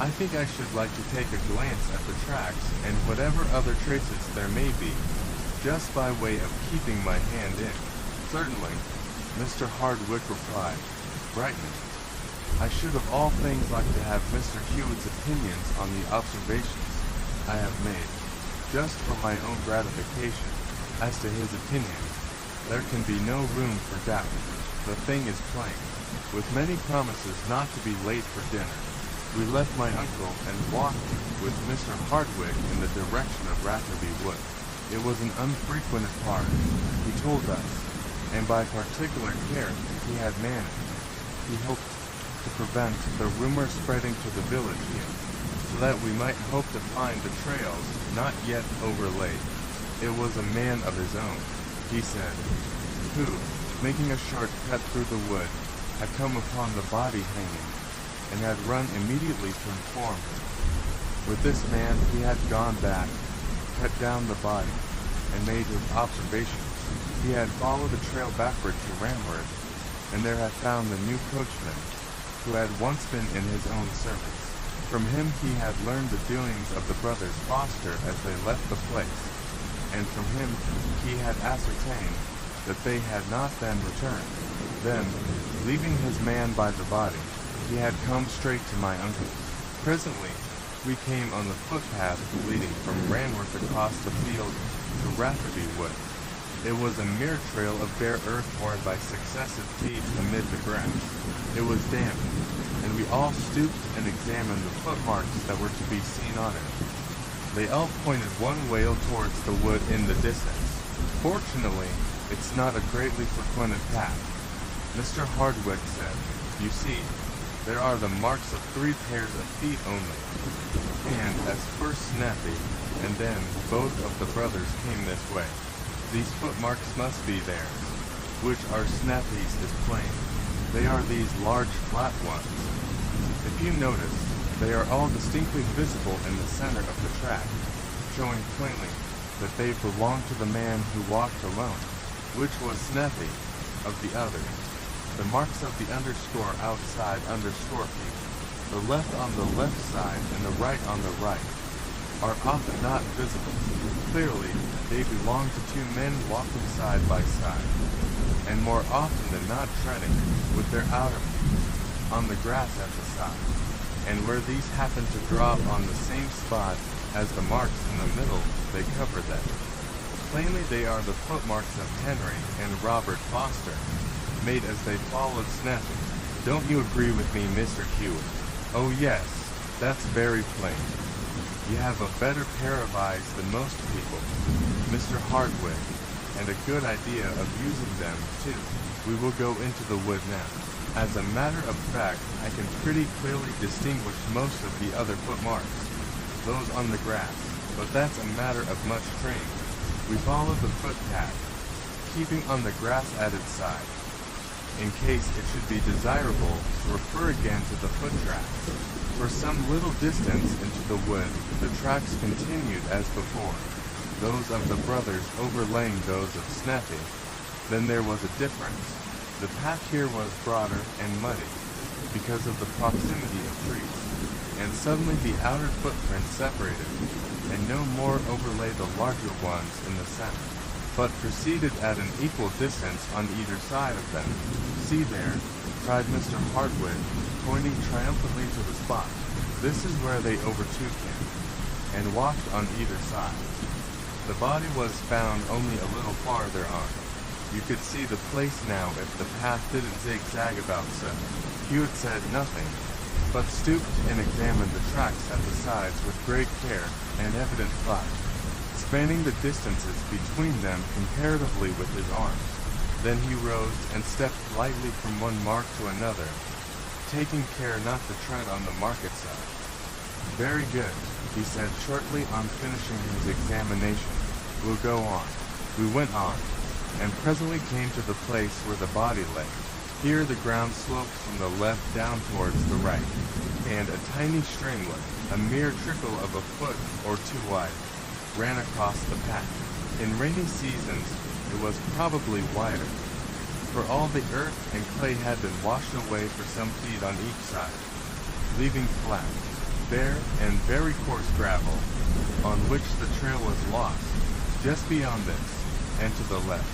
I think I should like to take a glance at the tracks and whatever other traces there may be, just by way of keeping my hand in. Certainly, Mr. Hardwick replied, brightening. I should of all things like to have Mr. Hewitt's opinions on the observations I have made, just for my own gratification. As to his opinion, there can be no room for doubt. The thing is plain. With many promises not to be late for dinner, we left my uncle and walked with Mr. Hardwick in the direction of Rafterby Wood. It was an unfrequented part, he told us, and by particular care he had managed. He hoped to prevent the rumor spreading to the village here, so that we might hope to find the trails not yet overlaid. It was a man of his own, he said, who, making a short cut through the wood, had come upon the body hanging, and had run immediately to inform him. With this man he had gone back, cut down the body, and made his observations. He had followed the trail backward to Ranworth, and there had found the new coachman, who had once been in his own service. From him he had learned the doings of the brothers Foster as they left the place, and from him he had ascertained that they had not then returned. Then, leaving his man by the body, he had come straight to my uncle's. Presently, we came on the footpath leading from Ranworth across the field to Rafferty Wood. It was a mere trail of bare earth worn by successive feet amid the grass. It was damp, and we all stooped and examined the footmarks that were to be seen on it. They all pointed one way towards the wood in the distance. Fortunately, it's not a greatly frequented path. Mr. Hardwick said, "You see, there are the marks of 3 pairs of feet only." And as first Snappy, and then both of the brothers came this way, these footmarks must be theirs. Which are Snappy's is plain. They are these large flat ones. If you notice, they are all distinctly visible in the center of the track, showing plainly that they belong to the man who walked alone, which was Snappy of the others. The marks of the underscore outside underscore feet, the left on the left side and the right on the right, are often not visible. Clearly, they belong to 2 men walking side by side, and more often than not treading with their outer feet on the grass at the side, and where these happen to drop on the same spot as the marks in the middle, they cover them. Plainly they are the footmarks of Henry and Robert Foster, made as they followed Snappy. Don't you agree with me, Mr. Hewitt? Oh yes, that's very plain. You have a better pair of eyes than most people, Mr. Hardwick, and a good idea of using them, too. We will go into the wood now. As a matter of fact, I can pretty clearly distinguish most of the other footmarks, those on the grass, but that's a matter of much training. We follow the footpath, keeping on the grass at its side, in case it should be desirable to refer again to the foot tracks. For some little distance into the wood, the tracks continued as before, those of the brothers overlaying those of Snappy. Then there was a difference. The path here was broader and muddy, because of the proximity of trees, and suddenly the outer footprints separated, and no more overlay the larger ones in the center, but proceeded at an equal distance on either side of them. "See there," cried Mr. Hardwick, pointing triumphantly to the spot. "This is where they overtook him, and walked on either side. The body was found only a little farther on. You could see the place now if the path didn't zigzag about so." Hewitt said nothing, but stooped and examined the tracks at the sides with great care and evident thought, spanning the distances between them comparatively with his arms. Then he rose and stepped lightly from one mark to another, taking care not to tread on the market side. "Very good," he said shortly on finishing his examination. "We'll go on." We went on, and presently came to the place where the body lay. Here the ground sloped from the left down towards the right, and a tiny streamlet, a mere trickle of a foot or 2 wide, ran across the path. In rainy seasons it was probably wider, for all the earth and clay had been washed away for some feet on each side, leaving flat, bare, and very coarse gravel, on which the trail was lost. Just beyond this, and to the left,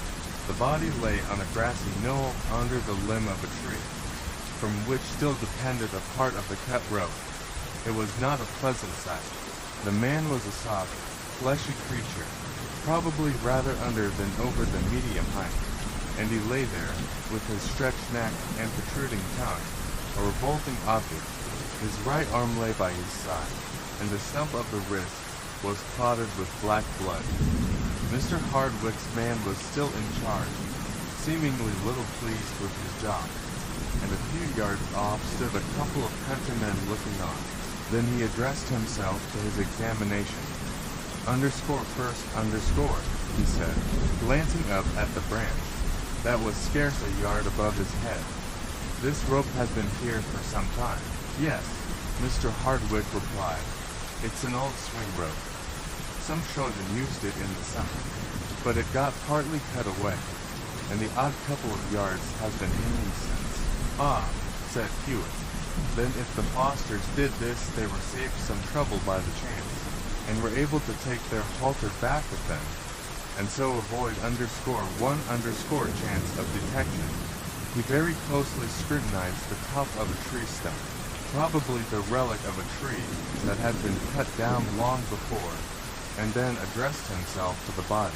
the body lay on a grassy knoll under the limb of a tree, from which still depended a part of the cut rope. It was not a pleasant sight. The man was a soft, fleshy creature, probably rather under than over the medium height, and he lay there, with his stretched neck and protruding tongue, a revolting object. His right arm lay by his side, and the stump of the wrist was clotted with black blood. Mr. Hardwick's man was still in charge, seemingly little pleased with his job, and a few yards off stood a couple of countrymen looking on. Then he addressed himself to his examination. "Underscore first, underscore," he said, glancing up at the branch that was scarce a yard above his head. "This rope has been here for some time." "Yes," Mr. Hardwick replied. "It's an old swing rope. Some children used it in the summer." but it got partly cut away, and the odd couple of yards has been hanging since. Ah, said Hewitt. Then if the Fosters did this, they were saved some trouble by the chance, and were able to take their halter back with them, and so avoid _1_ chance of detection. He very closely scrutinized the top of a tree stump, probably the relic of a tree that had been cut down long before, and then addressed himself to the body.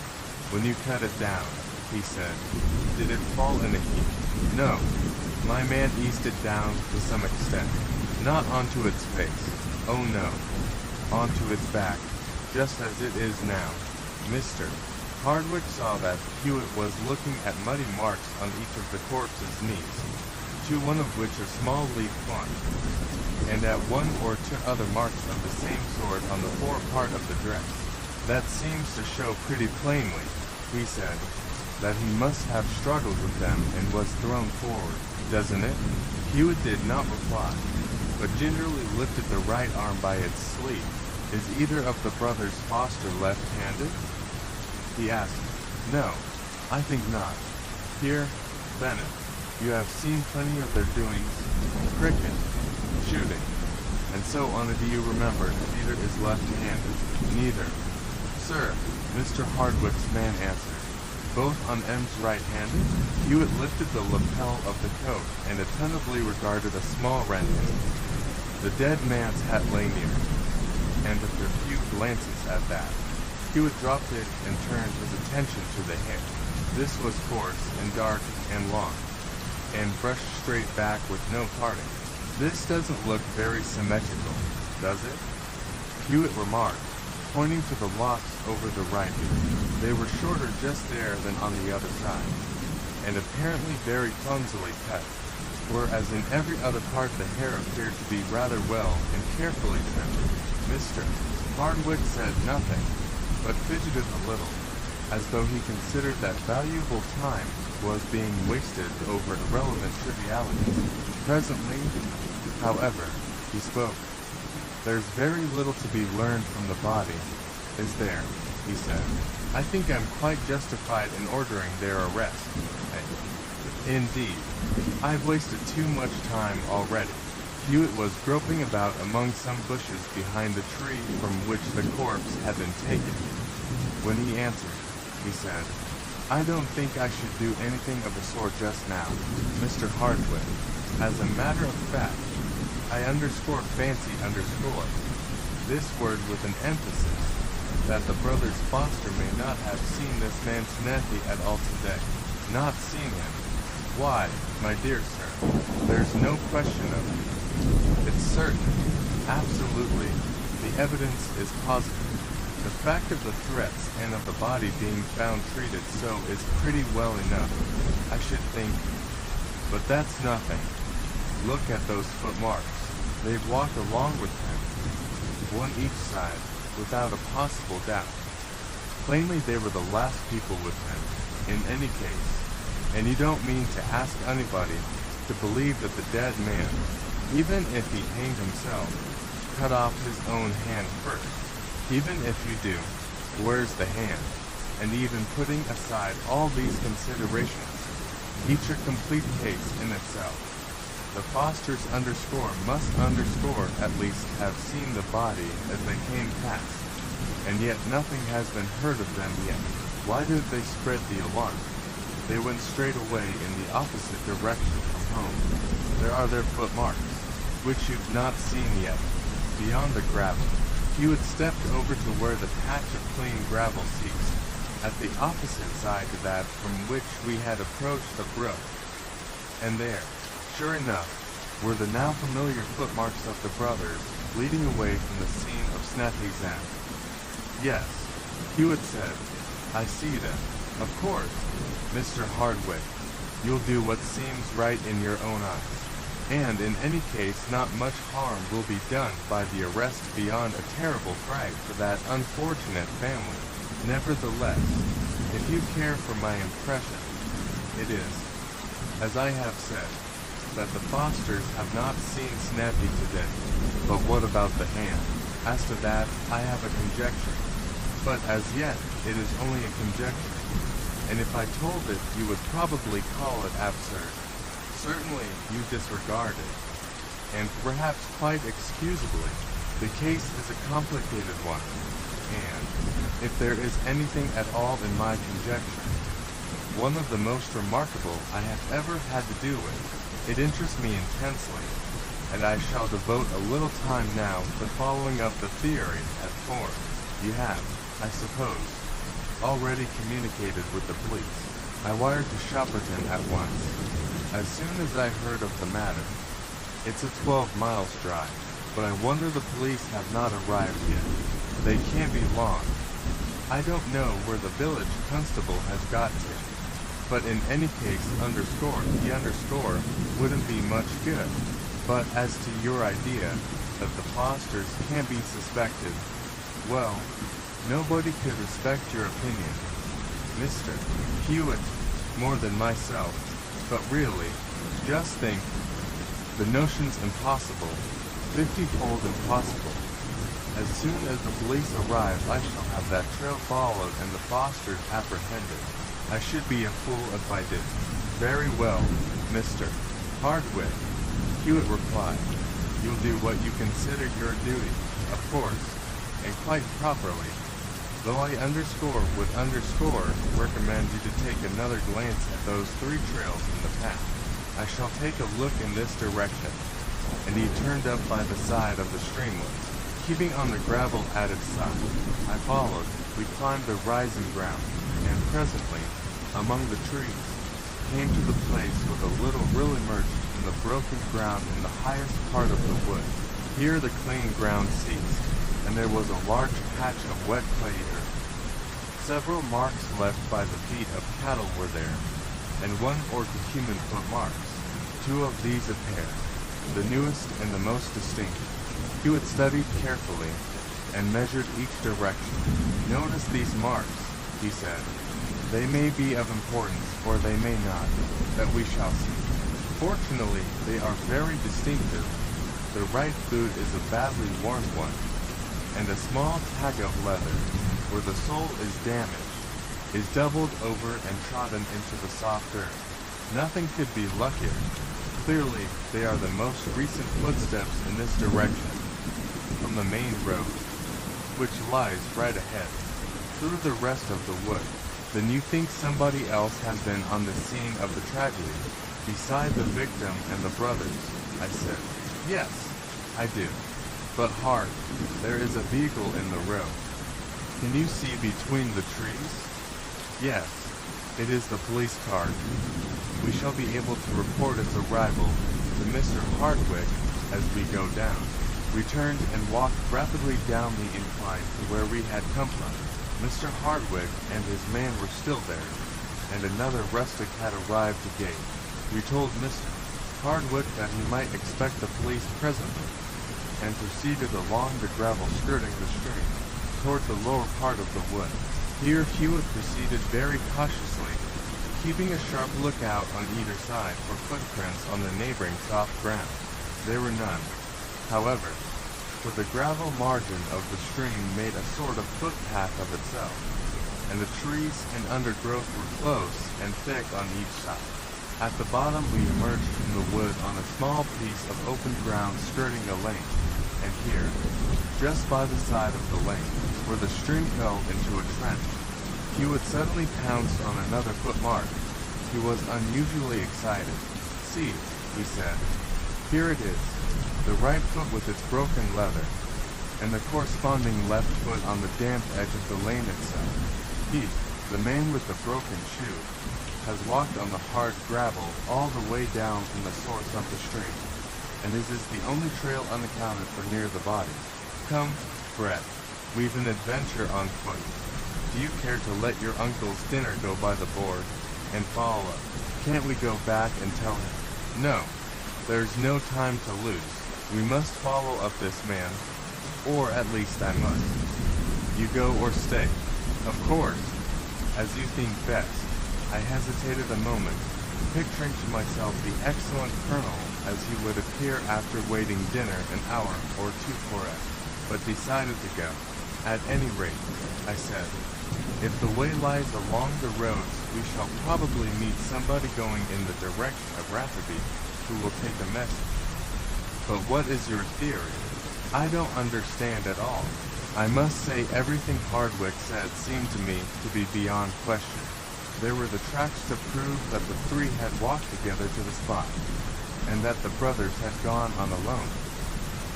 When you cut it down, he said, did it fall in a heap? No. My man eased it down to some extent. Not onto its face. Oh no. Onto its back, just as it is now. Mr. Hardwick saw that Hewitt was looking at muddy marks on each of the corpse's knees, to one of which a small leaf clung, and at one or two other marks of the same sort on the fore part of the dress. That seems to show pretty plainly, he said, that he must have struggled with them and was thrown forward, doesn't it? Hewitt did not reply, but gingerly lifted the right arm by its sleeve. Is either of the brothers Foster left-handed? He asked. No, I think not. Here, Bennett, you have seen plenty of their doings, cricket, shooting, and so on. Do you remember if either is left-handed? Neither. Sir, Mr. Hardwick's man answered. Both on M's right-handed? Hewitt lifted the lapel of the coat and attentively regarded a small rending. The dead man's hat lay near, and after a few glances at that, Hewitt dropped it and turned his attention to the hair. This was coarse and dark and long, and brushed straight back with no parting. This doesn't look very symmetrical, does it? Hewitt remarked, pointing to the locks over the right ear. They were shorter just there than on the other side, and apparently very clumsily cut, whereas in every other part the hair appeared to be rather well and carefully trimmed. Mr. Hardwick said nothing, but fidgeted a little, as though he considered that valuable time was being wasted over irrelevant trivialities. Presently, however, he spoke. There's very little to be learned from the body, is there? He said. I think I'm quite justified in ordering their arrest. Indeed, I've wasted too much time already. Hewitt was groping about among some bushes behind the tree from which the corpse had been taken. When he answered, he said, I don't think I should do anything of the sort just now, Mr. Hardwick. As a matter of fact, I fancy this word with an emphasis, that the brothers Foster may not have seen this man Snappy at all today. Not seen him. Why, my dear sir, there's no question of it. It's certain, absolutely, the evidence is positive. The fact of the threats and of the body being found treated so is pretty well enough, I should think. But that's nothing. Look at those footmarks. They've walked along with him, one each side, without a possible doubt. Plainly they were the last people with him, in any case. And you don't mean to ask anybody to believe that the dead man, even if he hanged himself, cut off his own hand first. Even if you do, where's the hand? And even putting aside all these considerations, each a complete case in itself, the Fosters must at least have seen the body as they came past, and yet nothing has been heard of them yet. Why did they spread the alarm? They went straight away in the opposite direction from home. There are their footmarks, which you've not seen yet, beyond the gravel. Hewitt stepped over to where the patch of clean gravel ceased, at the opposite side to that from which we had approached the brook. And there, sure enough, were the now familiar footmarks of the brothers, leading away from the scene of Snappy's end. Yes, Hewitt said, I see them. Of course, Mr. Hardwick, you'll do what seems right in your own eyes. And in any case, not much harm will be done by the arrest beyond a terrible fright for that unfortunate family. Nevertheless, if you care for my impression, it is, as I have said, that the Fosters have not seen Snappy today. But what about the hand? As to that, I have a conjecture. But as yet, it is only a conjecture. and if I told it, you would probably call it absurd. Certainly, you disregard it. And perhaps quite excusably, the case is a complicated one. And, if there is anything at all in my conjecture, one of the most remarkable I have ever had to do with, it interests me intensely, and I shall devote a little time now to following up the theory at form. You have, I suppose, already communicated with the police. I wired to Shopperton at once, as soon as I heard of the matter. It's a 12 miles drive, but I wonder the police have not arrived yet. They can't be long. I don't know where the village constable has got to, but in any case, the underscore wouldn't be much good. But as to your idea that the Fosters can't be suspected, well, nobody could respect your opinion, Mr. Hewitt, more than myself. But really, just think, the notion's impossible, 50-fold impossible. As soon as the police arrive, I shall have that trail followed and the Fosters apprehended. I should be a fool if I didn't. Very well, Mr. Hardwick, Hewitt replied. You'll do what you consider your duty, of course, and quite properly. Though I would recommend you to take another glance at those 3 trails in the path. I shall take a look in this direction. And he turned up by the side of the streamlet, keeping on the gravel at its side. I followed. We climbed the rising ground, and presently, among the trees, came to the place where the little rill emerged from the broken ground in the highest part of the wood. Here the clean ground ceased, and there was a large patch of wet clay earth. Several marks left by the feet of cattle were there, and 1 or 2 human foot marks. 2 of these a pair, the newest and the most distinct. Hewitt studied carefully, and measured each direction. Notice these marks, he said. They may be of importance, or they may not, that we shall see. Fortunately, they are very distinctive. The right boot is a badly worn one, and a small tag of leather, where the sole is damaged, is doubled over and trodden into the soft earth. Nothing could be luckier. Clearly, they are the most recent footsteps in this direction, from the main road, which lies right ahead, through the rest of the wood. Then you think somebody else has been on the scene of the tragedy, beside the victim and the brothers? I said. Yes, I do. But hark, there is a vehicle in the road. Can you see between the trees? Yes, it is the police car. We shall be able to report its arrival to Mr. Hardwick as we go down. We turned and walked rapidly down the incline to where we had come from. Mr. Hardwick and his man were still there, and another rustic had arrived to gate. We told Mr. Hardwick that he might expect the police presently, and proceeded along the gravel skirting the stream, toward the lower part of the wood. Here Hewitt proceeded very cautiously, keeping a sharp lookout on either side for footprints on the neighboring soft ground. There were none, however, for the gravel margin of the stream made a sort of footpath of itself, and the trees and undergrowth were close and thick on each side. At the bottom we emerged from the wood on a small piece of open ground skirting a lane, and here, just by the side of the lane, where the stream fell into a trench, Hewitt suddenly pounced on another footmark. He was unusually excited. See, he said, here it is. The right foot with its broken leather, and the corresponding left foot on the damp edge of the lane itself. He, the man with the broken shoe, has walked on the hard gravel all the way down from the source of the stream, and this is the only trail unaccounted for near the body. Come, Brett, we've an adventure on foot. Do you care to let your uncle's dinner go by the board, and follow up? Can't we go back and tell him? No, there's no time to lose. We must follow up this man, or at least I must. You go or stay. Of course, as you think best. I hesitated a moment, picturing to myself the excellent colonel as he would appear after waiting dinner an hour or 2 for us, but decided to go. At any rate, I said, If the way lies along the roads, we shall probably meet somebody going in the direction of Rafferty, who will take a message. But what is your theory? I don't understand at all. I must say everything Hardwick said seemed to me to be beyond question. There were the tracks to prove that the three had walked together to the spot, and that the brothers had gone on alone.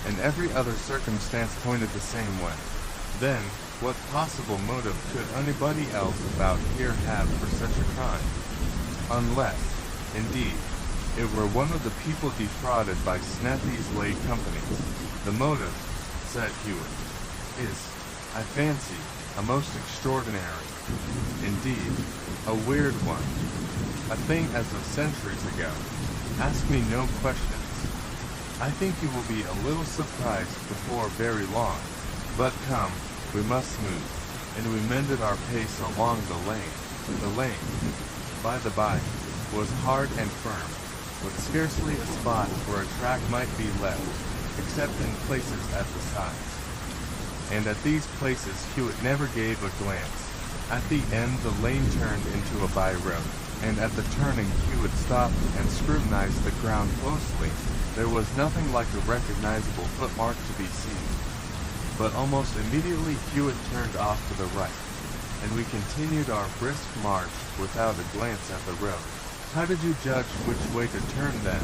And every other circumstance pointed the same way. Then, what possible motive could anybody else about here have for such a crime? Unless, indeed, it were one of the people defrauded by Snappy's late companies. The motive, said Hewitt, is, I fancy, a most extraordinary, indeed, a weird one, a thing as of centuries ago. Ask me no questions. I think you will be a little surprised before very long, but come, we must move, and we mended our pace along the lane. The lane, by the by, was hard and firm, with scarcely a spot where a track might be left, except in places at the sides. And at these places Hewitt never gave a glance. At the end the lane turned into a by-road, and at the turning Hewitt stopped and scrutinized the ground closely. There was nothing like a recognizable footmark to be seen. But almost immediately Hewitt turned off to the right, and we continued our brisk march without a glance at the road. How did you judge which way to turn then?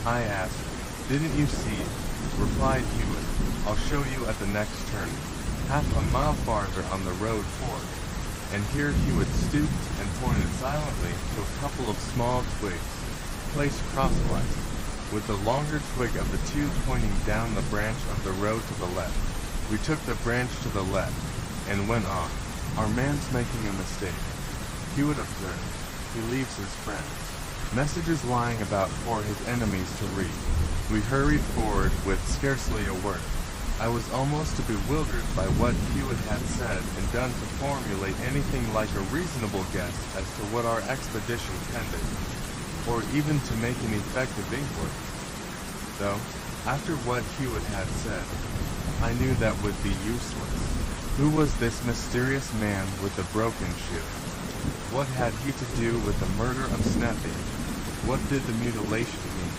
I asked. Didn't you see it? Replied Hewitt. I'll show you at the next turning, half a mile farther on the road forward. And here Hewitt stooped and pointed silently to a couple of small twigs, placed crosswise, with the longer twig of the two pointing down the branch of the road to the left. We took the branch to the left, and went on. Our man's making a mistake, Hewitt observed. He leaves his friends messages lying about for his enemies to read. We hurried forward with scarcely a word. I was almost bewildered by what Hewitt had said and done to formulate anything like a reasonable guess as to what our expedition tended, or even to make an effective inquiry. Though, after what Hewitt had said, I knew that would be useless. Who was this mysterious man with the broken shoe? What had he to do with the murder of Snappy? What did the mutilation mean?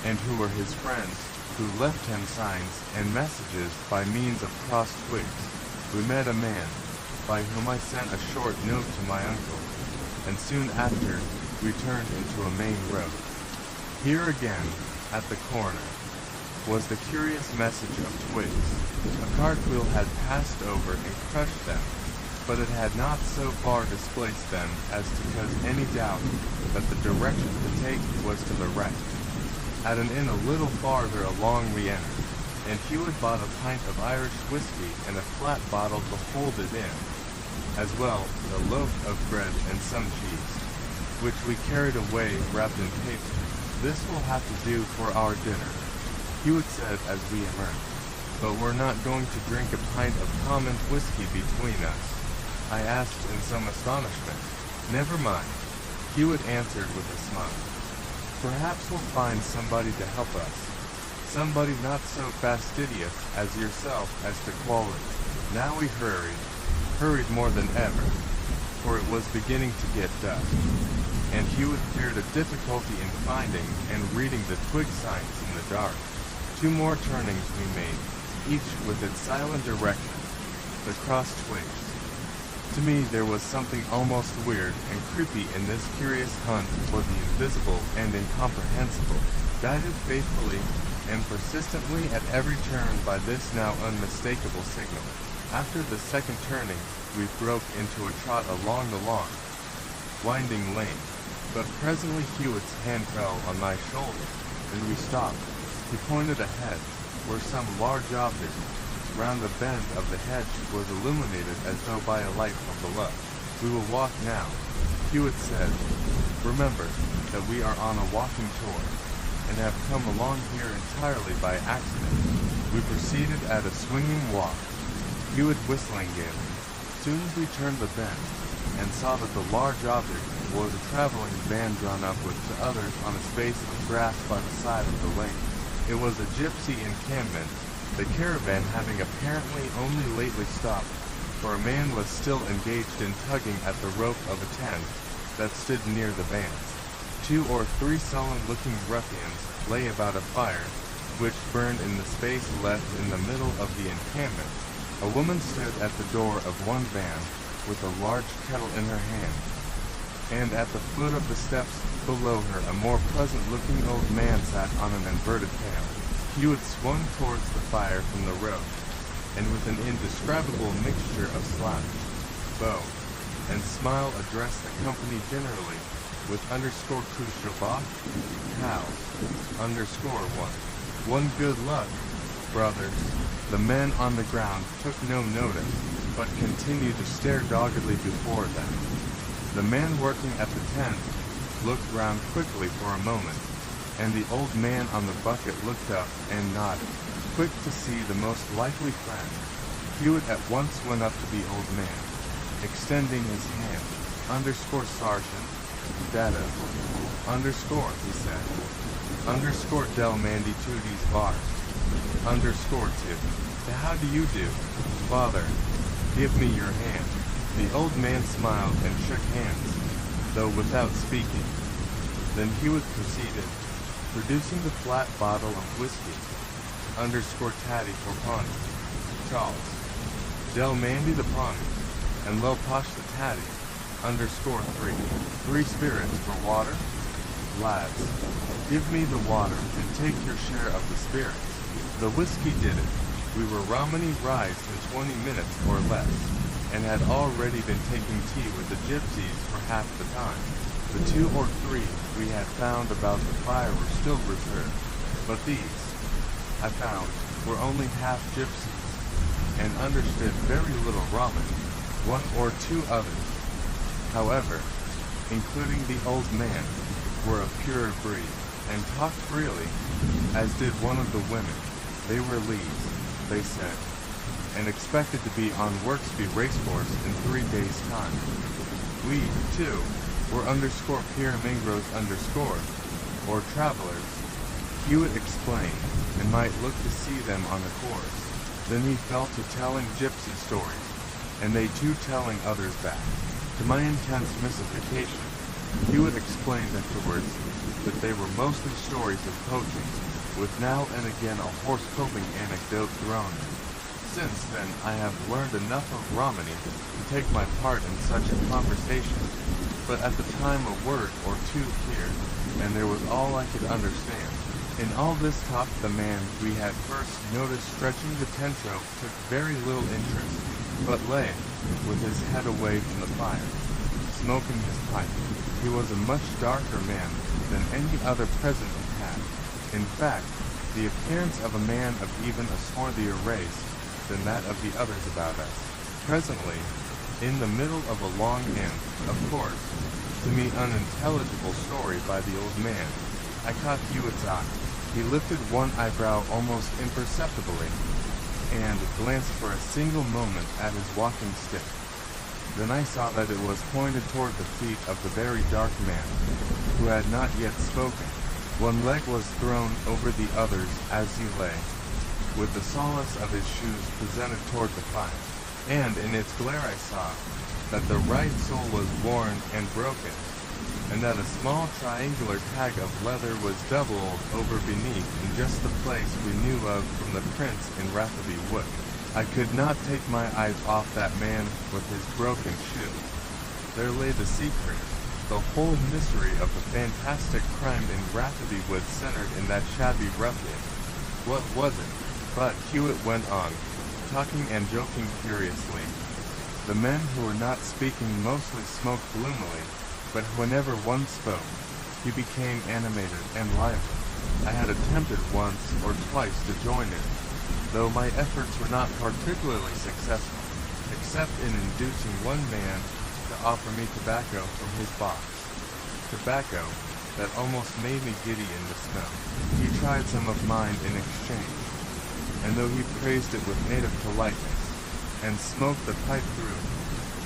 And who were his friends, who left him signs and messages by means of crossed twigs? We met a man, by whom I sent a short note to my uncle, and soon after we turned into a main road. Here again, at the corner, was the curious message of twigs. A cartwheel had passed over and crushed them, but it had not so far displaced them as to cause any doubt that the direction to take was to the right. At an inn a little farther along we entered, and Hewitt bought a pint of Irish whiskey and a flat bottle to hold it in, as well as a loaf of bread and some cheese, which we carried away wrapped in paper. This will have to do for our dinner, Hewitt said as we emerged. But we're not going to drink a pint of common whiskey between us, I asked in some astonishment. Never mind, Hewitt answered with a smile. Perhaps we'll find somebody to help us. Somebody not so fastidious as yourself as to quality. Now we hurried more than ever, for it was beginning to get dusk, and Hewitt feared a difficulty in finding and reading the twig signs in the dark. 2 more turnings we made, each with its silent direction, the crossed twigs. To me there was something almost weird and creepy in this curious hunt for the invisible and incomprehensible, guided faithfully and persistently at every turn by this now unmistakable signal. After the second turning, we broke into a trot along the long, winding lane, but presently Hewitt's hand fell on my shoulder, and we stopped. He pointed ahead, where some large object round the bend of the hedge was illuminated as though by a light from below. We will walk now, Hewitt said. Remember that we are on a walking tour, and have come along here entirely by accident. We proceeded at a swinging walk, Hewitt whistling gaily. Soon as we turned the bend, and saw that the large object was a traveling van drawn up with 2 others on a space of grass by the side of the lane. It was a gypsy encampment, the caravan having apparently only lately stopped for a man was still engaged in tugging at the rope of a tent that stood near the bands. 2 or 3 sullen-looking ruffians lay about a fire, which burned in the space left in the middle of the encampment. A woman stood at the door of one van with a large kettle in her hand, and at the foot of the steps below her a more pleasant-looking old man sat on an inverted pail. Hewitt swung towards the fire from the road, and with an indescribable mixture of slouch, bow, and smile addressed the company generally with underscore Kushabah, cow, underscore one good luck, brothers. The men on the ground took no notice, but continued to stare doggedly before them. The man working at the tent looked round quickly for a moment, and the old man on the bucket looked up and nodded, quick to see the most likely friend. Hewitt at once went up to the old man, extending his hand. Underscore Sergeant, Data, underscore, he said. Underscore Del Mandy Tooties Bars. Underscore 2. How do you do? Father, give me your hand. The old man smiled and shook hands, though without speaking. Then Hewitt proceeded, producing the flat bottle of whiskey. Underscore Taddy for Pawnee. Charles. Del Mandy the Pawnee. And Low Posh the Taddy. Underscore 3. 3 spirits for water? Lads, give me the water and take your share of the spirits. The whiskey did it. We were Romany Rise in 20 minutes or less, and had already been taking tea with the gypsies for half the time. The 2 or 3 we had found about the fire were still reserved, but these, I found, were only half gypsies, and understood very little Romany. 1 or 2 others, however, including the old man, were of pure breed, and talked freely, as did one of the women. They were Lees, they said, and expected to be on Worksby racecourse in 3 days' time. We, too, were underscore Pyramingros underscore, or travelers. Hewitt explained, and might look to see them on the course. Then he fell to telling gypsy stories, and they too telling others back. To my intense mystification, Hewitt explained afterwards that they were mostly stories of poaching, with now and again a horse-coping anecdote thrown in. Since then, I have learned enough of Romany to take my part in such a conversation, but at the time a word or 2 appeared, and there was all I could understand. In all this talk the man we had first noticed stretching the tent rope took very little interest, but lay, with his head away from the fire, smoking his pipe. He was a much darker man than any other present had. In fact, the appearance of a man of even a swarthier race than that of the others about us. Presently, in the middle of a long and, of course, to me unintelligible story by the old man, I caught Hewitt's eye. He lifted one eyebrow almost imperceptibly, and glanced for a single moment at his walking stick. Then I saw that it was pointed toward the feet of the very dark man, who had not yet spoken. One leg was thrown over the others as he lay, with the solace of his shoes presented toward the fire, and in its glare I saw that the right sole was worn and broken, and that a small triangular tag of leather was doubled over beneath in just the place we knew of from the prints in Rathaby Wood. I could not take my eyes off that man with his broken shoe. There lay the secret. The whole mystery of the fantastic crime in Rathaby Wood centered in that shabby ruffian. What was it? But Hewitt went on, talking and joking furiously. The men who were not speaking mostly smoked gloomily, but whenever one spoke, he became animated and lively. I had attempted once or twice to join in, though my efforts were not particularly successful, except in inducing one man to offer me tobacco from his box. Tobacco that almost made me giddy in the smell. He tried some of mine in exchange, and though he praised it with native politeness, and smoked the pipe through,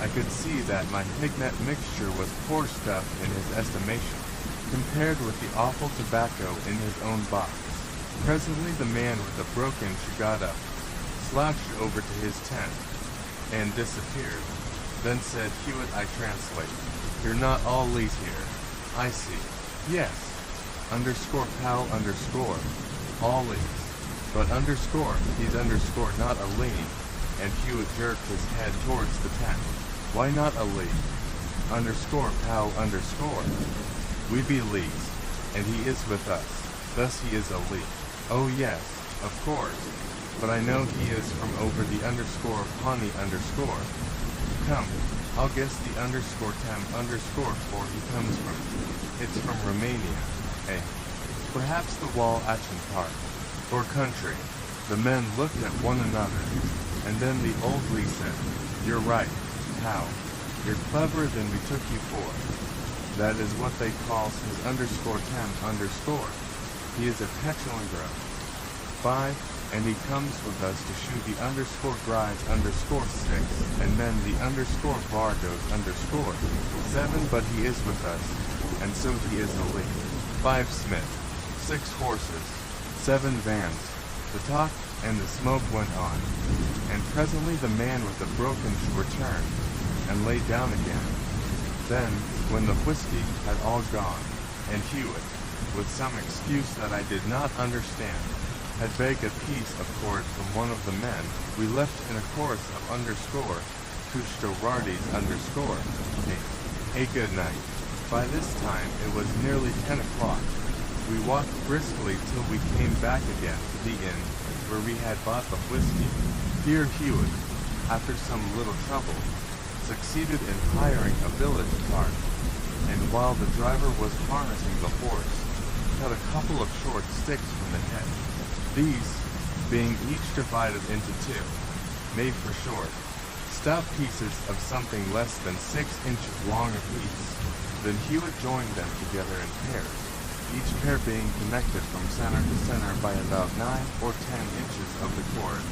I could see that my pignet mixture was poor stuff in his estimation, compared with the awful tobacco in his own box. Presently the man with the broken shoe got up, slouched over to his tent, and disappeared. Then said Hewitt, I translate. You're not all leads here. I see. Yes. Underscore pal underscore. All leads. But underscore, he's underscore not a lead. And Hewitt jerked his head towards the tent. Why not a lead? Underscore pal underscore. We be leads. And he is with us. Thus he is a lead. Oh yes, of course. But I know he is from over the underscore Pawnee underscore. Come, I'll guess the underscore Tam underscore for he comes from. It's from Romania, eh? Perhaps the Wall Achen part. Or country. The men looked at one another, and then the old Lee said, You're right, how? You're cleverer than we took you for. That is what they calls his underscore Tam underscore. He is a petulant girl. 5. And he comes with us to shoot the underscore grides underscore 6, and then the underscore Vargos underscore 7, but he is with us, and so he is the lead. 5 Smith, 6 horses, 7 vans. The talk and the smoke went on, and presently the man with the broken returned, and lay down again. Then, when the whiskey had all gone, and Hewitt, with some excuse that I did not understand, had begged a piece of cord from one of the men, we left in a chorus of underscore, Kushtorardis underscore, a good night. By this time it was nearly 10 o'clock. We walked briskly till we came back again to the inn, where we had bought the whiskey. Here Hewitt, after some little trouble, succeeded in hiring a village cart, and while the driver was harnessing the horse, cut a couple of short sticks from the hedge. These, being each divided into 2, made for short, stout pieces of something less than 6 inches long apiece. Then Hewitt joined them together in pairs, each pair being connected from center to center by about 9 or 10 inches of the cord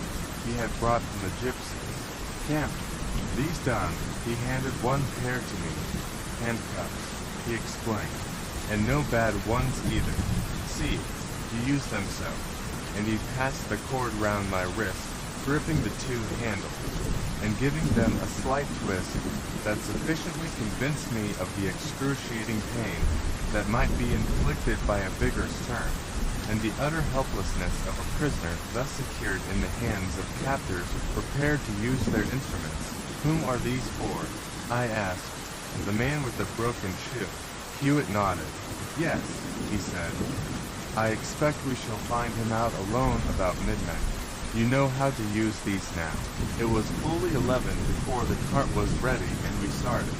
he had brought from the gypsies' camp. These done, he handed one pair to me, handcuffs, he explained, and no bad ones either. See, you use them so. And he passed the cord round my wrist, gripping the 2 handles, and giving them a slight twist that sufficiently convinced me of the excruciating pain that might be inflicted by a vigorous turn, and the utter helplessness of a prisoner thus secured in the hands of captors prepared to use their instruments. Whom are these for? I asked. The man with the broken shoe. Hewitt nodded. Yes, he said. I expect we shall find him out alone about midnight. You know how to use these now. It was fully 11 before the cart was ready and we started.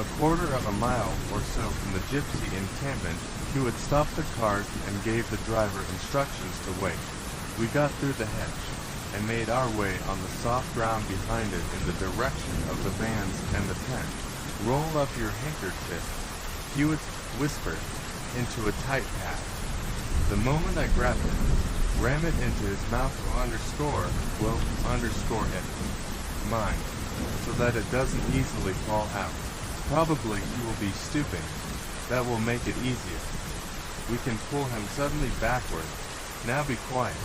A quarter of a mile or so from the gypsy encampment, Hewitt stopped the cart and gave the driver instructions to wait. We got through the hedge and made our way on the soft ground behind it in the direction of the vans and the tent. Roll up your handkerchief, Hewitt whispered, into a tight pad. The moment I grabbed it, ram it into his mouth will underscore it, mine, so that it doesn't easily fall out. Probably he will be stooping. That will make it easier. We can pull him suddenly backward. Now be quiet.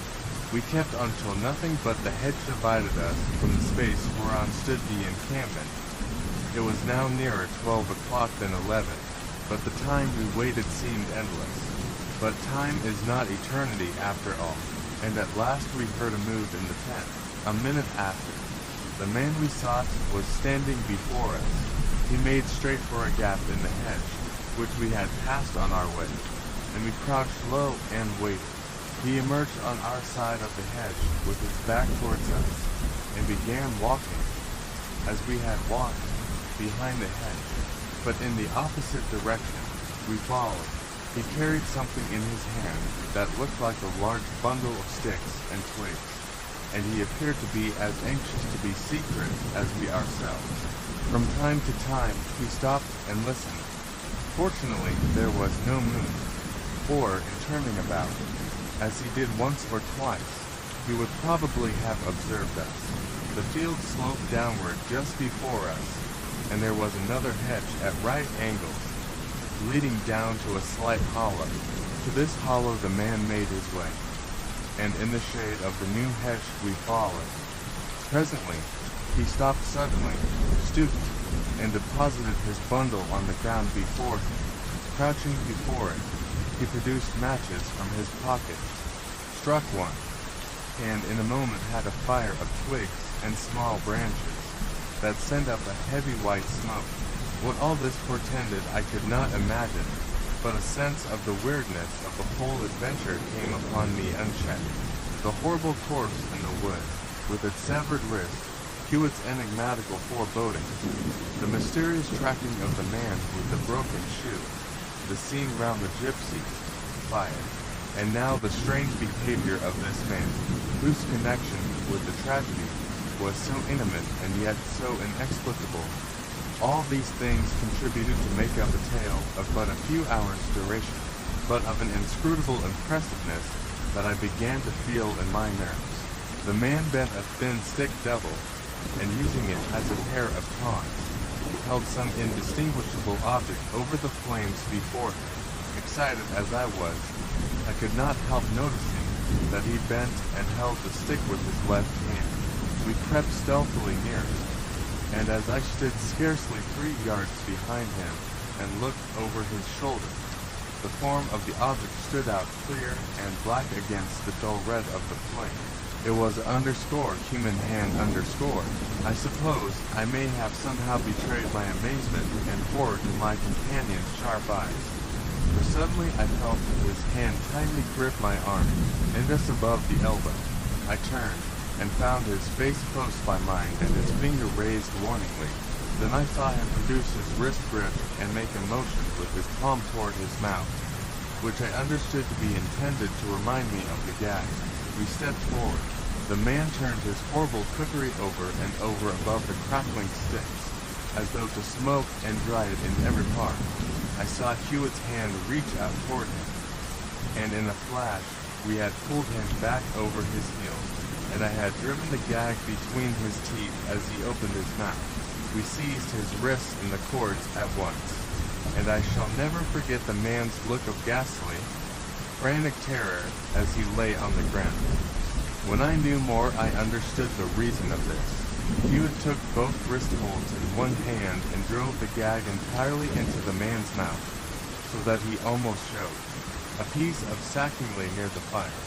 We kept until nothing but the hedge divided us from the space whereon stood the encampment. It was now nearer 12 o'clock than 11, but the time we waited seemed endless. But time is not eternity after all, and at last we heard a move in the tent. A minute after, the man we sought was standing before us. He made straight for a gap in the hedge, which we had passed on our way, and we crouched low and waited. He emerged on our side of the hedge with his back towards us, and began walking, as we had walked, behind the hedge, but in the opposite direction. We followed. He carried something in his hand that looked like a large bundle of sticks and twigs, and he appeared to be as anxious to be secret as we ourselves. From time to time, he stopped and listened. Fortunately, there was no moon, or, in turning about, as he did once or twice, he would probably have observed us. The field sloped downward just before us, and there was another hedge at right angles, leading down to a slight hollow. To this hollow the man made his way, and in the shade of the new hedge we followed. Presently, He stopped suddenly, stooped, and deposited his bundle on the ground before him. Crouching before it, he produced matches from his pocket, struck one, and in a moment had a fire of twigs and small branches that sent up a heavy white smoke. What all this portended I could not imagine, but a sense of the weirdness of the whole adventure came upon me unchecked. The horrible corpse in the wood, with its severed wrist, Hewitt's enigmatical forebodings, the mysterious tracking of the man with the broken shoe, the scene round the gypsy fire, and now the strange behavior of this man, whose connection with the tragedy was so intimate and yet so inexplicable. All these things contributed to make up a tale of but a few hours' duration, but of an inscrutable impressiveness that I began to feel in my nerves. The man bent a thin stick double, and using it as a pair of tongs, held some indistinguishable object over the flames before him. Excited as I was, I could not help noticing that he bent and held the stick with his left hand. We crept stealthily nearer, and as I stood scarcely 3 yards behind him and looked over his shoulder, the form of the object stood out clear and black against the dull red of the flame. It was _human hand _ I suppose I may have somehow betrayed my amazement and horror to my companion's sharp eyes, for suddenly I felt his hand tightly grip my arm, and just above the elbow. I turned, and found his face close by mine and his finger raised warningly. Then I saw him produce his wrist grip and make a motion with his palm toward his mouth, which I understood to be intended to remind me of the gag. We stepped forward. The man turned his horrible cookery over and over above the crackling sticks, as though to smoke and dry it in every part. I saw Hewitt's hand reach out toward him, and in a flash we had pulled him back over his heels, and I had driven the gag between his teeth as he opened his mouth. We seized his wrists and the cords at once, and I shall never forget the man's look of ghastly, frantic terror as he lay on the ground. When I knew more, I understood the reason of this. Hewitt took both wrist holds in one hand and drove the gag entirely into the man's mouth, so that he almost showed. A piece of sacking lay near the fire,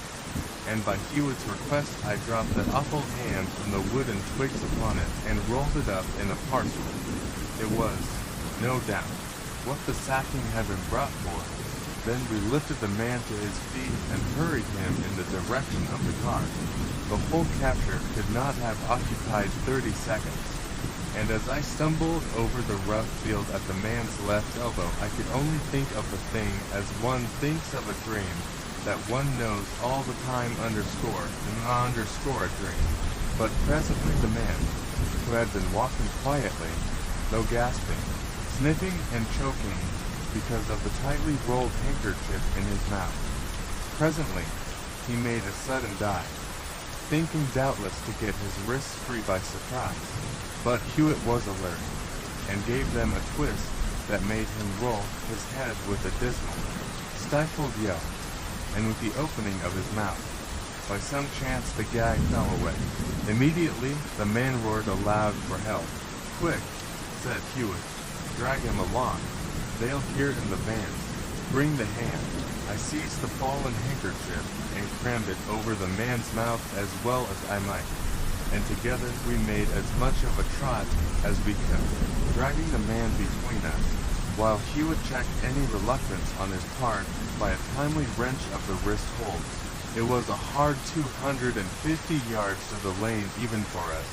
and by Hewitt's request I dropped that awful hand from the wood and twigs upon it and rolled it up in a parcel. It was, no doubt, what the sacking had been brought for. Then we lifted the man to his feet and hurried him in the direction of the car. The whole capture could not have occupied 30 seconds, and as I stumbled over the rough field at the man's left elbow, I could only think of the thing as one thinks of a dream that one knows all the time _ a dream. But presently the man, who had been walking quietly, though gasping, sniffing and choking because of the tightly rolled handkerchief in his mouth, presently he made a sudden dive, thinking doubtless to get his wrists free by surprise. But Hewitt was alert, and gave them a twist that made him roll his head with a dismal, stifled yell, and with the opening of his mouth, by some chance the gag fell away. Immediately the man roared aloud for help. "Quick," said Hewitt, "drag him along. They'll hear in the van. Bring the hand." I seized the fallen handkerchief and crammed it over the man's mouth as well as I might, and together we made as much of a trot as we could, dragging the man between us, while Hewitt checked any reluctance on his part by a timely wrench of the wrist holds. It was a hard 250 yards to the lane even for us.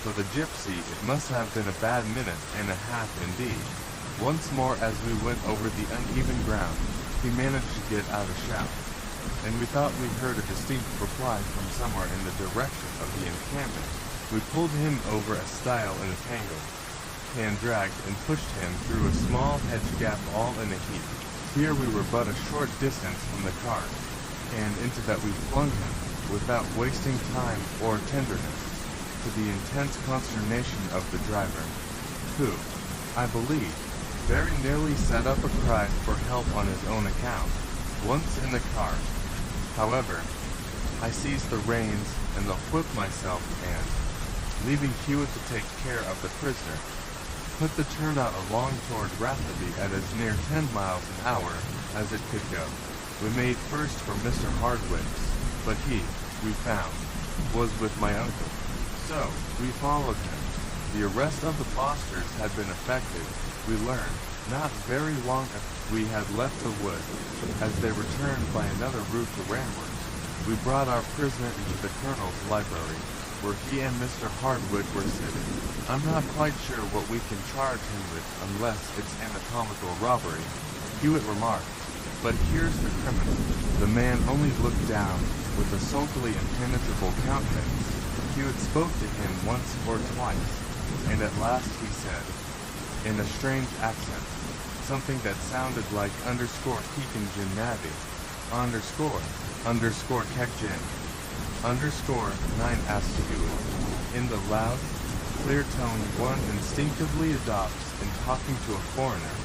For the gypsy, it must have been a bad minute and a half indeed. Once more as we went over the uneven ground, he managed to get out a shout, and we thought we heard a distinct reply from somewhere in the direction of the encampment. We pulled him over a stile in a tangle, and dragged and pushed him through a small hedge gap all in a heap. Here we were but a short distance from the cart, and into that we flung him, without wasting time or tenderness, to the intense consternation of the driver, who, I believe, very nearly set up a cry for help on his own account. Once in the car, however, I seized the reins and the whip myself and, leaving Hewitt to take care of the prisoner. Put the turnout along toward rapidly at as near 10 miles an hour as it could go. We made first for Mr. Hardwick's, but he, we found, was with my uncle. So, we followed him. The arrest of the Fosters had been effected, we learned, not very long after we had left the wood, as they returned by another route to Ranworth. We brought our prisoner into the Colonel's library, where he and Mr. Hardwick were sitting. I'm not quite sure what we can charge him with unless it's anatomical robbery, Hewitt remarked. But here's the criminal. The man only looked down with a sulkily impenetrable countenance. Hewitt spoke to him once or twice, and at last he said, in a strange accent, something that sounded like underscore Keegan Jin Navi, underscore Kek Jin, underscore 9 asked Hewitt, in the loud, clear tone one instinctively adopts in talking to a foreigner,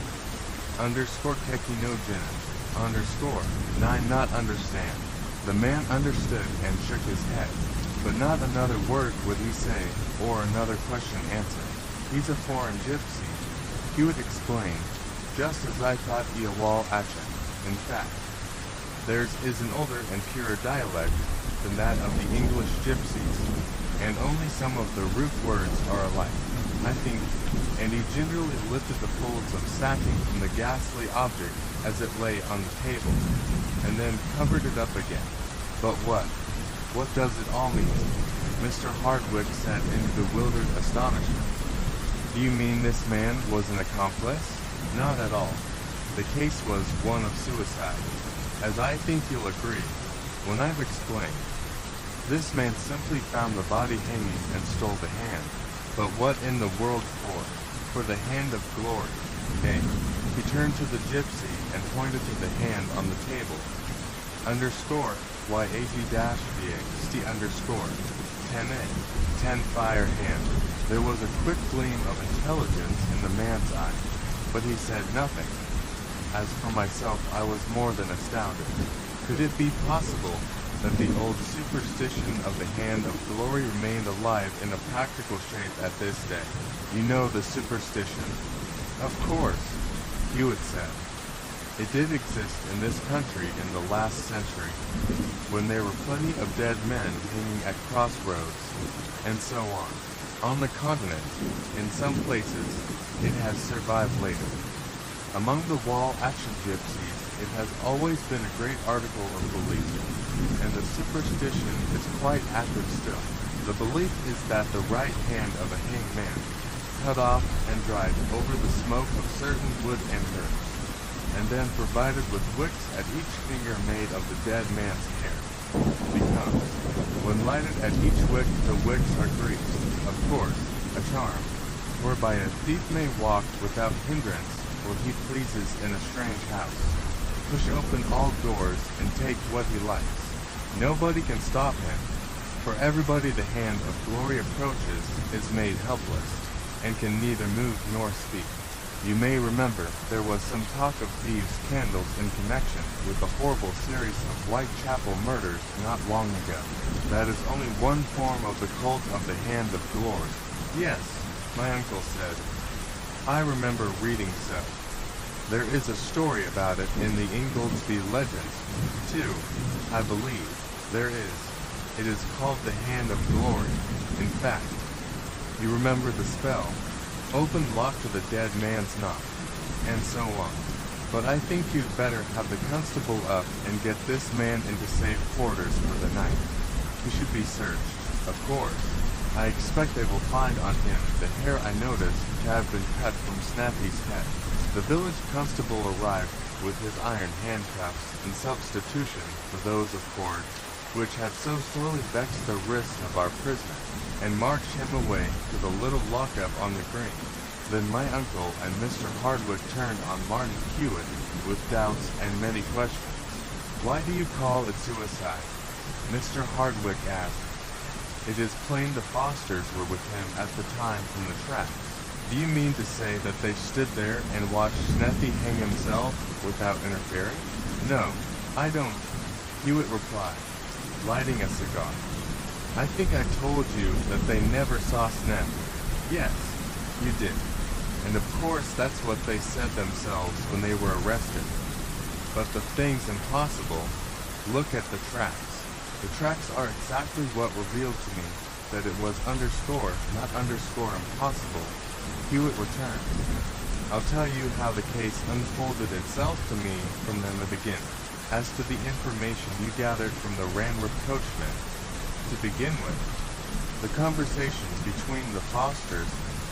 underscore Keki no Jin, underscore 9 not understand. The man understood and shook his head, but not another word would he say, or another question answer. He's a foreign gypsy, Hewitt explained, just as I thought Iawal Achin. In fact, theirs is an older and purer dialect than that of the English gypsies, and only some of the root words are alike, I think, and he gingerly lifted the folds of sacking from the ghastly object as it lay on the table, and then covered it up again. But what? What does it all mean? Mr. Hardwick said in bewildered astonishment. Do you mean this man was an accomplice? Not at all. The case was one of suicide, as I think you'll agree, when I've explained. This man simply found the body hanging and stole the hand. But what in the world for? For the hand of glory, eh? He turned to the gypsy and pointed to the hand on the table. Underscore, YAG-VA, underscore, 10A, 10 fire hand. There was a quick gleam of intelligence in the man's eye, but he said nothing. As for myself, I was more than astounded. Could it be possible that the old superstition of the hand of glory remained alive in a practical shape at this day? You know the superstition. Of course, Hewitt said. It did exist in this country in the last century, when there were plenty of dead men hanging at crossroads, and so on. On the continent, in some places, it has survived later. Among the wall action gypsies, it has always been a great article of belief, and the superstition is quite active still. The belief is that the right hand of a hanged man, cut off and dried over the smoke of certain wood and herbs, and then provided with wicks at each finger made of the dead man's hair, becomes, when lighted at each wick, the wicks are greased, of course, a charm, whereby a thief may walk without hindrance where he pleases in a strange house, push open all doors and take what he likes. Nobody can stop him, for everybody the hand of glory approaches is made helpless, and can neither move nor speak. You may remember there was some talk of thieves' candles in connection with the horrible series of Whitechapel murders not long ago. That is only one form of the cult of the hand of glory. Yes, my uncle said. I remember reading so. There is a story about it in the Ingoldsby Legends, too, I believe. There is. It is called the Hand of Glory. In fact, you remember the spell. Open lock to the dead man's knock, and so on. But I think you'd better have the constable up and get this man into safe quarters for the night. He should be searched, of course. I expect they will find on him the hair I noticed to have been cut from Snappy's head. The village constable arrived with his iron handcuffs in substitution for those of cord, which had so sorely vexed the wrists of our prisoner, and marched him away to the little lockup on the green. Then my uncle and Mr. Hardwick turned on Martin Hewitt with doubts and many questions. Why do you call it suicide? Mr. Hardwick asked. It is plain the Fosters were with him at the time from the tracks. Do you mean to say that they stood there and watched Snappy hang himself without interfering? No, I don't, Hewitt replied, lighting a cigar. I think I told you that they never saw Snappy. Yes, you did. And of course that's what they said themselves when they were arrested. But the thing's impossible. Look at the tracks. The tracks are exactly what revealed to me that it was underscore, not underscore impossible. Hewitt returned. I'll tell you how the case unfolded itself to me from the beginning. As to the information you gathered from the Ranworth coachman, to begin with, the conversations between the Fosters,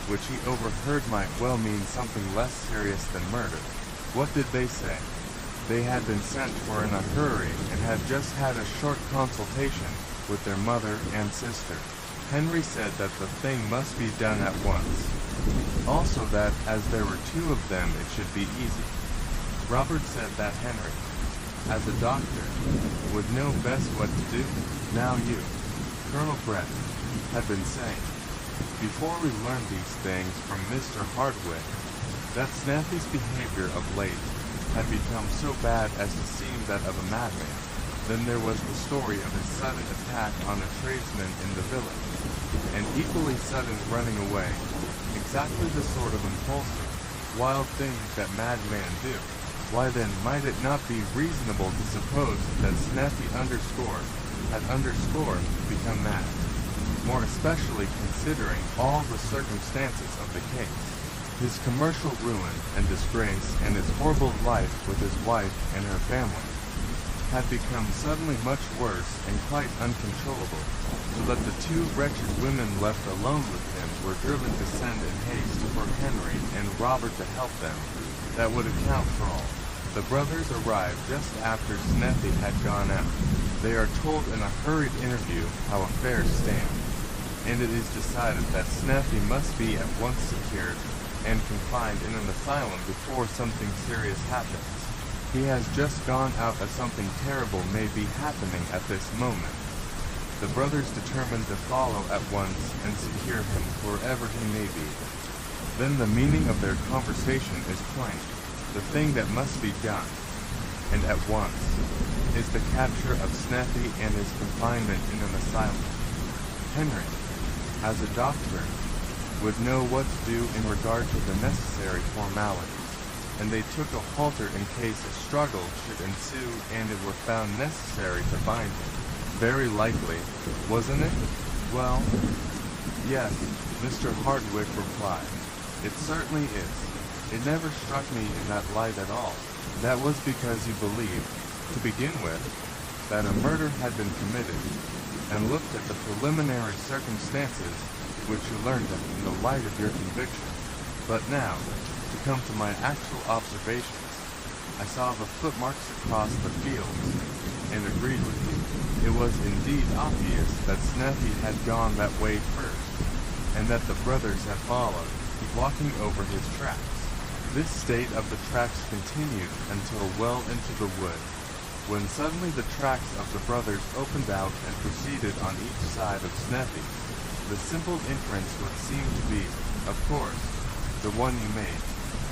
which he overheard, might well mean something less serious than murder. What did they say? They had been sent for in a hurry and had just had a short consultation with their mother and sister. Henry said that the thing must be done at once. Also that, as there were two of them, it should be easy. Robert said that Henry, as a doctor, would know best what to do. Now you, Colonel Brett, had been saying, before we learned these things from Mr. Hardwick, that Snappy's behavior of late had become so bad as to seem that of a madman. Then there was the story of his sudden attack on a tradesman in the village, and equally sudden running away, exactly the sort of impulsive, wild things that madmen do. Why then might it not be reasonable to suppose that Snappy underscore had underscore become mad, more especially considering all the circumstances of the case, his commercial ruin and disgrace and his horrible life with his wife and her family, had become suddenly much worse and quite uncontrollable, so that the two wretched women left alone with him were driven to send in haste for Henry and Robert to help them. That would account for all. The brothers arrived just after Snappy had gone out. They are told in a hurried interview how affairs stand, and it is decided that Snappy must be at once secured and confined in an asylum before something serious happens. He has just gone out as something terrible may be happening at this moment. The brothers determined to follow at once and secure him wherever he may be. Then the meaning of their conversation is plain. The thing that must be done, and at once, is the capture of Snappy and his confinement in an asylum. Henry, as a doctor, would know what to do in regard to the necessary formalities, and they took a halter in case a struggle should ensue and it were found necessary to bind him. Very likely, wasn't it? Well, yes, Mr. Hardwick replied. It certainly is. It never struck me in that light at all. That was because you believed, to begin with, that a murder had been committed, and looked at the preliminary circumstances which you learned them in the light of your conviction. But now, to come to my actual observations, I saw the footmarks across the fields, and agreed with you. It was indeed obvious that Snappy had gone that way first, and that the brothers had followed, walking over his tracks. This state of the tracks continued until well into the wood, when suddenly the tracks of the brothers opened out and proceeded on each side of Snappy. The simple inference would seem to be, of course, the one you made,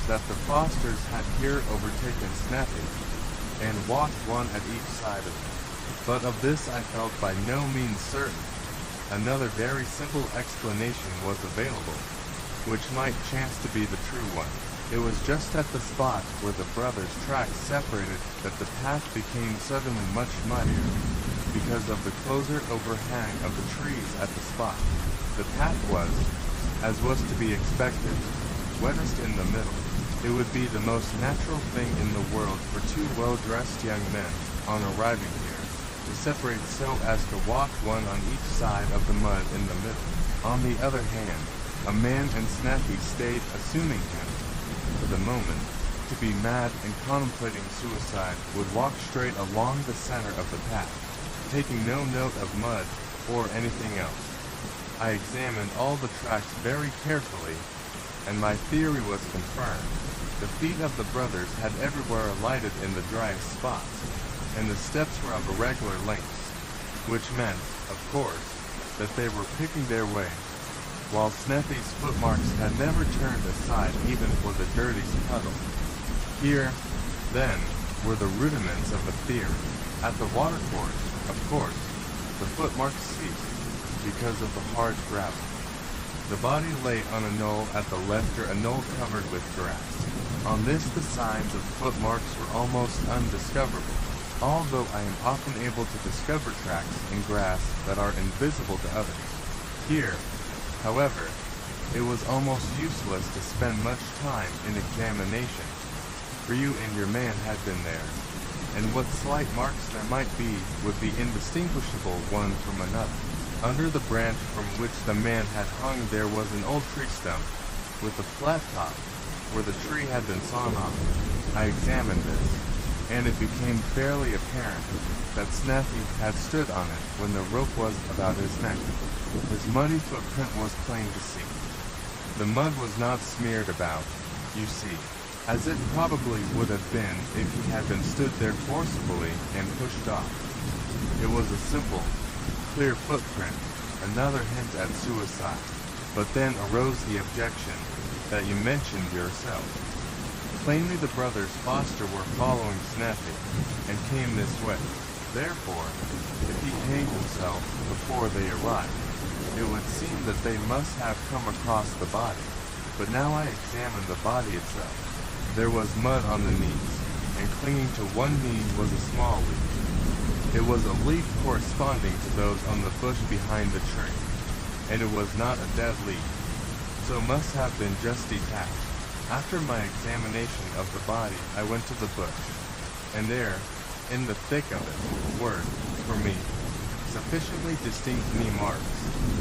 that the Fosters had here overtaken Snappy, and walked one at each side of him. But of this I felt by no means certain. Another very simple explanation was available, which might chance to be the true one. It was just at the spot where the brothers' tracks separated that the path became suddenly much muddier, because of the closer overhang of the trees at the spot. The path was, as was to be expected, wettest in the middle. It would be the most natural thing in the world for two well-dressed young men, on arriving here, to separate so as to walk one on each side of the mud in the middle. On the other hand, a man and Snappy stayed, assuming him, for the moment, to be mad and contemplating suicide, would walk straight along the center of the path, taking no note of mud or anything else. I examined all the tracks very carefully, and my theory was confirmed. The feet of the brothers had everywhere alighted in the driest spots, and the steps were of irregular lengths, which meant, of course, that they were picking their way, while Snappy's footmarks had never turned aside even for the dirtiest puddle. Here, then, were the rudiments of a theory. At the watercourse, of course, the footmarks ceased, because of the hard gravel. The body lay on a knoll at the left, or a knoll covered with grass. On this the signs of footmarks were almost undiscoverable, although I am often able to discover tracks in grass that are invisible to others. Here, however, it was almost useless to spend much time in examination, for you and your man had been there, and what slight marks there might be would be indistinguishable one from another. Under the branch from which the man had hung there was an old tree stump, with a flat top, where the tree had been sawn off. I examined this, and it became fairly apparent that Snappy had stood on it when the rope was about his neck. His muddy footprint was plain to see. The mud was not smeared about, you see, as it probably would have been if he had been stood there forcibly and pushed off. It was a simple, clear footprint, another hint at suicide. But then arose the objection that you mentioned yourself. Plainly the brothers Foster were following Snappy, and came this way. Therefore, if he hanged himself before they arrived, it would seem that they must have come across the body. But now I examined the body itself. There was mud on the knees, and clinging to one knee was a small leaf. It was a leaf corresponding to those on the bush behind the tree, and it was not a dead leaf, so must have been just detached. After my examination of the body, I went to the bush, and there, in the thick of it, were, for me, sufficiently distinct knee marks,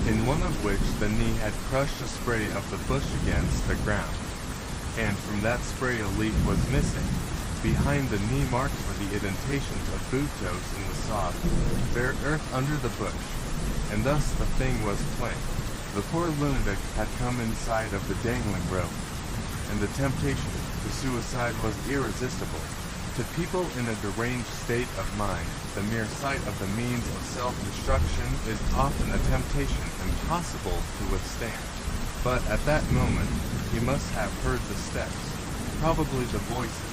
in one of which the knee had crushed a spray of the bush against the ground, and from that spray a leaf was missing. Behind the knee marks were the indentations of boot toes in the sod, bare earth under the bush, and thus the thing was plain. The poor lunatic had come inside of the dangling rope, and the temptation to suicide was irresistible. To people in a deranged state of mind, the mere sight of the means of self-destruction is often a temptation impossible to withstand. But at that moment, he must have heard the steps, probably the voices,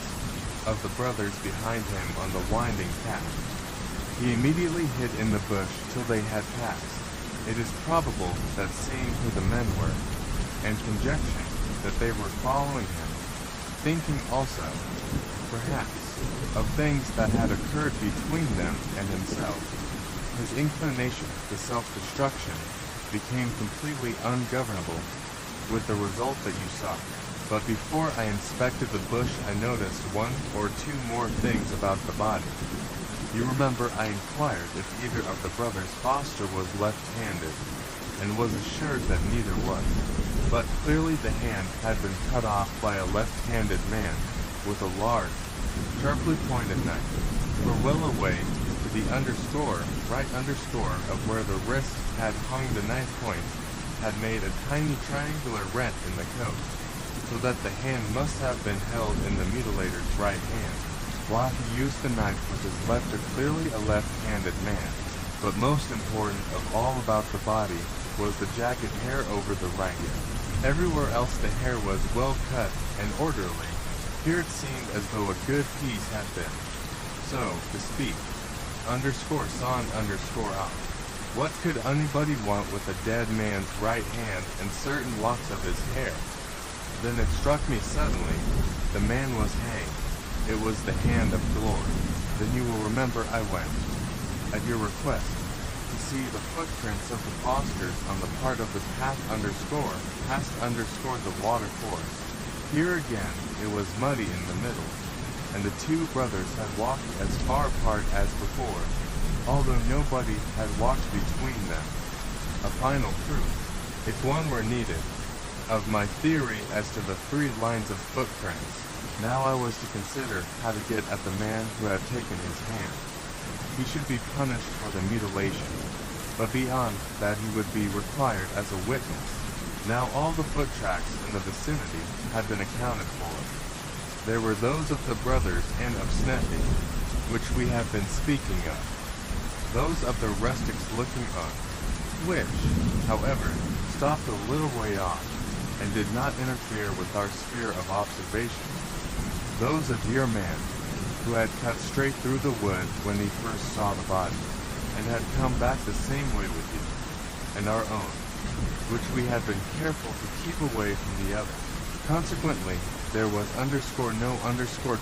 of the brothers behind him on the winding path. He immediately hid in the bush till they had passed. It is probable that seeing who the men were, and conjecturing that they were following him, thinking also, perhaps, of things that had occurred between them and himself, his inclination to self-destruction became completely ungovernable, with the result that you saw. But before I inspected the bush, I noticed one or two more things about the body. You remember I inquired if either of the brothers Foster was left-handed, and was assured that neither was. But clearly the hand had been cut off by a left-handed man, with a large, sharply pointed knife, for well away to the right underscore of where the wrist had hung the knife point, had made a tiny triangular rent in the coat, so that the hand must have been held in the mutilator's right hand, while he used the knife with his left, clearly a left-handed man. But most important of all about the body was the jagged hair over the right ear. Everywhere else the hair was well cut and orderly. Here it seemed as though a good piece had been, so to speak, sawn off. What could anybody want with a dead man's right hand and certain locks of his hair? Then it struck me suddenly, the man was hanged. It was the hand of glory. Then you will remember I went, at your request, to see the footprints of the Fosters on the part of the past underscore the water course. Here again, it was muddy in the middle, and the two brothers had walked as far apart as before, although nobody had walked between them. A final proof, if one were needed, of my theory as to the 3 lines of footprints. Now I was to consider how to get at the man who had taken his hand. He should be punished for the mutilation, but beyond that he would be required as a witness. Now all the foot tracks in the vicinity had been accounted for. There were those of the brothers and of Snappy, which we have been speaking of, those of the rustics looking on, which, however, stopped a little way off, and did not interfere with our sphere of observation. Those of your man, who had cut straight through the wood when he first saw the body, and had come back the same way with you. and our own, which we had been careful to keep away from the other. Consequently, there was no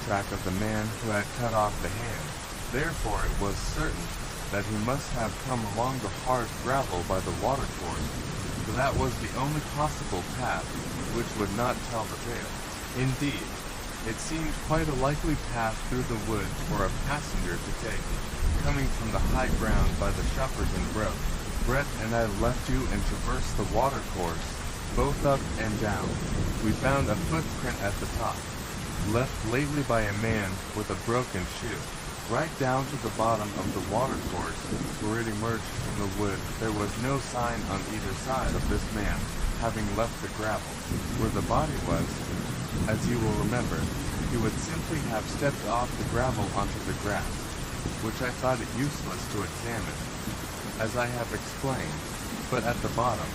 track of the man who had cut off the hand. Therefore it was certain that he must have come along the hard gravel by the watercourse, for that was the only possible path which would not tell the tale. Indeed, it seemed quite a likely path through the wood for a passenger to take, coming from the high ground by the Shupperton Road. Brett and I left you and traversed the watercourse, both up and down. We found a footprint at the top, left lately by a man with a broken shoe. Right down to the bottom of the watercourse, where it emerged from the wood, there was no sign on either side of this man having left the gravel. Where the body was, as you will remember, he would simply have stepped off the gravel onto the grass, which I thought it useless to examine, as I have explained. But at the bottom,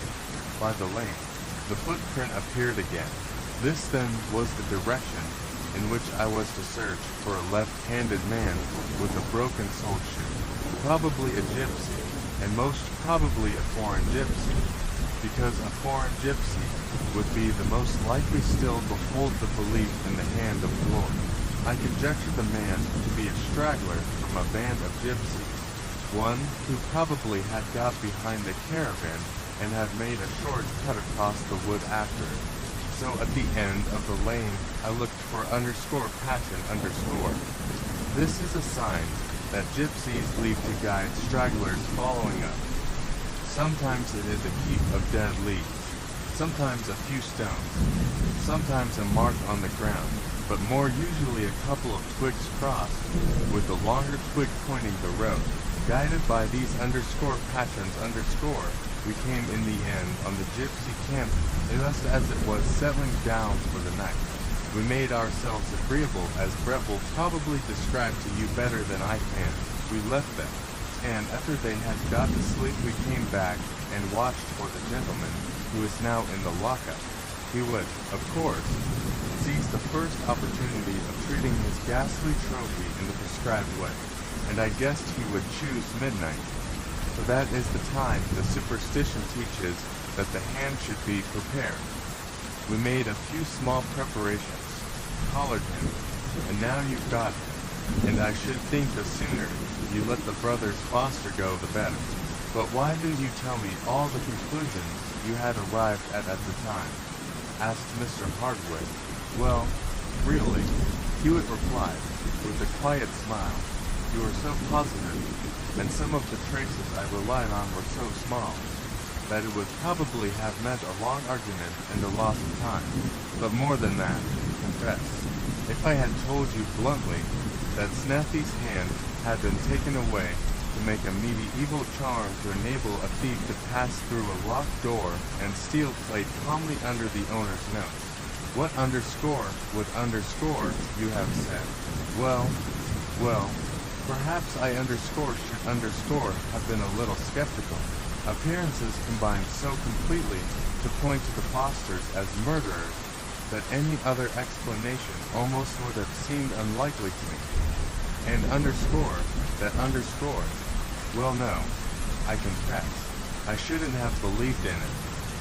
by the lane, the footprint appeared again. This then was the direction in which I was to search for a left-handed man with a broken-soled shoe, probably a gypsy, and most probably a foreign gypsy, because a foreign gypsy would be the most likely still to hold the belief in the hand of glory. I conjectured the man to be a straggler from a band of gypsies, one who probably had got behind the caravan and had made a short cut across the wood after it. So at the end of the lane, I looked for _passion_. This is a sign that gypsies leave to guide stragglers following up. Sometimes it is a heap of dead leaves, sometimes a few stones, sometimes a mark on the ground, but more usually a couple of twigs crossed, with the longer twig pointing the road. Guided by these _passions_, we came in the end on the gypsy camp just as it was settling down for the night. We made ourselves agreeable, as Brett will probably describe to you better than I can. We left them, and after they had got to sleep we came back and watched for the gentleman who is now in the lockup. He would, of course, seize the first opportunity of treating his ghastly trophy in the prescribed way, and I guessed he would choose midnight, for that is the time the superstition teaches that the hand should be prepared. We made a few small preparations, collared him, and now you've got him, and I should think the sooner you let the brothers Foster go the better. But why didn't you tell me all the conclusions you had arrived at the time? Asked Mr. Hardwick. Well, really, Hewitt replied, with a quiet smile. You were so positive, and some of the traces I relied on were so small, that it would probably have meant a long argument and a loss of time. But more than that, confess, if I had told you bluntly that Sneffy's hand had been taken away to make a medieval charm to enable a thief to pass through a locked door and steel plate calmly under the owner's nose, what underscore would underscore you have said? Well, perhaps I should have been a little skeptical. Appearances combined so completely to point to the Fosters as murderers that any other explanation almost would have seemed unlikely to me. And well no, I confess, I shouldn't have believed in it,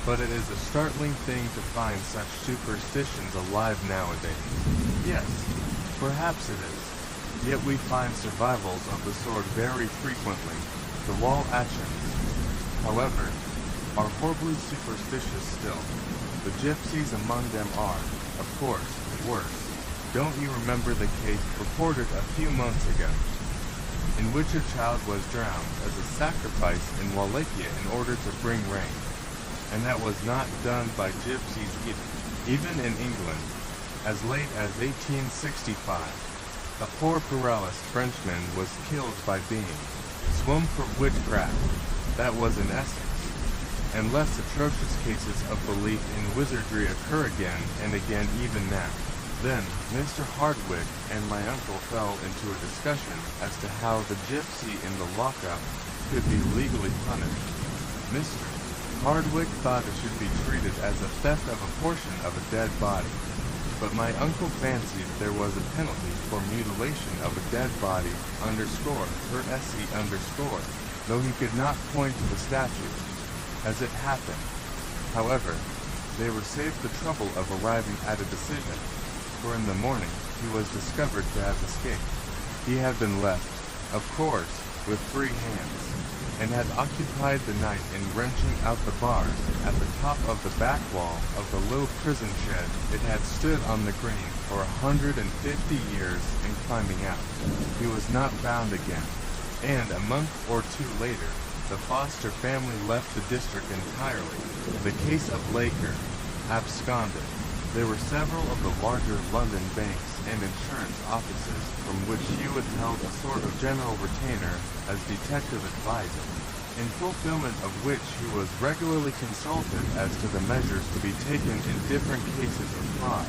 but it is a startling thing to find such superstitions alive nowadays. Yes, perhaps it is. Yet we find survivals of the sort very frequently. The wall actions, however, are horribly superstitious still. The gypsies among them are, of course, worse. Don't you remember the case reported a few months ago, in which a child was drowned as a sacrifice in Wallachia in order to bring rain, and that was not done by gypsies either. Even in England, as late as 1865, a poor pluralist Frenchman was killed by being swum for witchcraft. That was in Essex. And less atrocious cases of belief in wizardry occur again and again even now. Then Mr. Hardwick and my uncle fell into a discussion as to how the gypsy in the lockup could be legally punished. Mr. Hardwick thought it should be treated as a theft of a portion of a dead body. But my uncle fancied there was a penalty for mutilation of a dead body _per se_, though he could not point to the statute. as it happened. However, they were saved the trouble of arriving at a decision, for in the morning he was discovered to have escaped. He had been left, of course, with free hands, and had occupied the night in wrenching out the bars at the top of the back wall of the little prison shed. It had stood on the green for 150 years in climbing out. He was not found again, and a month or two later, the Foster family left the district entirely. The case of Laker absconded. There were several of the larger London banks and insurance offices from which Hewitt held a sort of general retainer as detective advisor, in fulfillment of which he was regularly consulted as to the measures to be taken in different cases of fraud,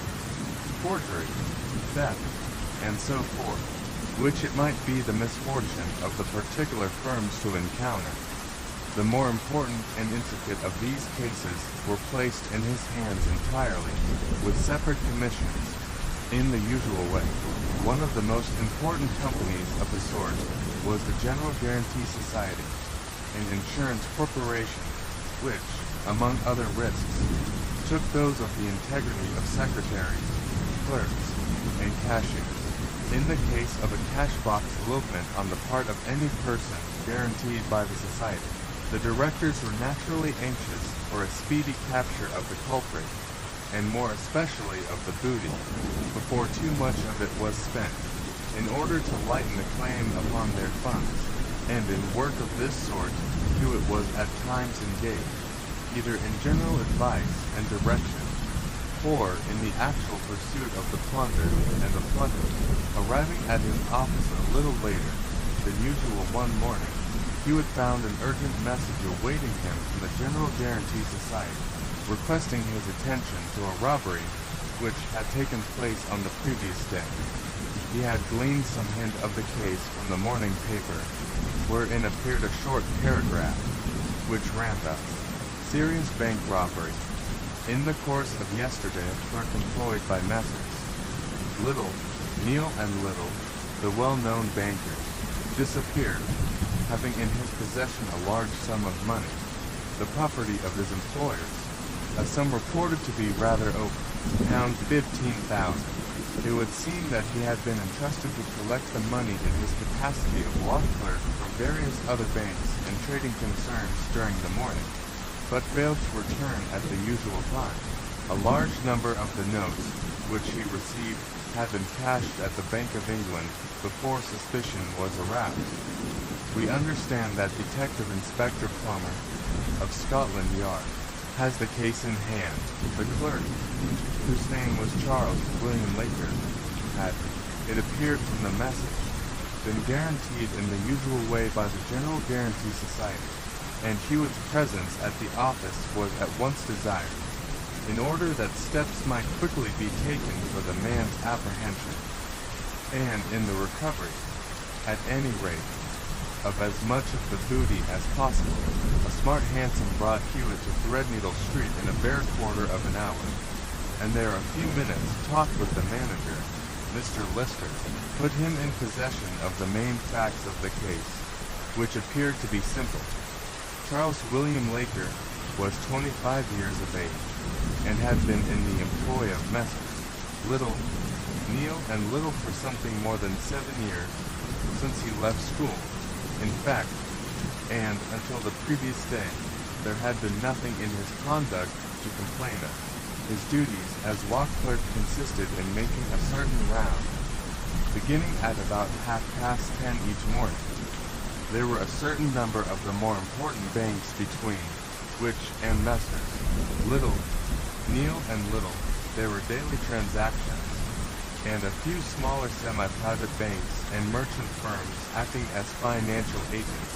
forgery, theft, and so forth, which it might be the misfortune of the particular firms to encounter. The more important and intricate of these cases were placed in his hands entirely, with separate commissions, in the usual way. One of the most important companies of the sort was the General Guarantee Society, an insurance corporation, which, among other risks, took those of the integrity of secretaries, clerks, and cashiers. In the case of a cash box elopement on the part of any person guaranteed by the society, the directors were naturally anxious for a speedy capture of the culprit, and more especially of the booty, before too much of it was spent, in order to lighten the claim upon their funds. And in work of this sort, Hewitt was at times engaged, either in general advice and direction, or in the actual pursuit of the plunder and the plunder. Arriving at his office a little later than usual one morning, Hewitt found an urgent message awaiting him from the General Guarantee Society, requesting his attention to a robbery which had taken place on the previous day. He had gleaned some hint of the case from the morning paper, wherein appeared a short paragraph, which ran thus: "Serious bank robbery. In the course of yesterday, a clerk employed by Messrs. Little, Neal and Little, the well-known bankers, disappeared, having in his possession a large sum of money, the property of his employers, a sum reported to be rather over £15,000. It would seem that he had been entrusted to collect the money in his capacity of law clerk from various other banks and trading concerns during the morning, but failed to return at the usual time. A large number of the notes which he received had been cashed at the Bank of England before suspicion was aroused. We understand that Detective Inspector Plummer, of Scotland Yard, has the case in hand. The clerk, whose name was Charles William Laker, had, it appeared from the message, been guaranteed in the usual way by the General Guarantee Society, and Hewitt's presence at the office was at once desired, in order that steps might quickly be taken for the man's apprehension, and in the recovery, at any rate, of as much of the booty as possible. A smart hansom brought Hewitt to Threadneedle Street in a bare quarter of an hour, and there a few minutes talked with the manager, Mr. Lister, put him in possession of the main facts of the case, which appeared to be simple. Charles William Laker was 25 years of age, and had been in the employ of Messrs. Little, Neal and Little for something more than 7 years, since he left school. In fact, and until the previous day, there had been nothing in his conduct to complain of. His duties as law clerk consisted in making a certain round, beginning at about 10:30 each morning. There were a certain number of the more important banks between which and Messrs. Little, Neal and Little, there were daily transactions, and a few smaller semi-private banks and merchant firms acting as financial agents,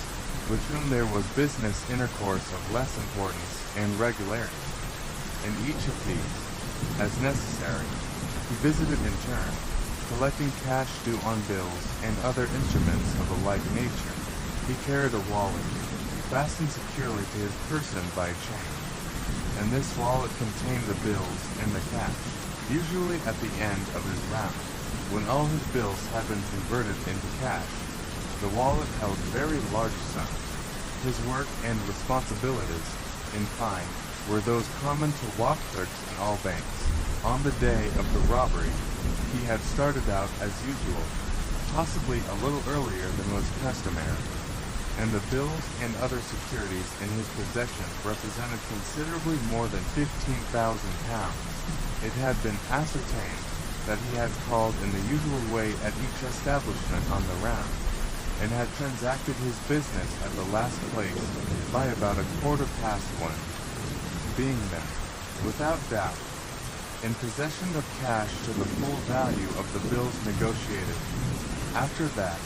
with whom there was business intercourse of less importance and regularity. And each of these, as necessary, he visited in turn, collecting cash due on bills and other instruments of a like nature. He carried a wallet, fastened securely to his person by a chain, and this wallet contained the bills and the cash. Usually at the end of his round, when all his bills had been converted into cash, the wallet held very large sums. His work and responsibilities in fine, were those common to walk clerks in all banks. On the day of the robbery, he had started out as usual, possibly a little earlier than was customary, and the bills and other securities in his possession represented considerably more than £15,000. It had been ascertained that he had called in the usual way at each establishment on the round, and had transacted his business at the last place by about 1:15, being then, without doubt, in possession of cash to the full value of the bills negotiated. After that,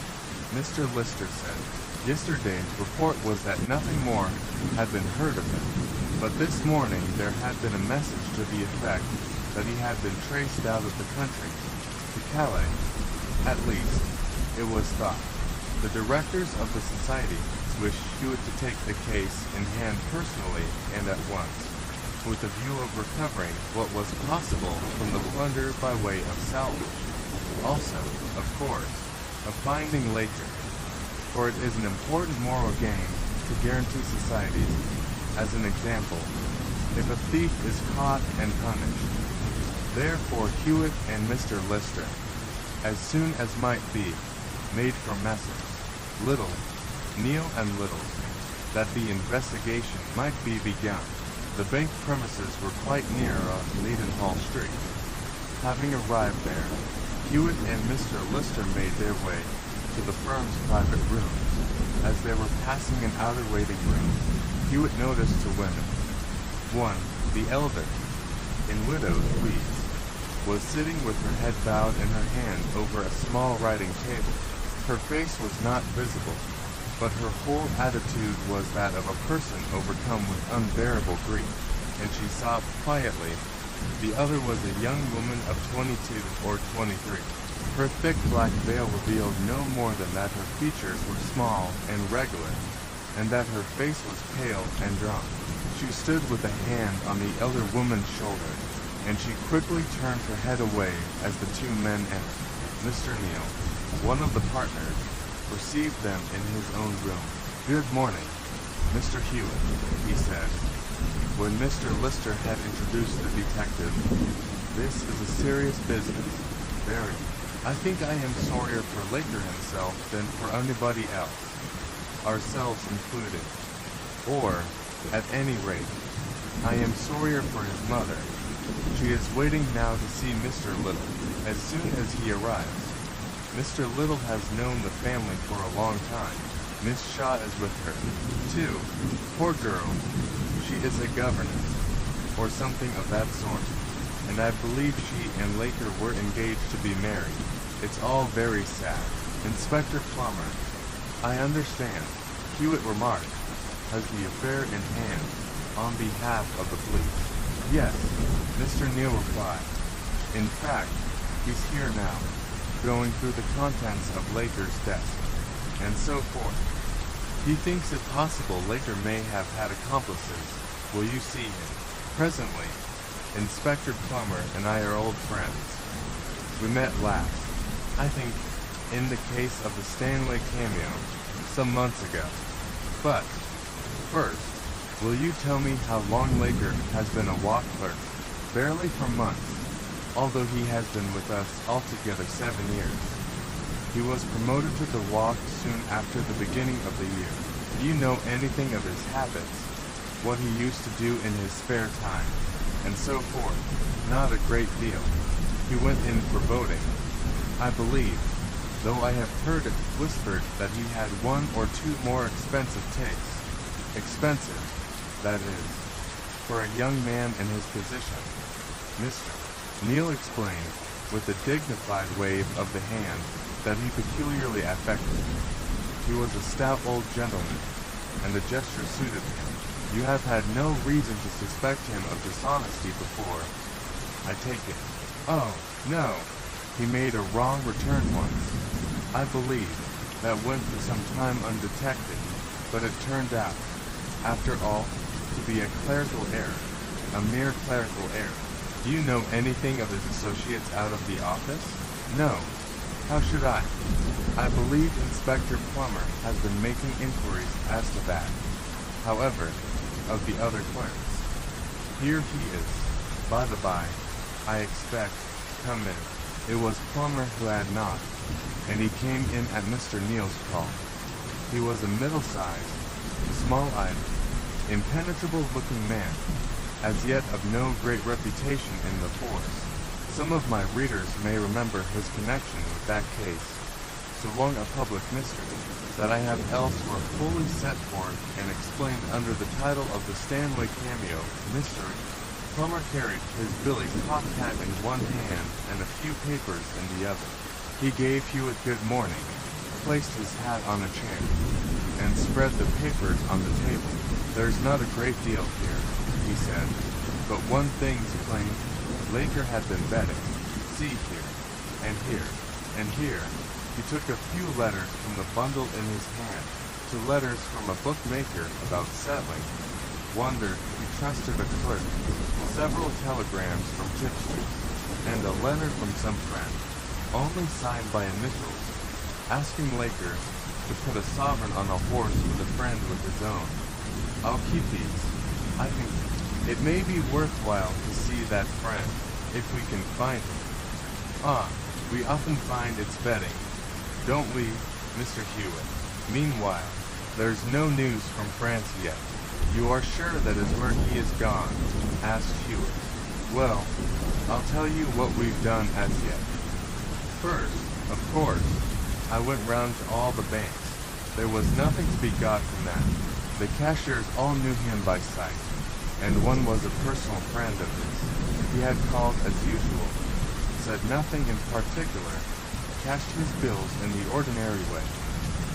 Mr. Lister said, yesterday's report was that nothing more had been heard of him, but this morning there had been a message to the effect that he had been traced out of the country, to Calais. At least, it was thought. The directors of the society wished Hewitt to take the case in hand personally and at once, with a view of recovering what was possible from the plunder by way of salvage. Also, of course, of finding later, for it is an important moral gain to guarantee societies. As an example, if a thief is caught and punished. Therefore Hewitt and Mr. Lister, as soon as might be, made for Messrs. Little, Neal and Little, that the investigation might be begun. The bank premises were quite near on Leadenhall Street. Having arrived there, Hewitt and Mr. Lister made their way to the firm's private rooms. As they were passing an outer waiting room, Hewitt noticed two women. One, the elder, in widow's weeds, was sitting with her head bowed and her hand over a small writing table. Her face was not visible, but her whole attitude was that of a person overcome with unbearable grief, and she sobbed quietly. The other was a young woman of 22 or 23. Her thick black veil revealed no more than that her features were small and regular, and that her face was pale and drawn. She stood with a hand on the elder woman's shoulder, and she quickly turned her head away as the two men entered. Mr. Neal, one of the partners, received them in his own room. "Good morning, Mr. Hewitt," he said, when Mr. Lister had introduced the detective. "This is a serious business, very. I think I am sorrier for Laker himself than for anybody else, ourselves included. Or, at any rate, I am sorrier for his mother. She is waiting now to see Mr. Little, as soon as he arrives. Mr. Little has known the family for a long time. Miss Shaw is with her, too. Poor girl. She is a governess, or something of that sort, and I believe she and Laker were engaged to be married. It's all very sad. Inspector Plummer, I understand," Hewitt remarked, "has the affair in hand, on behalf of the police." "Yes," Mr. Neal replied. "In fact, he's here now, going through the contents of Laker's desk, and so forth. He thinks it possible Laker may have had accomplices. Will you see him?" Presently. Inspector Plummer and I are old friends. We met last, I think, in the case of the Stanley cameo, some months ago. But, first, will you tell me how long Laker has been a walk clerk? Barely for months, although he has been with us altogether 7 years. He was promoted to the walk soon after the beginning of the year. Do you know anything of his habits, what he used to do in his spare time, and so forth? Not a great deal. He went in for boating, I believe, though I have heard it whispered that he had 1 or 2 more expensive tastes. Expensive, that is, for a young man in his position. Mr. Neal explained, with a dignified wave of the hand that he peculiarly affected. He was a stout old gentleman, and the gesture suited him. You have had no reason to suspect him of dishonesty before, I take it. Oh, no. He made a wrong return once, I believe, that went for some time undetected, but it turned out, after all, to be a clerical error, a mere clerical error. Do you know anything of his associates out of the office? No. How should I? I believe Inspector Plummer has been making inquiries as to that. However, of the other clerks. Here he is. By the by, I expect, come in. It was Plummer who had knocked, and he came in at Mr. Neal's call. He was a middle-sized, small-eyed, impenetrable-looking man, as yet of no great reputation in the force. Some of my readers may remember his connection with that case, so long a public mystery, that I have elsewhere fully set forth and explained under the title of the Stanley Cameo Mystery. Plummer carried his Billy's top hat in one hand and a few papers in the other. He gave Hewitt good morning, placed his hat on a chair, and spread the papers on the table. "There's not a great deal here," he said, "but one thing's plain. Laker had been betting. See here, and here, and here." He took a few letters from the bundle in his hand, to letters from a bookmaker about settling. Wondered he trusted a clerk, several telegrams from tipsters, and a letter from some friend, only signed by initials, asking Laker to put a sovereign on a horse with a friend with his own. "I'll keep these. I think it may be worthwhile to see that friend, if we can find him. Ah, we often find it's betting, don't we, Mr. Hewitt? Meanwhile, there's no news from France yet." "You are sure that is where he is gone?" asked Hewitt. "Well, I'll tell you what we've done as yet. First, of course, I went round to all the banks. There was nothing to be got from that. The cashiers all knew him by sight, and one was a personal friend of his. He had called as usual, said nothing in particular, cashed his bills in the ordinary way,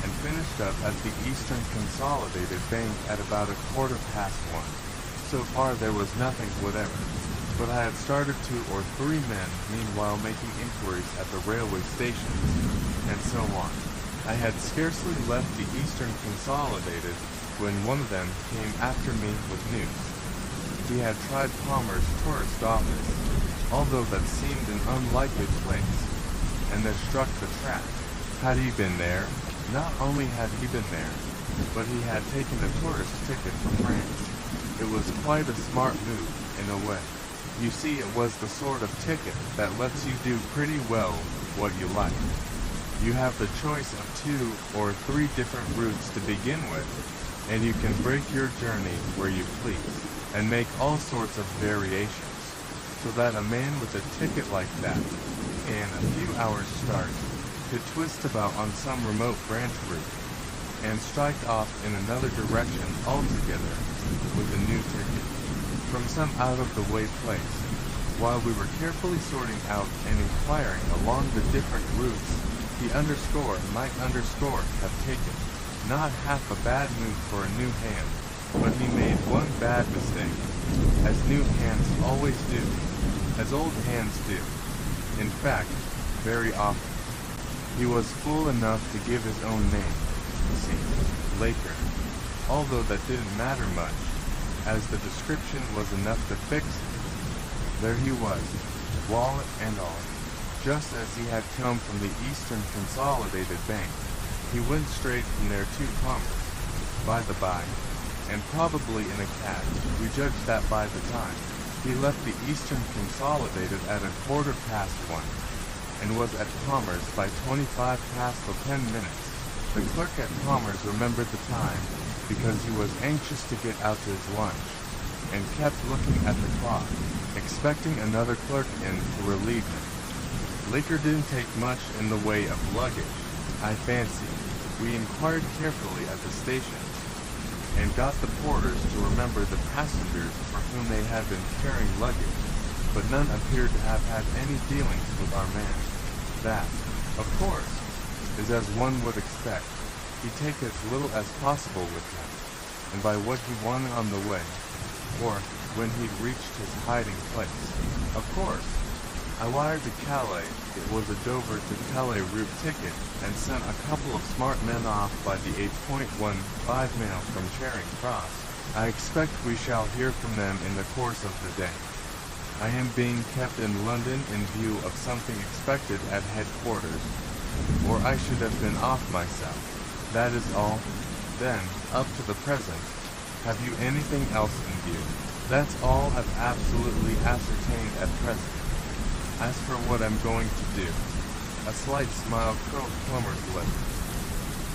and finished up at the Eastern Consolidated Bank at about 1:15. So far there was nothing whatever, but I had started 2 or 3 men meanwhile making inquiries at the railway stations, and so on. I had scarcely left the Eastern Consolidated when one of them came after me with news. He had tried Palmer's tourist office, although that seemed an unlikely place, and there struck the track. Had he been there? Not only had he been there, but he had taken a tourist ticket from France. It was quite a smart move, in a way. You see, it was the sort of ticket that lets you do pretty well what you like. You have the choice of 2 or 3 different routes to begin with, and you can break your journey where you please, and make all sorts of variations, so that a man with a ticket like that, and a few hours' start, could twist about on some remote branch route, and strike off in another direction altogether with a new ticket, from some out-of-the-way place. While we were carefully sorting out and inquiring along the different routes, he might have taken. Not half a bad move for a new hand, but he made one bad mistake, as new hands always do, as old hands do. In fact, very often. He was fool enough to give his own name, see, Laker, although that didn't matter much, as the description was enough to fix it. There he was, wallet and all, just as he had come from the Eastern Consolidated Bank. He went straight from there to Palmer's, by the by, and probably in a cab. We judged that by the time. He left the Eastern Consolidated at 1:15, and was at Palmer's by 25 past 10 minutes. The clerk at Palmer's remembered the time, because he was anxious to get out to his lunch, and kept looking at the clock, expecting another clerk in to relieve him. Laker didn't take much in the way of luggage, I fancy. We inquired carefully at the stations, and got the porters to remember the passengers for whom they had been carrying luggage, but none appeared to have had any dealings with our man. That, of course, is as one would expect. He'd take as little as possible with him, and by what he wanted on the way, or when he'd reached his hiding place. Of course, I wired to Calais. It was a Dover to Calais route ticket, and sent a couple of smart men off by the 8.15 mail from Charing Cross. I expect we shall hear from them in the course of the day. I am being kept in London in view of something expected at headquarters, or I should have been off myself. That is all. Then, up to the present, Have you anything else in view? That's all I've absolutely ascertained at present. As for what I'm going to do, a slight smile curled Plummer's lip.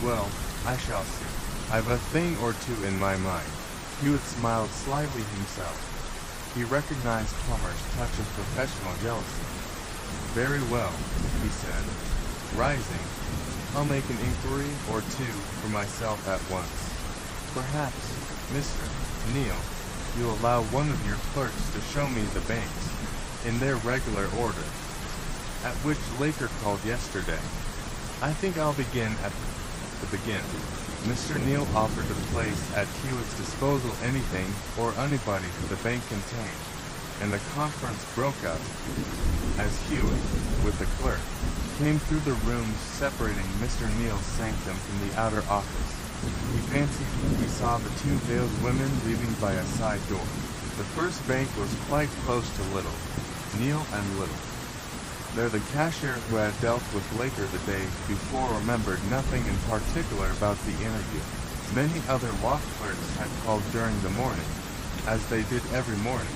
Well, I shall see. I've a thing or two in my mind. Hewitt smiled slyly himself. He recognized Plummer's touch of professional jealousy. Very well, he said. Rising, I'll make an inquiry or two for myself at once. Perhaps, Mr. Neal, you'll allow one of your clerks to show me the banks, in their regular order, at which Laker called yesterday. I think I'll begin at the beginning. Mr. Neal offered to place at Hewitt's disposal anything or anybody the bank contained, and the conference broke up as Hewitt, with the clerk, came through the rooms separating Mr. Neal's sanctum from the outer office. He fancied he saw the two veiled women leaving by a side door. The first bank was quite close to Neal and Little. There the cashier who had dealt with Laker the day before remembered nothing in particular about the interview. Many other walk clerks had called during the morning, as they did every morning,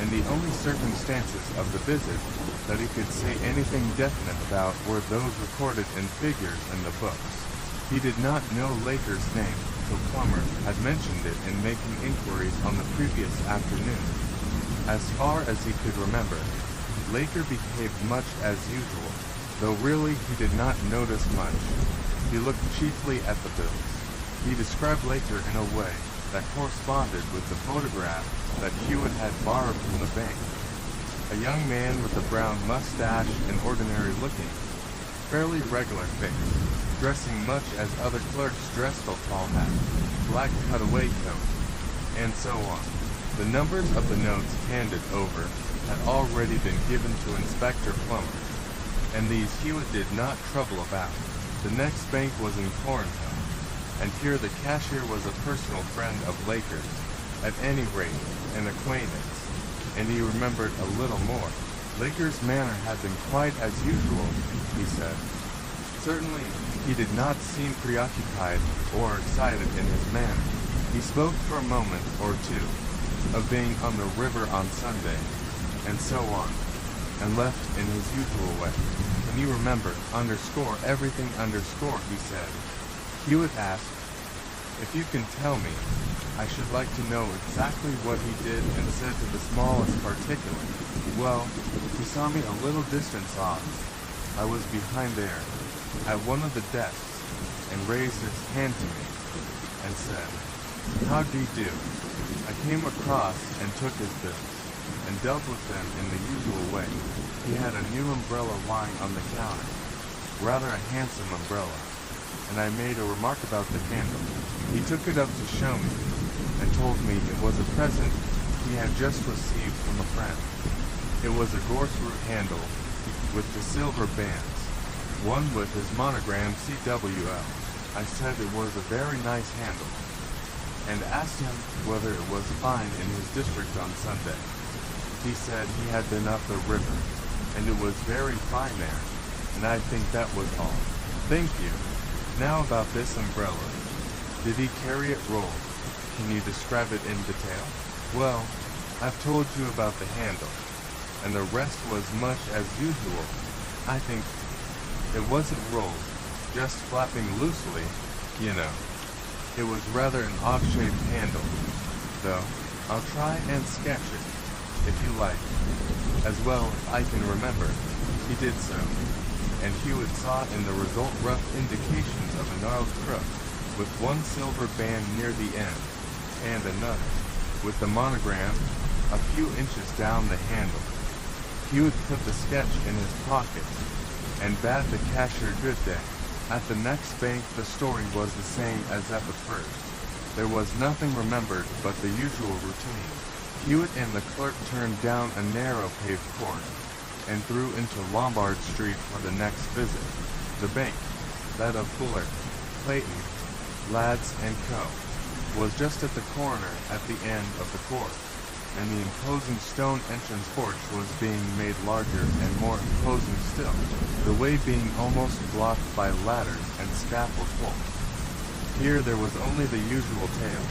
and the only circumstances of the visit that he could say anything definite about were those recorded in figures in the books. He did not know Laker's name, so Plummer had mentioned it in making inquiries on the previous afternoon. As far as he could remember, Laker behaved much as usual, though really he did not notice much. He looked chiefly at the bills. He described Laker in a way that corresponded with the photograph that Hewitt had borrowed from the bank. A young man with a brown mustache and ordinary looking, fairly regular face, dressing much as other clerks dressed, a tall hat, black cutaway coat, and so on. The numbers of the notes handed over had already been given to Inspector Plummer, and these Hewitt did not trouble about. The next bank was in Cornhill, and here the cashier was a personal friend of Laker's, at any rate, an acquaintance, and he remembered a little more. Laker's manner had been quite as usual, he said. Certainly, he did not seem preoccupied or excited in his manner. He spoke for a moment or two of being on the river on Sunday, and so on, and left in his usual way. Can you remember, everything, he said. Hewitt asked, if you can tell me, I should like to know exactly what he did and said to the smallest particular. Well, he saw me a little distance off. I was behind there, at one of the desks, and raised his hand to me, and said, how do you do? I came across and took his bills, and dealt with them in the usual way. He had a new umbrella lying on the counter, rather a handsome umbrella, and I made a remark about the handle. He took it up to show me, and told me it was a present he had just received from a friend. It was a gorse root handle, with the silver bands, one with his monogram CWL. I said it was a very nice handle, and asked him whether it was fine in his district on Sunday. He said he had been up the river, and it was very fine there, and I think that was all. Thank you. Now about this umbrella. Did he carry it rolled? Can you describe it in detail? Well, I've told you about the handle, and the rest was much as usual. I think it wasn't rolled, just flapping loosely, you know. It was rather an odd-shaped handle, though. I'll try and sketch it, if you like, as well as I can remember. He did so, and Hewitt saw in the result rough indications of a gnarled crook, with one silver band near the end, and another, with the monogram, a few inches down the handle. Hewitt put the sketch in his pocket, and bade the cashier good day. At the next bank the story was the same as at the first. There was nothing remembered but the usual routine. Hewitt and the clerk turned down a narrow paved court, and through into Lombard Street for the next visit. The bank, that of Fuller, Clayton, Lads and Co., was just at the corner at the end of the court, and the imposing stone entrance porch was being made larger and more imposing still, the way being almost blocked by ladders and scaffold poles. Here there was only the usual tale,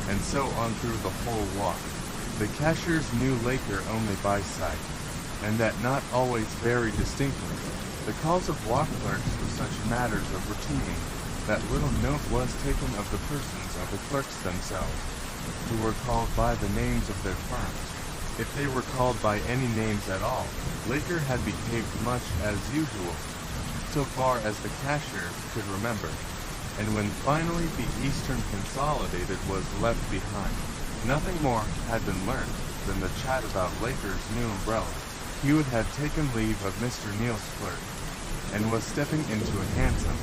and so on through the whole walk. The cashiers knew Laker only by sight, and that not always very distinctly. The calls of walk clerks were such matters of routine that little note was taken of the persons of the clerks themselves, who were called by the names of their firms. If they were called by any names at all, Laker had behaved much as usual, so far as the cashiers could remember, and when finally the Eastern Consolidated was left behind, nothing more had been learned than the chat about Laker's new umbrella. Hewitt had taken leave of Mr. Neal's clerk, and was stepping into a hansom,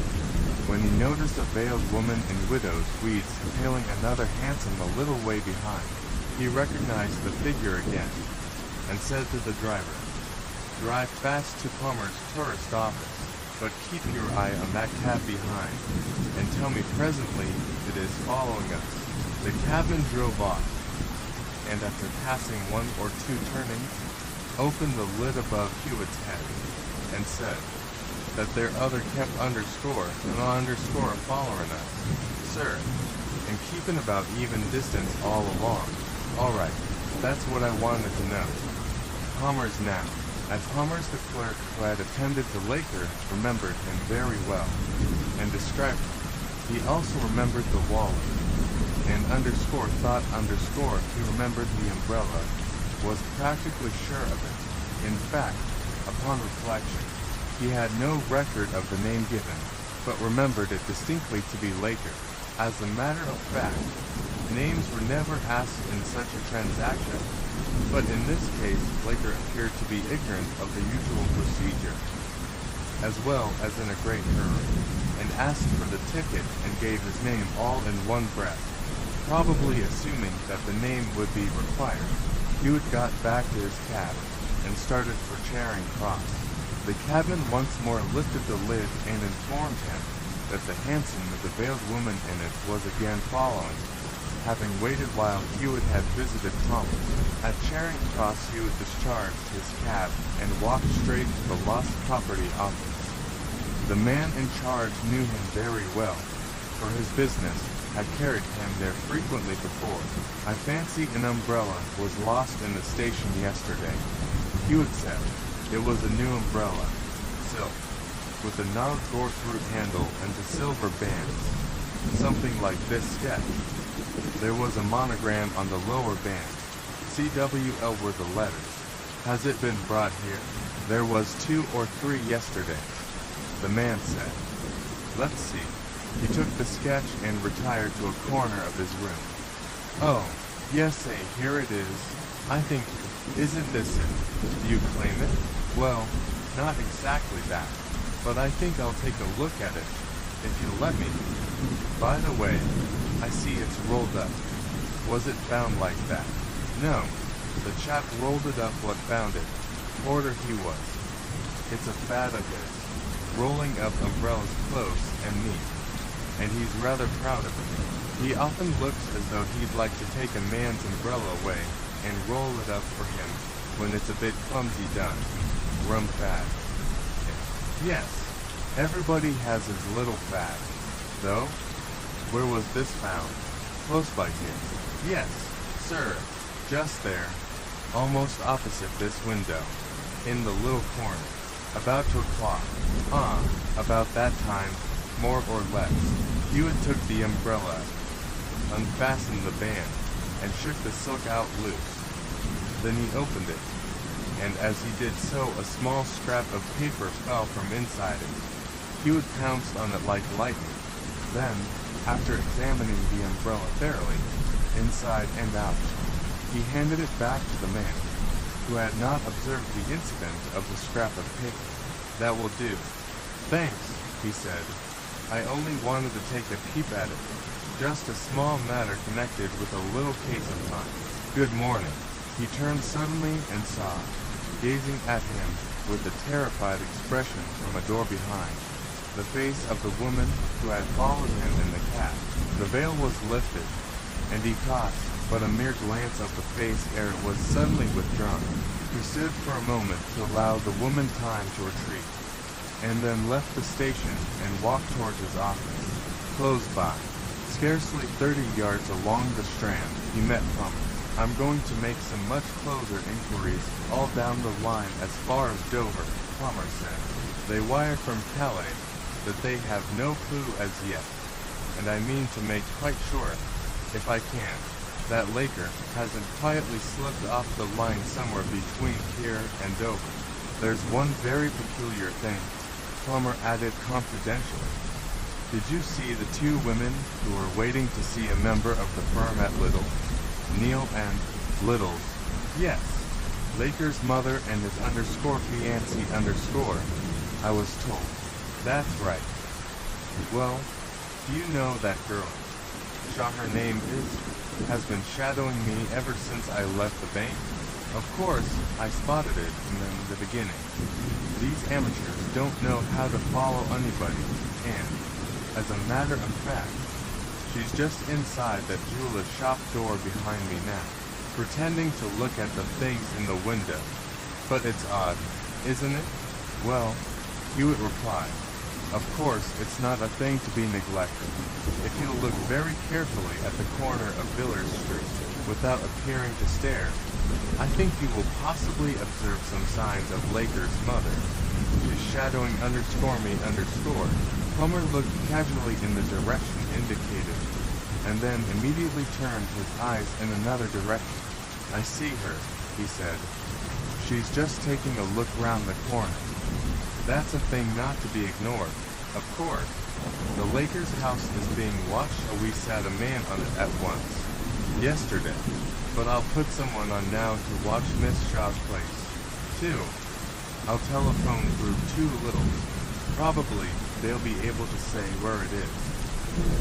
when he noticed a veiled woman in widow's weeds hailing another hansom a little way behind. He recognized the figure again, and said to the driver, "Drive fast to Palmer's tourist office, but keep your eye on that cab behind, and tell me presently it is following us." The cabman drove off, and after passing one or two turnings, opened the lid above Hewitt's head, and said that their other kept underscore and underscore following us, "Sir, and keeping about even distance all along." "All right, that's what I wanted to know." Palmer's now. As Palmer's the clerk who had attended to Laker remembered him very well, and described him. He also remembered the wallet, and underscore thought underscore he remembered the umbrella, was practically sure of it. In fact, upon reflection, he had no record of the name given, but remembered it distinctly to be Laker. As a matter of fact, names were never asked in such a transaction, but in this case Laker appeared to be ignorant of the usual procedure, as well as in a great hurry, and asked for the ticket and gave his name all in one breath, probably assuming that the name would be required. Hewitt got back to his cab and started for Charing Cross. The cabman once more lifted the lid and informed him that the hansom with the veiled woman in it was again following, having waited while Hewitt had visited Palmer. At Charing Cross Hewitt discharged his cab and walked straight to the lost property office. The man in charge knew him very well, for his business had carried him there frequently before. "I fancy an umbrella was lost in the station yesterday," Hewitt said. It was a new umbrella, silk, with a knotted gorse-root handle and the silver bands, something like this sketch. There was a monogram on the lower band. CWL were the letters. "Has it been brought here?" "There was 2 or 3 yesterday," the man said. "Let's see." He took the sketch and retired to a corner of his room. "Oh, yes, here it is. I think, isn't this it? Do you claim it?" "Well, not exactly that, but I think I'll take a look at it, if you'll let me. By the way, I see it's rolled up. Was it found like that?" "No, the chap rolled it up what found it. Porter he was. It's a fad of his, rolling up umbrellas close and neat, and he's rather proud of it. He often looks as though he'd like to take a man's umbrella away and roll it up for him when it's a bit clumsy done. Rum fad." "Yes, everybody has his little fad, though. Where was this found?" "Close by here." "Yes, sir, just there, almost opposite this window, in the little corner, about 2 o'clock. "Ah, about that time, more or less." Hewitt took the umbrella, unfastened the band, and shook the silk out loose. Then he opened it, and as he did so a small scrap of paper fell from inside it. Hewitt pounced on it like lightning. Then, after examining the umbrella thoroughly, inside and out, he handed it back to the man, who had not observed the incident of the scrap of paper. "That will do. Thanks," he said. "I only wanted to take a peep at it. Just a small matter connected with a little case of mine. Good morning." He turned suddenly and saw, gazing at him with a terrified expression from a door behind, the face of the woman who had followed him in the cab. The veil was lifted, and he caught but a mere glance of the face ere it was suddenly withdrawn. He stood for a moment to allow the woman time to retreat, and then left the station and walked towards his office. Close by, Scarcely 30 yards along the strand, he met Plummer. I'm going to make some much closer inquiries all down the line as far as Dover, Plummer said. They wired from Calais that they have no clue as yet, and I mean to make quite sure, if I can, that Laker hasn't quietly slipped off the line somewhere between here and Dover. There's one very peculiar thing, Plummer added confidentially. Did you see the two women who were waiting to see a member of the firm at Little? Neil and Little's? Yes. Laker's mother and his fiancé I was told. That's right. Well, do you know that girl? Shaw her name has been shadowing me ever since I left the bank. Of course, I spotted it in the beginning. These amateurs don't know how to follow anybody, and, as a matter of fact, she's just inside that jeweler's shop door behind me now, pretending to look at the things in the window. But it's odd, isn't it? Well, Hewitt replied, of course it's not a thing to be neglected. If you'll look very carefully at the corner of Villers Street, without appearing to stare, I think you will possibly observe some signs of Laker's mother. She's shadowing _me_. Plummer looked casually in the direction indicated, and then immediately turned his eyes in another direction. I see her, he said. She's just taking a look round the corner. That's a thing not to be ignored. Of course, the Lakers' house is being watched. We sat a man on it at once. Yesterday. But I'll put someone on now to watch Miss Shaw's place, too. I'll telephone through two Littles. Probably they'll be able to say where it is.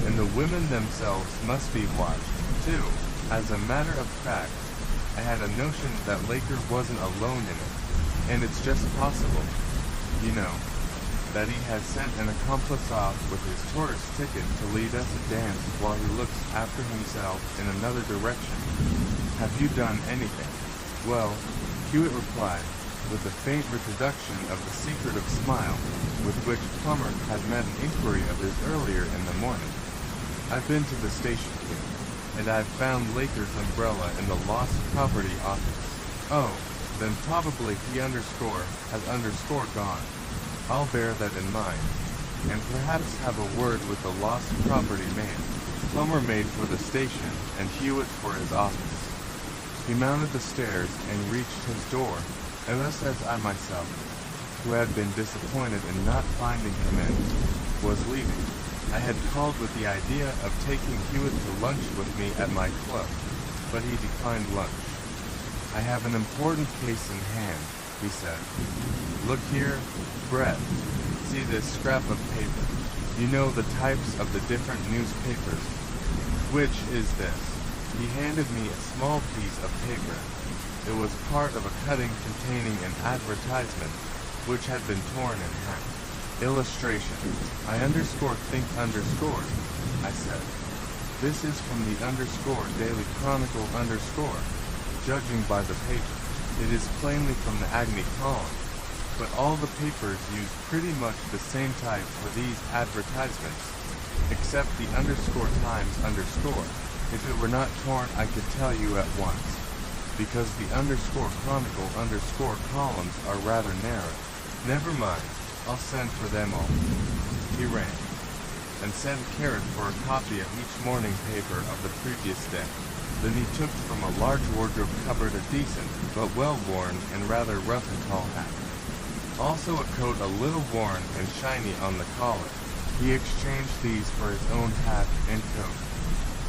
And the women themselves must be watched, too. As a matter of fact, I had a notion that Laker wasn't alone in it, and it's just possible, you know, that he has sent an accomplice off with his tourist ticket to lead us a dance while he looks after himself in another direction. Have you done anything? Well, Hewitt replied, with a faint reproduction of the secretive smile with which Plummer had met an inquiry of his earlier in the morning. I've been to the station here, and I've found Laker's umbrella in the lost property office. Oh, then probably he has gone. I'll bear that in mind, and perhaps have a word with the lost property man. Plummer made for the station, and Hewitt for his office. He mounted the stairs and reached his door, and just as I myself, who had been disappointed in not finding him in, was leaving. I had called with the idea of taking Hewitt to lunch with me at my club, but he declined lunch. I have an important case in hand, he said. Look here, Brett. See this scrap of paper. You know the types of the different newspapers. Which is this? He handed me a small piece of paper. It was part of a cutting containing an advertisement, which had been torn in half. Illustration. I think I said. This is from the Daily Chronicle Judging by the paper, it is plainly from the Agni column. But all the papers use pretty much the same type for these advertisements, except the _times_. If it were not torn, I could tell you at once, because the _chronicle columns are rather narrow. Never mind, I'll send for them all. He rang, and sent Carrot for a copy of each morning paper of the previous day. Then he took from a large wardrobe cupboard a decent, but well-worn and rather rough and tall hat. Also a coat a little worn and shiny on the collar. He exchanged these for his own hat and coat,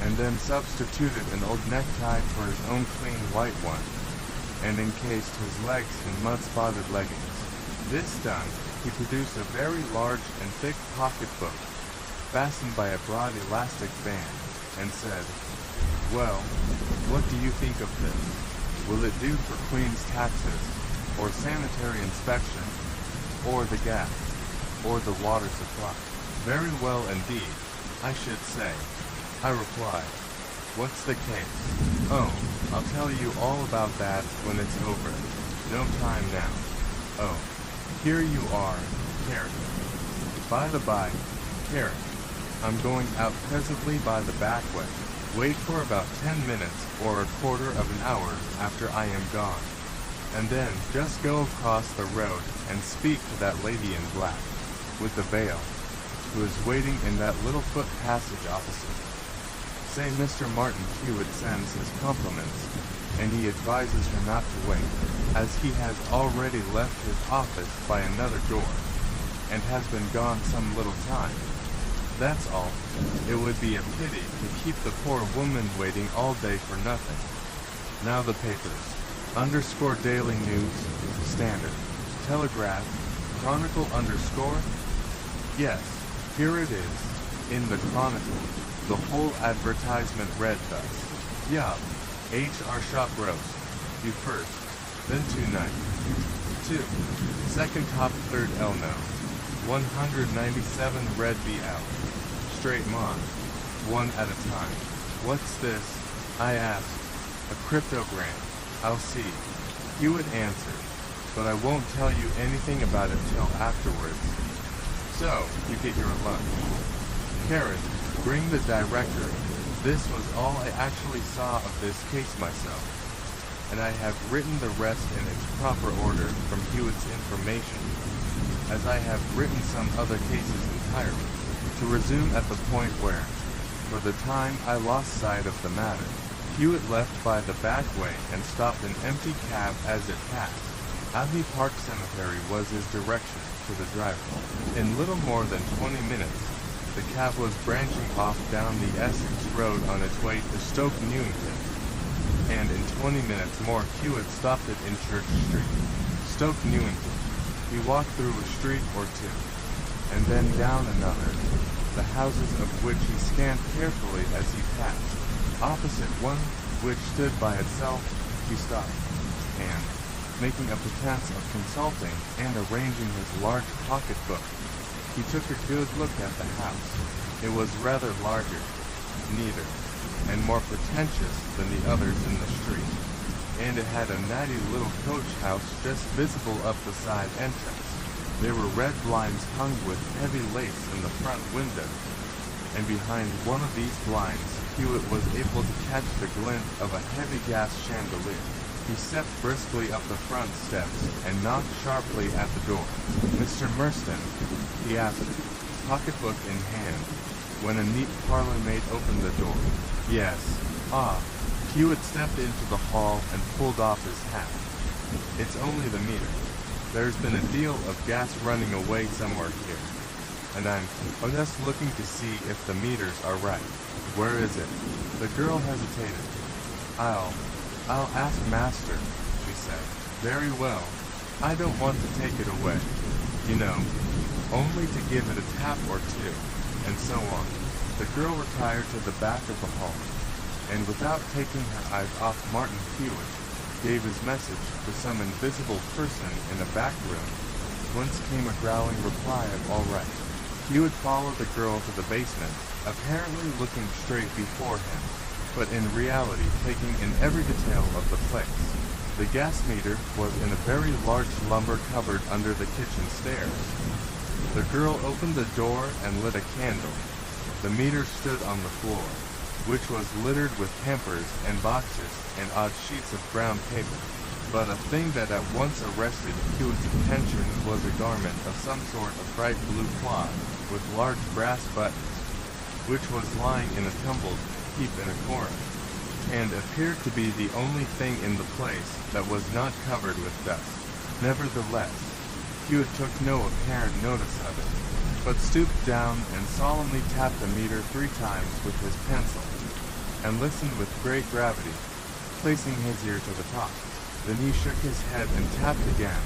and then substituted an old necktie for his own clean white one, and encased his legs in mud-spotted leggings. This done, he produced a very large and thick pocketbook, fastened by a broad elastic band, and said, well, what do you think of this? Will it do for Queen's taxes, or sanitary inspection, or the gas, or the water supply? Very well indeed, I should say. I replied. What's the case? Oh, I'll tell you all about that when it's over. No time now. Oh, here you are, Carrot. By the by, Carrot, I'm going out presently by the back way. Wait for about 10 minutes or a quarter of an hour after I am gone. And then just go across the road and speak to that lady in black, with the veil, who is waiting in that little foot passage opposite. Say Mr. Martin Hewitt sends his compliments, and he advises her not to wait, as he has already left his office by another door, and has been gone some little time. That's all. It would be a pity to keep the poor woman waiting all day for nothing. Now the papers. _ Daily News, Standard, Telegraph, Chronicle _ Yes, here it is, in the Chronicle. The whole advertisement read thus. Yup, H.R. Shop Roast. You first, then 2 nights. 2. Second top, third Elno. 197 Red BL. Straight Mon. 1 at a time. What's this? I asked. A cryptogram. I'll see. Hewitt answered, but I won't tell you anything about it till afterwards. So, you get your lunch. Karen, bring the director. This was all I actually saw of this case myself, and I have written the rest in its proper order from Hewitt's information, as I have written some other cases entirely, to resume at the point where, for the time I lost sight of the matter. Hewitt left by the back way and stopped an empty cab as it passed. Abbey Park Cemetery was his direction to the driveway. In little more than 20 minutes, the cab was branching off down the Essex Road on its way to Stoke Newington. And in 20 minutes more Hewitt stopped it in Church Street, Stoke Newington. He walked through a street or two, and then down another, the houses of which he scanned carefully as he passed. Opposite one, which stood by itself, he stopped, and, making a pretense of consulting and arranging his large pocketbook, he took a good look at the house. It was rather larger, neater, and more pretentious than the others in the street, and it had a natty little coach house just visible up the side entrance. There were red blinds hung with heavy lace in the front window, and behind one of these blinds, Hewitt was able to catch the glint of a heavy gas chandelier. He stepped briskly up the front steps and knocked sharply at the door. Mr. Merston, he asked, pocketbook in hand, when a neat parlour-maid opened the door. Yes. Ah. Hewitt stepped into the hall and pulled off his hat. It's only the meter. There's been a deal of gas running away somewhere here, and I'm just looking to see if the meters are right. Where is it? The girl hesitated. I'll ask Master, she said. Very well. I don't want to take it away, you know, only to give it a tap or two, and so on. The girl retired to the back of the hall, and without taking her eyes off Martin Hewitt, gave his message to some invisible person in a back room, whence came a growling reply of all right. Hewitt followed the girl to the basement, apparently looking straight before him, but in reality taking in every detail of the place. The gas meter was in a very large lumber cupboard under the kitchen stairs. The girl opened the door and lit a candle. The meter stood on the floor, which was littered with hampers and boxes and odd sheets of brown paper. But a thing that at once arrested Hewitt's attention was a garment of some sort of bright blue cloth with large brass buttons, which was lying in a tumbled heap in a corner, and appeared to be the only thing in the place that was not covered with dust. Nevertheless, Hewitt took no apparent notice of it, but stooped down and solemnly tapped the meter 3 times with his pencil, and listened with great gravity, placing his ear to the top. Then he shook his head and tapped again.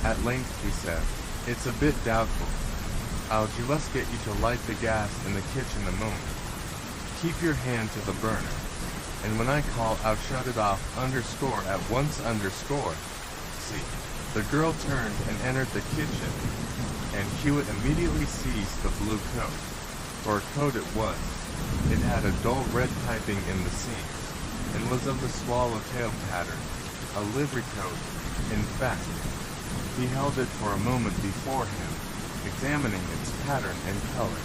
At length he said, "It's a bit doubtful. I'll just get you to light the gas in the kitchen a moment. Keep your hand to the burner, and when I call, I'll shut it off at once See." The girl turned and entered the kitchen, and Hewitt immediately seized the blue coat, for a coat it was. It had a dull red piping in the seams, and was of the swallowtail pattern, a livery coat, in fact. He held it for a moment before him, examining its pattern and color.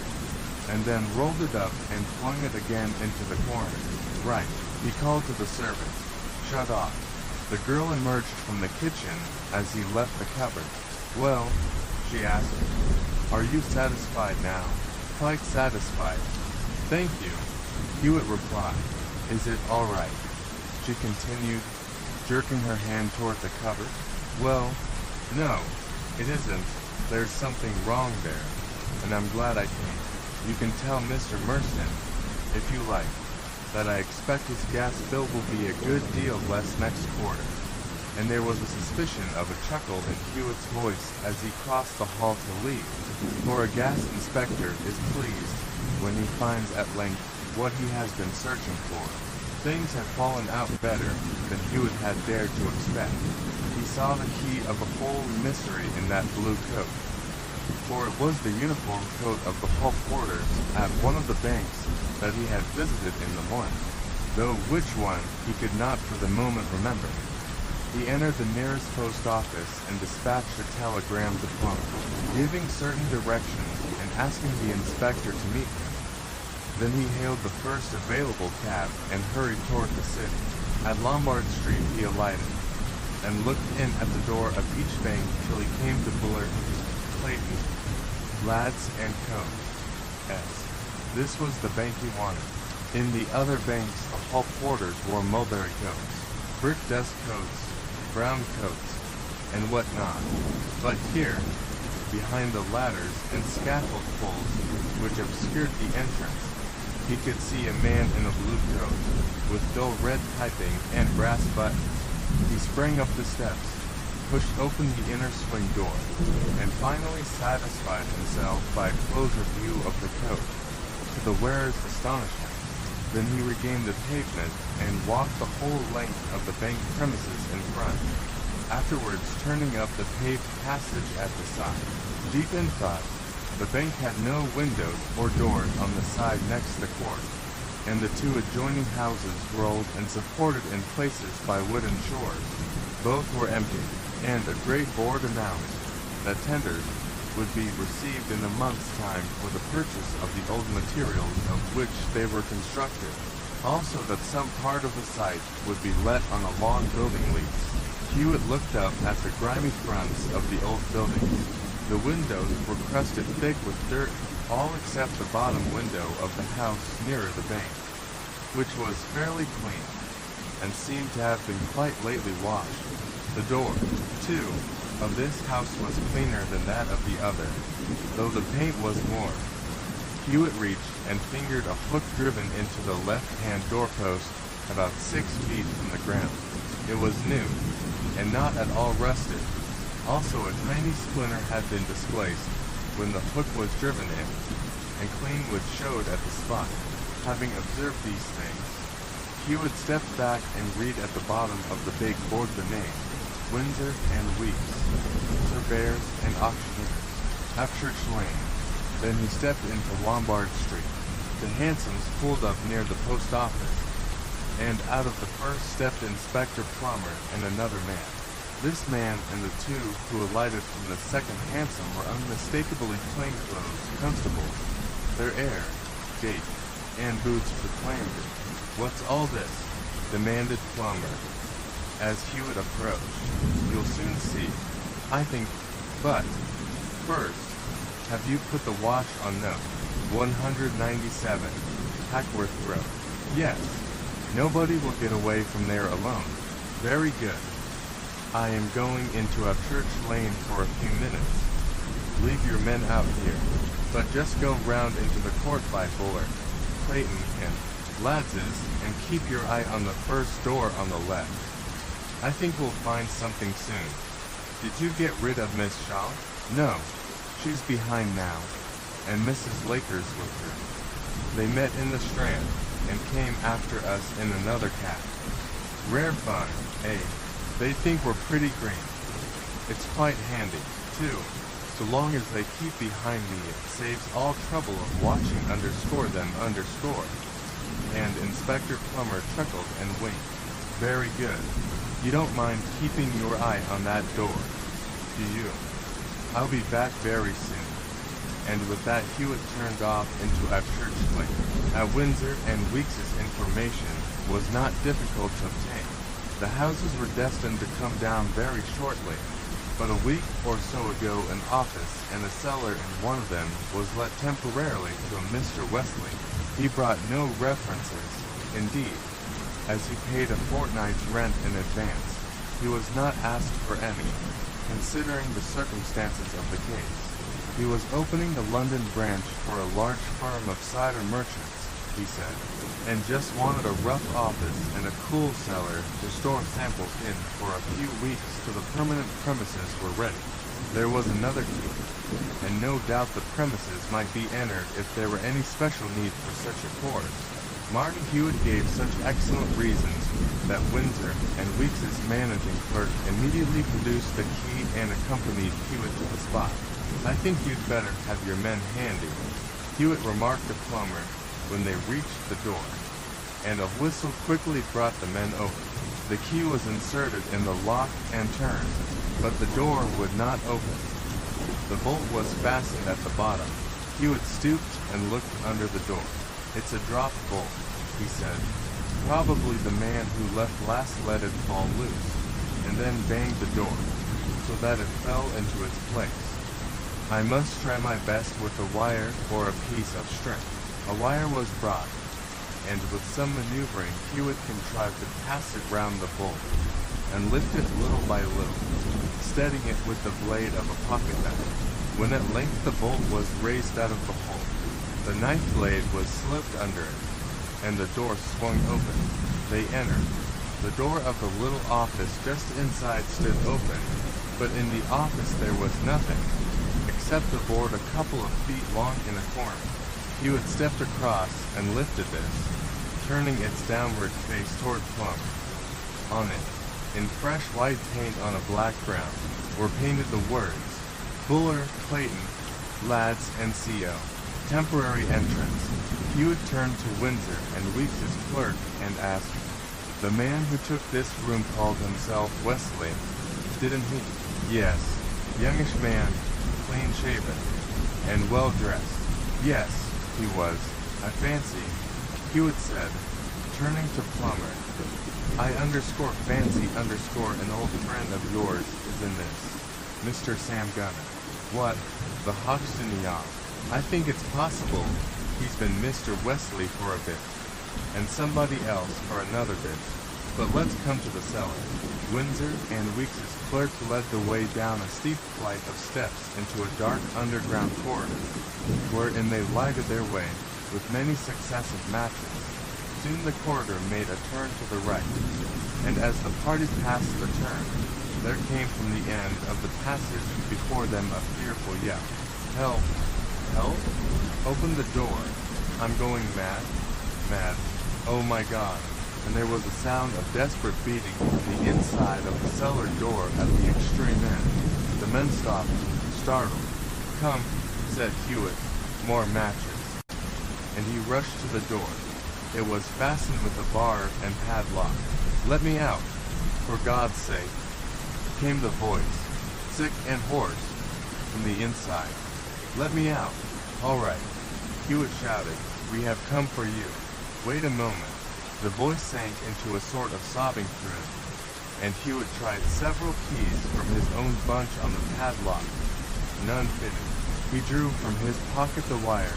and then rolled it up and flung it again into the corner. Right, he called to the servant. Shut off. The girl emerged from the kitchen as he left the cupboard. Well, she asked, are you satisfied now? Quite satisfied. Thank you, Hewitt replied. Is it all right? She continued, jerking her hand toward the cupboard. Well, no, it isn't. There's something wrong there, and I'm glad I came. You can tell Mr. Merston, if you like, that I expect his gas bill will be a good deal less next quarter. And there was a suspicion of a chuckle in Hewitt's voice as he crossed the hall to leave, for a gas inspector is pleased when he finds at length what he has been searching for. Things had fallen out better than Hewitt had dared to expect. He saw the key of a whole mystery in that blue coat, for it was the uniform coat of the hall porters at one of the banks that he had visited in the morning, though which one he could not for the moment remember. He entered the nearest post office and dispatched a telegram to Plummer, giving certain directions and asking the inspector to meet him. Then he hailed the first available cab and hurried toward the city. At Lombard Street he alighted, and looked in at the door of each bank till he came to Bullard, Clayton, Lads and Co. This was the bank he wanted. In the other banks the hall porters wore mulberry coats, brick desk coats, brown coats, and what not. But here, behind the ladders and scaffold poles which obscured the entrance, he could see a man in a blue coat, with dull red piping and brass buttons. He sprang up the steps, pushed open the inner swing door, and finally satisfied himself by a closer view of the coat, to the wearer's astonishment. Then he regained the pavement and walked the whole length of the bank premises in front, afterwards turning up the paved passage at the side. Deep in thought, the bank had no windows or doors on the side next the court, and the two adjoining houses rolled and supported in places by wooden shores. Both were empty, and a great board announced that tenders would be received in a month's time for the purchase of the old materials of which they were constructed. Also that some part of the site would be let on a long building lease. Hewitt looked up at the grimy fronts of the old buildings. The windows were crusted thick with dirt, all except the bottom window of the house nearer the bank, which was fairly clean, and seemed to have been quite lately washed. The door, too, of this house was cleaner than that of the other, though the paint was more. Hewitt reached and fingered a hook driven into the left-hand doorpost about 6 feet from the ground. It was new, and not at all rusted. Also a tiny splinter had been displaced when the hook was driven in, and clean wood showed at the spot. Having observed these things, Hewitt stepped back and read at the bottom of the big board the name, Windsor and Weeks, surveyors and auctioneers, Upchurch Lane. Then he stepped into Lombard Street. The hansoms pulled up near the post office, and out of the first stepped Inspector Plummer and another man. This man and the two who alighted from the second hansom were unmistakably plainclothes constables. Their air, gait, and boots proclaimed it. What's all this? Demanded Plummer, as Hewitt approached. You'll soon see, I think, but first, have you put the watch on note? 197, Hackworth Road. Yes. Nobody will get away from there alone. Very good. I am going into Upchurch Lane for a few minutes. Leave your men out here, but just go round into the court by Bullard, Clayton, and Lads's, and keep your eye on the first door on the left. I think we'll find something soon. Did you get rid of Miss Shaw? No. She's behind now, and Mrs. Laker's with her. They met in the Strand, and came after us in another cab. Rare fun, eh? They think we're pretty green. It's quite handy, too. So long as they keep behind me, it saves all trouble of watching them underscore. And Inspector Plummer chuckled and winked. Very good. You don't mind keeping your eye on that door, do you? I'll be back very soon. And with that, Hewitt turned off into a church lane. At Windsor and Weeks's information was not difficult to obtain. The houses were destined to come down very shortly, but a week or so ago an office and a cellar in one of them was let temporarily to a Mr. Wesley. He brought no references. Indeed, as he paid a fortnight's rent in advance, he was not asked for any, considering the circumstances of the case. He was opening the London branch for a large firm of cider merchants, he said, and just wanted a rough office and a cool cellar to store samples in for a few weeks till the permanent premises were ready. There was another key, and no doubt the premises might be entered if there were any special need for such a course. Martin Hewitt gave such excellent reasons that Windsor and Weeks's managing clerk immediately produced the key and accompanied Hewitt to the spot. I think you'd better have your men handy, Hewitt remarked to Plummer when they reached the door, and a whistle quickly brought the men over. The key was inserted in the lock and turned, but the door would not open. The bolt was fastened at the bottom. Hewitt stooped and looked under the door. It's a drop bolt, he said. Probably the man who left last let it fall loose, and then banged the door, so that it fell into its place. I must try my best with a wire or a piece of string. A wire was brought, and with some maneuvering Hewitt contrived to pass it round the bolt, and lift it little by little, steadying it with the blade of a pocket knife. When at length the bolt was raised out of the hole, the knife blade was slipped under it, and the door swung open. They entered. The door of the little office just inside stood open, but in the office there was nothing, except a board a couple of feet long in a corner. Hewitt stepped across and lifted this, turning its downward face toward Plummer. On it, in fresh white paint on a black ground, were painted the words, Buller, Clayton, Lads, and C.O. Temporary entrance. Hewitt turned to Windsor and Weeks's clerk and asked, "The man who took this room called himself Wesley, didn't he?" "Yes. Youngish man, clean-shaven, and well-dressed." "Yes, he was, I fancy," Hewitt said, turning to Plummer. "I fancy an old friend of yours is in this, Mr. Sam Gunner." "What, the Hoxton-Young? I think it's possible he's been Mr. Wesley for a bit, and somebody else for another bit. But let's come to the cellar." Windsor and Weeks's clerk led the way down a steep flight of steps into a dark underground corridor, wherein they lighted their way with many successive matches. Soon the corridor made a turn to the right, and as the party passed the turn, there came from the end of the passage before them a fearful yell. "Help! Help! Open the door! I'm going mad! Mad! Oh my God!" And there was a sound of desperate beating from the inside of the cellar door at the extreme end. The men stopped, startled. "Come," said Hewitt, "more matches." And he rushed to the door. It was fastened with a bar and padlock. "Let me out, for God's sake," came the voice, sick and hoarse, from the inside. "Let me out." "All right," Hewitt shouted, "we have come for you." "Wait a moment." The voice sank into a sort of sobbing through, and Hewitt tried several keys from his own bunch on the padlock. None fitted. He drew from his pocket the wire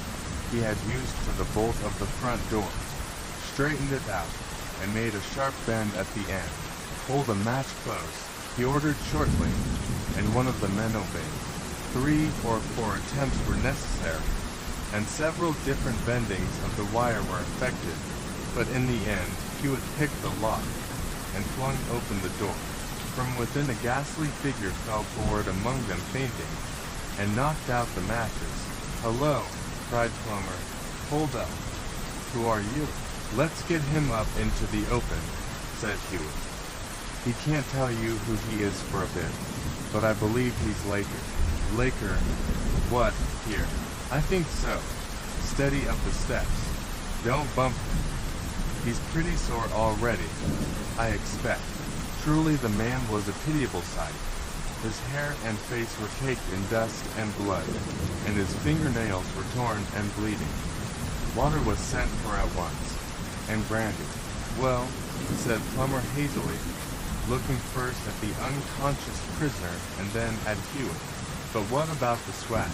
he had used for the bolt of the front door, straightened it out, and made a sharp bend at the end. "Hold a match close," he ordered shortly, and one of the men obeyed. 3 or 4 attempts were necessary, and several different bendings of the wire were effected, but in the end Hewitt picked the lock and flung open the door. From within a ghastly figure fell forward among them fainting, and knocked out the matches. "Hello!" cried Plummer. "Hold up! Who are you?" "Let's get him up into the open," said Hewitt. "He can't tell you who he is for a bit, but I believe he's Laker." "Laker? What, here?" "I think so. Steady up the steps. Don't bump him. He's pretty sore already, I expect." Truly the man was a pitiable sight. His hair and face were caked in dust and blood, and his fingernails were torn and bleeding. Water was sent for at once, and brandy. Well, said Plummer hazily, looking first at the unconscious prisoner and then at Hewitt. But what about the swag?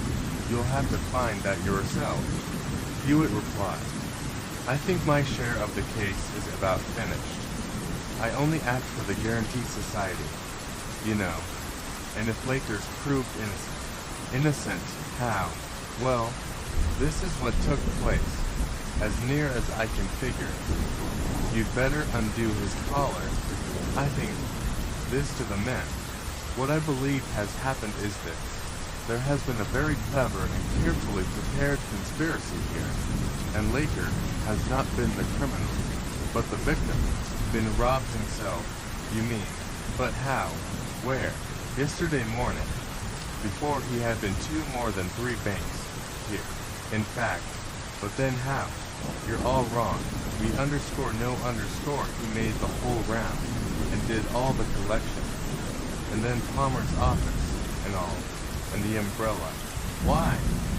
You'll have to find that yourself. Hewitt replied, I think my share of the case is about finished. I only act for the Guarantee Society, you know. And if Lakers proved innocent. Innocent? How? Well, this is what took place, as near as I can figure. You'd better undo his collar. I think this to the men. What I believe has happened is this. There has been a very clever and carefully prepared conspiracy here, and Laker has not been the criminal, but the victim, been robbed himself, you mean. But how? Where? Yesterday morning, before he had been to more than 3 banks here. In fact, but then how? You're all wrong. We underscore no underscore, he made the whole round, and did all the collection. And then Palmer's office, and all, and the umbrella. Why?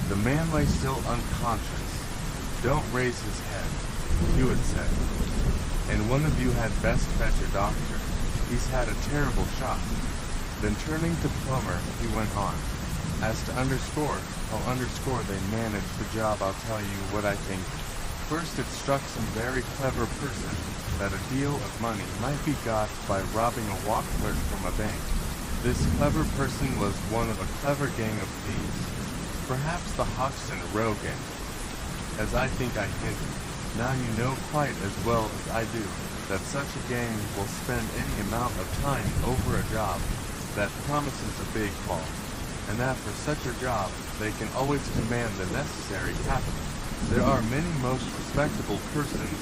The man lay still unconscious. Don't raise his head, Hewitt said. And one of you had best fetch a doctor. He's had a terrible shock. Then turning to Plummer, he went on. As to underscore, how underscore they managed the job, I'll tell you what I think. First it struck some very clever person that a deal of money might be got by robbing a walk clerk from a bank. This clever person was one of a clever gang of thieves. Perhaps the Hoxton Row gang. As I think I hinted, now you know quite as well as I do that such a gang will spend any amount of time over a job that promises a big haul, and that for such a job they can always command the necessary capital. There are many most respectable persons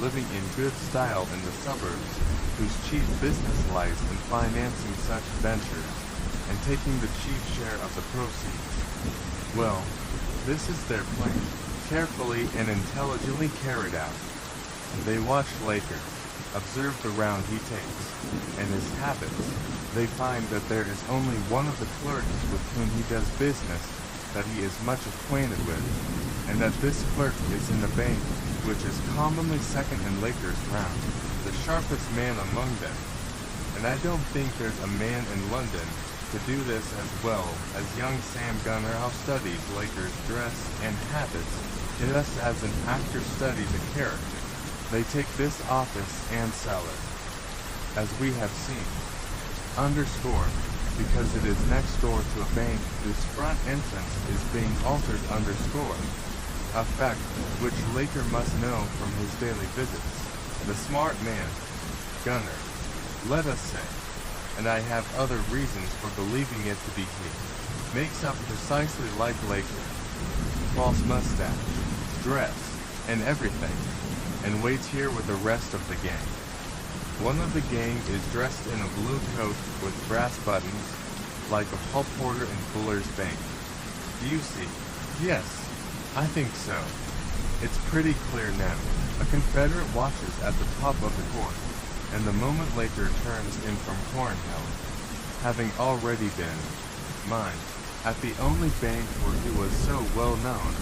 living in good style in the suburbs whose chief business lies in financing such ventures and taking the chief share of the proceeds. Well, this is their plan, carefully and intelligently carried out. They watch Laker, observe the round he takes, and his habits. They find that there is only one of the clerks with whom he does business that he is much acquainted with, and that this clerk is in the bank, which is commonly second in Laker's round, the sharpest man among them. And I don't think there's a man in London to do this as well as young Sam Gunner how studies Laker's dress and habits just as an actor studies a character. They take this office and sell it, as we have seen. Underscore, because it is next door to a bank whose front entrance is being altered underscore, a fact which Laker must know from his daily visits. The smart man, Gunner, let us say, and I have other reasons for believing it to be he, makes up precisely like Laker, false mustache, dress, and everything, and waits here with the rest of the gang. One of the gang is dressed in a blue coat with brass buttons, like a hall porter in Fuller's Bank. Do you see? Yes, I think so. It's pretty clear now. A Confederate watches at the top of the court, and the moment Laker turns in from Cornhill, having already been, mind, at the only bank where he was so well known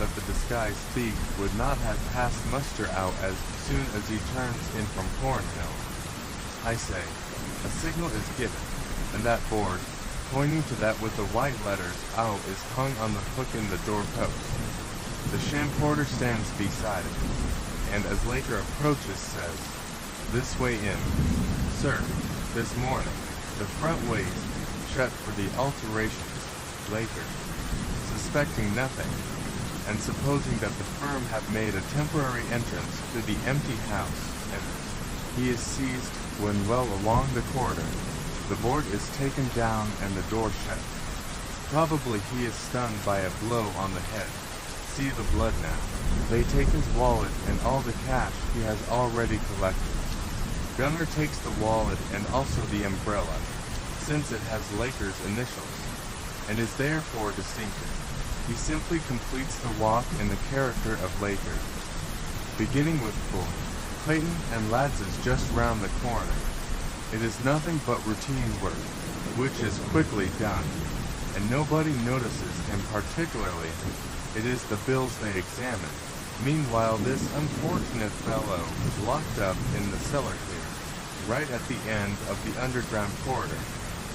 that the disguised thief would not have passed muster out as soon as he turns in from Cornhill. I say, a signal is given, and that board, pointing to that with the white letters out, is hung on the hook in the doorpost. The sham porter stands beside it, and as Laker approaches says, "This way in, sir, this morning, the front ways shut for the alterations." Laker, suspecting nothing, and supposing that the firm have made a temporary entrance to the empty house, enters. He is seized when well along the corridor. The board is taken down and the door shut. Probably he is stunned by a blow on the head. See the blood now. They take his wallet and all the cash he has already collected. Gunner takes the wallet and also the umbrella, since it has Laker's initials, and is therefore distinctive. He simply completes the walk in the character of Laker. Beginning with Fuller, Clayton and Ladd's is just round the corner. It is nothing but routine work. which is quickly done, and nobody notices him particularly. It is the bills they examine. Meanwhile, this unfortunate fellow is locked up in the cellar here, right at the end of the underground corridor,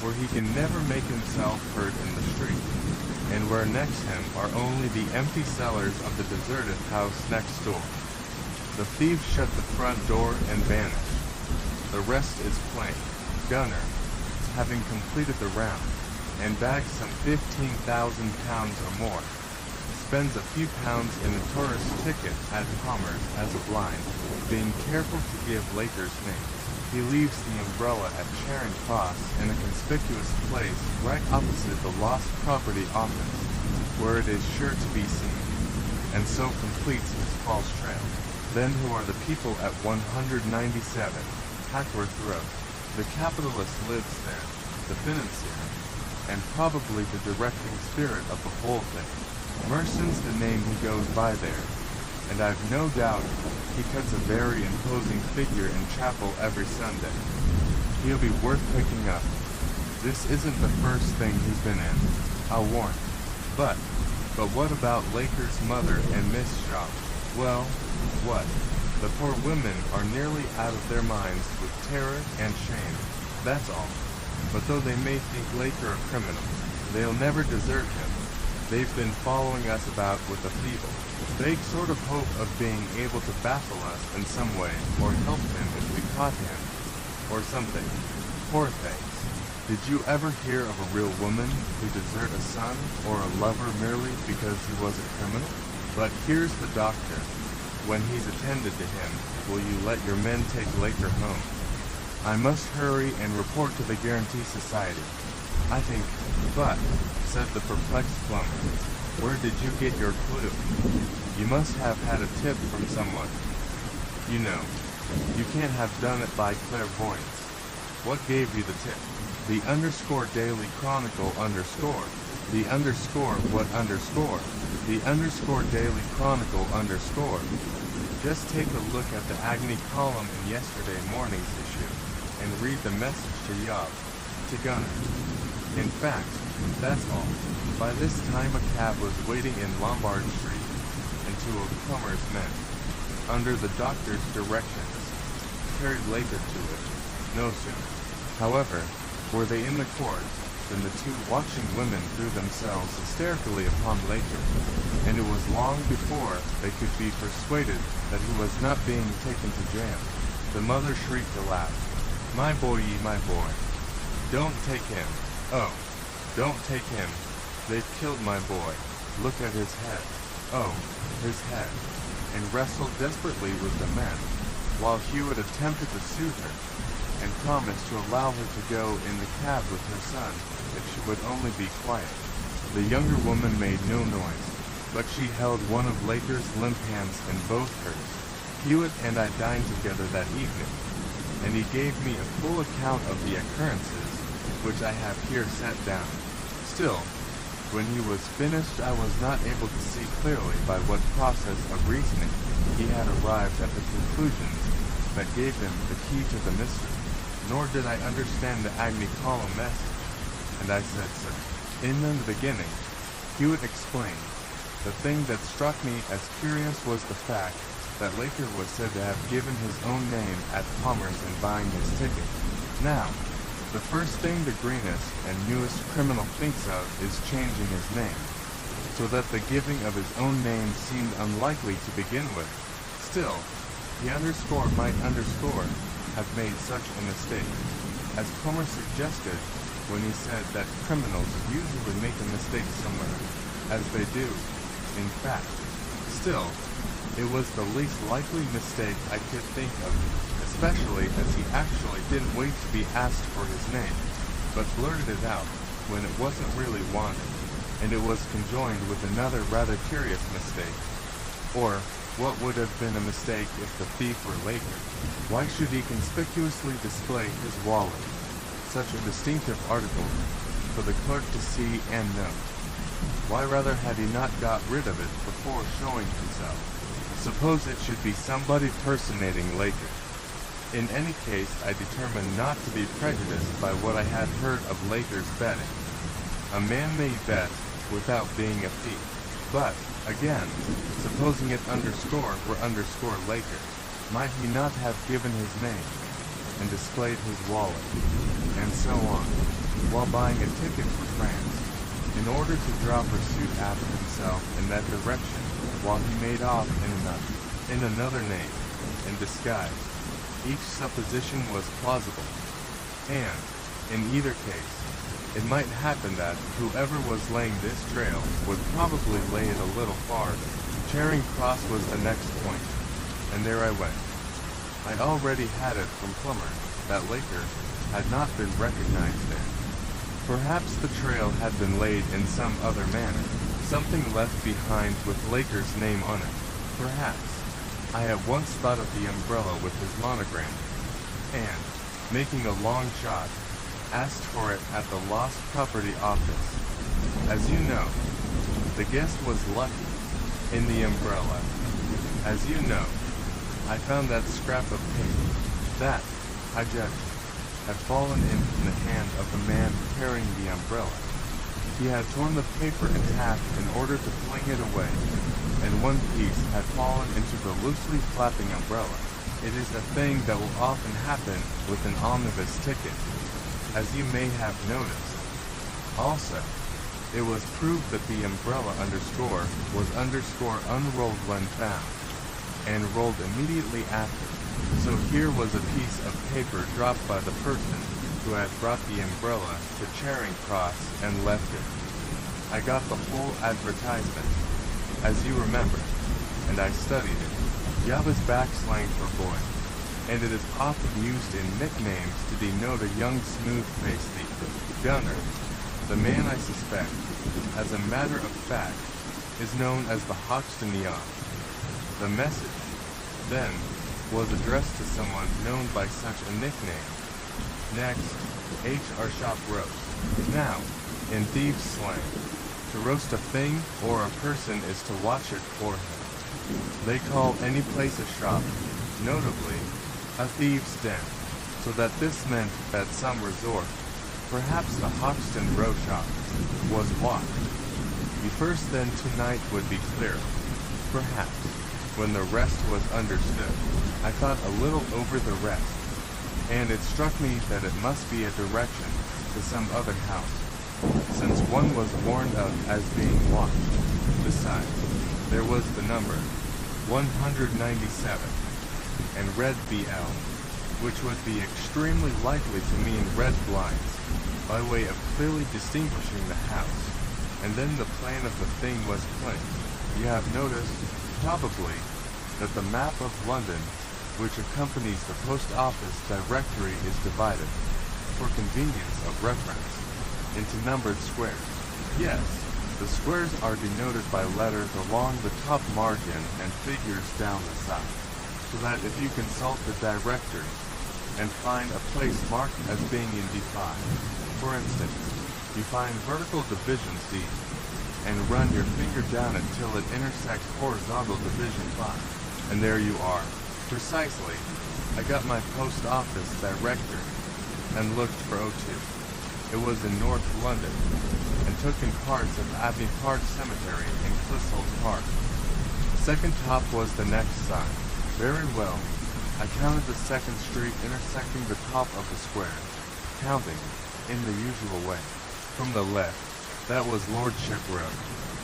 where he can never make himself heard in the street, and where next him are only the empty cellars of the deserted house next door. The thieves shut the front door and vanish. The rest is plain. Gunner, having completed the round, and bagged some 15,000 pounds or more, spends a few pounds in a tourist ticket at Palmer's as a blind, being careful to give Laker's name. He leaves the umbrella at Charing Cross in a conspicuous place right opposite the lost property office, where it is sure to be seen, and so completes his false trail. Then who are the people at 197 Hackworth Road? The capitalist lives there, the financier, and probably the directing spirit of the whole thing. Merson's the name he goes by there, and I've no doubt he cuts a very imposing figure in chapel every Sunday. He'll be worth picking up. This isn't the first thing he's been in, I'll warn. But what about Laker's mother and Miss Shaw? Well, what? The poor women are nearly out of their minds with terror and shame, that's all. But though they may think Laker a criminal, they'll never desert him. They've been following us about with a feeble, vague sort of hope of being able to baffle us in some way, or help him if we caught him, or something. Poor things. Did you ever hear of a real woman who desert a son or a lover merely because he was a criminal? But here's the doctor. When he's attended to him, will you let your men take Laker home? I must hurry and report to the Guarantee Society. I think, but, said the perplexed plumber, where did you get your clue? You must have had a tip from someone. You know, you can't have done it by clairvoyance. What gave you the tip? The _Daily Chronicle _ the _ what _ the _ Daily Chronicle _ Just take a look at the Agony column in yesterday morning's issue, and read the message to Yob, to Gunner. In fact, that's all. By this time a cab was waiting in Lombard Street, and two of Plummer's men, under the doctor's directions, carried Laker to it. No sooner, however, were they in the court, than the two watching women threw themselves hysterically upon Laker, and it was long before they could be persuaded that he was not being taken to jail. The mother shrieked aloud, "My boy, my boy! Don't take him! Oh, don't take him! They've killed my boy! Look at his head! Oh, his head!" and wrestled desperately with the men, while Hewitt attempted to soothe her, and promised to allow her to go in the cab with her son if she would only be quiet. The younger woman made no noise, but she held one of Laker's limp hands in both hers. Hewitt and I dined together that evening, and he gave me a full account of the occurrences, which I have here set down. Still, when he was finished, I was not able to see clearly by what process of reasoning he had arrived at the conclusions that gave him the key to the mystery. Nor did I understand the Agony column message, and I said so. In the beginning, Hewitt explained, the thing that struck me as curious was the fact that Laker was said to have given his own name at Palmer's in buying his ticket. Now, the first thing the greenest and newest criminal thinks of is changing his name, so that the giving of his own name seemed unlikely to begin with. Still, the _ might _ have made such a mistake, as Plummer suggested when he said that criminals usually make a mistake somewhere, as they do, in fact. Still, it was the least likely mistake I could think of, especially as he actually didn't wait to be asked for his name, but blurted it out when it wasn't really wanted, and it was conjoined with another rather curious mistake. Or, what would have been a mistake if the thief were Laker? Why should he conspicuously display his wallet, such a distinctive article, for the clerk to see and know? Why rather had he not got rid of it before showing himself? Suppose it should be somebody personating Laker. In any case, I determined not to be prejudiced by what I had heard of Lakers betting. A man may bet without being a thief. But, again, supposing it underscore were underscore Lakers, might he not have given his name and displayed his wallet, and so on, while buying a ticket for France, in order to draw pursuit after himself in that direction, while he made off in another name, in disguise? Each supposition was plausible, and, in either case, it might happen that whoever was laying this trail would probably lay it a little farther. Charing Cross was the next point, and there I went. I already had it from Plummer that Laker had not been recognized there. Perhaps the trail had been laid in some other manner, something left behind with Laker's name on it. Perhaps. I at once thought of the umbrella with his monogram, and, making a long shot, asked for it at the Lost Property Office. As you know, the guest was lucky in the umbrella. As you know, I found that scrap of paper that, I judged, had fallen into the hand of the man carrying the umbrella. He had torn the paper in half in order to fling it away, and one piece had fallen into the loosely flapping umbrella. It is a thing that will often happen with an omnibus ticket, as you may have noticed. Also, it was proved that the umbrella underscore was underscore unrolled when found, and rolled immediately after. So here was a piece of paper dropped by the person who had brought the umbrella to Charing Cross and left it. I got the whole advertisement, as you remember, and I studied it. Yob is backslang for boy, and it is often used in nicknames to denote a young smooth-faced thief. Gunner, the man I suspect, as a matter of fact, is known as the Hoxton Yob. The message, then, was addressed to someone known by such a nickname. Next, H.R. Shop roast. Now, in thieves' slang, to roast a thing or a person is to watch it for him. They call any place a shop, notably, a thieves' den, so that this meant that some resort, perhaps the Hoxton Row Shop, was watched. The first then tonight would be clearer, perhaps, when the rest was understood. I thought a little over the rest, and it struck me that it must be a direction to some other house, since one was warned of as being watched. Besides, there was the number 197, and red BL, which would be extremely likely to mean red blinds, by way of clearly distinguishing the house. And then the plan of the thing was plain. You have noticed, probably, that the map of London, which accompanies the post office directory, is divided, for convenience of reference, into numbered squares. Yes, the squares are denoted by letters along the top margin and figures down the side, so that if you consult the directory and find a place marked as being in D5, for instance, you find vertical division C, and run your finger down until it intersects horizontal division 5, and there you are. Precisely. I got my post office directory and looked for O2. It was in North London, and took in parts of Abbey Park Cemetery and Clissold Park. Second top was the next sign. Very well. I counted the second street intersecting the top of the square, counting, in the usual way. From the left, that was Lordship Road.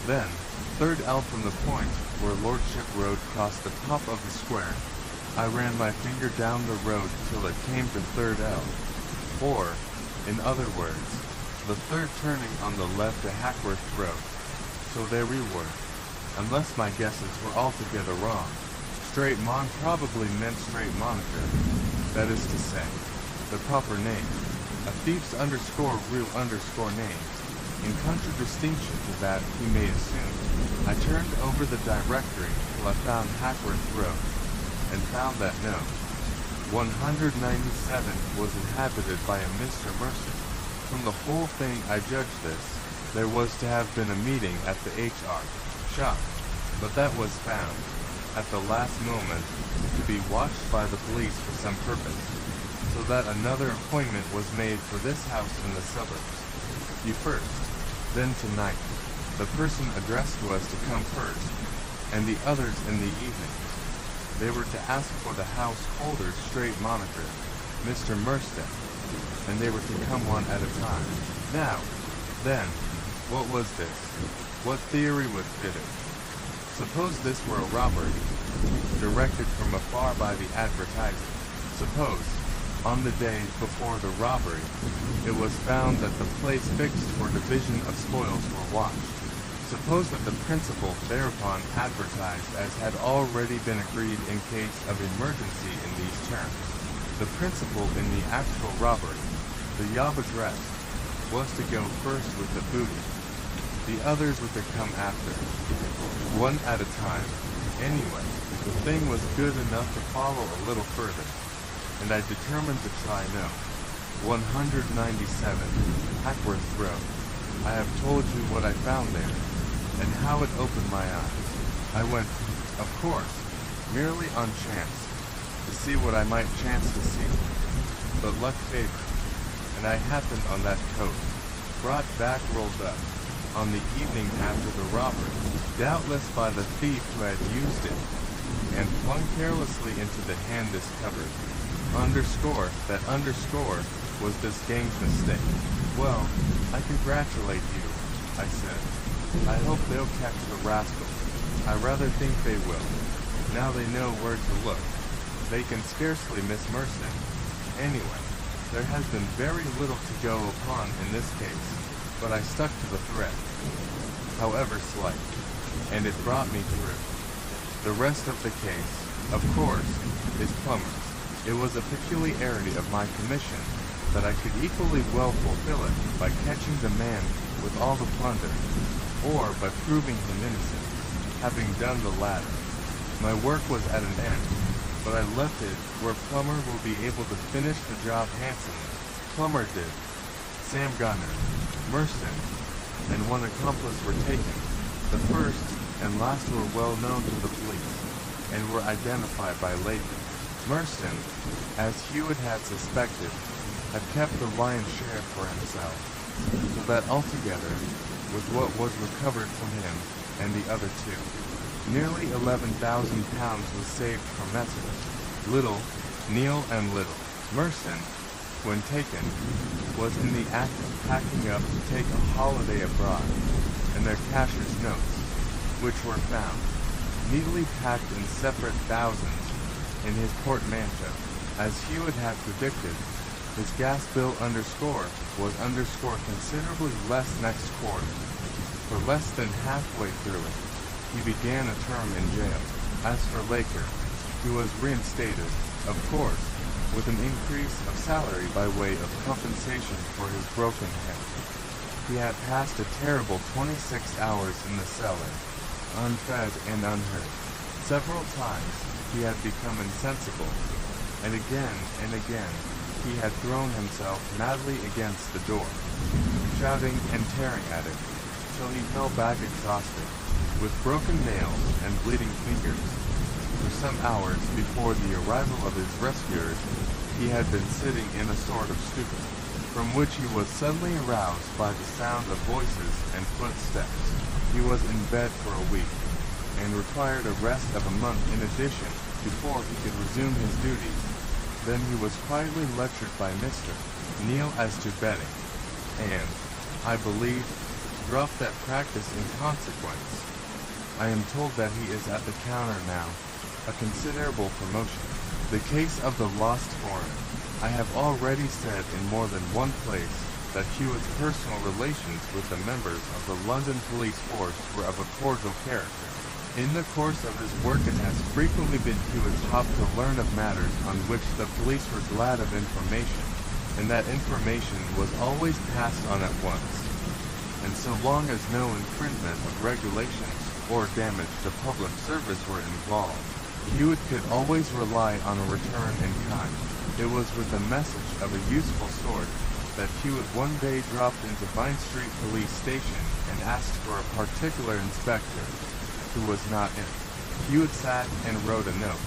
Then, third L from the point where Lordship Road crossed the top of the square, I ran my finger down the road till it came to third L. Or, in other words, the third turning on the left to Hackworth Road. So there we were, unless my guesses were altogether wrong. Straight Mon probably meant straight monitor, that is to say, the proper name. A thief's underscore real underscore names, in contradistinction to that he may assume. I turned over the directory till I found Hackworth Road, and found that no, 197 was inhabited by a Mr. Mercer. From the whole thing I judged this, there was to have been a meeting at the HR shop, but that was found. at the last moment to be watched by the police for some purpose, so that another appointment was made for this house in the suburbs. You first, then tonight. The person addressed to us to come first, and the others in the evening. They were to ask for the householder's straight moniker, Mr. Merstead, and they were to come one at a time. Now, then, what was this? What theory was fitted? Suppose this were a robbery, directed from afar by the advertiser. Suppose, on the day before the robbery, it was found that the place fixed for division of spoils were watched. Suppose that the principal thereupon advertised as had already been agreed in case of emergency in these terms. The principal in the actual robbery, the job addressed, was to go first with the booty. The others were to come after, one at a time. Anyway, the thing was good enough to follow a little further, and I determined to try no. 197 Hackworth Road. I have told you what I found there, and how it opened my eyes. I went, of course, merely on chance, to see what I might chance to see. But luck favored, and I happened on that coat, brought back rolled up, on the evening after the robbery, doubtless by the thief who had used it, and flung carelessly into the hand discovered. That underscore was this gang's mistake. Well, I congratulate you, I said. I hope they'll catch the rascal. I rather think they will. Now they know where to look. They can scarcely miss Merstead. Anyway, there has been very little to go upon in this case, but I stuck to the thread, however slight, and it brought me through. The rest of the case, of course, is Plummer's. It was a peculiarity of my commission that I could equally well fulfill it by catching the man with all the plunder, or by proving him innocent, having done the latter. My work was at an end, but I left it where Plummer will be able to finish the job handsomely. Plummer did. Sam Gunner, Merstead, and one accomplice were taken. The first and last were well known to the police, and were identified by Layton. Merstead, as Hewitt had suspected, had kept the lion's share for himself, so that altogether, with what was recovered from him and the other two, nearly £11,000 was saved from Messrs. Little, Neal and Little. Merstead, when taken, was in the act of packing up to take a holiday abroad, and their cashier's notes, which were found, neatly packed in separate thousands, in his portmanteau. As Hewitt had predicted, his gas bill underscore was underscore considerably less next quarter. For less than halfway through it, he began a term in jail. As for Laker, he was reinstated, of course, with an increase of salary by way of compensation for his broken head. He had passed a terrible 26 hours in the cellar, unfed and unhurt. Several times he had become insensible, and again he had thrown himself madly against the door, shouting and tearing at it, till he fell back exhausted, with broken nails and bleeding fingers. For some hours before the arrival of his rescuers, he had been sitting in a sort of stupor, from which he was suddenly aroused by the sound of voices and footsteps. He was in bed for a week, and required a rest of a month in addition before he could resume his duties. Then he was quietly lectured by Mr. Neal as to betting, and, I believe, dropped that practice in consequence. I am told that he is at the counter now, a considerable promotion. The case of the lost foreign. I have already said in more than one place that Hewitt's personal relations with the members of the London police force were of a cordial character. In the course of his work it has frequently been Hewitt's hop to learn of matters on which the police were glad of information, and that information was always passed on at once. And so long as no infringement of regulations or damage to public service were involved, Hewitt could always rely on a return in kind. It was with a message of a useful sort that Hewitt one day dropped into Vine Street Police Station and asked for a particular inspector, who was not in. Hewitt sat and wrote a note,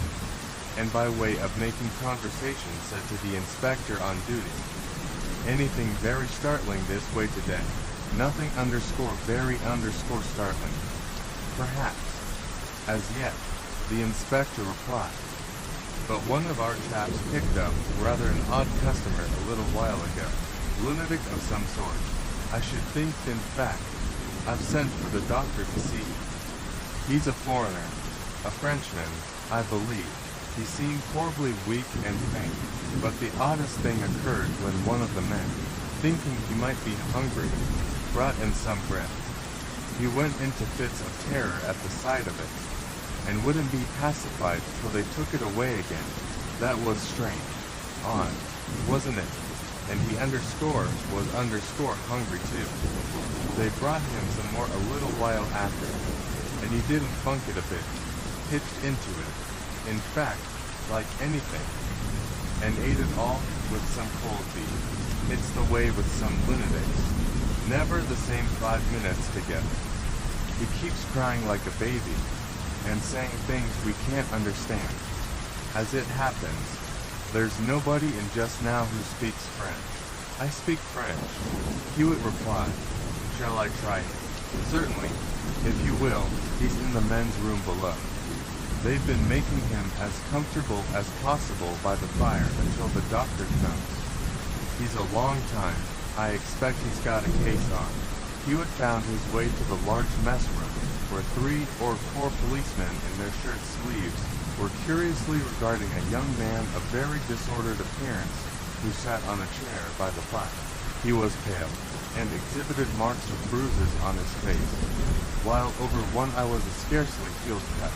and by way of making conversation said to the inspector on duty, "Anything very startling this way today? Nothing very startling. Perhaps. As yet," the inspector replied. "But one of our chaps picked up rather an odd customer a little while ago. Lunatic of some sort. I should think, in fact, I've sent for the doctor to see him. He's a foreigner, a Frenchman, I believe. He seemed horribly weak and faint, but the oddest thing occurred when one of the men, thinking he might be hungry, brought in some bread. He went into fits of terror at the sight of it, and wouldn't be pacified till they took it away again. That was strange. Odd, wasn't it? And he was hungry too. They brought him some more a little while after, and he didn't funk it a bit, pitched into it, in fact, like anything, and ate it all with some cold beef. It's the way with some lunatics. Never the same 5 minutes together. He keeps crying like a baby, and saying things we can't understand. As it happens, there's nobody in just now who speaks French." "I speak French," Hewitt replied. "Shall I try him?" "Certainly, if you will. He's in the men's room below. They've been making him as comfortable as possible by the fire until the doctor comes. He's a long time. I expect he's got a case on." Hewitt found his way to the large mess room, where 3 or 4 policemen in their shirt sleeves were curiously regarding a young man of very disordered appearance who sat on a chair by the fire. He was pale, and exhibited marks of bruises on his face, while over one eye was a scarcely healed cut.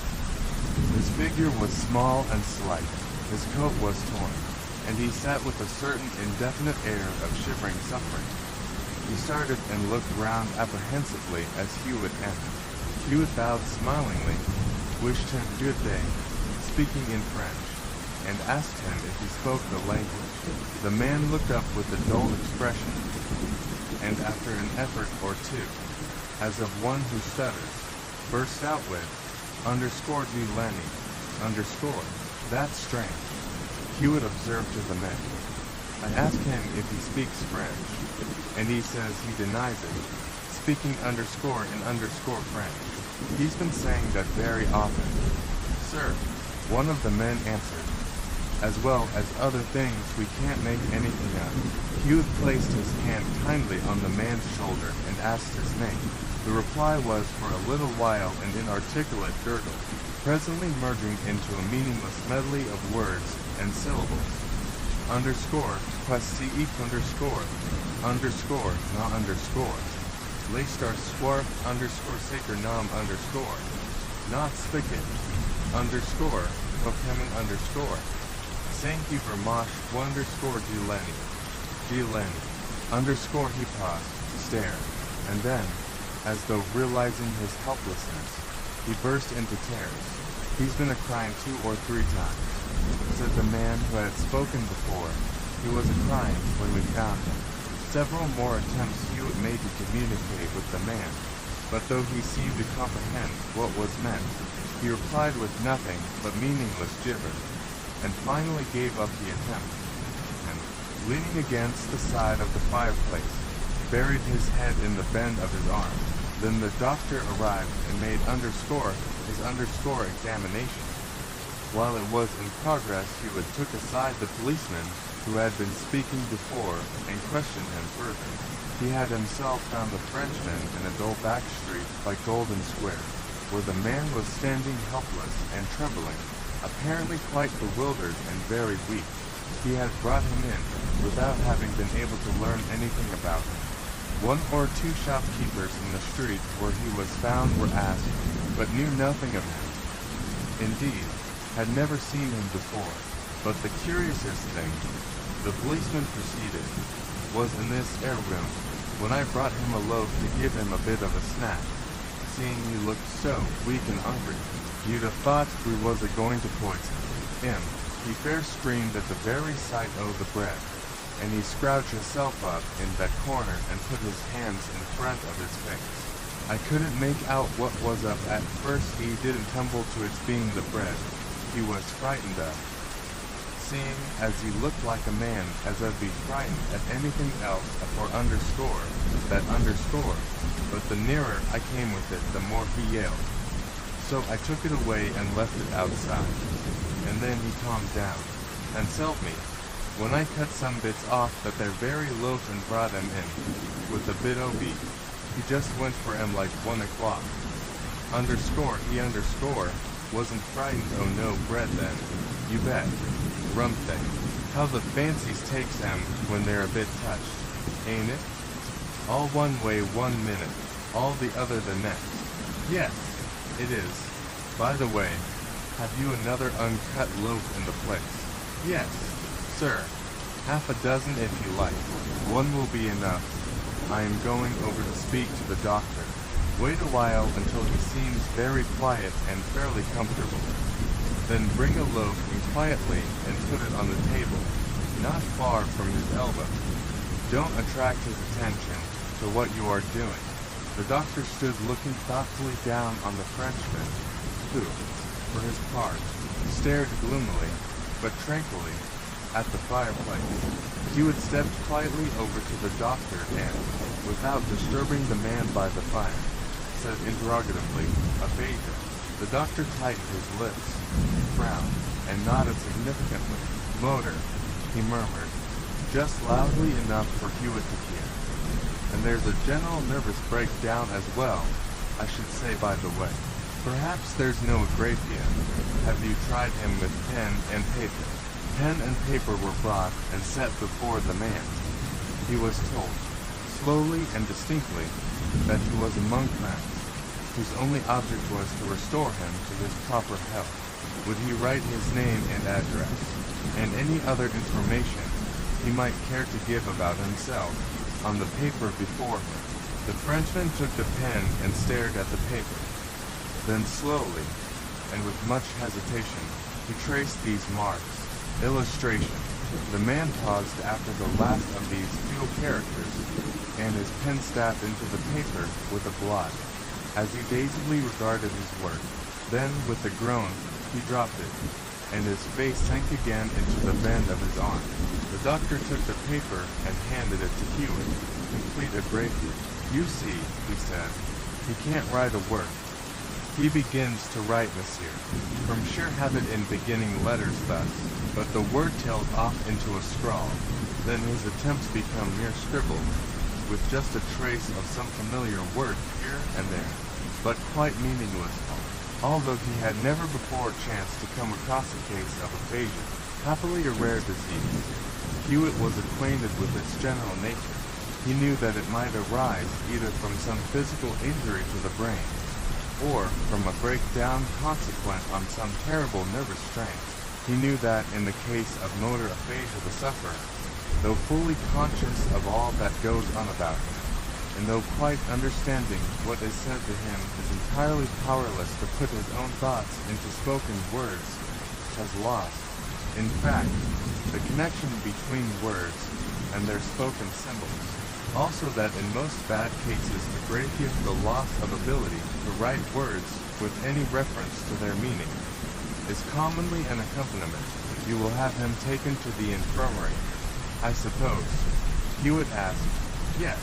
His figure was small and slight, his coat was torn, and he sat with a certain indefinite air of shivering suffering. He started and looked round apprehensively as Hewitt entered. Hewitt bowed smilingly, wished him good day, speaking in French, and asked him if he spoke the language. The man looked up with a dull expression, and after an effort or two, as of one who stutters, burst out with, _du Lenny, _ That's strange, Hewitt observed to the men. "I asked him if he speaks French, and he says he denies it, speaking _ in French. He's been saying that very often." "Sir," one of the men answered, "as well as other things we can't make anything of." Hewitt placed his hand kindly on the man's shoulder and asked his name. The reply was for a little while an inarticulate gurgle, presently merging into a meaningless medley of words and syllables. _, Les star swarf _sacre nom _ not spigot _ Pokemon _ Thank you for mosh _ du Lenny _ he paused, stared, and then, as though realizing his helplessness, he burst into tears. "He's been a-crying 2 or 3 times," said the man who had spoken before. "He was a-crying when we found him." Several more attempts Hewitt made to communicate with the man, but though he seemed to comprehend what was meant, he replied with nothing but meaningless gibberish, and finally gave up the attempt, and, leaning against the side of the fireplace, buried his head in the bend of his arm. Then the doctor arrived and made his examination. While it was in progress, Hewitt took aside the policeman who had been speaking before and questioned him further. He had himself found the Frenchman in a dull back street by Golden Square, where the man was standing helpless and trembling, apparently quite bewildered and very weak. He had brought him in, without having been able to learn anything about him. 1 or 2 shopkeepers in the street where he was found were asked, but knew nothing of him. Indeed, had never seen him before. But the curiousest thing, the policeman proceeded, was in this room, when I brought him a loaf to give him a bit of a snack. Seeing he looked so weak and hungry, you'd have thought we was a-going to poison him. He fair screamed at the very sight o' the bread, and he scrouched himself up in that corner and put his hands in front of his face. I couldn't make out what was up at first. He didn't tumble to its being the bread he was frightened of, seeing as he looked like a man, as I'd be frightened at anything else for underscore, that underscore, but the nearer I came with it, the more he yelled. So I took it away and left it outside, and then he calmed down, and told me, when I cut some bits off that they're very loaf and brought them in, with a bit o' beef, he just went for 'em like 1 o'clock. Underscore, he underscore, wasn't frightened oh no bread then, you bet. Rum thing. How the fancies takes 'em when they're a bit touched, ain't it? All one way 1 minute, all the other the next. Yes, it is. By the way, have you another uncut loaf in the place? Yes, sir. Half a dozen if you like. 1 will be enough. I am going over to speak to the doctor. Wait a while until he seems very quiet and fairly comfortable. Then bring a loaf in quietly and put it on the table, not far from his elbow. Don't attract his attention to what you are doing. The doctor stood looking thoughtfully down on the Frenchman, who, for his part, stared gloomily, but tranquilly, at the fireplace. Hewitt stepped quietly over to the doctor and, without disturbing the man by the fire, said interrogatively, "Aphasia." The doctor tightened his lips, frowned, and nodded significantly. "Motor," he murmured, just loudly enough for Hewitt to hear. "And there's a general nervous breakdown as well, I should say by the way. Perhaps there's no agraphia. Have you tried him with pen and paper?" Pen and paper were brought and set before the man. He was told, slowly and distinctly, that he was among friends, whose only object was to restore him to his proper health. Would he write his name and address, and any other information he might care to give about himself, on the paper before him? The Frenchman took the pen and stared at the paper. Then slowly, and with much hesitation, he traced these marks. Illustration. The man paused after the last of these few characters, and his pen stabbed into the paper with a blot, as he dazedly regarded his work. Then, with a groan, he dropped it, and his face sank again into the bend of his arm. The doctor took the paper and handed it to Hewitt, complete agraphia. "You see," he said, "he can't write a word. He begins to write, monsieur, from sheer habit in beginning letters thus, but the word tails off into a scrawl. Then his attempts become mere scribbles, with just a trace of some familiar word here and there, but quite meaningless, although he had never before chanced to come across a case of aphasia, happily a rare disease. Hewitt was acquainted with its general nature. He knew that it might arise either from some physical injury to the brain, or from a breakdown consequent on some terrible nervous strain. He knew that in the case of motor aphasia the sufferer, though fully conscious of all that goes on about him, and though quite understanding what is said to him, is entirely powerless to put his own thoughts into spoken words, has lost, in fact, the connection between words and their spoken symbols. Also that in most bad cases agraphia is the loss of ability to write words with any reference to their meaning is commonly an accompaniment. You will have him taken to the infirmary, I suppose? Hewitt asked. Yes,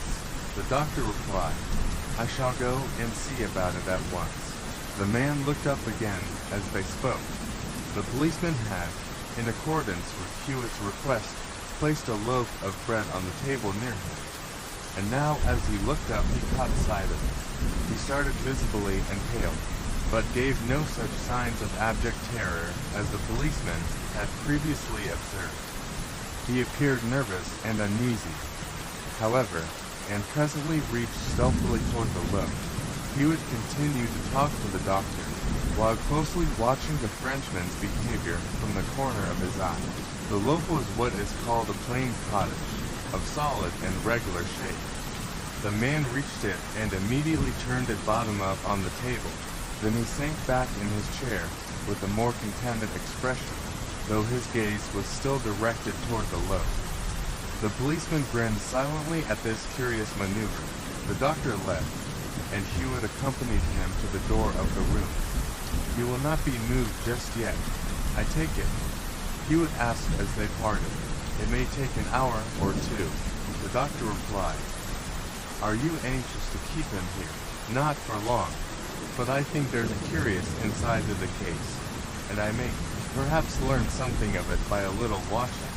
the doctor replied. I shall go and see about it at once. The man looked up again as they spoke. The policeman had, in accordance with Hewitt's request, placed a loaf of bread on the table near him. And now as he looked up he caught sight of it. He started visibly and paled, but gave no such signs of abject terror as the policeman had previously observed. He appeared nervous and uneasy, however, and presently reached stealthily toward the loaf. Hewitt continued to talk to the doctor, while closely watching the Frenchman's behavior from the corner of his eye. The loaf was what is called a plain cottage, of solid and regular shape. The man reached it and immediately turned it bottom up on the table. Then he sank back in his chair with a more contented expression, though his gaze was still directed toward the loaf. The policeman grinned silently at this curious maneuver. The doctor left, and Hewitt accompanied him to the door of the room. "You will not be moved just yet, I take it?" Hewitt asked as they parted. "It may take an hour or two," the doctor replied. "Are you anxious to keep him here?" "Not for long, but I think there's a curious inside to the case, and I may perhaps learn something of it by a little watching.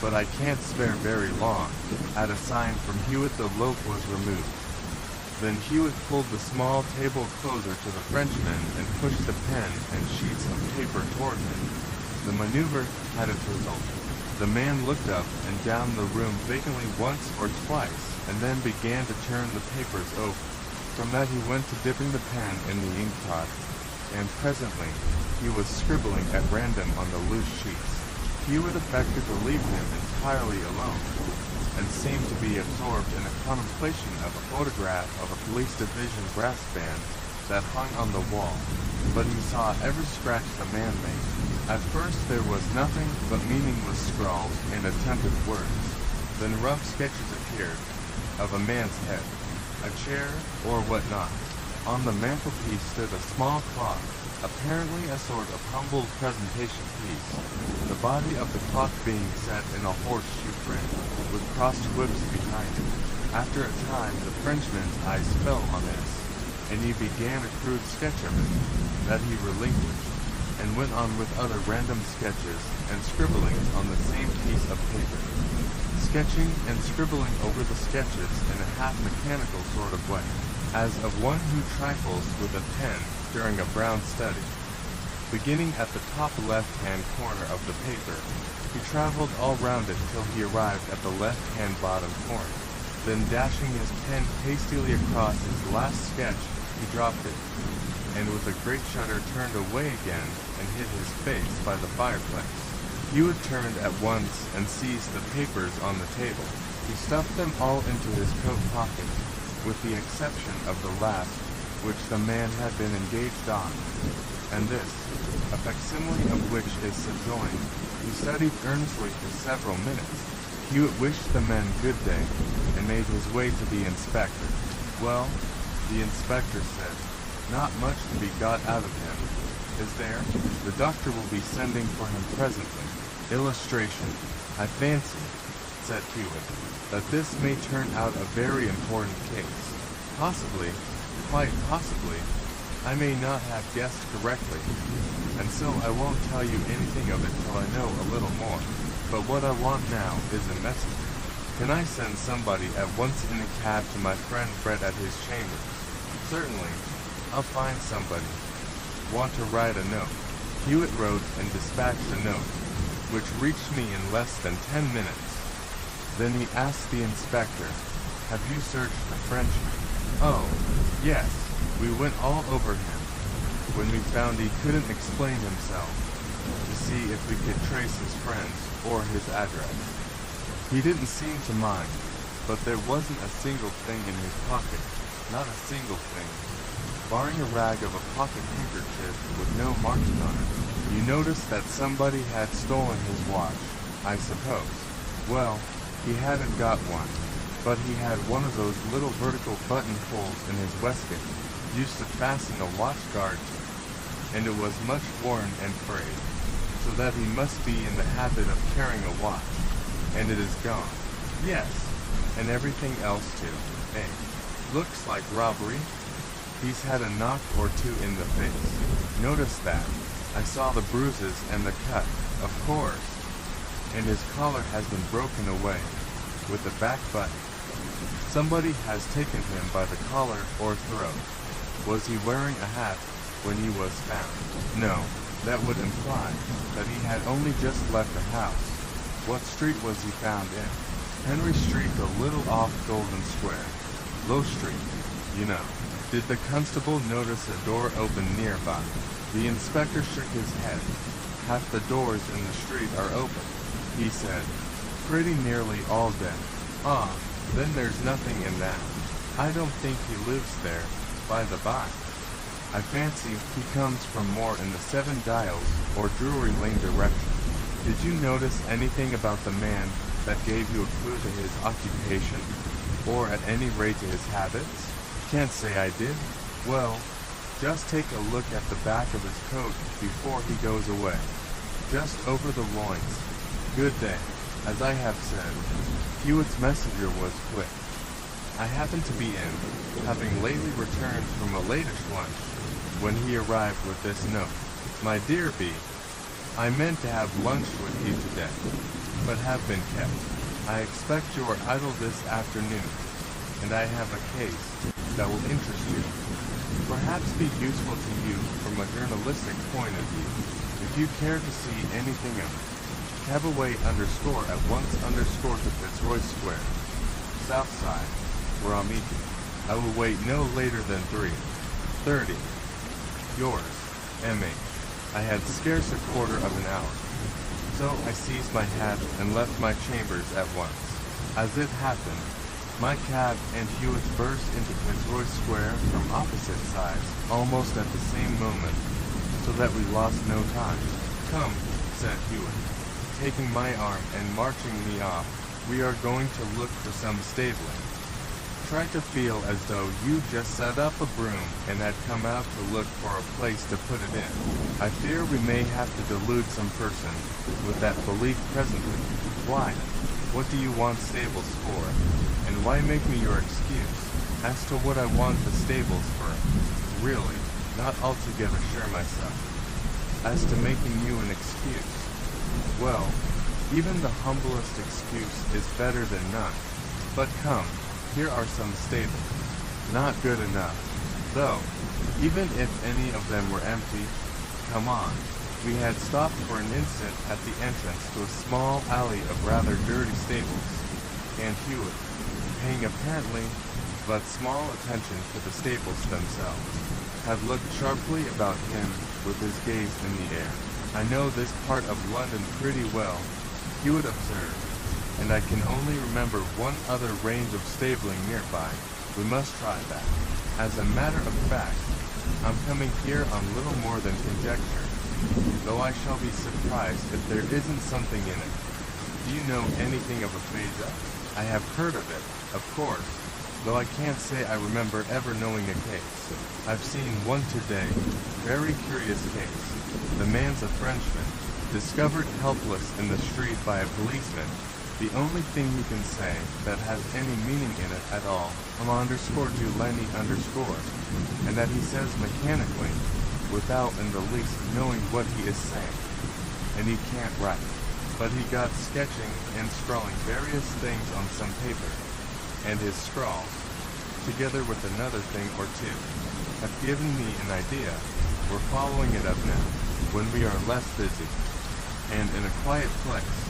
But I can't spare very long." At a sign from Hewitt, the loaf was removed. Then Hewitt pulled the small table closer to the Frenchman and pushed the pen and sheets of paper toward him. The maneuver had its result. The man looked up and down the room vacantly once or twice, and then began to turn the papers over. From that he went to dipping the pen in the ink pot, and presently he was scribbling at random on the loose sheets. Hewitt affected to leave him entirely alone, and seemed to be absorbed in a contemplation of a photograph of a police division brass band that hung on the wall, but he saw every scratch the man made. At first there was nothing but meaningless scrawls and attempted words. Then rough sketches appeared of a man's head, a chair, or what-not. On the mantelpiece stood a small clock, apparently a sort of humble presentation piece, the body of the clock being set in a horseshoe frame, with crossed whips behind it. After a time the Frenchman's eyes fell on this, and he began a crude sketch of it, that he relinquished, and went on with other random sketches and scribblings on the same piece of paper, sketching and scribbling over the sketches in a half-mechanical sort of way, as of one who trifles with a pen during a brown study. Beginning at the top left-hand corner of the paper, he traveled all round it till he arrived at the left-hand bottom corner. Then dashing his pen hastily across his last sketch, he dropped it, and with a great shudder turned away again and hid his face by the fireplace. Hewitt turned at once and seized the papers on the table. He stuffed them all into his coat pocket, with the exception of the last, which the man had been engaged on, and this, a facsimile of which is subjoined. He studied earnestly for several minutes. Hewitt wished the men good day, and made his way to the inspector. "Well," the inspector said, "not much to be got out of him, is there? The doctor will be sending for him presently." Illustration. "I fancy," said Hewitt, "that this may turn out a very important case. Possibly, quite possibly, I may not have guessed correctly, and so I won't tell you anything of it till I know a little more. But what I want now is a messenger. Can I send somebody at once in a cab to my friend Fred at his chambers?" "Certainly, I'll find somebody. Want to write a note?" Hewitt wrote and dispatched a note, which reached me in less than 10 minutes. Then he asked the inspector, "Have you searched the Frenchman?" "Oh, yes, we went all over him, when we found he couldn't explain himself, to see if we could trace his friends or his address. He didn't seem to mind, but there wasn't a single thing in his pocket, not a single thing, barring a rag of a pocket handkerchief with no marks on it. You noticed that somebody had stolen his watch, I suppose? Well, he hadn't got one, but he had one of those little vertical buttonholes in his waistcoat, used to fasten a watch guard to, and it was much worn and frayed, so that he must be in the habit of carrying a watch, and it is gone. Yes, and everything else too, eh? Looks like robbery. He's had a knock or two in the face. Notice that. I saw the bruises and the cut, of course, and his collar has been broken away, with the back button. Somebody has taken him by the collar or throat. Was he wearing a hat when he was found? No, that would imply that he had only just left the house. What street was he found in? Henry Street, a little off Golden Square. Low Street, you know. Did the constable notice a door open nearby? The inspector shook his head. Half the doors in the street are open, he said. Pretty nearly all dead. Ah, then there's nothing in that. I don't think he lives there, by the by. I fancy he comes from more in the 7 Dials or Drury Lane direction. Did you notice anything about the man that gave you a clue to his occupation, or at any rate to his habits? Can't say I did. Well, just take a look at the back of his coat before he goes away. Just over the loins. Good day. As I have said, Hewitt's messenger was quick. I happened to be in, having lately returned from a latish lunch, when he arrived with this note. My dear B, I meant to have lunch with you today, but have been kept. I expect you are idle this afternoon, and I have a case that will interest you. Perhaps be useful to you from a journalistic point of view. If you care to see anything of it, cabaway _ at once _ to Fitzroy Square, South Side, where I'll meet you. I will wait no later than 3:30. Yours, M.H. I had scarce a quarter of an hour, so I seized my hat and left my chambers at once. As it happened, my cab and Hewitt's burst into Fitzroy Square from opposite sides almost at the same moment, so that we lost no time. Come, said Hewitt, taking my arm and marching me off, we are going to look for some stabling. Try to feel as though you just set up a broom and had come out to look for a place to put it in. I fear we may have to delude some person with that belief presently. Why? What do you want stables for? And why make me your excuse? As to what I want the stables for, really, not altogether sure myself. As to making you an excuse, well, even the humblest excuse is better than none. But come, here are some stables. Not good enough, though, even if any of them were empty. Come on. We had stopped for an instant at the entrance to a small alley of rather dirty stables, and Hewitt, paying apparently but small attention to the stables themselves, had looked sharply about him with his gaze in the air. I know this part of London pretty well, Hewitt observed, and I can only remember one other range of stabling nearby. We must try that. As a matter of fact, I'm coming here on little more than conjecture, though I shall be surprised if there isn't something in it. Do you know anything of aphasia? I have heard of it, of course, though I can't say I remember ever knowing a case. I've seen one today, very curious case. The man's a Frenchman, discovered helpless in the street by a policeman. The only thing he can say that has any meaning in it at all, _do Lenny _, and that he says mechanically, without in the least knowing what he is saying. And he can't write, but he got sketching and scrawling various things on some paper, and his scrawls, together with another thing or two, have given me an idea. We're following it up now, when we are less busy, and in a quiet place.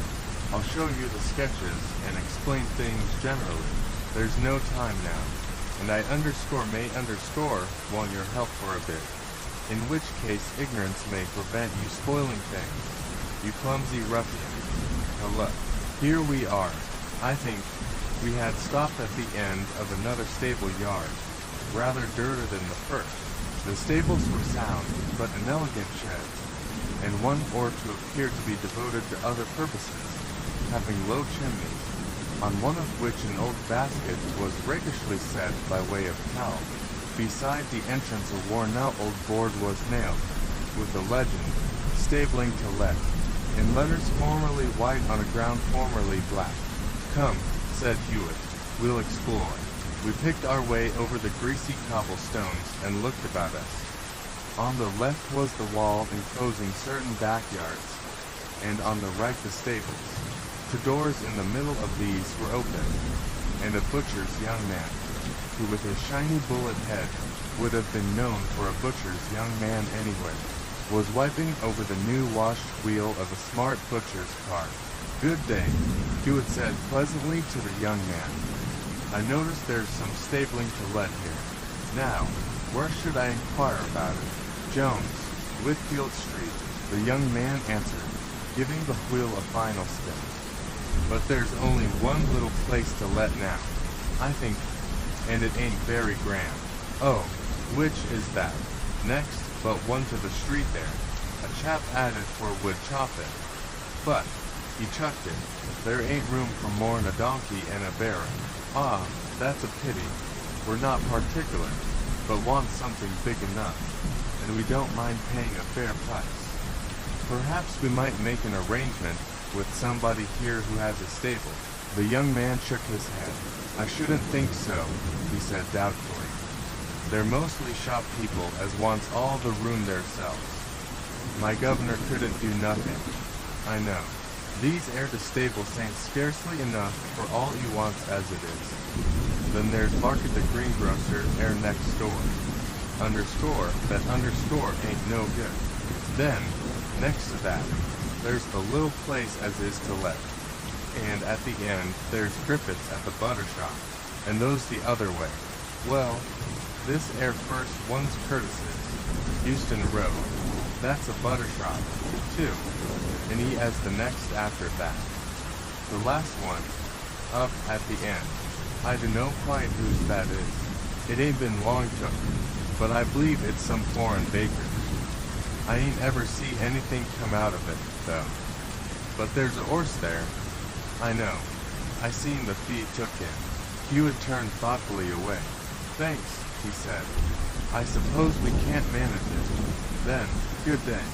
I'll show you the sketches and explain things generally. There's no time now, and I may want your help for a bit, in which case ignorance may prevent you spoiling things. You clumsy ruffian. Now look, here we are. I think we had stopped at the end of another stable yard, rather dirtier than the first. The stables were sound, but an elegant shed, and one or to appear to be devoted to other purposes, having low chimneys, on one of which an old basket was rakishly set by way of cowl. Beside the entrance a worn-out old board was nailed, with the legend, "Stabling to Let," in letters formerly white on a ground formerly black. Come, said Hewitt, we'll explore. We picked our way over the greasy cobblestones and looked about us. On the left was the wall enclosing certain backyards, and on the right the stables. The doors in the middle of these were open, and a butcher's young man, who with his shiny bullet head would have been known for a butcher's young man anywhere, was wiping over the new washed wheel of a smart butcher's cart. Good day, Hewitt said pleasantly to the young man. I notice there's some stabling to let here. Now, where should I inquire about it? Jones, Whitfield Street, the young man answered, giving the wheel a final spin. But there's only one little place to let now, I think, and it ain't very grand. Oh, which is that? Next, but one to the street there. A chap added for wood chopping. But, he chucked it. There ain't room for more'n a donkey and a barrow. Ah, that's a pity. We're not particular, but want something big enough, and we don't mind paying a fair price. Perhaps we might make an arrangement with somebody here who has a stable." The young man shook his head. "I shouldn't think so," he said doubtfully. "They're mostly shop people as wants all the room theirselves. My governor couldn't do nothing. I know. These air the stable ain't scarcely enough for all he wants as it is. Then there's Market the greengrocer air next door. Underscore that underscore ain't no good. Then, next to that, there's the little place as is to let. And at the end, there's Griffith's at the butter shop, and those the other way. Well, this air first one's Curtis's, Houston Road. That's a butter shop, too, and he has the next after that. The last one, up at the end. I dunno quite whose that is. It ain't been long took, but I believe it's some foreign baker. I ain't ever see anything come out of it, though. But there's a horse there. I know. I seen the feed took in." Hewitt turned thoughtfully away. "Thanks," he said. "I suppose we can't manage it. Then, good day."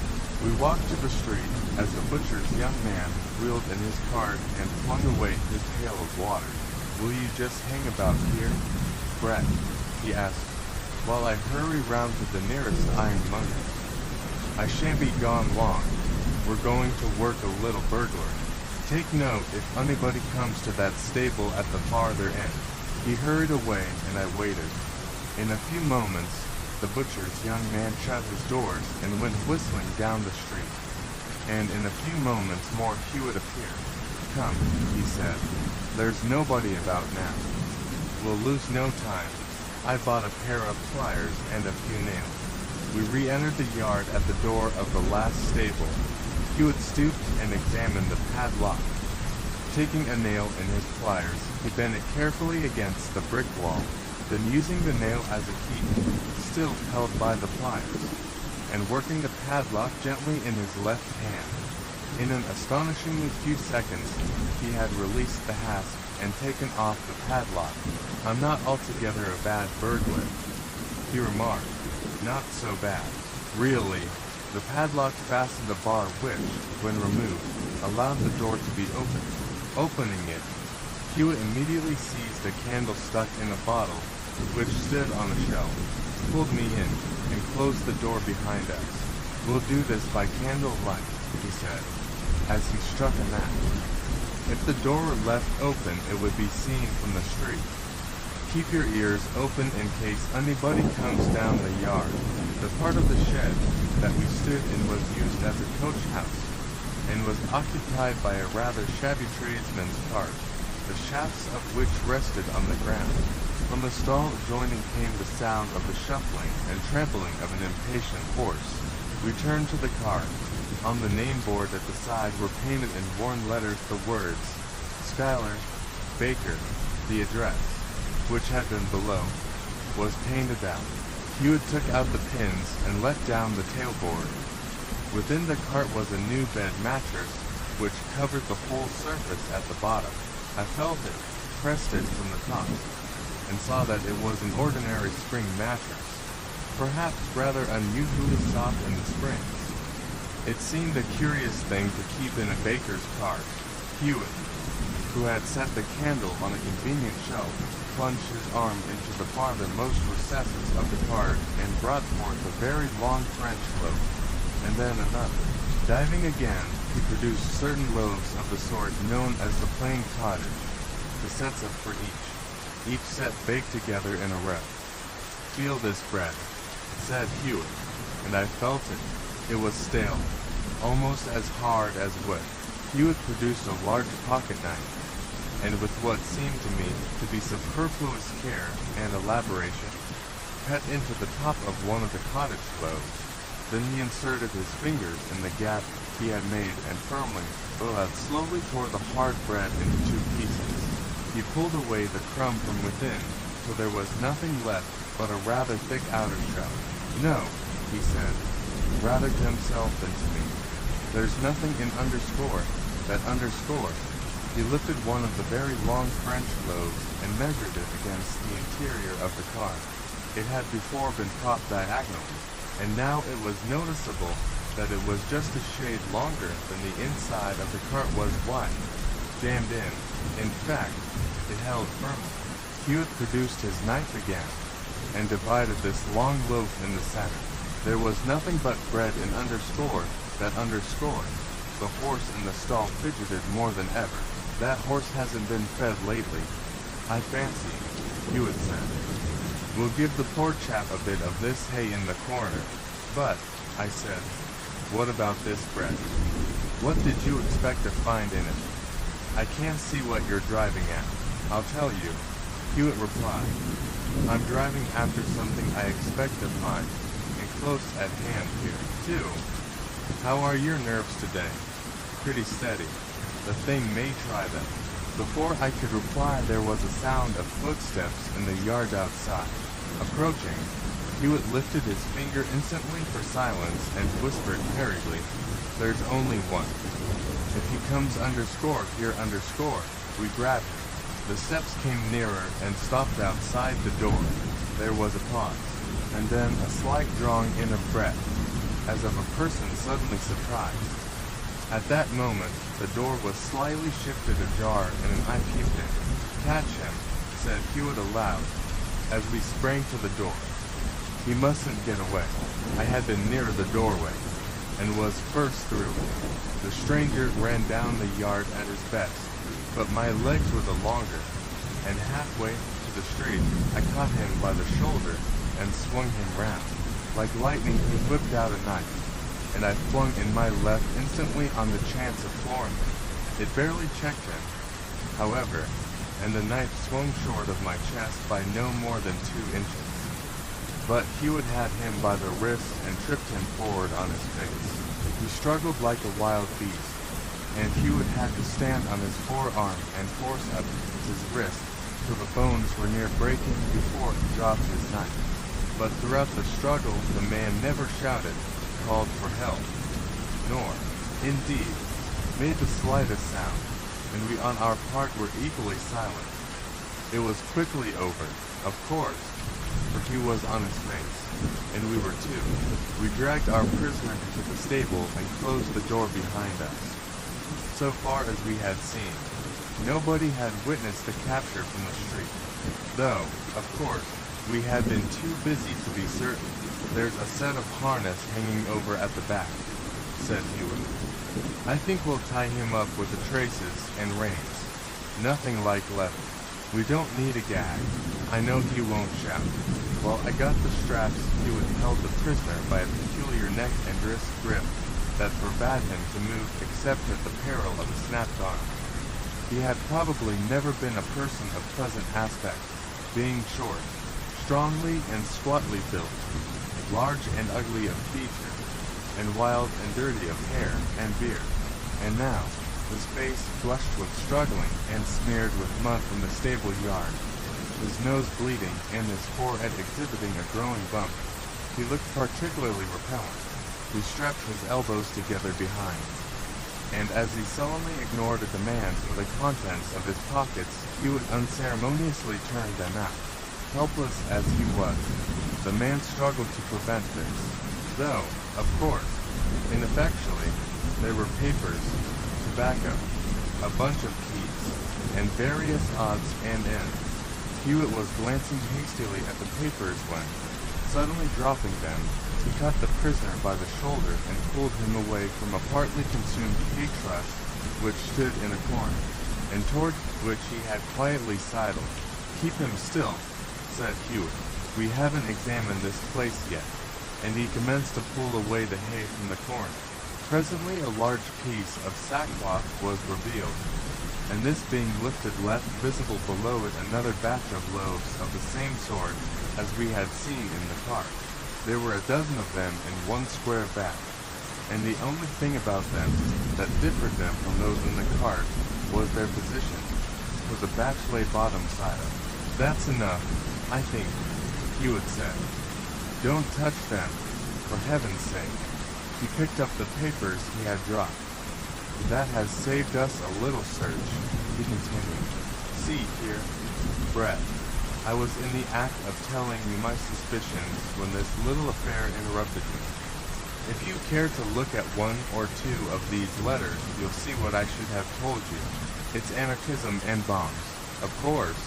We walked to the street as the butcher's young man wheeled in his cart and flung away his pail of water. "Will you just hang about here, Brett?" he asked, "while I hurry round to the nearest ironmonger's. I shan't be gone long. We're going to work a little burglary. Take note if anybody comes to that stable at the farther end." He hurried away, and I waited. In a few moments, the butcher's young man shut his doors and went whistling down the street. And in a few moments more Hewitt appeared. "Come," he said. "There's nobody about now. We'll lose no time. I bought a pair of pliers and a few nails." We re-entered the yard at the door of the last stable. Hewitt stooped and examined the padlock. Taking a nail in his pliers, he bent it carefully against the brick wall, then using the nail as a key, still held by the pliers, and working the padlock gently in his left hand. In an astonishingly few seconds, he had released the hasp and taken off the padlock. "I'm not altogether a bad burglar," he remarked. "Not so bad. Really." The padlock fastened a bar which, when removed, allowed the door to be opened. Opening it, Hewitt immediately seized a candle stuck in a bottle, which stood on a shelf, pulled me in, and closed the door behind us. "We'll do this by candlelight," he said, as he struck a match. "If the door were left open, it would be seen from the street. Keep your ears open in case anybody comes down the yard." The part of the shed that we stood in was used as a coach house, and was occupied by a rather shabby tradesman's cart, the shafts of which rested on the ground. From the stall adjoining came the sound of the shuffling and trampling of an impatient horse. We turned to the cart. On the name board at the side were painted in worn letters the words, "Schuyler, Baker." The address, which had been below, was painted out. Hewitt took out the pins and let down the tailboard. Within the cart was a new bed mattress, which covered the whole surface at the bottom. I felt it, pressed it from the top, and saw that it was an ordinary spring mattress, perhaps rather unusually soft in the springs. It seemed a curious thing to keep in a baker's cart. Hewitt, who had set the candle on a convenient shelf, plunged his arm into the farthermost recesses of the cart and brought forth a very long French loaf, and then another. Diving again, he produced certain loaves of the sort known as the plain cottage, the sets of for each set baked together in a row. "Feel this bread," said Hewitt, and I felt it. It was stale, almost as hard as wood. Hewitt produced a large pocket knife, and with what seemed to me to be superfluous care and elaboration, cut into the top of one of the cottage loaves. Then he inserted his fingers in the gap he had made and firmly, though out slowly tore the hard bread into 2 pieces. He pulled away the crumb from within, till there was nothing left but a rather thick outer shell. "No," he said, rather to himself than to me, "there's nothing in underscore that underscore He lifted one of the very long French loaves and measured it against the interior of the car. It had before been propped diagonally, and now it was noticeable that it was just a shade longer than the inside of the cart was wide, jammed in. In fact, it held firmly. Hewitt produced his knife again, and divided this long loaf in the center. There was nothing but bread and underscore that underscored. The horse in the stall fidgeted more than ever. That horse hasn't been fed lately, I fancy, Hewitt said. We'll give the poor chap a bit of this hay in the corner. But, I said, what about this bread? What did you expect to find in it? I can't see what you're driving at. I'll tell you, Hewitt replied. I'm driving after something I expect to find, and close at hand here, too. How are your nerves today? Pretty steady. The thing may try them. Before I could reply, there was a sound of footsteps in the yard outside. Approaching, Hewitt lifted his finger instantly for silence and whispered hurriedly, there's only one. If he comes underscore here underscore, we grab him. The steps came nearer and stopped outside the door. There was a pause, and then a slight drawing in of breath, as of a person suddenly surprised. At that moment, the door was slightly shifted ajar and an eye peeped in. Catch him, said Hewitt aloud, as we sprang to the door. He mustn't get away. I had been near the doorway, and was first through. The stranger ran down the yard at his best, but my legs were the longer, and halfway to the street, I caught him by the shoulder and swung him round. Like lightning, he whipped out a knife, and I flung in my left instantly on the chance of flooring him. It barely checked him, however, and the knife swung short of my chest by no more than 2 inches. But Hewitt had him by the wrist and tripped him forward on his face. He struggled like a wild beast, and Hewitt had to stand on his forearm and force up his wrist till the bones were near breaking before he dropped his knife. But throughout the struggle, the man never shouted, called for help, nor, indeed, made the slightest sound, and we on our part were equally silent. It was quickly over, of course, for he was on his face, and we were too. We dragged our prisoner into the stable and closed the door behind us. So far as we had seen, nobody had witnessed the capture from the street, though, of course, we had been too busy to be certain. There's a set of harness hanging over at the back, said Hewitt. I think we'll tie him up with the traces and reins. Nothing like leather. We don't need a gag. I know he won't shout. While I got the straps, Hewitt held the prisoner by a peculiar neck and wrist grip that forbade him to move except at the peril of a snapped arm. He had probably never been a person of pleasant aspect, being short, strongly and squatly built, large and ugly of feature, and wild and dirty of hair and beard. And now, his face flushed with struggling and smeared with mud from the stable yard, his nose bleeding and his forehead exhibiting a growing bump. He looked particularly repellent. He strapped his elbows together behind, and as he sullenly ignored a demand for the contents of his pockets, he would unceremoniously turn them out. Helpless as he was, the man struggled to prevent this, though, of course, ineffectually. There were papers, tobacco, a bunch of keys, and various odds and ends. Hewitt was glancing hastily at the papers when, suddenly dropping them, he caught the prisoner by the shoulder and pulled him away from a partly consumed hay truss which stood in a corner, and toward which he had quietly sidled. Keep him still, said Hewitt. We haven't examined this place yet, and he commenced to pull away the hay from the corner. Presently a large piece of sackcloth was revealed, and this being lifted left visible below it another batch of loaves of the same sort as we had seen in the cart. There were a dozen of them in one square batch, and the only thing about them that differed them from those in the cart was their position, for the batch lay bottom side up. That's enough, I think, Hewitt said. Don't touch them, for heaven's sake. He picked up the papers he had dropped. That has saved us a little search. He continued, "See here, Brett. I was in the act of telling you my suspicions when this little affair interrupted me. If you care to look at one or two of these letters, you'll see what I should have told you. It's anarchism and bombs. Of course,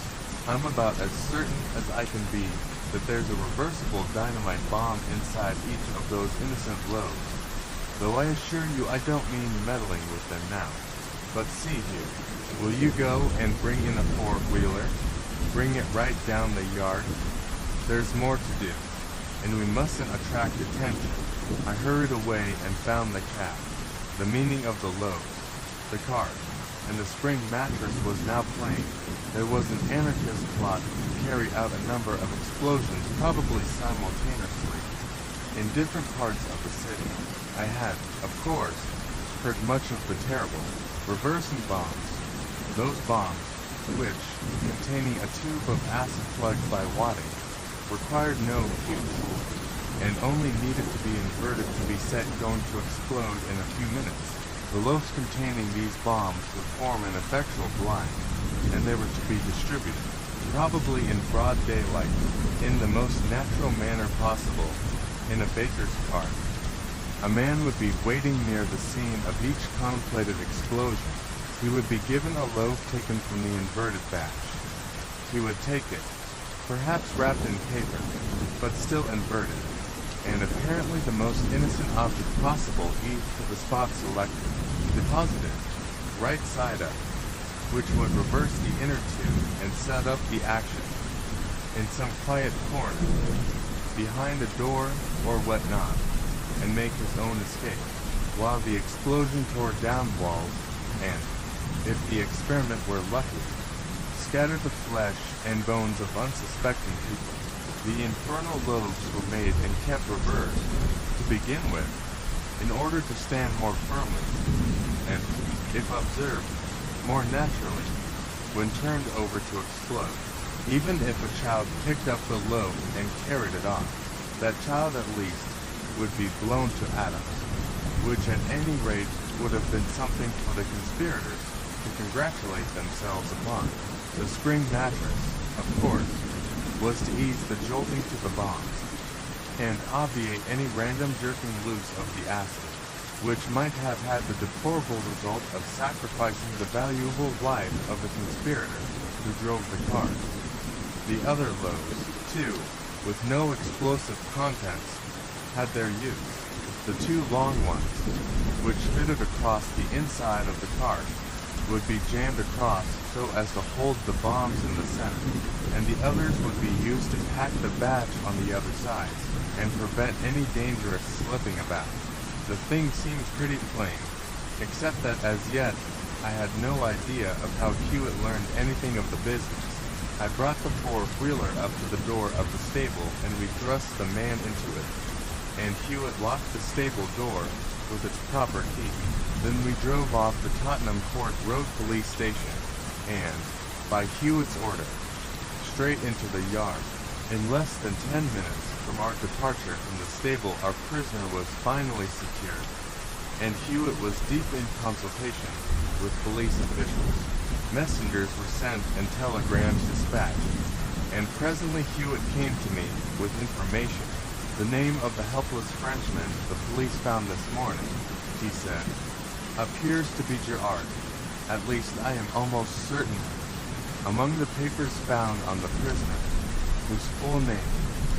I'm about as certain as I can be that there's a reversible dynamite bomb inside each of those innocent loaves. Though I assure you I don't mean meddling with them now. But see here, will you go and bring in a four-wheeler? Bring it right down the yard? There's more to do, and we mustn't attract attention." I hurried away and found the cab, the meaning of the loaves, the cart, and the spring mattress was now plain. There was an anarchist plot to carry out a number of explosions, probably simultaneously, in different parts of the city. I had, of course, heard much of the terrible, reversing bombs. Those bombs, which, containing a tube of acid plugged by wadding, required no fuse, and only needed to be inverted to be set going to explode in a few minutes. The loaves containing these bombs would form an effectual blind, and they were to be distributed, probably in broad daylight, in the most natural manner possible, in a baker's cart. A man would be waiting near the scene of each contemplated explosion. He would be given a loaf taken from the inverted batch. He would take it, perhaps wrapped in paper, but still inverted, and apparently the most innocent object possible eat to the spot selected, deposited, right side up, which would reverse the inner tube and set up the action, in some quiet corner, behind a door or whatnot, and make his own escape, while the explosion tore down walls, and, if the experiment were lucky, scattered the flesh and bones of unsuspecting people. The infernal loaves were made and kept reversed, to begin with, in order to stand more firmly, and, if observed, more naturally, when turned over to explode. Even if a child picked up the loaf and carried it off, that child at least would be blown to atoms, which at any rate would have been something for the conspirators to congratulate themselves upon. The spring mattress, of course, was to ease the jolting to the bombs, and obviate any random jerking loose of the acid, which might have had the deplorable result of sacrificing the valuable life of the conspirator who drove the car. The other loaves, too, with no explosive contents, had their use. The two long ones, which fitted across the inside of the cart, would be jammed across so as to hold the bombs in the center, and the others would be used to pack the batch on the other sides, and prevent any dangerous slipping about. The thing seemed pretty plain, except that as yet I had no idea of how Hewitt learned anything of the business. I brought the four-wheeler up to the door of the stable, and we thrust the man into it, and Hewitt locked the stable door with its proper key. Then we drove off to Tottenham Court Road Police Station, and, by Hewitt's order, straight into the yard. In less than 10 minutes from our departure from the stable, our prisoner was finally secured, and Hewitt was deep in consultation with police officials. Messengers were sent and telegrams dispatched, and presently Hewitt came to me with information. The name of the helpless Frenchman the police found this morning, he said, appears to be Gerard. At least I am almost certain. Among the papers found on the prisoner, whose full name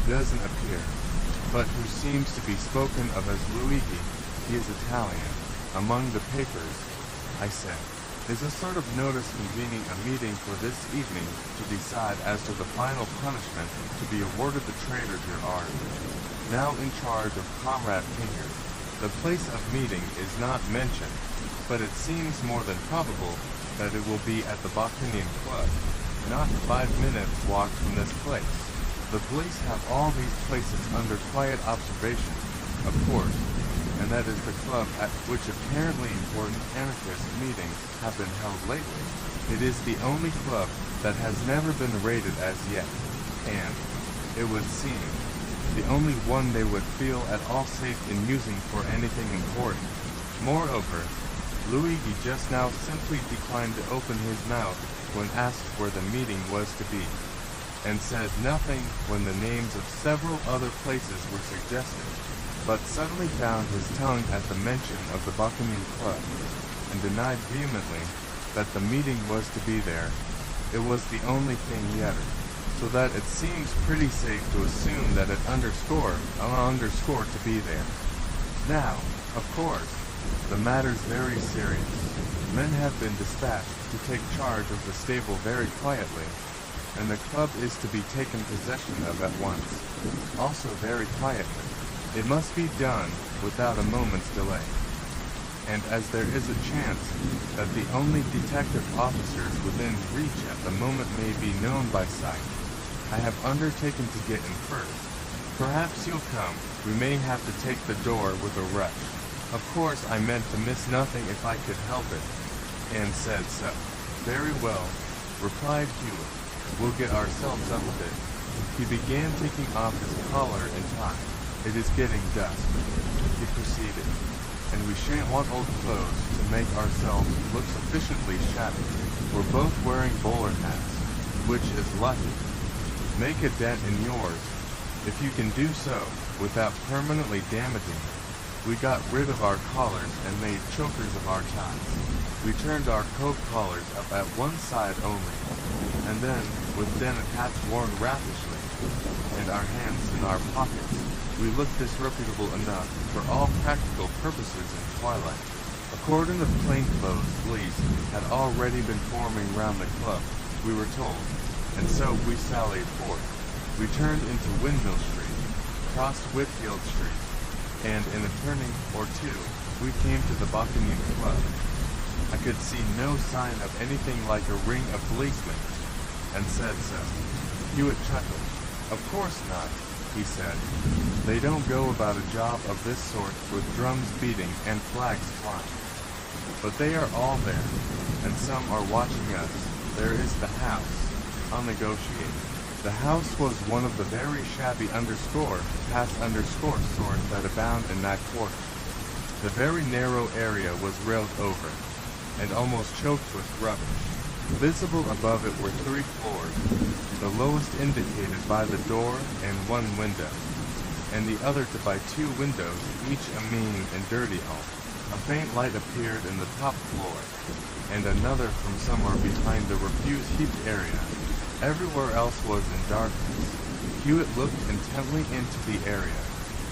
doesn't appear, but who seems to be spoken of as Luigi, he is Italian. Among the papers, I said, is a sort of notice convening a meeting for this evening to decide as to the final punishment to be awarded the traitor Gerard, now in charge of Comrade Pinker. The place of meeting is not mentioned, but it seems more than probable that it will be at the Bohemian Club, not 5 minutes' walk from this place. The police have all these places under quiet observation, of course, and that is the club at which apparently important anarchist meetings have been held lately. It is the only club that has never been raided as yet, and, it would seem, the only one they would feel at all safe in using for anything important. Moreover, Luigi just now simply declined to open his mouth when asked where the meeting was to be, and said nothing when the names of several other places were suggested, but suddenly found his tongue at the mention of the Bakunin Club, and denied vehemently that the meeting was to be there. It was the only thing he uttered, so that it seems pretty safe to assume that it underscored to be there. Now, of course, the matter's very serious. Men have been dispatched to take charge of the stable very quietly, and the club is to be taken possession of at once, also very quietly. It must be done without a moment's delay. And as there is a chance that the only detective officers within reach at the moment may be known by sight, I have undertaken to get in first. Perhaps you'll come. We may have to take the door with a rush. Of course I meant to miss nothing if I could help it, and said so. Very well, replied Hewitt. We'll get ourselves up a bit. He began taking off his collar and tie. It is getting dusk, he proceeded, and we shan't want old clothes to make ourselves look sufficiently shabby. We're both wearing bowler hats, which is lucky. Make a dent in yours, if you can do so, without permanently damaging it. We got rid of our collars and made chokers of our ties. We turned our coat collars up at one side only, and then, with denim hats worn raffishly, and our hands in our pockets, we looked disreputable enough for all practical purposes in twilight. A cordon of plainclothes police had already been forming round the club, we were told, and so we sallied forth. We turned into Windmill Street, crossed Whitfield Street, and in a turning or two, we came to the Bakunin Club. I could see no sign of anything like a ring of policemen, and said so. Hewitt chuckled. Of course not, he said. They don't go about a job of this sort with drums beating and flags flying. But they are all there, and some are watching us. There is the house. I'll negotiate. The house was one of the very shabby past underscore sorts that abound in that quarter. The very narrow area was railed over, and almost choked with rubbish. Visible above it were 3 floors, the lowest indicated by the door and 1 window, and the other by 2 windows, each a mean and dirty hole. A faint light appeared in the top floor, and another from somewhere behind the refuse-heaped area. Everywhere else was in darkness. Hewitt looked intently into the area,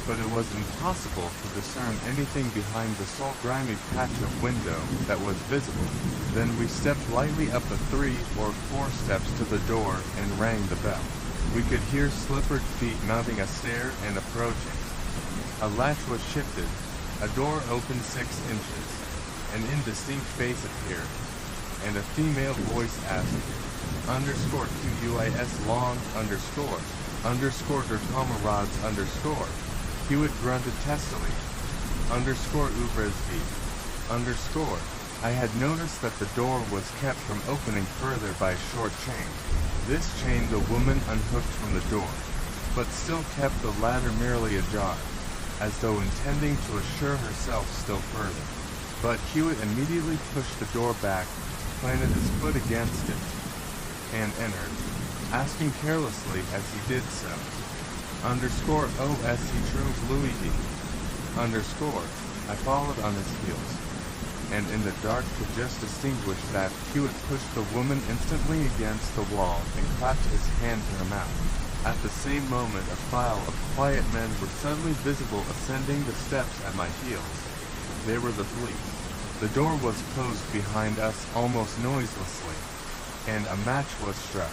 but it was impossible to discern anything behind the sole grimy patch of window that was visible. Then we stepped lightly up the 3 or 4 steps to the door and rang the bell. We could hear slippered feet mounting a stair and approaching. A latch was shifted, a door opened 6 inches, an indistinct face appeared, and a female voice asked, underscore QUIS long underscore her comrades underscore. Hewitt grunted testily, underscore Ubresv, underscore. I had noticed that the door was kept from opening further by a short chain. This chain the woman unhooked from the door, but still kept the ladder merely ajar, as though intending to assure herself still further. But Hewitt immediately pushed the door back, planted his foot against it, and entered, asking carelessly as he did so, underscore OS he drove Luigi, underscore. I followed on his heels, and in the dark could just distinguish that Hewitt pushed the woman instantly against the wall and clapped his hand to her mouth. At the same moment a file of quiet men were suddenly visible ascending the steps at my heels. They were the police. The door was closed behind us almost noiselessly, and a match was struck.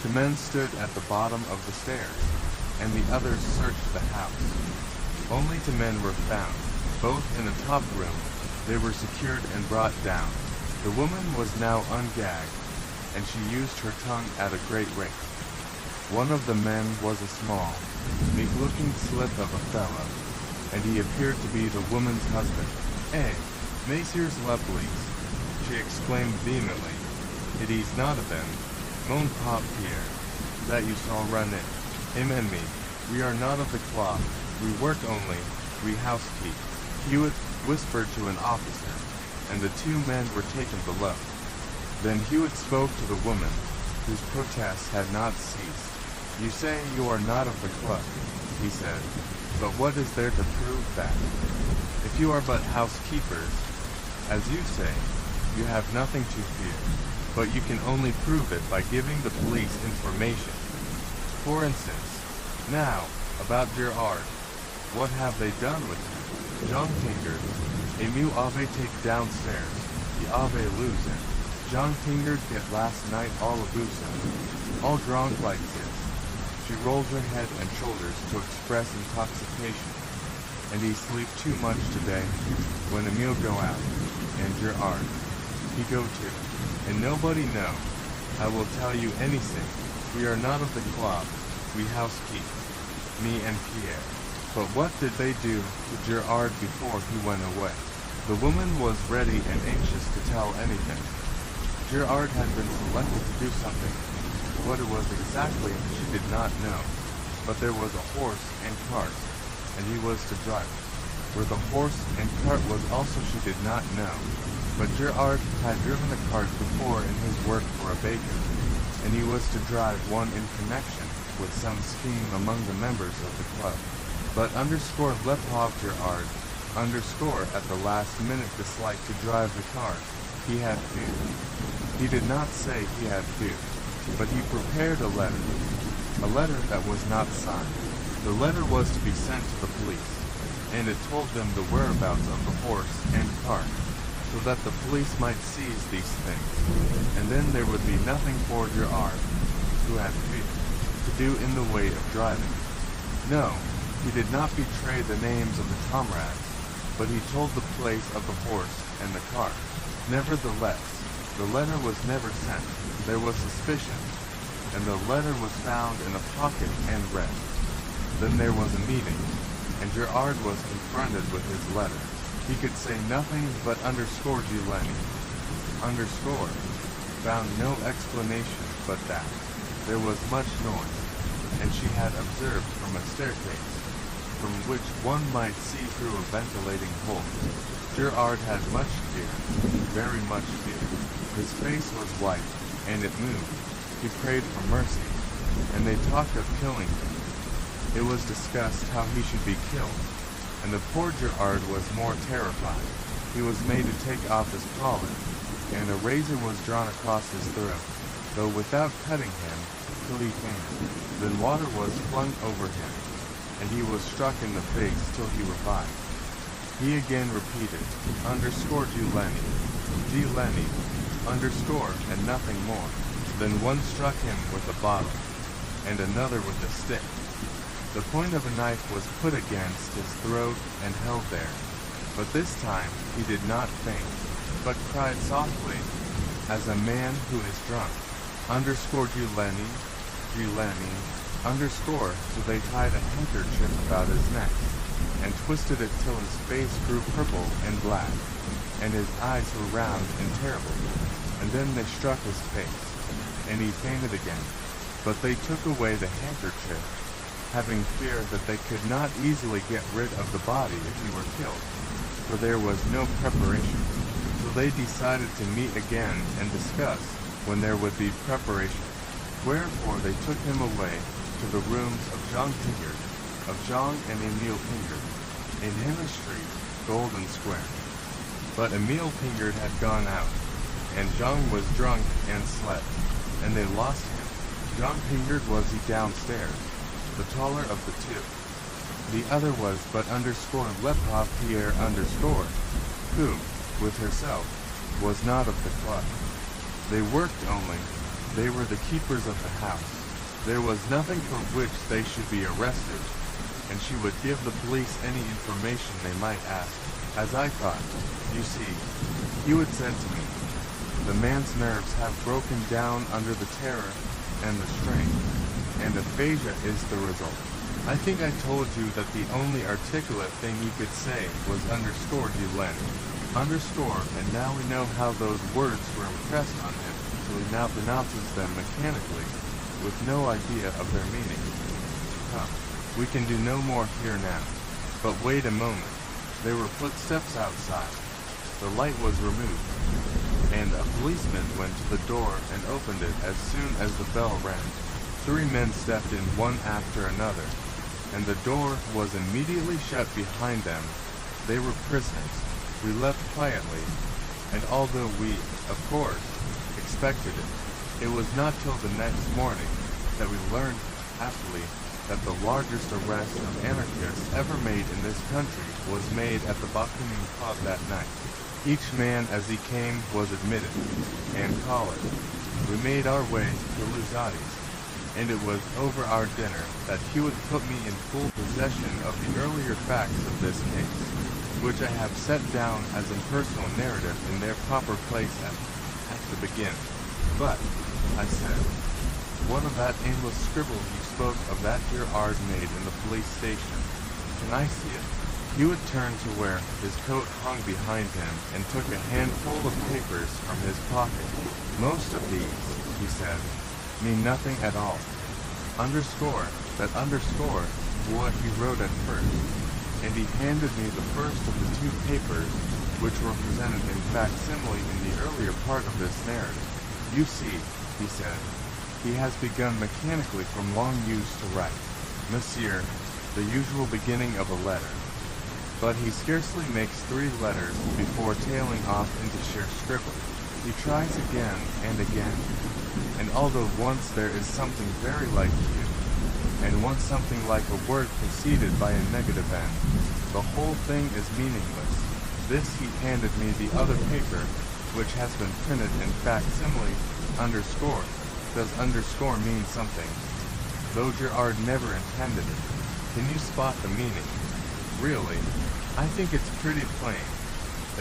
2 men stood at the bottom of the stairs, and the others searched the house. Only 2 men were found, both in the top room. They were secured and brought down. The woman was now ungagged, and she used her tongue at a great rate. One of the men was a small, meek-looking slip of a fellow, and he appeared to be the woman's husband. "Eh, Messieurs Lovelace," she exclaimed vehemently, "it is not of them, mon pop Pierre, that you saw run in. Him and me, we are not of the cloth, we work only, we housekeep." Hewitt whispered to an officer, and the two men were taken below. Then Hewitt spoke to the woman, whose protests had not ceased. "You say you are not of the club," he said, "but what is there to prove that? If you are but housekeepers, as you say, you have nothing to fear, but you can only prove it by giving the police information. For instance, now, about Gerard, what have they done with him? Jean Tingered, a new ave take downstairs, the ave losing. Jean Tingered get last night all abusa, all drunk like this." She rolled her head and shoulders to express intoxication. "And he sleep too much today, when Emile go out, and Gerard, he go too, and nobody know. I will tell you anything, we are not of the club, we housekeep, me and Pierre. But what did they do to Gerard before he went away?" The woman was ready and anxious to tell anything. Gerard had been selected to do something. What it was exactly she did not know, but there was a horse and cart, and he was to drive it. Where the horse and cart was also she did not know, but Gerard had driven the cart before in his work for a baker, and he was to drive one in connection with some scheme among the members of the club. But underscore Lepov Gerard, underscore at the last minute disliked to drive the cart. He had fear. He did not say he had fear, but he prepared a letter that was not signed. The letter was to be sent to the police, and it told them the whereabouts of the horse and cart, so that the police might seize these things, and then there would be nothing for Gerard, who had fear, to do in the way of driving. No, he did not betray the names of the comrades, but he told the place of the horse and the cart. Nevertheless, the letter was never sent. There was suspicion, and the letter was found in a pocket and read. Then there was a meeting, and Gerard was confronted with his letter. He could say nothing but underscore Giuliani. Underscore found no explanation but that there was much noise, and she had observed from a staircase, from which one might see through a ventilating hole. Gerard had much fear, very much fear. His face was white, and it moved. He prayed for mercy, and they talked of killing him. It was discussed how he should be killed, and the poor Gerard was more terrified. He was made to take off his collar, and a razor was drawn across his throat, though without cutting him, till he fainted. Then water was flung over him, and he was struck in the face till he revived. He again repeated, underscore Giuliani, Giuliani, underscore, and nothing more. Then one struck him with a bottle, and another with a stick. The point of a knife was put against his throat and held there, but this time he did not faint, but cried softly, as a man who is drunk. Underscore Giuliani, Giuliani, underscore, so they tied a handkerchief about his neck, and twisted it till his face grew purple and black, and his eyes were round and terrible. And then they struck his face, and he fainted again. But they took away the handkerchief, having fear that they could not easily get rid of the body if he were killed, for there was no preparation. So they decided to meet again and discuss when there would be preparation. Wherefore they took him away to the rooms of Jean Tingered, of Jean and Emile Tingered, in Henry Street, Golden Square. But Emile Tingered had gone out, and Jean was drunk and slept, and they lost him. Jean Tingered was he downstairs, the taller of the two. The other was but underscore Lepov Pierre underscore, who, with herself, was not of the club. They worked only, they were the keepers of the house. There was nothing for which they should be arrested, and she would give the police any information they might ask. As I thought, you see, Hewitt said to me, the man's nerves have broken down under the terror and the strain, and aphasia is the result. I think I told you that the only articulate thing you could say was underscore Giuliani. Underscore, and now we know how those words were impressed on him, so he now pronounces them mechanically, with no idea of their meaning. Come, we can do no more here now. But wait a moment. There were footsteps outside. the light was removed, and a policeman went to the door and opened it as soon as the bell rang. 3 men stepped in one after another, and the door was immediately shut behind them. They were prisoners. We left quietly, and although we, of course, expected it, it was not till the next morning that we learned happily that the largest arrest of anarchists ever made in this country was made at the Bakunin Club that night. Each man as he came was admitted and collared. We made our way to Luzati's, and it was over our dinner that Hewitt put me in full possession of the earlier facts of this case, which I have set down as impersonal narrative in their proper place at the beginning. But, I said, what of that aimless scribble you spoke of that Gerard made in the police station? Can I see it? Hewitt turned to where his coat hung behind him and took a handful of papers from his pocket. Most of these, he said, mean nothing at all. That underscore what he wrote at first, and he handed me the first of the 2 papers which were presented in facsimile in the earlier part of this narrative. You see, he said, he has begun mechanically from long use to write, Monsieur, the usual beginning of a letter. But he scarcely makes 3 letters before tailing off into sheer scribble. He tries again and again, and although once there is something very like you, and once something like a word preceded by a negative end, the whole thing is meaningless. This he handed me the other paper, which has been printed in facsimile, underscore. Does underscore mean something, though Gerard never intended it? Can you spot the meaning? Really, I think it's pretty plain,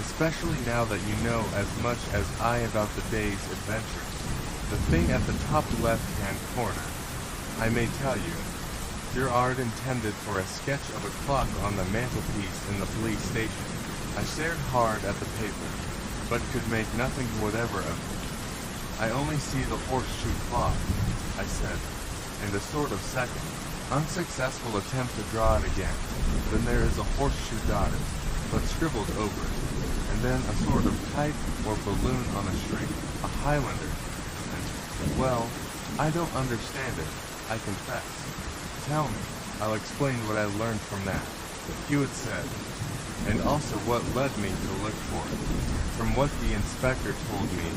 especially now that you know as much as I about the day's adventures. The thing at the top left-hand corner, I may tell you, Gerard intended for a sketch of a clock on the mantelpiece in the police station. I stared hard at the paper, but could make nothing whatever of it. I only see the horseshoe clock, I said, and a sort of second, unsuccessful attempt to draw it again. Then there is a horseshoe dotted, but scribbled over it, and then a sort of kite or balloon on a string, a Highlander, and, well, I don't understand it, I confess. Tell me, I'll explain what I learned from that, Hewitt said, and also what led me to look for it. From what the inspector told me,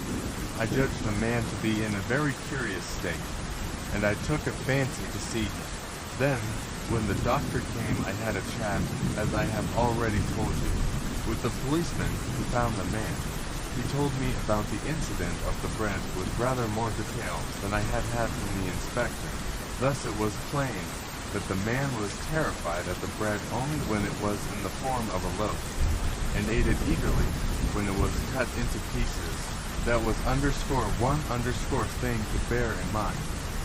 I judged the man to be in a very curious state, and I took a fancy to see him. Then, when the doctor came, I had a chat, as I have already told you, with the policeman who found the man. He told me about the incident of the bread with rather more detail than I had had from the inspector. Thus it was plain that the man was terrified at the bread only when it was in the form of a loaf, and ate it eagerly when it was cut into pieces. That was one underscore thing to bear in mind.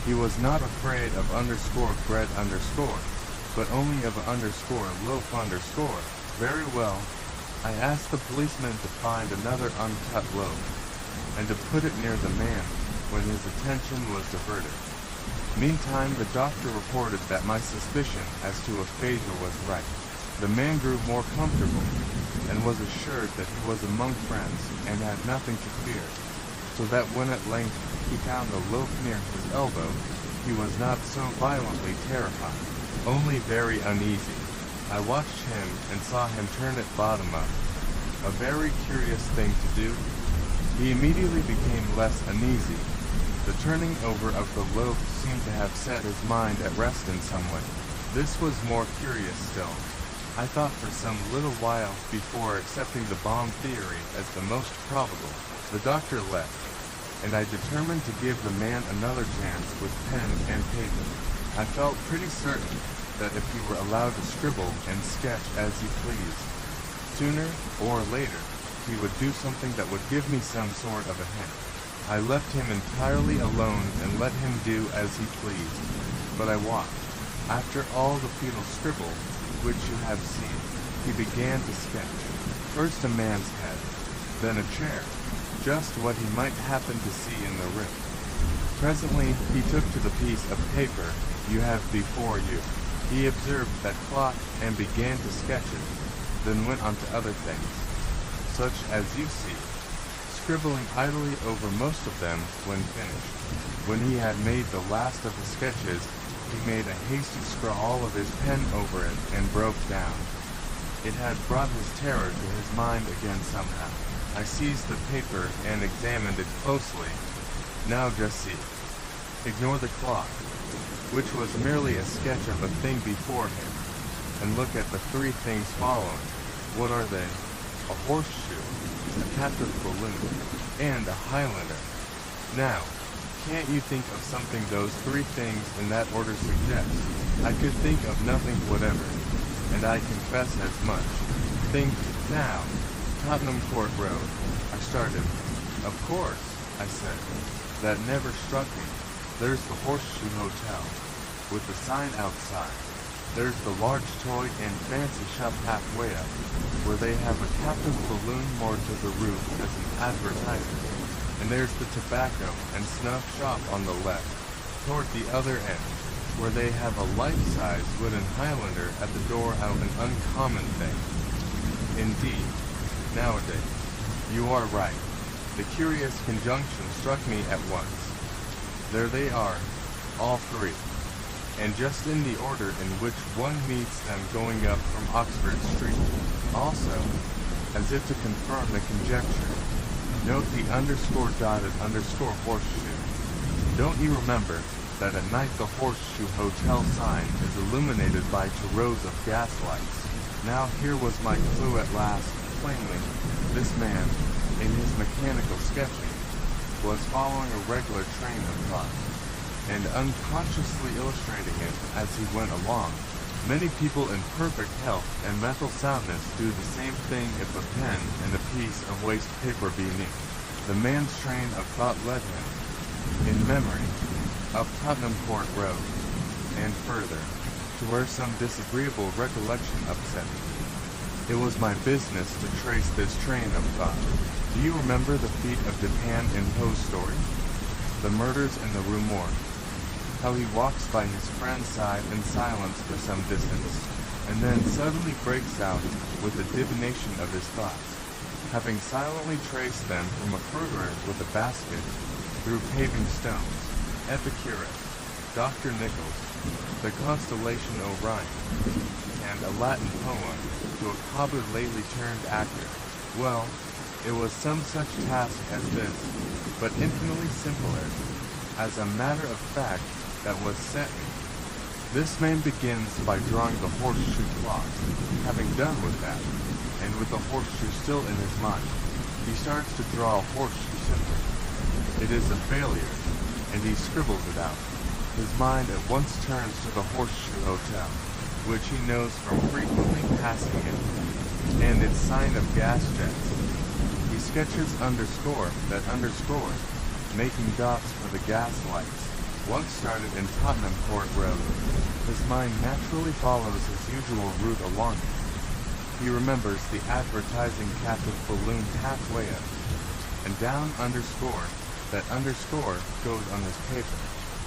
He was not afraid of underscore bread underscore, but only of underscore loaf underscore. Very well. I asked the policeman to find another uncut loaf, and to put it near the man when his attention was diverted. Meantime, the doctor reported that my suspicion as to aphasia was right. The man grew more comfortable, and was assured that he was among friends, and had nothing to fear, so that when at length he found the loaf near his elbow, he was not so violently terrified, only very uneasy. I watched him, and saw him turn it bottom up. A very curious thing to do. He immediately became less uneasy. The turning over of the loaf seemed to have set his mind at rest in some way. This was more curious still. I thought for some little while before accepting the bomb theory as the most probable. The doctor left, and I determined to give the man another chance with pen and paper. I felt pretty certain that if he were allowed to scribble and sketch as he pleased, sooner or later he would do something that would give me some sort of a hint. I left him entirely alone and let him do as he pleased. But I watched. After all the fetal scribble, which you have seen, he began to sketch. First a man's head, then a chair, just what he might happen to see in the room. Presently he took to the piece of paper you have before you. He observed that clock and began to sketch it, then went on to other things. such as you see, scribbling idly over most of them when finished. When he had made the last of the sketches, he made a hasty scrawl of his pen over it and broke down. It had brought his terror to his mind again somehow. I seized the paper and examined it closely. Now just see. Ignore the clock, which was merely a sketch of a thing before him, and look at the three things following. What are they? A horseshoe, a captive balloon, and a Highlander. Now, can't you think of something those three things in that order suggest? I could think of nothing whatever, and I confess as much. Think now. Tottenham Court Road. I started. Of course, I said. That never struck me. There's the Horseshoe Hotel, with the sign outside. There's the large toy and fancy shop halfway up, where they have a captive balloon moored to the roof as an advertisement. And there's the tobacco and snuff shop on the left, toward the other end, where they have a life-size wooden Highlander at the door out an uncommon thing. Indeed, nowadays, you are right. The curious conjunction struck me at once. There they are, all three, and just in the order in which one meets them going up from Oxford Street. Also, as if to confirm the conjecture, note the underscore dotted underscore horseshoe. Don't you remember that at night the Horseshoe Hotel sign is illuminated by 2 rows of gas lights? Now here was my clue at last. Plainly, this man, in his mechanical sketching, was following a regular train of thought, and unconsciously illustrating it as he went along. Many people in perfect health and mental soundness do the same thing if a pen and a piece of waste paper be near. The man's train of thought led him, in memory, up Tottenham Court Road, and further, to where some disagreeable recollection upset me. It was my business to trace this train of thought. Do you remember the feat of Dupin in Poe's story? The murders in the Rue Morgue. How he walks by his friend's side in silence for some distance, and then suddenly breaks out with the divination of his thoughts, having silently traced them from a fruiterer with a basket, through paving stones, Epicurus, Dr. Nichols, the constellation Orion, and a Latin poem, to a cobbler lately turned actor. Well, it was some such task as this, but infinitely simpler, as a matter of fact, that was set me. This man begins by drawing the horseshoe clock. Having done with that, and with the horseshoe still in his mind, he starts to draw a horseshoe symbol. It is a failure, and he scribbles it out. His mind at once turns to the Horseshoe Hotel, which he knows from frequently passing it, and its sign of gas jets. He sketches underscore that underscore, making dots for the gas lights. Once started in Tottenham Court Road, his mind naturally follows his usual route along it. He remembers the advertising captive balloon halfway up, and down underscore, that underscore goes on his paper.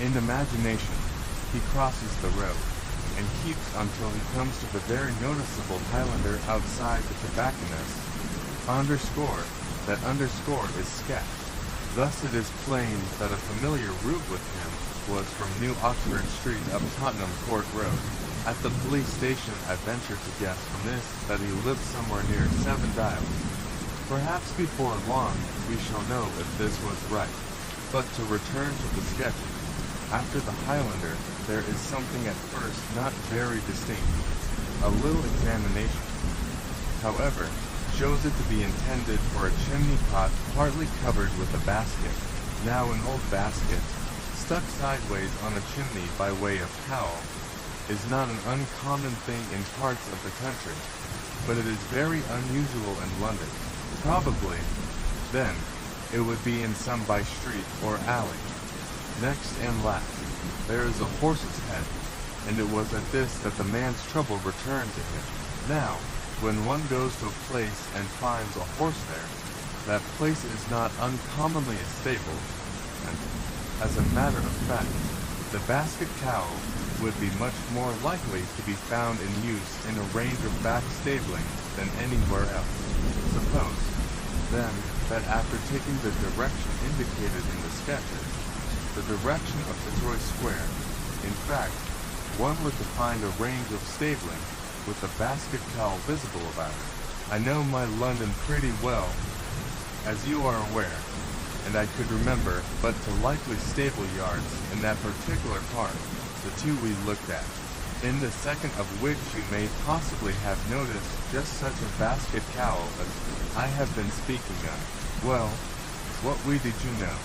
In imagination, he crosses the road, and keeps until he comes to the very noticeable Highlander outside the tobacconist. Underscore, that underscore is sketched. Thus it is plain that a familiar route with him was from New Oxford Street up Tottenham Court Road. At the police station I venture to guess from this that he lived somewhere near 7 Dials. Perhaps before long we shall know if this was right. But to return to the sketching, after the Highlander there is something at first not very distinct. A little examination, however, shows it to be intended for a chimney pot partly covered with a basket. Now an old basket, stuck sideways on a chimney by way of cowl, is not an uncommon thing in parts of the country, but it is very unusual in London. Probably, then, it would be in some by-street or alley. Next and last, there is a horse's head, and it was at this that the man's trouble returned to him. Now, when one goes to a place and finds a horse there, that place is not uncommonly a stable, and, as a matter of fact, the basket cowl would be much more likely to be found in use in a range of back stabling than anywhere else. Suppose, then that after taking the direction indicated in the sketches, the direction of Detroit Square, in fact, one were to find a range of stabling with a basket cowl visible about it. I know my London pretty well, as you are aware, and I could remember but to likely stable yards in that particular part, the two we looked at, in the second of which you may possibly have noticed just such a basket cowl as I have been speaking of. Well, what did you know?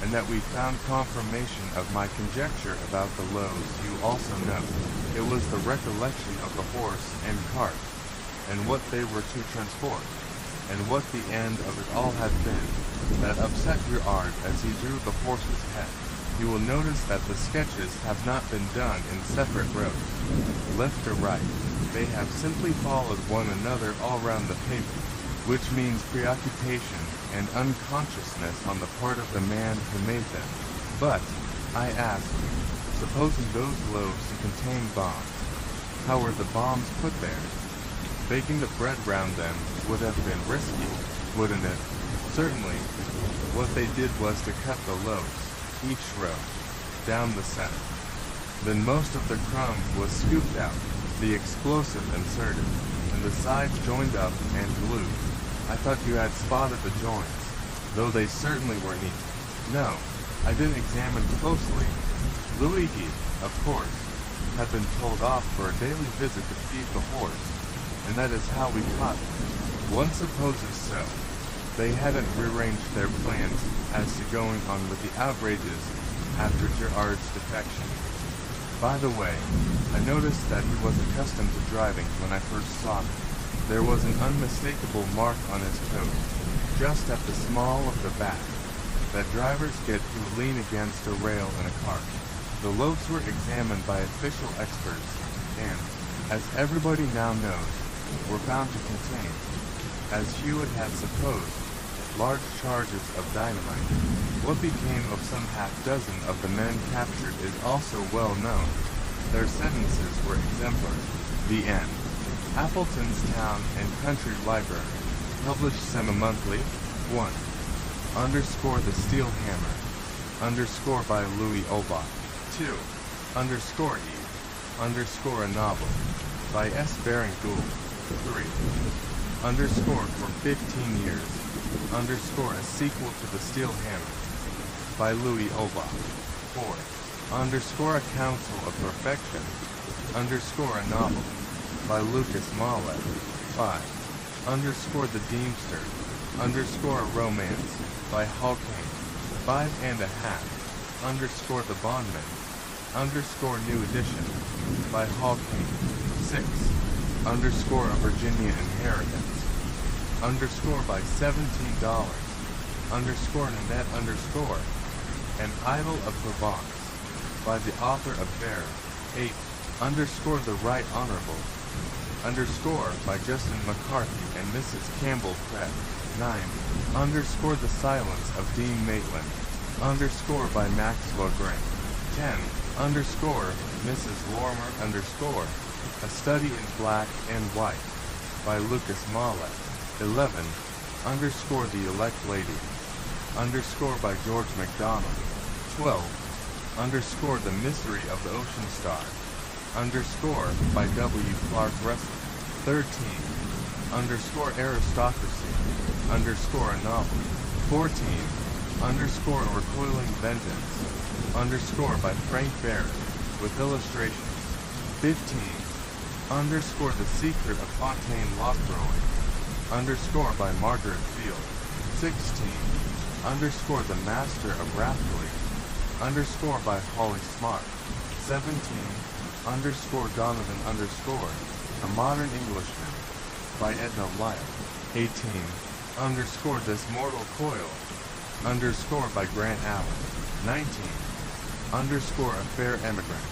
And that we found confirmation of my conjecture about the loaves you also know. It was the recollection of the horse and cart, and what they were to transport, and what the end of it all had been, that upset Gerard as he drew the horse's head. You will notice that the sketches have not been done in separate rows, left or right. They have simply followed one another all round the paper, which means preoccupation and unconsciousness on the part of the man who made them. But, I ask, supposing those loaves to contain bombs, how were the bombs put there? Baking the bread round them would have been risky, wouldn't it? Certainly, what they did was to cut the loaves, each row, down the center. Then most of the crumb was scooped out, the explosive inserted, and the sides joined up and glued. I thought you had spotted the joints, though they certainly were neat. No, I didn't examine closely. Louis, of course, had been told off for a daily visit to feed the horse, and that is how we caught him. One supposes so. They hadn't rearranged their plans as to going on with the outrages after Gerard's defection. By the way, I noticed that he was accustomed to driving when I first saw him. There was an unmistakable mark on his coat, just at the small of the back, that drivers get who lean against a rail in a cart. The loaves were examined by official experts, and, as everybody now knows, were found to contain, as Hewitt had supposed, large charges of dynamite. What became of some half-dozen of the men captured is also well known. Their sentences were exemplary. The end. Appleton's Town and Country Library, published semi-monthly, 1. Underscore the Steel Hammer, underscore by Louis Olbach, 2. Underscore E, underscore a novel, by S. Baring Gould, 3. Underscore for 15 years, underscore a sequel to the Steel Hammer, by Louis Olbach, 4. Underscore a Council of Perfection, underscore a novel, by Lucas Mollett, 5. Underscore the Deemster, underscore a romance, by Hawking, 5.5. Underscore the Bondman, underscore new edition, by Hawking, 6. Underscore a Virginia Inheritance, underscore by $17, underscore Nanette underscore, an Idol of Provence, by the author of Bear, 8. Underscore the Right Honorable, underscore by Justin McCarthy and Mrs. Campbell Pratt, 9. Underscore the Silence of Dean Maitland, underscore by Maxwell Grant, 10. Underscore Mrs. Lorimer underscore, a Study in Black and White, by Lucas Mollett, 11. Underscore the Elect Lady, underscore by George MacDonald, 12. Underscore the Mystery of the Ocean Star, underscore by W. Clark Russell, 13. Underscore Aristocracy, underscore a novel, 14. Underscore Recoiling Vengeance, underscore by Frank Barrett, with illustrations, 15. Underscore The Secret of Fontaine Lockroy, underscore by Margaret Field, 16. Underscore The Master of Raftery, underscore by Holly Smart, 17. Underscore Donovan underscore, a Modern Englishman, by Edna Lyle, 18. Underscore This Mortal Coil, underscore by Grant Allen, 19. Underscore A Fair Emigrant,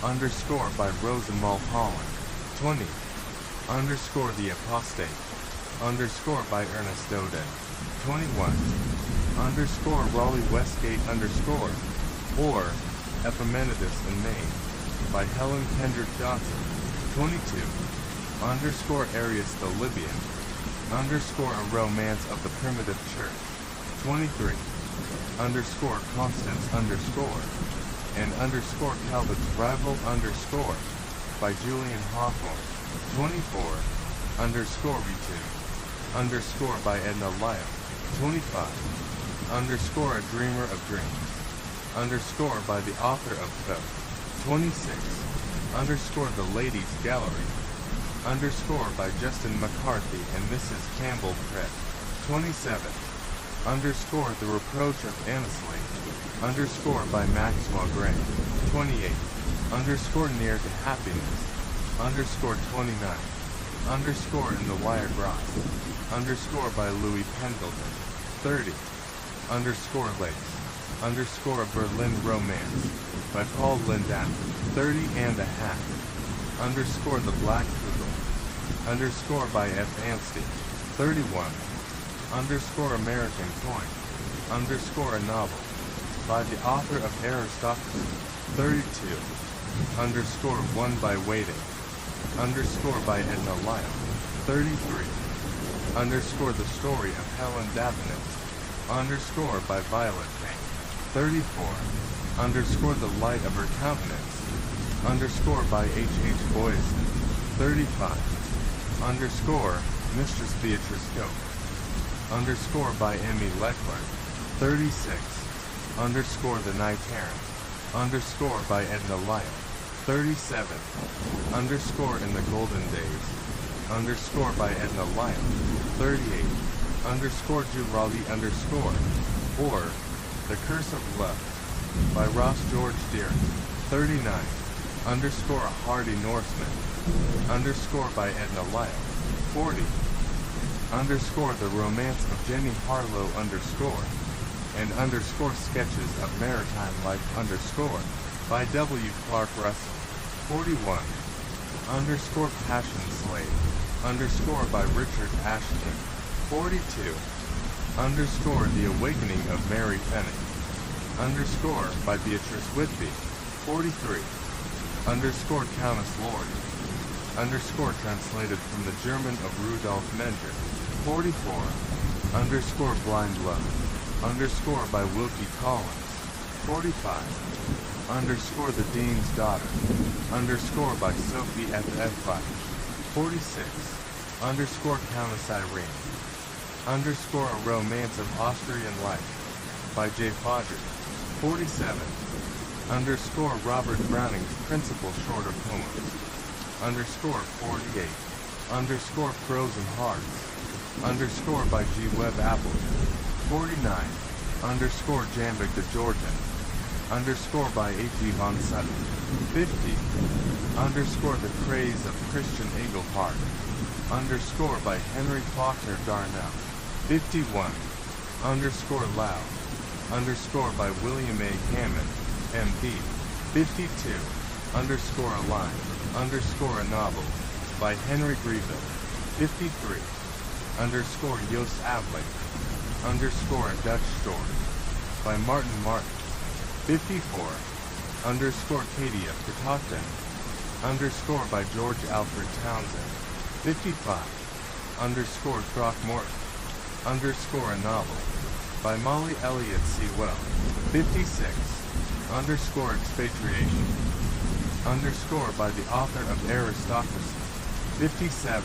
underscore by Rosa Mulholland, 20. Underscore The Apostate, underscore by Ernest Doden, 21. Underscore Raleigh Westgate underscore, or Epimenides in Maine, by Helen Kendrick Johnson, 22. Underscore Arius the Libyan, underscore a romance of the primitive church. 23. Underscore Constance underscore and underscore Calvin's rival underscore by Julian Hawthorne. 24. Underscore Retune underscore by Edna Lyle. 25. Underscore A Dreamer of Dreams underscore by the author of Felt. 26. Underscore The Ladies Gallery underscore by Justin McCarthy and Mrs. Campbell Pratt. 27. Underscore The Reproach of Annesley underscore by Maxwell Graham. 28. Underscore Near to Happiness underscore 29. Underscore In the Wire Gross underscore by Louis Pendleton. 30. Underscore Lace underscore A Berlin Romance by Paul Lindau. 30 and a half. Underscore The Black Poodle underscore by F. Anstey. 31. Underscore American Coin underscore a novel by the author of Aristocracy. 32. Underscore One by Waiting underscore by Edna Lyle. 33. Underscore The Story of Helen Davenant underscore by Violet Payne. 34. Underscore The Light of Her Countenance underscore by H.H. Boyson. 35. Underscore Mistress Beatrice Goat underscore by Emmy Leclerc. 36. Underscore The Night Heron underscore by Edna Lyle. 37. Underscore In the Golden Days underscore by Edna Lyle. 38. Underscore Giraldi underscore or The Curse of Love by Ross George Deering. 39. Underscore A Hardy Norseman underscore by Edna Lyle. 40. Underscore The Romance of Jenny Harlow underscore and underscore Sketches of Maritime Life underscore by W. Clark Russell. 41. Underscore Passion Slave underscore by Richard Ashton. 42. Underscore The Awakening of Mary Fenwick underscore by Beatrice Whitby. 43. Underscore Countess Lord underscore translated from the German of Rudolf Menger. 44. Underscore Blind Love underscore by Wilkie Collins. 45. Underscore The Dean's Daughter underscore by Sophie F. Fudge. 46. Underscore Countess Irene underscore A Romance of Austrian Life by J. Fodger. 47. Underscore Robert Browning's Principal Shorter Poems underscore 48. Underscore Frozen Hearts underscore by G. Webb Appleton. 49. Underscore Jambik the Georgian underscore by H. E. von Sutton. 50. Underscore The Craze of Christian Engelhardt underscore by Henry Faulkner Darnell. 51. Underscore Loud underscore by William A. Hammond, M.P. 52. Underscore A Line underscore A Novel by Henry Greville. 53. Underscore Jos Avling underscore A Dutch Story by Martin Martin. 54. Underscore Katie of Catoctin underscore by George Alfred Townsend. 55. Underscore Throckmorton underscore A Novel by Molly Elliott Sewell. 56. Underscore Expatriation underscore by the author of Aristocracy. 57.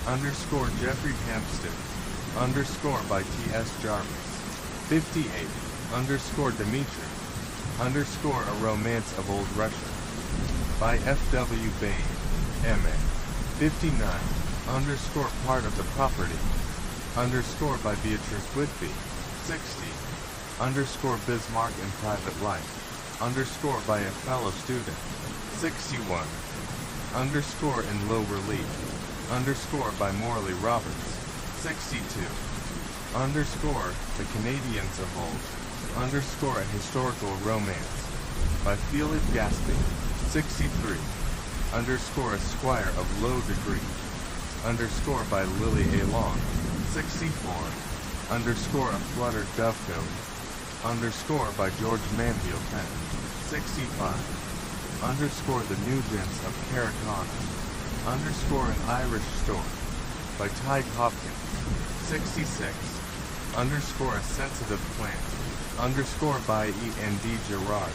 Underscore Jeffrey Hampstead underscore by T.S. Jarvis. 58. Underscore Dimitri underscore A Romance of Old Russia by F.W. Bain, M.A. 59. Underscore Part of the Property underscore by Beatrice Whitby. 60. Underscore Bismarck in Private Life underscore by a fellow student. 61. Underscore In Low Relief underscore by Morley Roberts. 62. Underscore The Canadians of Old underscore A Historical Romance by Philip Gasping. 63. Underscore A Squire of Low Degree underscore by Lily A. Long. 64. Underscore A Fluttered Dovecote underscore by George Manville Fenn. 65. Underscore The Nugents of Caractona underscore An Irish Story by Ty Hopkins. 66. Underscore a sensitive plant. Underscore by E.N.D. Gerard.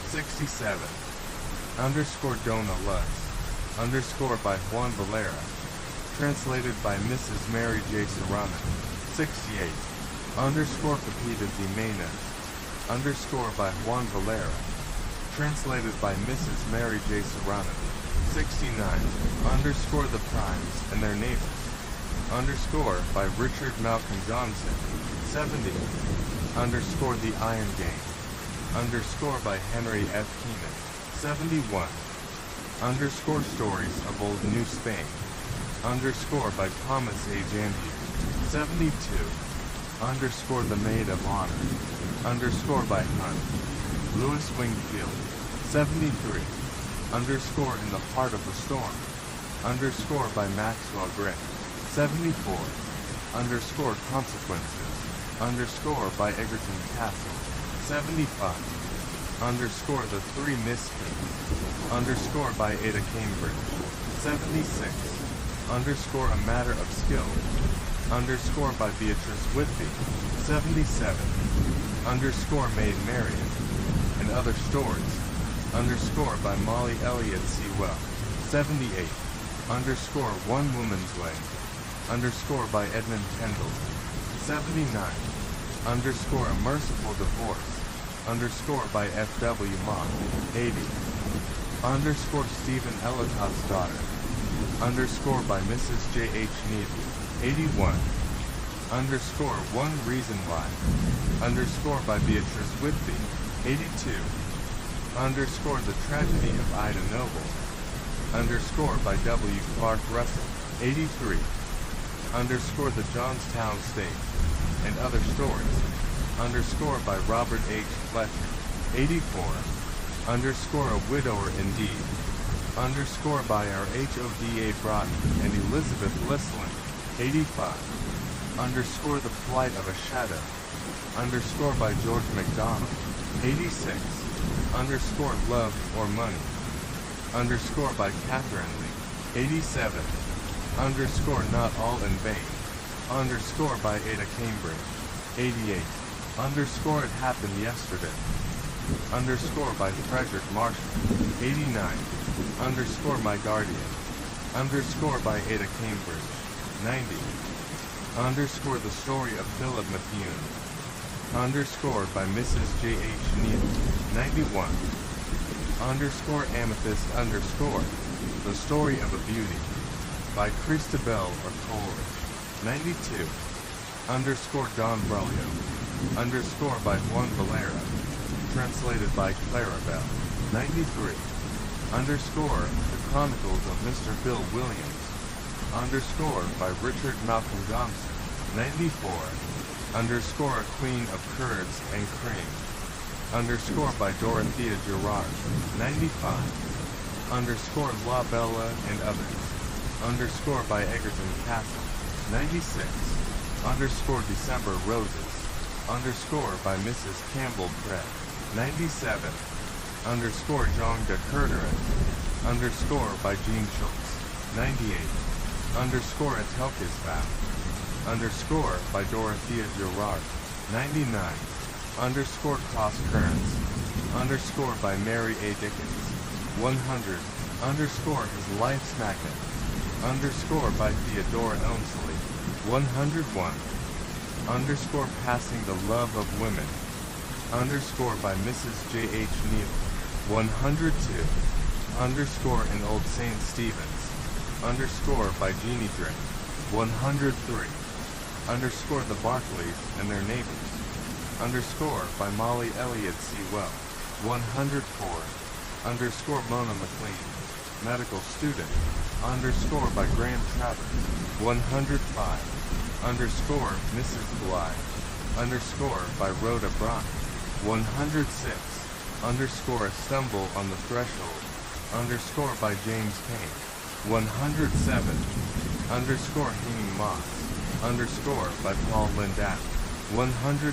67. Underscore Dona Luz. Underscore by Juan Valera. Translated by Mrs. Mary J. Serrano. 68. Underscore Pepita de Mena. Underscore by Juan Valera. Translated by Mrs. Mary J. Serrano. 69. Underscore the Primes and their neighbors. Underscore by Richard Malcolm Johnson. 70. Underscore the Iron Gang. Underscore by Henry F. Keenan. 71. Underscore Stories of Old New Spain. Underscore by Thomas A. Janvier. 72. Underscore the Maid of Honor. Underscore by Hunt. Louis Wingfield. 73. Underscore in the Heart of the Storm. Underscore by Maxwell Gray. 74. Underscore Consequences. Underscore by Egerton Castle. 75. Underscore the Three Misfits. Underscore by Ada Cambridge. 76. Underscore A Matter of Skill. Underscore by Beatrice Whitby. 77. Underscore Maid Marian. And Other Stories. Underscore by Molly Elliott Sewell. 78. Underscore One Woman's Way. Underscore by Edmund Kendall. 79. Underscore A Merciful Divorce. Underscore by F.W. Mott. 80. Underscore Stephen Ellicott's Daughter. Underscore by Mrs. J.H. Needle. 81. Underscore One Reason Why. Underscore by Beatrice Whitby. 82. Underscore The Tragedy of Ida Noble. Underscore by W. Clark Russell. 83. Underscore The Johnstown State. And Other Stories. Underscore by Robert H. Fletcher. 84. Underscore A Widower Indeed. Underscore by our H.O.D.A. Broughton and Elizabeth Lislin. 85. Underscore The Flight of a Shadow. Underscore by George MacDonald. 86. Underscore Love or Money. Underscore by Catherine Lee. 87. Underscore Not All in Vain. Underscore by Ada Cambridge. 88. Underscore It Happened Yesterday. Underscore by Frederick Marshall. 89. Underscore My Guardian. Underscore by Ada Cambridge. 90. Underscore The Story of Philip Methuen. Underscore by Mrs. J.H. Neal. 91. Underscore Amethyst underscore The Story of a Beauty by Christabel or Coleridge. 92. Underscore Don Braulio. Underscore by Juan Valera. Translated by Clara Bell. 93. Underscore The Chronicles of Mr. Bill Williams. Underscore by Richard Malcolm Johnson. 94. Underscore A Queen of Curds and Cream. Underscore by Dorothea Gerard. 95. Underscore La Bella and Others. Underscore by Egerton Castle. 96. Underscore December Roses. Underscore by Mrs. Campbell Pratt. 97. Underscore Jean de Courterin. Underscore by Jean Schultz. 98. Underscore A Telka's Vow. Underscore by Dorothea Gerard. 99. Underscore Cross Currents. Underscore by Mary A. Dickens. 100. Underscore His Life's Magnet. Underscore by Theodora Elmsley. 101. Underscore Passing the Love of Women. Underscore by Mrs. J.H. Neal. 102. Underscore in Old St. Stephen's. Underscore by Jeannie Drake. 103. Underscore The Barclays and Their Neighbors. Underscore by Molly Elliott Sewell. 104. Underscore Mona McLean. Medical Student. Underscore by Graham Travers. 105. Underscore Mrs. Bly. Underscore by Rhoda Brock. 106. Underscore A Stumble on the Threshold. Underscore by James Payne. 107. Underscore Hanging Moss. Underscore by Paul Lindat. 108.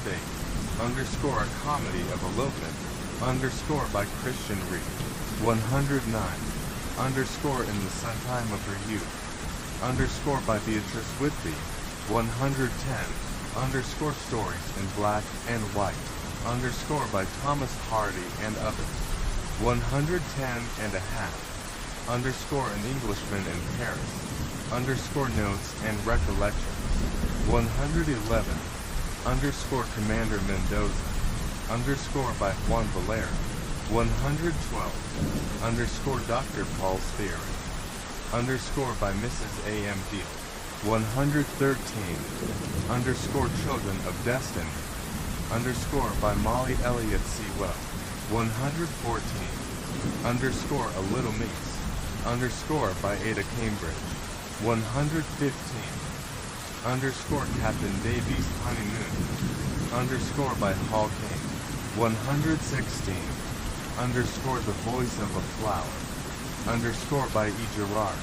Underscore A Comedy of Elopement. Underscore by Christian Reed. 109. Underscore In the Sometime of Her Youth. underscore by Beatrice Whitby, 110, underscore stories in black and white, underscore by Thomas Hardy and others, 110 and a half, underscore an Englishman in Paris, underscore notes and recollections, 111, underscore Commander Mendoza, underscore by Juan Valera, 112, underscore Dr. Paul's Theory, underscore by Mrs. A.M. Deal, 113, underscore Children of Destiny, underscore by Molly Elliott Sewell, 114, underscore A Little Niece, underscore by Ada Cambridge, 115, underscore Captain Davies Honeymoon, underscore by Hall King, 116, underscore The Voice of a Flower, underscore by E. Gerard,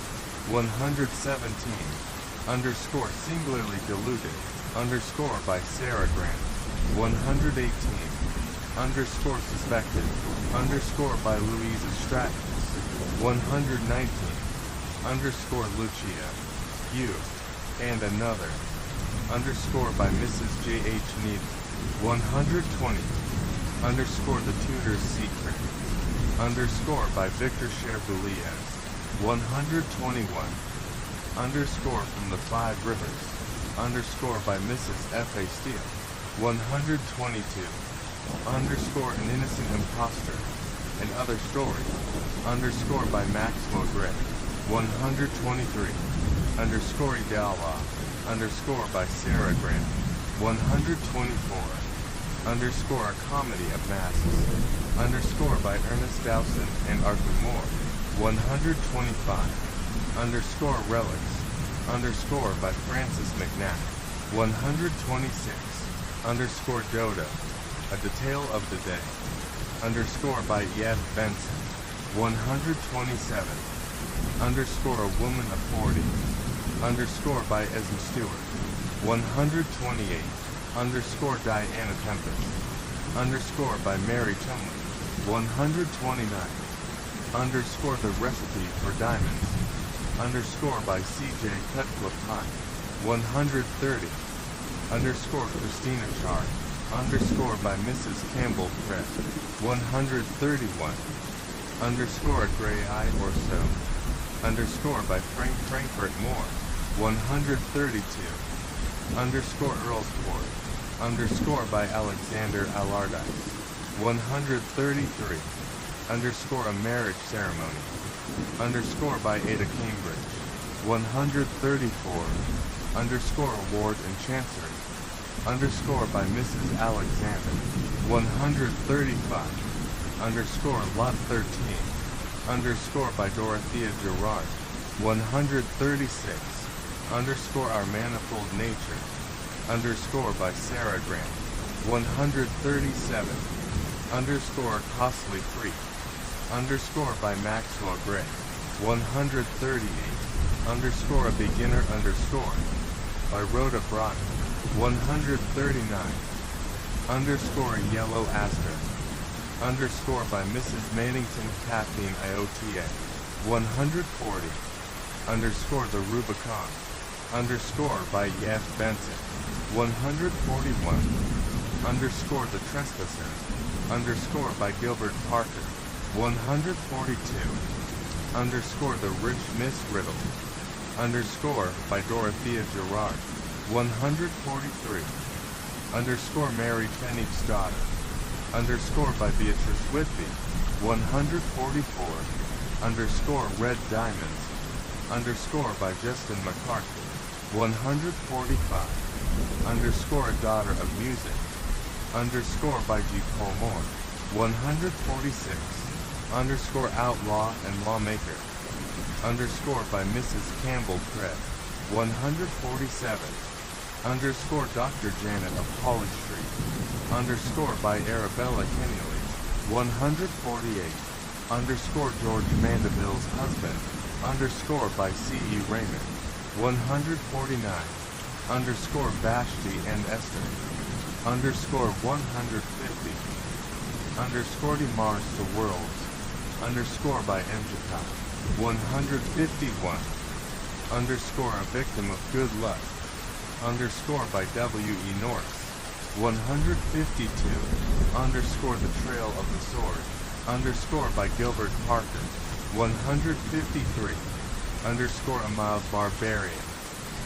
117, underscore Singularly Deluded, underscore by Sarah Grant, 118, underscore Suspected, underscore by Louisa Stratton, 119, underscore Lucia, You, and Another, underscore by Mrs. J.H. Needham, 120, underscore The Tutor's Secret, underscore by Victor Cherbuliez, 121, underscore From the Five Rivers, underscore by Mrs. F.A. Steele, 122, underscore An Innocent Imposter, and Other Stories, underscore by Maxwell Gray, 123, underscore Idala, underscore by Sarah Grant, 124, underscore A Comedy of Masks, underscore by Ernest Dowson and Arthur Moore, 125, underscore Relics, underscore by Francis McNabb, 126, underscore Dodo, A Detail of the Day, underscore by E.F. Benson, 127, underscore A Woman of 40, underscore by Esme Stewart, 128, underscore Diana Tempest, underscore by Mary Chumley, 129, underscore The Recipe for Diamonds, underscore by C.J. Cutcliffe Hunt, 130, underscore Christina Chard, underscore by Mrs. Campbell Press, 131, underscore A Gray Eye or So, underscore by Frank Frankfurt Moore, 132, underscore Earlsport, underscore by Alexander Allardyce, 133, underscore A Marriage Ceremony, underscore by Ada Cambridge, 134, underscore Award in Chancery, underscore by Mrs. Alexander, 135, underscore Lot 13, underscore by Dorothea Gerard, 136, underscore Our Manifold Nature, underscore by Sarah Grant, 137, underscore Costly Freak, underscore by Maxwell Gray, 138, underscore A Beginner underscore by Rhoda Broughton, 139, underscore Yellow Asterisk, underscore by Mrs. Mannington Caffeine IOTA, 140, underscore The Rubicon, underscore by F. Benson, 141, underscore The Trespasser, underscore by Gilbert Parker, 142, underscore The Rich Miss Riddle, underscore by Dorothea Gerard, 143, underscore Mary Fenwick's Daughter, underscore by Beatrice Whitby, 144, underscore Red Diamonds, underscore by Justin McCarthy, 145, underscore A Daughter of Music, underscore by G. Paul Moore, 146, underscore Outlaw and Lawmaker, underscore by Mrs. Campbell Craig, 147, underscore Dr. Janet of Holly Street, underscore by Arabella Keneally, 148, underscore George Mandeville's husband, underscore by C.E. Raymond, 149, underscore Vashti and Esther, underscore 150, underscore Demars to Worlds, underscore by Enjata, 151, underscore a victim of good luck, underscore by W.E. Norris. 152, underscore the trail of the sword, underscore by Gilbert Parker. 153, underscore a mild barbarian,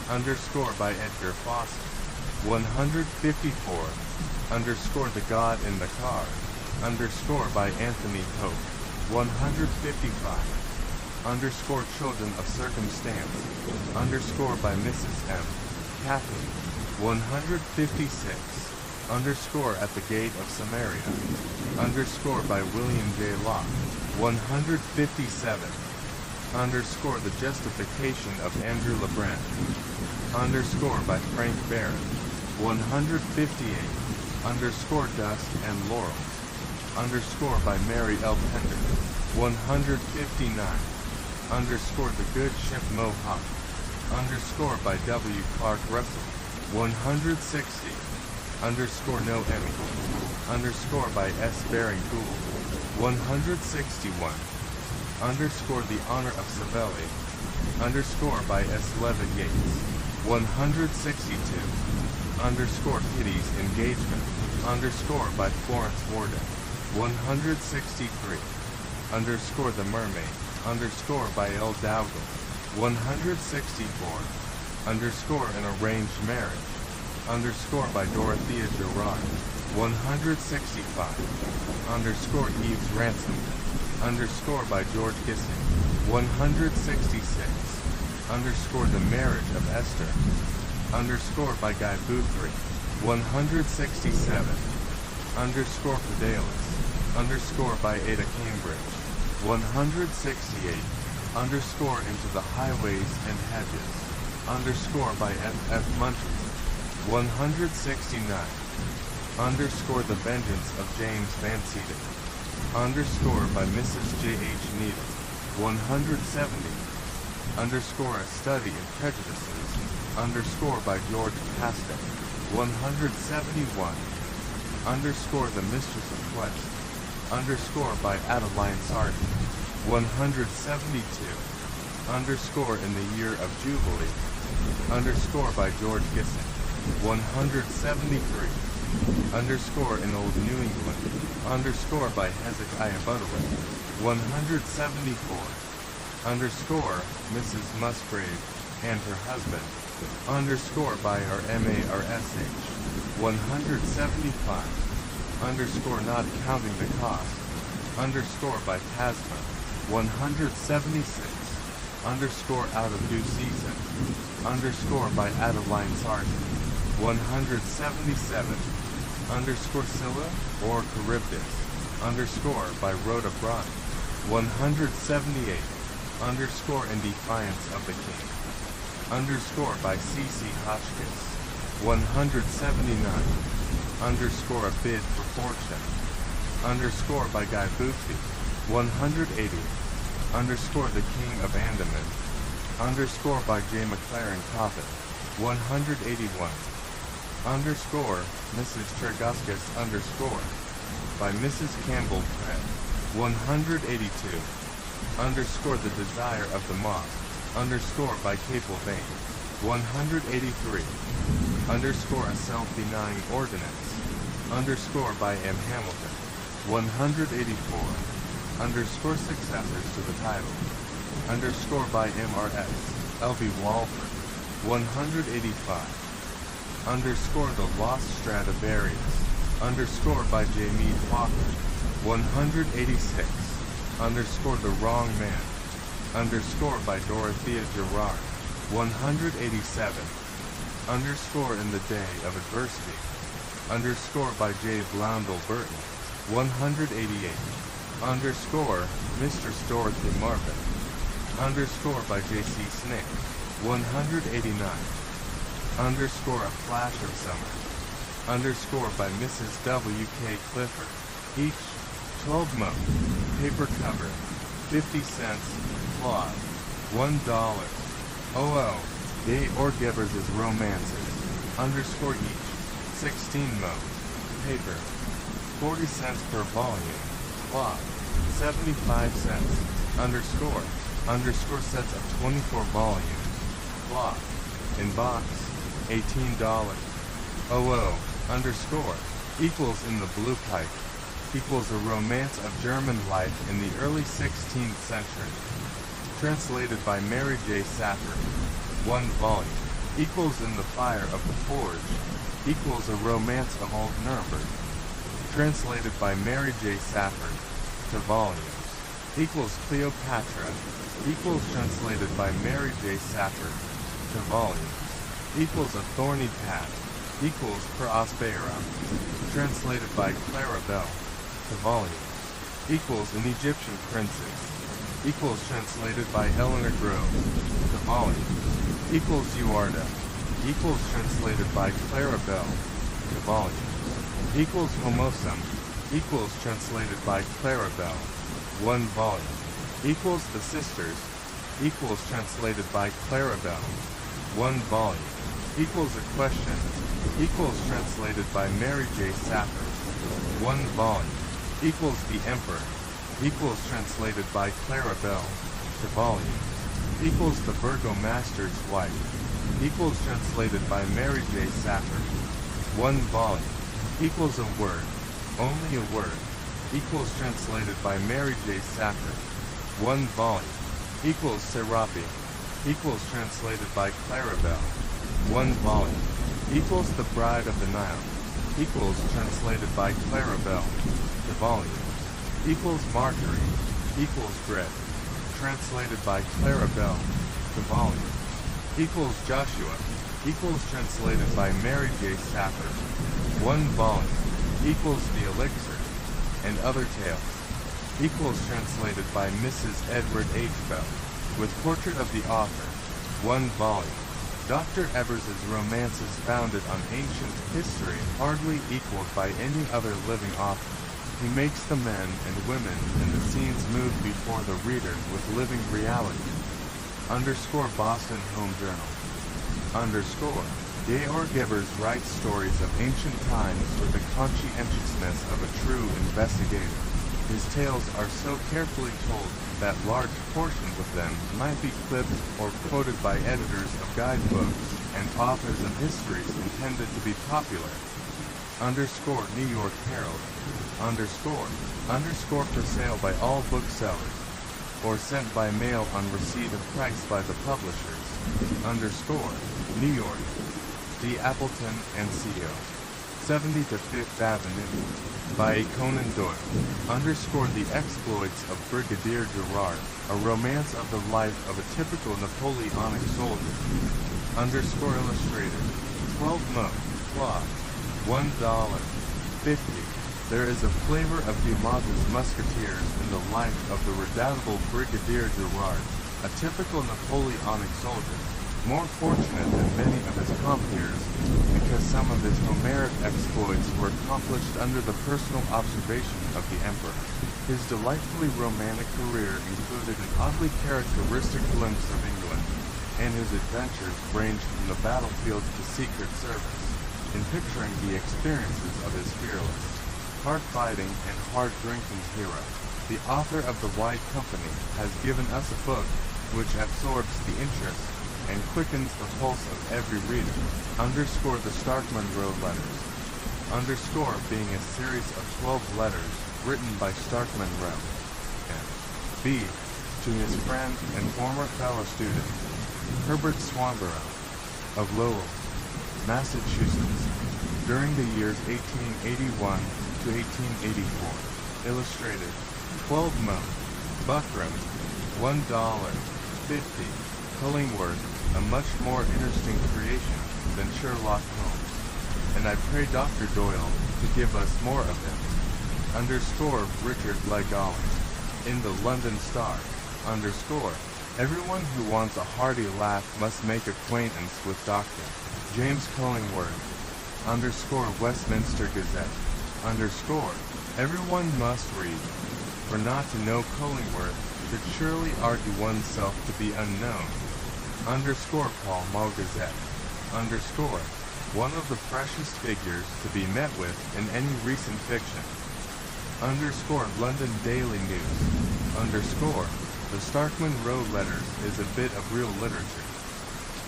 underscore by Edgar Fawcett. 154, underscore the God in the car, underscore by Anthony Hope. 155, underscore children of circumstance, underscore by Mrs. M. Kathleen. 156, underscore at the gate of Samaria, underscore by William J. Locke. 157, underscore the justification of Andrew LeBrun, underscore by Frank Barrett. 158, underscore dust and laurels, underscore by Mary L. Pender. 159, underscore the good ship Mohawk, underscore by W. Clark Russell. 160, underscore no Emmy, underscore by S. Baring Gould. 161, underscore the honor of Savelli, underscore by S. Levitt Yates. 162, underscore Kitty's engagement, underscore by Florence Warden. 163, underscore the mermaid, underscore by L. Dowdle. 164, underscore an arranged marriage, underscore by Dorothea Gerard. 165, underscore Eves Ransom, underscore by George Gissing. 166, underscore the marriage of Esther, underscore by Guy Boothry. 167, underscore Fidelis, underscore by Ada Cambridge. 168, underscore into the highways and hedges, underscore by F. Munter. 169, underscore the vengeance of James Van Seaton, underscore by Mrs. J.H. Needham. 170, underscore a study in prejudices, underscore by George Pastek. 171, underscore the mistress of Quest, underscore by Adeline Sargent. 172, underscore in the year of Jubilee, underscore by George Gissing. 173, underscore in Old New England, underscore by Hezekiah Butterworth. 174, underscore Mrs. Musgrave and her husband, underscore by our MARSH. 175, underscore not counting the cost, underscore by Tasma. 176, underscore out of due season, underscore by Adeline Sargent. 177, underscore Scylla or Charybdis, underscore by Rhoda Braun. 178, underscore in defiance of the king, underscore by C.C. Hotchkiss. 179, underscore a bid for fortune, underscore by Guy Boothby. 180, underscore the king of Andaman, underscore by J. McLaren Coffin. 181, underscore Mrs. Cherguskus underscore by Mrs. Campbell Pratt. 182, underscore the desire of the moth, underscore by Capel Vane. 183, underscore a self-denying ordinance, underscore by M. Hamilton. 184, underscore successors to the title, underscore by M.R.S. L.B. Walford. 185, underscore the lost Stradivarius, underscore by J. Mead Faulkner. 186, underscore the wrong man, underscore by Dorothea Gerard. 187, underscore in the day of adversity, underscore by J. Blondel Burton. 188, underscore Mistress Dorothy Marvin, underscore by J.C. Snake. 189, underscore a flash of summer, underscore by Mrs. W.K. Clifford. Each 12 month, paper cover, 50 cents, cloth, $1. Gay or Givers' Romances, underscore each, 16 mode, paper, 40 cents per volume, cloth, 75 cents, underscore sets of 24 volumes, cloth. In box, $18. OO underscore equals in the blue pipe equals a romance of German life in the early 16th century. Translated by Mary J. Safford. 1 volume. Equals in the fire of the forge. Equals a romance of old Nuremberg. Translated by Mary J. Safford. To volumes. Equals Cleopatra. Equals translated by Mary J. Safford. To volumes. Equals a thorny path. Equals Per Aspera. Translated by Clara Bell. To volumes. Equals an Egyptian princess. Equals translated by Eleanor Grove. To volumes. Equals Uarda. Equals translated by Clara Bell. To volumes. Equals Homosum. Equals translated by Clara Bell. 1 volume. Equals The Sisters. Equals translated by Clara Bell. 1 volume. Equals A Question. Equals translated by Mary J. Safford. 1 volume. Equals The Emperor. Equals translated by Clara Bell. To volumes. Equals The Burgomaster's Wife. Equals translated by Mary J. Safford. 1 volume. Equals A Word. Only a Word. Equals translated by Mary J. Safford. 1 volume. Equals Serape. Equals translated by Clara Bell. 1 volume. Equals The Bride of the Nile. Equals translated by Clara Bell. To volumes. Equals Marjorie. Equals Bread. Translated by Clara Bell. To volumes. Equals Joshua. Equals translated by Mary J. Safford. 1 volume. Equals The Elixir. And Other Tales. Equals translated by Mrs. Edward H. Bell. With portrait of the author. 1 volume. Dr. Ebers's romances founded on ancient history hardly equaled by any other living author. He makes the men and women in the scenes move before the reader with living reality. Underscore Boston Home Journal. Underscore Georg Ebers writes stories of ancient times with the conscientiousness of a true investigator. His tales are so carefully told that large portions of them might be clipped or quoted by editors of guidebooks and authors of histories intended to be popular. Underscore New York Herald. Underscore for sale by all booksellers, or sent by mail on receipt of price by the publishers. Underscore New York. D. Appleton and Co. 70 to 5th Avenue. By Conan Doyle. Underscore The Exploits of Brigadier Gerard, a romance of the life of a typical Napoleonic soldier. Underscore Illustrated. 12 mo. Cloth. $1.50. There is a flavor of Dumas's Musketeers in the life of the redoubtable Brigadier Gerard, a typical Napoleonic soldier, more fortunate than many of his compeers, because some of his Homeric exploits were accomplished under the personal observation of the Emperor. His delightfully romantic career included an oddly characteristic glimpse of England, and his adventures ranged from the battlefield to secret service. In picturing the experiences of his fearless, hard-fighting and hard-drinking hero, the author of The White Company has given us a book which absorbs the interest and quickens the pulse of every reader. Underscore The Stark Munro Letters. Underscore being a series of 12 letters written by Stark Munro. And B. To his friend and former fellow student, Herbert Swanborough, of Lowell, Massachusetts, during the years 1881 to 1884. Illustrated. 12 mo. Buckram. $1.50. Cullingworth, a much more interesting creation than Sherlock Holmes. And I pray Dr. Doyle to give us more of him. Underscore Richard Legalis. In the London Star. Underscore. Everyone who wants a hearty laugh must make acquaintance with Dr. James Cullingworth. Underscore Westminster Gazette. Underscore. Everyone must read. For not to know Cullingworth should surely argue oneself to be unknown. Underscore Paul Mall Gazette. Underscore. One of the freshest figures to be met with in any recent fiction. Underscore London Daily News. Underscore. The Stark Munro Letters is a bit of real literature.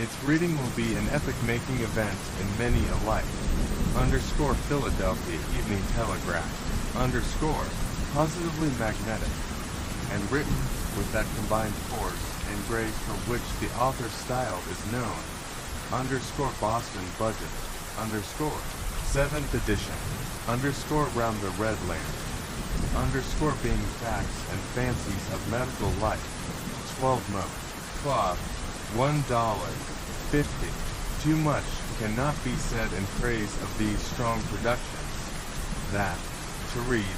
Its reading will be an epic-making event in many a life. Underscore Philadelphia Evening Telegraph. Underscore positively magnetic. And written with that combined force and grace for which the author's style is known. Underscore Boston Budget. Underscore 7th edition. Underscore Round the Red Land. Underscore Being Facts and Fancies of Medical Life. 12 Mo. Cloth. $1.50. Too much cannot be said in praise of these strong productions. That, to read,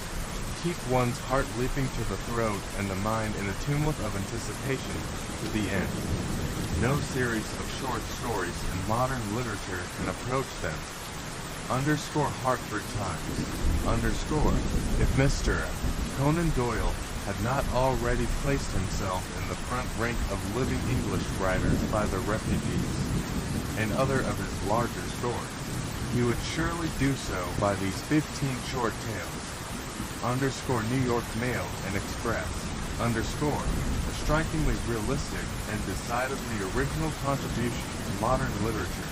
keep one's heart leaping to the throat and the mind in a tumult of anticipation to the end. No series of short stories in modern literature can approach them. Underscore Hartford Times. Underscore if Mr. Conan Doyle had not already placed himself in the front rank of living English writers by the refugees, and other of his larger stories, he would surely do so by these 15 short tales. Underscore New York Mail and Express. Underscore a strikingly realistic and decidedly original contribution to modern literature.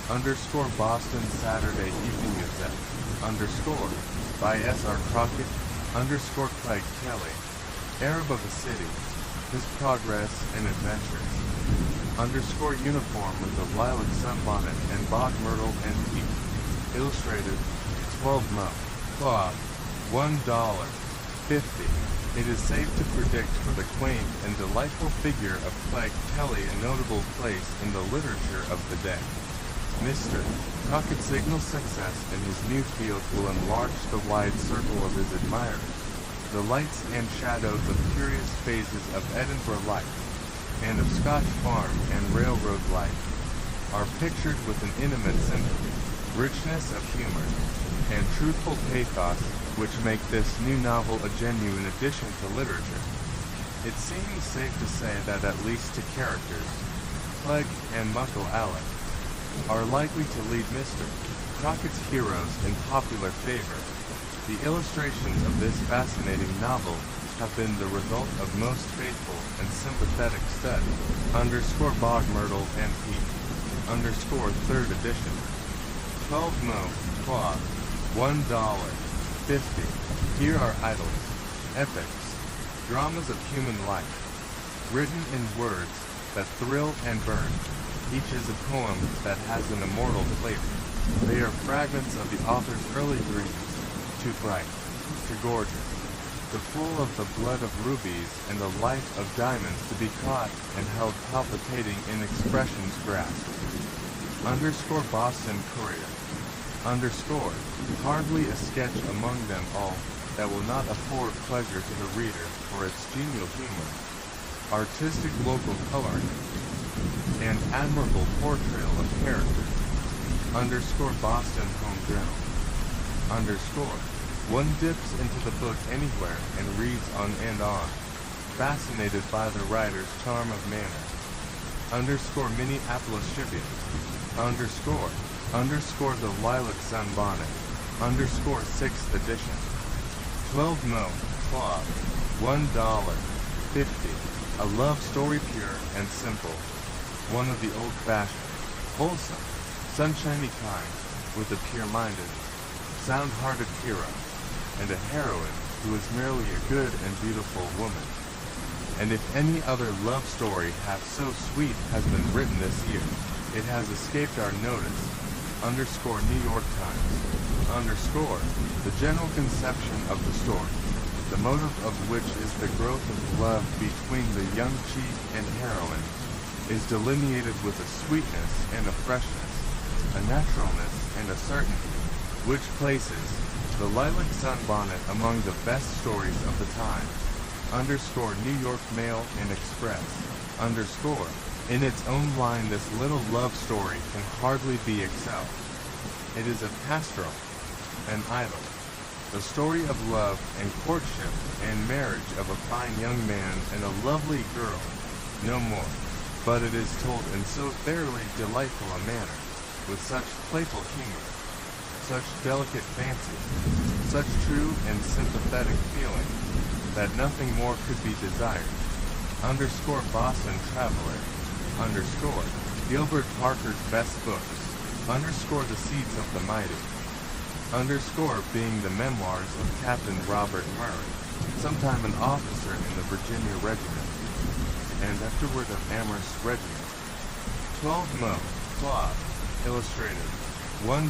Underscore Boston Saturday Evening Gazette. Underscore by S.R. Crockett. Underscore Craig Kelly, Arab of a City, His Progress and Adventures. Underscore Uniform with the lilac sunbonnet and bog myrtle and peak. Illustrated, 12 Mo. Cloth, $1.50. It is safe to predict for the quaint and delightful figure of Craig Kelly a notable place in the literature of the day. Mr. Crockett's signal success in his new field will enlarge the wide circle of his admirers. The lights and shadows of curious phases of Edinburgh life, and of Scotch farm and railroad life, are pictured with an intimate sympathy, richness of humor, and truthful pathos which make this new novel a genuine addition to literature. It seems safe to say that at least two characters, Clegg and Muckle Alec, are likely to lead Mr. Crockett's heroes in popular favor. The illustrations of this fascinating novel have been the result of most faithful and sympathetic study. Underscore Bog Myrtle and Peak. Underscore 3rd edition. 12 Mo. Cloth. $1.50. Here are idylls, epics, dramas of human life, written in words that thrill and burn. Each is a poem that has an immortal flavor. They are fragments of the author's early dreams, too bright, too gorgeous, too full of the blood of rubies and the light of diamonds to be caught and held palpitating in expression's grasp. Underscore Boston Courier. Underscore hardly a sketch among them all that will not afford pleasure to the reader for its genial humor, artistic local coloring, and admirable portrayal of character. Underscore Boston Home Journal. Underscore one dips into the book anywhere and reads on and on, fascinated by the writer's charm of manner. Underscore Minneapolis Tribune. Underscore the lilac sunbonnet. Underscore 6th edition. 12 Mo. Cloth. $1.50. A love story pure and simple. One of the old-fashioned, wholesome, sunshiny kind, with a pure-minded, sound-hearted hero, and a heroine who is merely a good and beautiful woman. And if any other love story half so sweet has been written this year, it has escaped our notice. Underscore New York Times. Underscore the general conception of the story, the motive of which is the growth of love between the young chief and heroine, is delineated with a sweetness and a freshness, a naturalness and a certainty, which places the lilac sunbonnet among the best stories of the time. Underscore New York Mail and Express. Underscore in its own line, this little love story can hardly be excelled. It is a pastoral, an idyll, the story of love and courtship and marriage of a fine young man and a lovely girl, no more. But it is told in so thoroughly delightful a manner, with such playful humor, such delicate fancy, such true and sympathetic feeling, that nothing more could be desired. Underscore Boston Traveler. Underscore Gilbert Parker's best books. Underscore the Seeds of the Mighty. Underscore being the memoirs of Captain Robert Murray, sometime an officer in the Virginia Regiment, and afterward of Amherst Regiment. 12 Mo. Cloth. Illustrated. $1.50.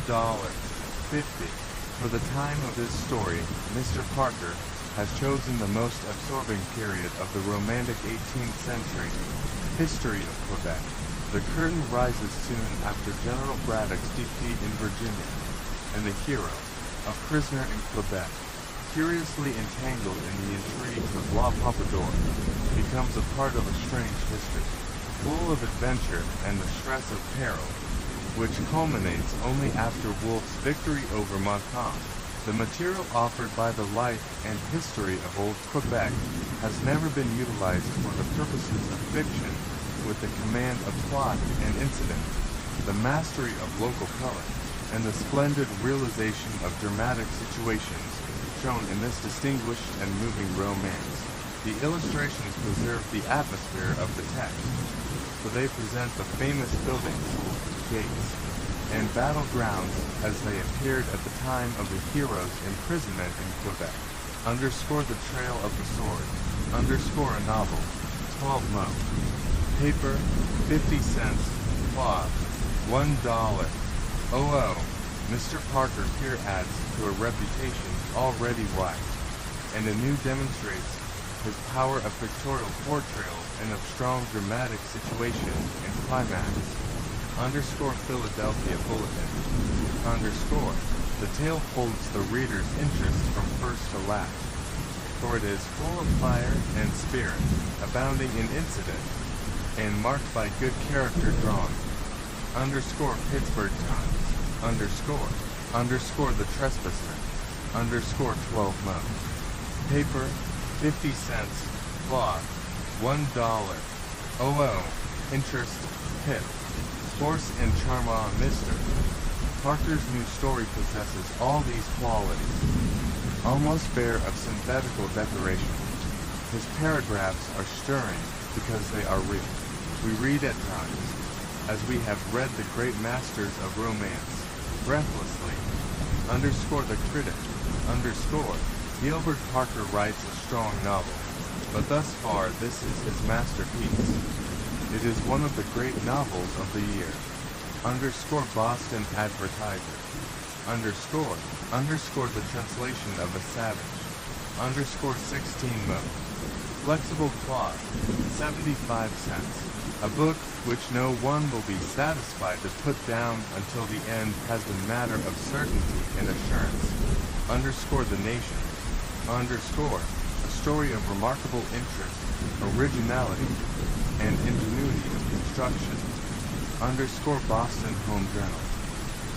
For the time of this story, Mr. Parker has chosen the most absorbing period of the romantic 18th century history of Quebec. The curtain rises soon after General Braddock's defeat in Virginia, and the hero, a prisoner in Quebec, curiously entangled in the intrigues of La Pompadour, becomes a part of a strange history, full of adventure and the stress of peril, which culminates only after Wolfe's victory over Montcalm. The material offered by the life and history of old Quebec has never been utilized for the purposes of fiction, with the command of plot and incident, the mastery of local color, and the splendid realization of dramatic situations shown in this distinguished and moving romance. The illustrations preserve the atmosphere of the text, for they present the famous buildings, gates, and battlegrounds as they appeared at the time of the hero's imprisonment in Quebec. Underscore the Trail of the Sword. Underscore a novel. 12 Mo. Paper, 50 cents. Cloth, $1. Mr. Parker here adds to a reputation already wide, and anew demonstrates his power of pictorial portrayal and of strong dramatic situation and climax. Underscore Philadelphia Bulletin. Underscore. The tale holds the reader's interest from first to last, for it is full of fire and spirit, abounding in incident, and marked by good character drawing. Underscore Pittsburgh Times. Underscore The Trespasser. Underscore 12 Mo. Paper, 50 cents. Cloth, $1. Interest, Pip. Force and charm on Mr. Parker's new story possesses all these qualities, almost bare of synthetical decoration. His paragraphs are stirring because they are real. We read at times, as we have read the great masters of romance, breathlessly. Underscore the critic. Underscore. Gilbert Parker writes a strong novel, but thus far this is his masterpiece. It is one of the great novels of the year. Underscore Boston Advertiser. Underscore the translation of a savage. Underscore 16 Mo. Flexible cloth, 75 cents. A book which no one will be satisfied to put down until the end has been matter of certainty and assurance. Underscore The Nation. Underscore a story of remarkable interest, originality, and ingenuity of construction. Underscore Boston Home Journal.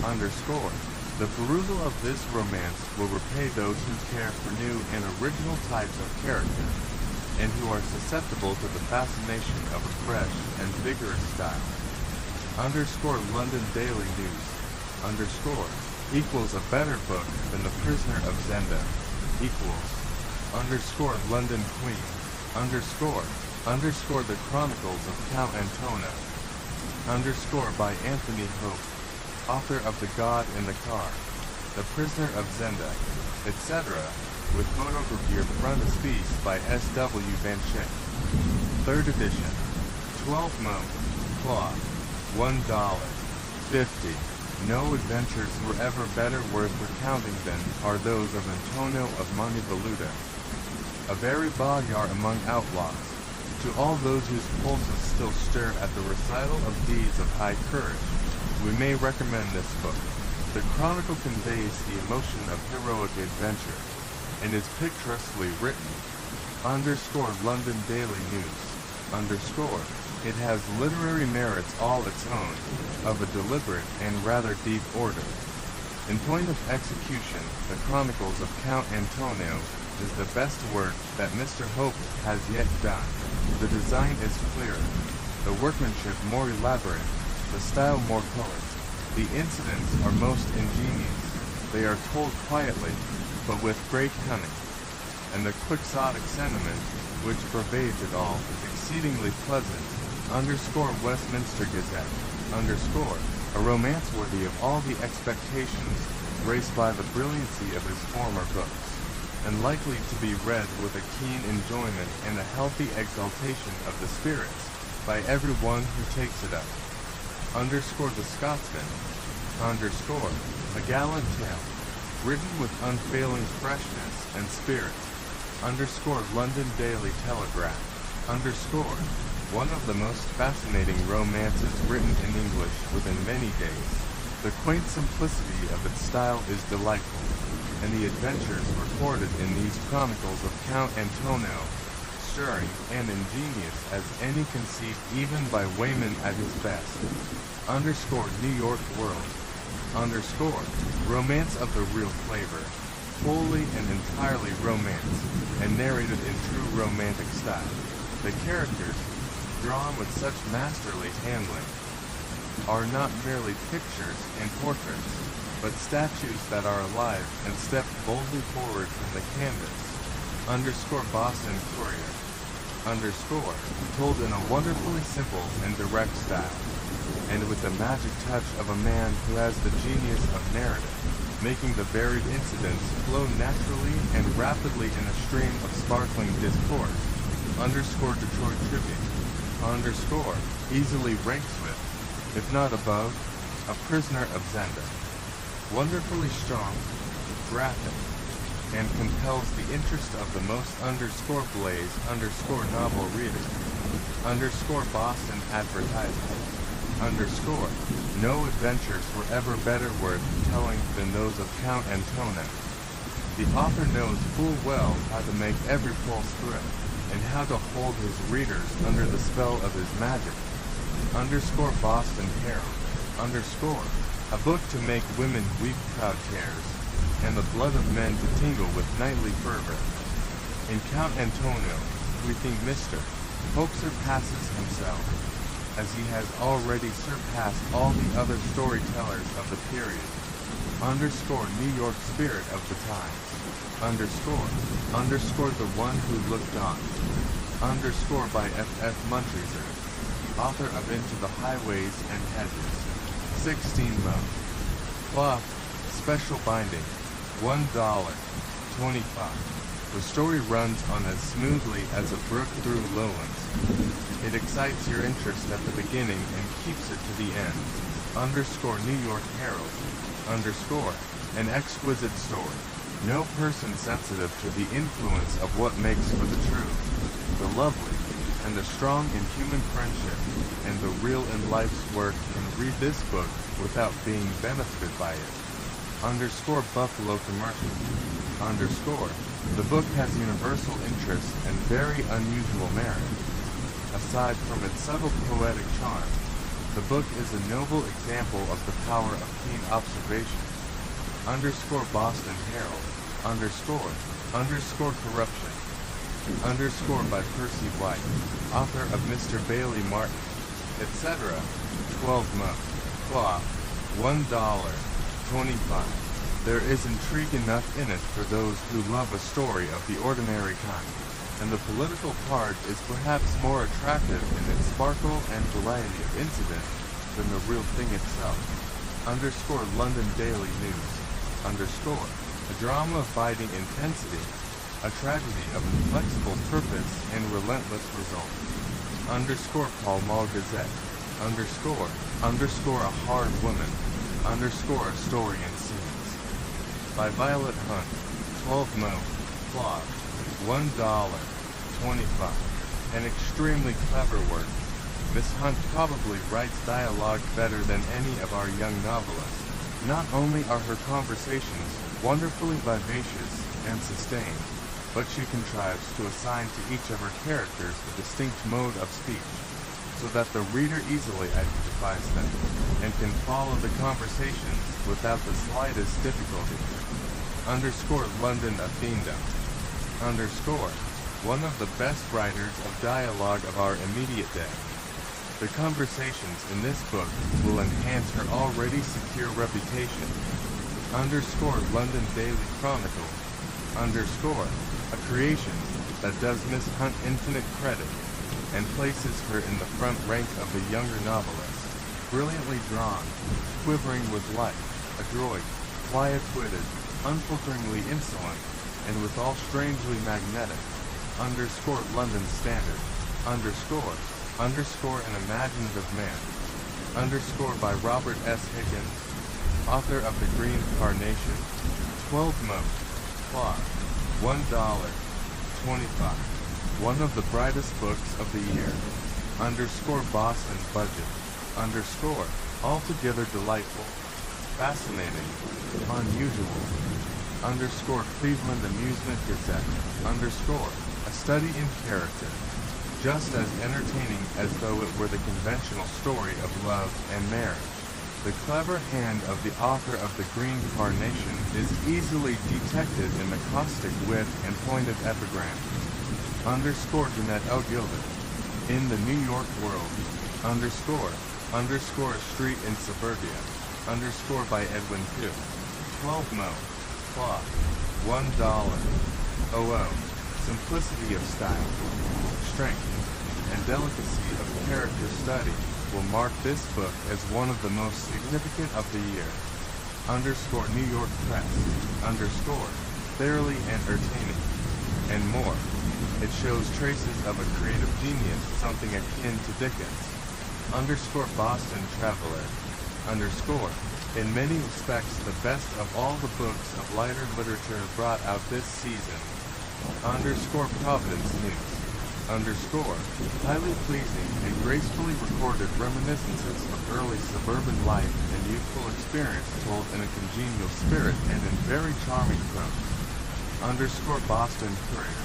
Underscore the perusal of this romance will repay those who care for new and original types of character, and who are susceptible to the fascination of a fresh and vigorous style. Underscore London Daily News. Underscore equals a better book than The Prisoner of Zenda. Equals. Underscore London Queen. Underscore The Chronicles of Count Antonio. Underscore by Anthony Hope, author of The God in the Car, The Prisoner of Zenda, etc., with photogravure frontispiece by S.W. Van Schaik. 3rd edition. 12 Mo. Cloth, $1.50. No adventures were ever better worth recounting than are those of Antonio of Montevoluta, a very boyar among outlaws. To all those whose pulses still stir at the recital of deeds of high courage, we may recommend this book. The chronicle conveys the emotion of heroic adventure, and is picturesquely written. Underscore London Daily News. Underscore it has literary merits all its own, of a deliberate and rather deep order. In point of execution, the Chronicles of Count Antonio is the best work that Mr. Hope has yet done. The design is clearer, the workmanship more elaborate, the style more colored. The incidents are most ingenious. They are told quietly, but with great cunning, and the quixotic sentiment which pervades it all is exceedingly pleasant underscore Westminster Gazette, underscore a romance worthy of all the expectations, graced by the brilliancy of his former books, and likely to be read with a keen enjoyment and a healthy exaltation of the spirits by everyone who takes it up. Underscore The Scotsman, underscore a gallant tale, written with unfailing freshness and spirit, underscore London Daily Telegraph, underscore one of the most fascinating romances written in English within many days. The quaint simplicity of its style is delightful, and the adventures recorded in these chronicles of Count Antonio, stirring and ingenious as any conceived even by Wayman at his best. Underscore New York World, underscore romance of the real flavor, fully and entirely romance, and narrated in true romantic style. The characters, drawn with such masterly handling, are not merely pictures and portraits, but statues that are alive and step boldly forward from the canvas. Underscore Boston Courier, underscore told in a wonderfully simple and direct style, and with the magic touch of a man who has the genius of narrative, making the varied incidents flow naturally and rapidly in a stream of sparkling discourse. Underscore Detroit Tribune, underscore easily ranks with, if not above, A Prisoner of Zenda. Wonderfully strong, graphic, and compels the interest of the most underscore blaze underscore novel reader. Underscore Boston Advertisement, underscore no adventures were ever better worth telling than those of Count Antonio. The author knows full well how to make every pulse thrill, and how to hold his readers under the spell of his magic. Underscore Boston Herald, underscore a book to make women weep proud tears, and the blood of men to tingle with knightly fervor. In Count Antonio, we think Mr. Hope surpasses himself, as he has already surpassed all the other storytellers of the period. Underscore New York Spirit of the Times, underscore the one who looked on, underscore by F.F. Muntrizer, author of Into the Highways and Hedges, 16 mo. Cloth, special binding, $1.25. The story runs on as smoothly as a brook through lowlands. It excites your interest at the beginning and keeps it to the end. Underscore New York Herald, underscore an exquisite story. No person sensitive to the influence of what makes for the true, the lovely, and the strong in human friendship, and the real in life's work can read this book without being benefited by it. Underscore Buffalo Commercial, underscore the book has universal interest and very unusual merit. Aside from its subtle poetic charm, the book is a noble example of the power of keen observation. Underscore Boston Herald, underscore Corruption, underscore by Percy White, author of Mr. Bailey Martin, etc. 12 mo. Cloth, $1.25. There is intrigue enough in it for those who love a story of the ordinary kind, and the political part is perhaps more attractive in its sparkle and variety of incident than the real thing itself. Underscore London Daily News, underscore a drama of biting intensity, a tragedy of inflexible purpose and relentless result. Underscore Pall Mall Gazette, underscore a hard woman, underscore a story in scenes. By Violet Hunt, 12 mo. Cloth, $1.25. An extremely clever work. Miss Hunt probably writes dialogue better than any of our young novelists. Not only are her conversations wonderfully vivacious and sustained, but she contrives to assign to each of her characters a distinct mode of speech, so that the reader easily identifies them, and can follow the conversations without the slightest difficulty. Underscore London Athena, underscore one of the best writers of dialogue of our immediate day. The conversations in this book will enhance her already secure reputation. Underscore London Daily Chronicle, underscore a creation that does Miss Hunt infinite credit. and places her in the front rank of the younger novelists. Brilliantly drawn, quivering with life, adroit, quiet-witted, unfilteringly insolent, and withal strangely magnetic. Underscore London Standard. Underscore an imaginative man. Underscore by Robert S. Higgins, author of The Green Carnation. 12 Modes. Plot. $1.25. One of the brightest books of the year. Underscore Boston Budget. Underscore altogether delightful. Fascinating. Unusual. Underscore Cleveland Amusement Gazette. Underscore a study in character. Just as entertaining as though it were the conventional story of love and marriage. The clever hand of the author of The Green Carnation is easily detected in the caustic wit and pointed epigram. Underscore Jeanette L. Gilbert. In the New York World. Underscore a street in suburbia. Underscore by Edwin Pugh. 12 Modes. Plot. $1.00. Simplicity of style, strength, and delicacy of character study will mark this book as one of the most significant of the year. Underscore New York Press. Underscore thoroughly entertaining. And more. It shows traces of a creative genius, something akin to Dickens. Underscore Boston Traveler. Underscore in many respects the best of all the books of lighter literature brought out this season. Underscore Providence News. Underscore highly pleasing and gracefully recorded reminiscences of early suburban life and youthful experience told in a congenial spirit and in very charming prose. Underscore Boston Courier.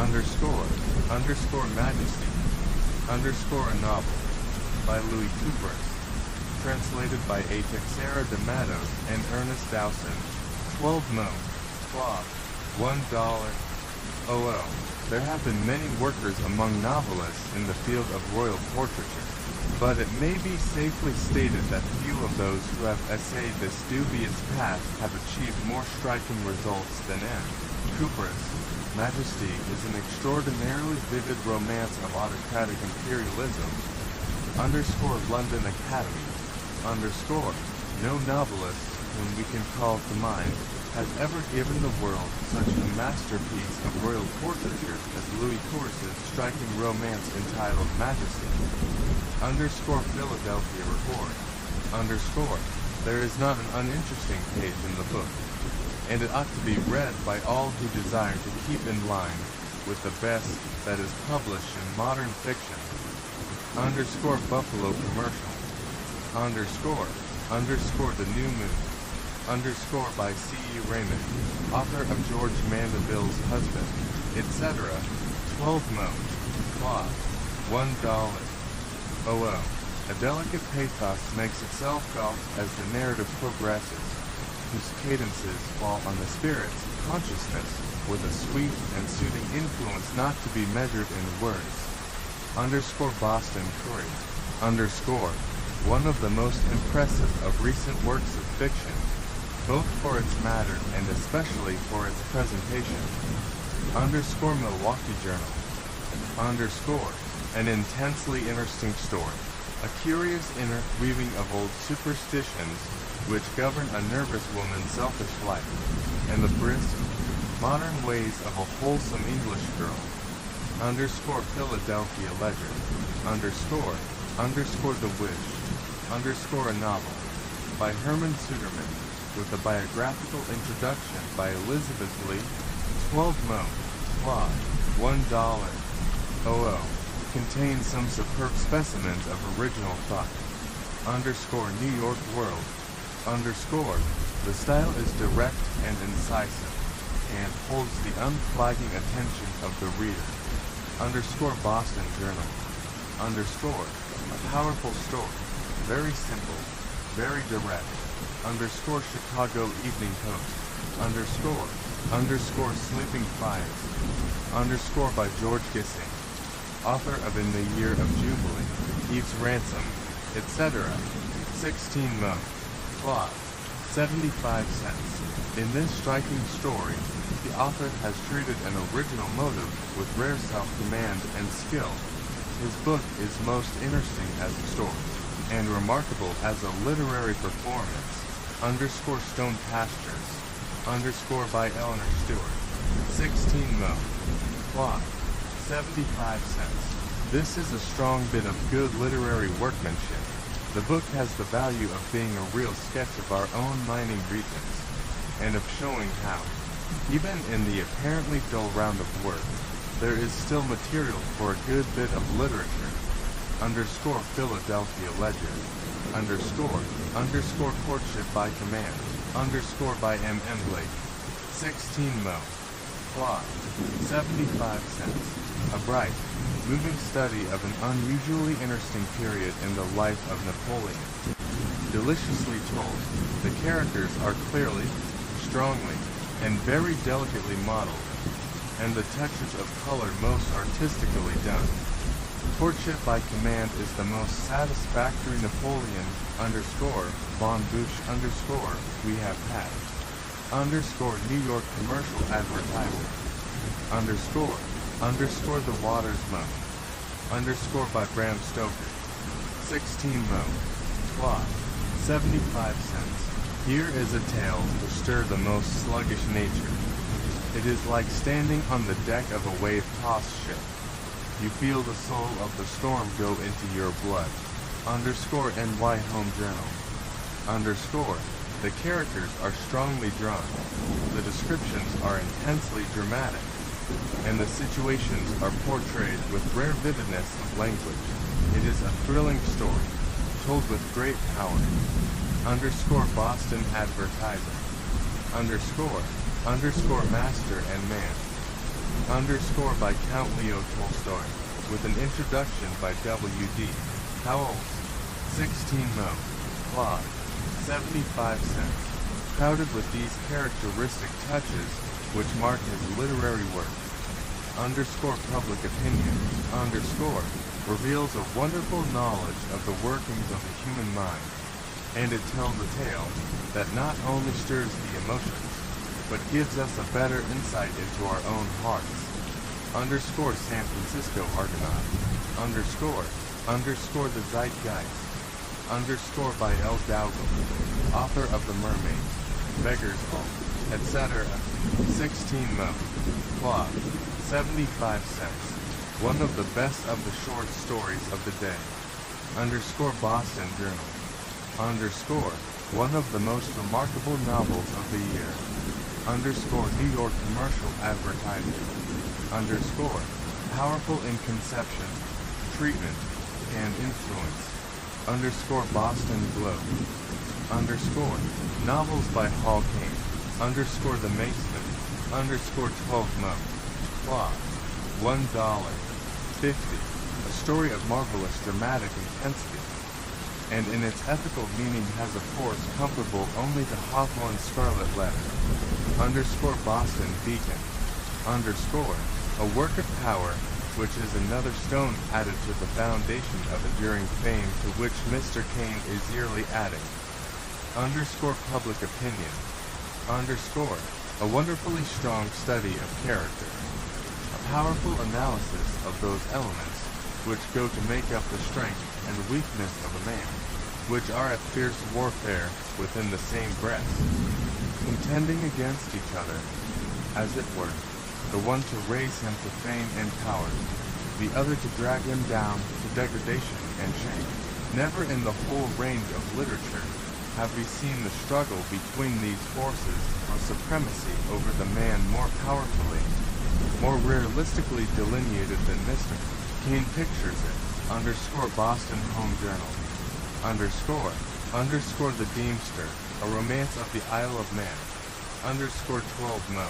Underscore Majesty. Underscore a novel by Louis Cooper. Translated by A. Texera de Matos and Ernest Dowson. 12 Modes. Plot. $1.00. There have been many workers among novelists in the field of royal portraiture, but it may be safely stated that few of those who have essayed this dubious path have achieved more striking results than N. Cooper's Majesty is an extraordinarily vivid romance of autocratic imperialism. Underscore London Academy. Underscore no novelist whom we can call to mind has ever given the world such a masterpiece of royal portraiture as Louis Couper's striking romance entitled Majesty. Underscore Philadelphia Report. Underscore there is not an uninteresting page in the book, and it ought to be read by all who desire to keep in line with the best that is published in modern fiction. Underscore Buffalo Commercial. Underscore The New Moon. Underscore by C.E. Raymond, author of George Mandeville's Husband, etc. 12 Modes. Plot. $1.00. A delicate pathos makes itself felt as the narrative progresses, whose cadences fall on the spirit's consciousness with a sweet and soothing influence not to be measured in words. Underscore Boston Courier. Underscore one of the most impressive of recent works of fiction, both for its matter and especially for its presentation. Underscore Milwaukee Journal. Underscore an intensely interesting story, a curious inner weaving of old superstitions which govern a nervous woman's selfish life, and the brisk, modern ways of a wholesome English girl. Underscore Philadelphia Ledger. Underscore The Wish. Underscore a novel by Herman Suderman, with a biographical introduction by Elizabeth Lee. 12 Modes. Plot. $1.00. Contains some superb specimens of original thought. Underscore New York World. Underscore the style is direct and incisive, and holds the unflagging attention of the reader. Underscore Boston Journal. Underscore a powerful story, very simple, very direct. Underscore Chicago Evening Post. Underscore Sleeping Fires. Underscore by George Gissing, author of In the Year of Jubilee, Eve's Ransom, etc. 16 Modes. Plot. 75 cents. In this striking story, the author has treated an original motive with rare self-command and skill, His book is most interesting as a story, and remarkable as a literary performance. Stone Pastures. By Eleanor Stewart. 16 Mo. Plot. 75 cents. This is a strong bit of good literary workmanship. The book has the value of being a real sketch of our own mining regions, and of showing how, even in the apparently dull round of work, there is still material for a good bit of literature. Philadelphia Ledger. Courtship by Command. By M.M. Blake. 16 Mo. Plot. 75 cents. A bright, moving study of an unusually interesting period in the life of Napoleon. Deliciously told, the characters are clearly, strongly, and very delicately modeled, and the touches of color most artistically done. Courtship by Command is the most satisfactory Napoleon von Buch we have had. New York commercial advertising. The Waters Mo. By Bram Stoker. 16 Mo. Plot. 75 cents. Here is a tale to stir the most sluggish nature. It is like standing on the deck of a wave-tossed ship. You feel the soul of the storm go into your blood. NY Home Journal. The characters are strongly drawn. The descriptions are intensely dramatic, and the situations are portrayed with rare vividness of language. It is a thrilling story, told with great power. Boston Advertiser. Master and Man. By Count Leo Tolstoy, with an introduction by W.D. Howells. 16 Mo. Plot. 75 cents. Crowded with these characteristic touches, which mark his literary work. Public Opinion. Reveals a wonderful knowledge of the workings of the human mind, and it tells a tale that not only stirs the emotions, but gives us a better insight into our own hearts. San Francisco Argonaut. The Zeitgeist. By L. Dowdle, author of The Mermaid, Beggar's Hall, etc. 16 Mo. Plot. 75 cents. One of the best of the short stories of the day. Boston Journal. One of the most remarkable novels of the year. New York commercial advertising. Powerful in conception, treatment, and influence. Boston Globe. Novels by Hall King. The Mason. 12 Mo. Plot. $1.50. A story of marvelous dramatic intensity, and in its ethical meaning has a force comparable only to Hawthorne's Scarlet Letter. Boston Beacon. A work of power, which is another stone added to the foundation of enduring fame to which Mr. Kane is yearly adding. Public Opinion. A wonderfully strong study of character. A powerful analysis of those elements which go to make up the strength and weakness of a man, which are at fierce warfare within the same breast, contending against each other, as it were, the one to raise him to fame and power, the other to drag him down to degradation and shame. Never in the whole range of literature have we seen the struggle between these forces for supremacy over the man more powerfully, more realistically delineated than Mr. Kane pictures it. Boston Home Journal. The Deemster, a romance of the Isle of Man. 12 Mo.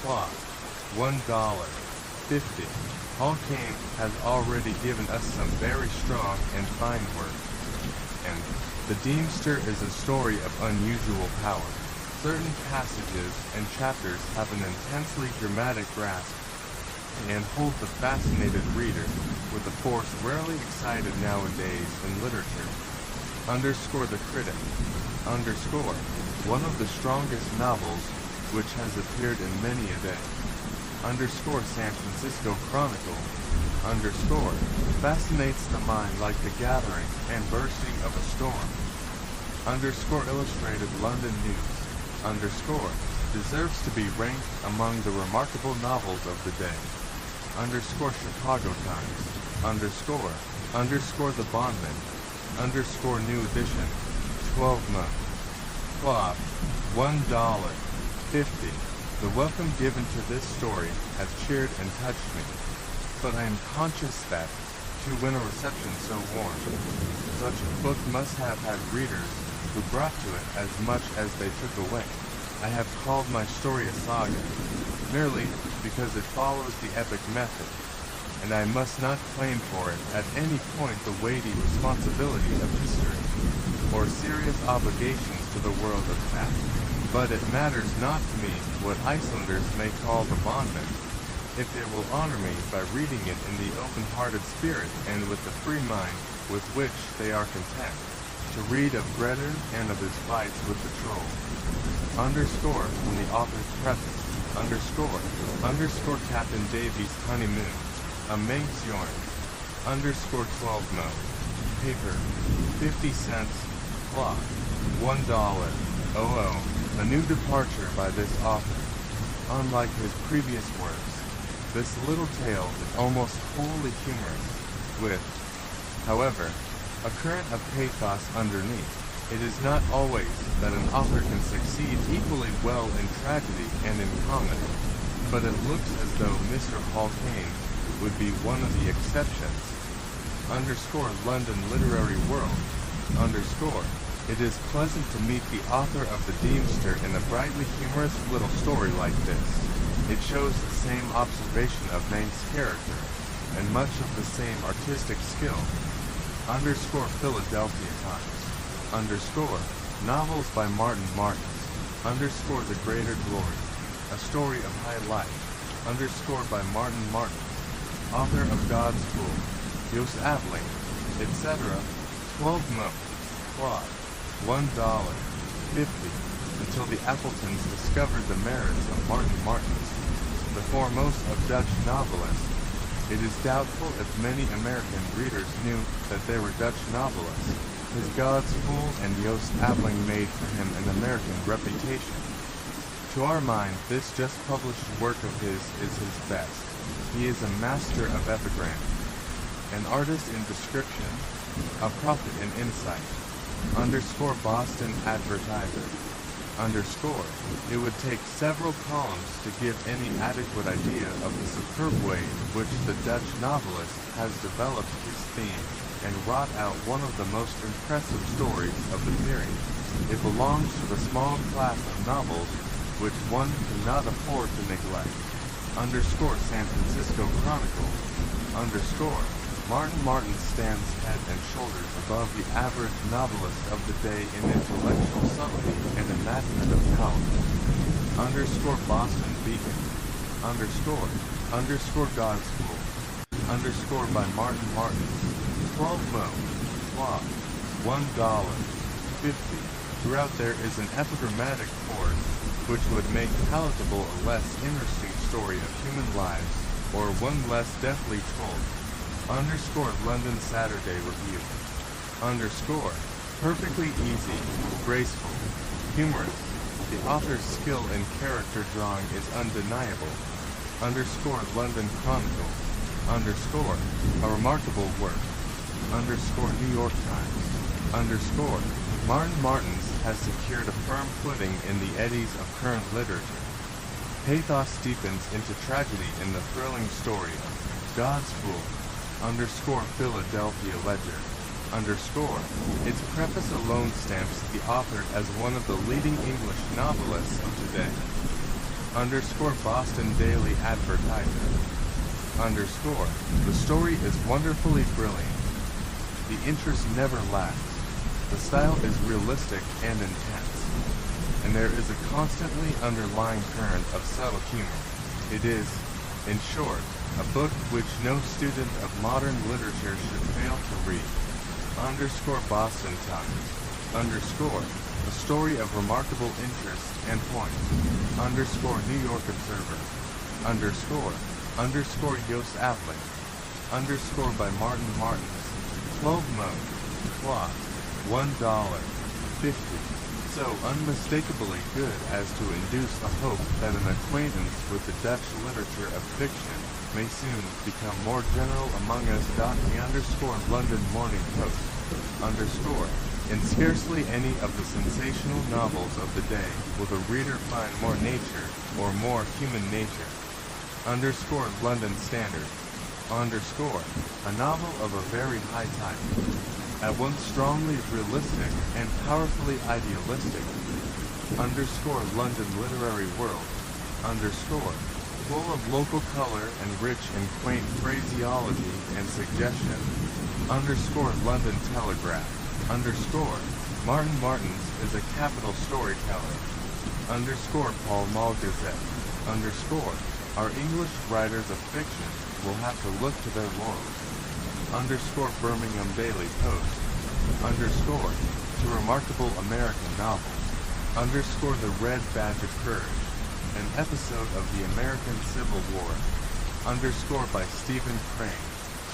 Plot. $1.50. Hall Caine has already given us some very strong and fine work, and The Deemster is a story of unusual power. Certain passages and chapters have an intensely dramatic grasp and hold the fascinated reader with a force rarely excited nowadays in literature. The Critic. One of the strongest novels which has appeared in many a day. San Francisco Chronicle. underscore, fascinates the mind like the gathering and bursting of a storm. Underscore illustrated London News, underscore, deserves to be ranked among the remarkable novels of the day. Underscore Chicago Times, underscore The Bondman, underscore New Edition, 12 months. Cloth, $1.50. The welcome given to this story has cheered and touched me, but I am conscious that, to win a reception so warm, such a book must have had readers who brought to it as much as they took away. I have called my story a saga, merely because it follows the epic method, and I must not claim for it at any point the weighty responsibility of history, or serious obligations to the world of fact. But it matters not to me what Icelanders may call the bondman, if they will honor me by reading it in the open-hearted spirit and with the free mind with which they are content to read of Grettir and of his fights with the troll. Underscore from the author's preface, underscore Captain Davy's honeymoon, a Manx yarn, underscore 12 mode, paper, 50 cents, cloth, $1.00. A new departure by this author. Unlike his previous works, this little tale is almost wholly humorous, with, however, a current of pathos underneath. It is not always that an author can succeed equally well in tragedy and in comedy, but it looks as though Mr. Hall-Caine would be one of the exceptions. Underscore London Literary World, underscore. It is pleasant to meet the author of The Deemster in a brightly humorous little story like this. It shows the same observation of Manx's character, and much of the same artistic skill. Underscore Philadelphia Times, underscore, novels by Martin Martins, underscore The Greater Glory, a story of high life, underscore by Martin Martins, author of God's Fool, Jos Aveling, etc., 12 months, cloth, $1.50, until the Appletons discovered the merits of Martin Martins, the foremost of Dutch novelists. It is doubtful if many American readers knew that they were Dutch novelists. His God's Fool and Jos Aveling made for him an American reputation. To our mind, this just published work of his is his best. He is a master of epigram, an artist in description, a prophet in insight. Underscore Boston Advertiser, underscore, it would take several columns to give any adequate idea of the superb way in which the Dutch novelist has developed his theme and wrought out one of the most impressive stories of the period. It belongs to the small class of novels which one cannot afford to neglect. Underscore San Francisco Chronicle, underscore, Martin Martin stands head and shoulders above the average novelist of the day in intellectual subtlety and imaginative power. Underscore Boston Beacon, underscore God's Fool, underscore by Martin Martin, 12 mode, cloth, $1.50. Throughout there is an epigrammatic chord which would make palatable a less interesting story of human lives, or one less deftly told. Underscore London Saturday Review, underscore, perfectly easy, graceful, humorous. The author's skill in character drawing is undeniable. Underscore London Chronicle, underscore, a remarkable work. Underscore New York Times, underscore, Martin Martins has secured a firm footing in the eddies of current literature. Pathos deepens into tragedy in the thrilling story of God's Fool. Underscore Philadelphia Ledger, underscore, its preface alone stamps the author as one of the leading English novelists of today. Underscore Boston Daily Advertiser, underscore, the story is wonderfully brilliant. The interest never lacks. The style is realistic and intense, and there is a constantly underlying current of subtle humor. It is, in short, a book which no student of modern literature should fail to read. Underscore Boston Times, underscore, a story of remarkable interest and point. Underscore New York Observer, underscore Jos Aveling, underscore by Martin Martins, 12 mode, cloth, $1.50. So unmistakably good as to induce a hope that an acquaintance with the Dutch literature of fiction may soon become more general among us. The underscore London Morning Post, underscore. In scarcely any of the sensational novels of the day will the reader find more nature or more human nature. Underscore London Standard, underscore. A novel of a very high type, at once strongly realistic and powerfully idealistic. Underscore London Literary World, underscore. Full of local color and rich and quaint phraseology and suggestion. Underscore London Telegraph, underscore. Martin Martins is a capital storyteller. Underscore Pall Mall Gazette, underscore. Our English writers of fiction will have to look to their laurels. Underscore Birmingham Daily Post, underscore. To remarkable American novels. Underscore The Red Badge of Courage, an episode of the American Civil War. Underscore by Stephen Crane,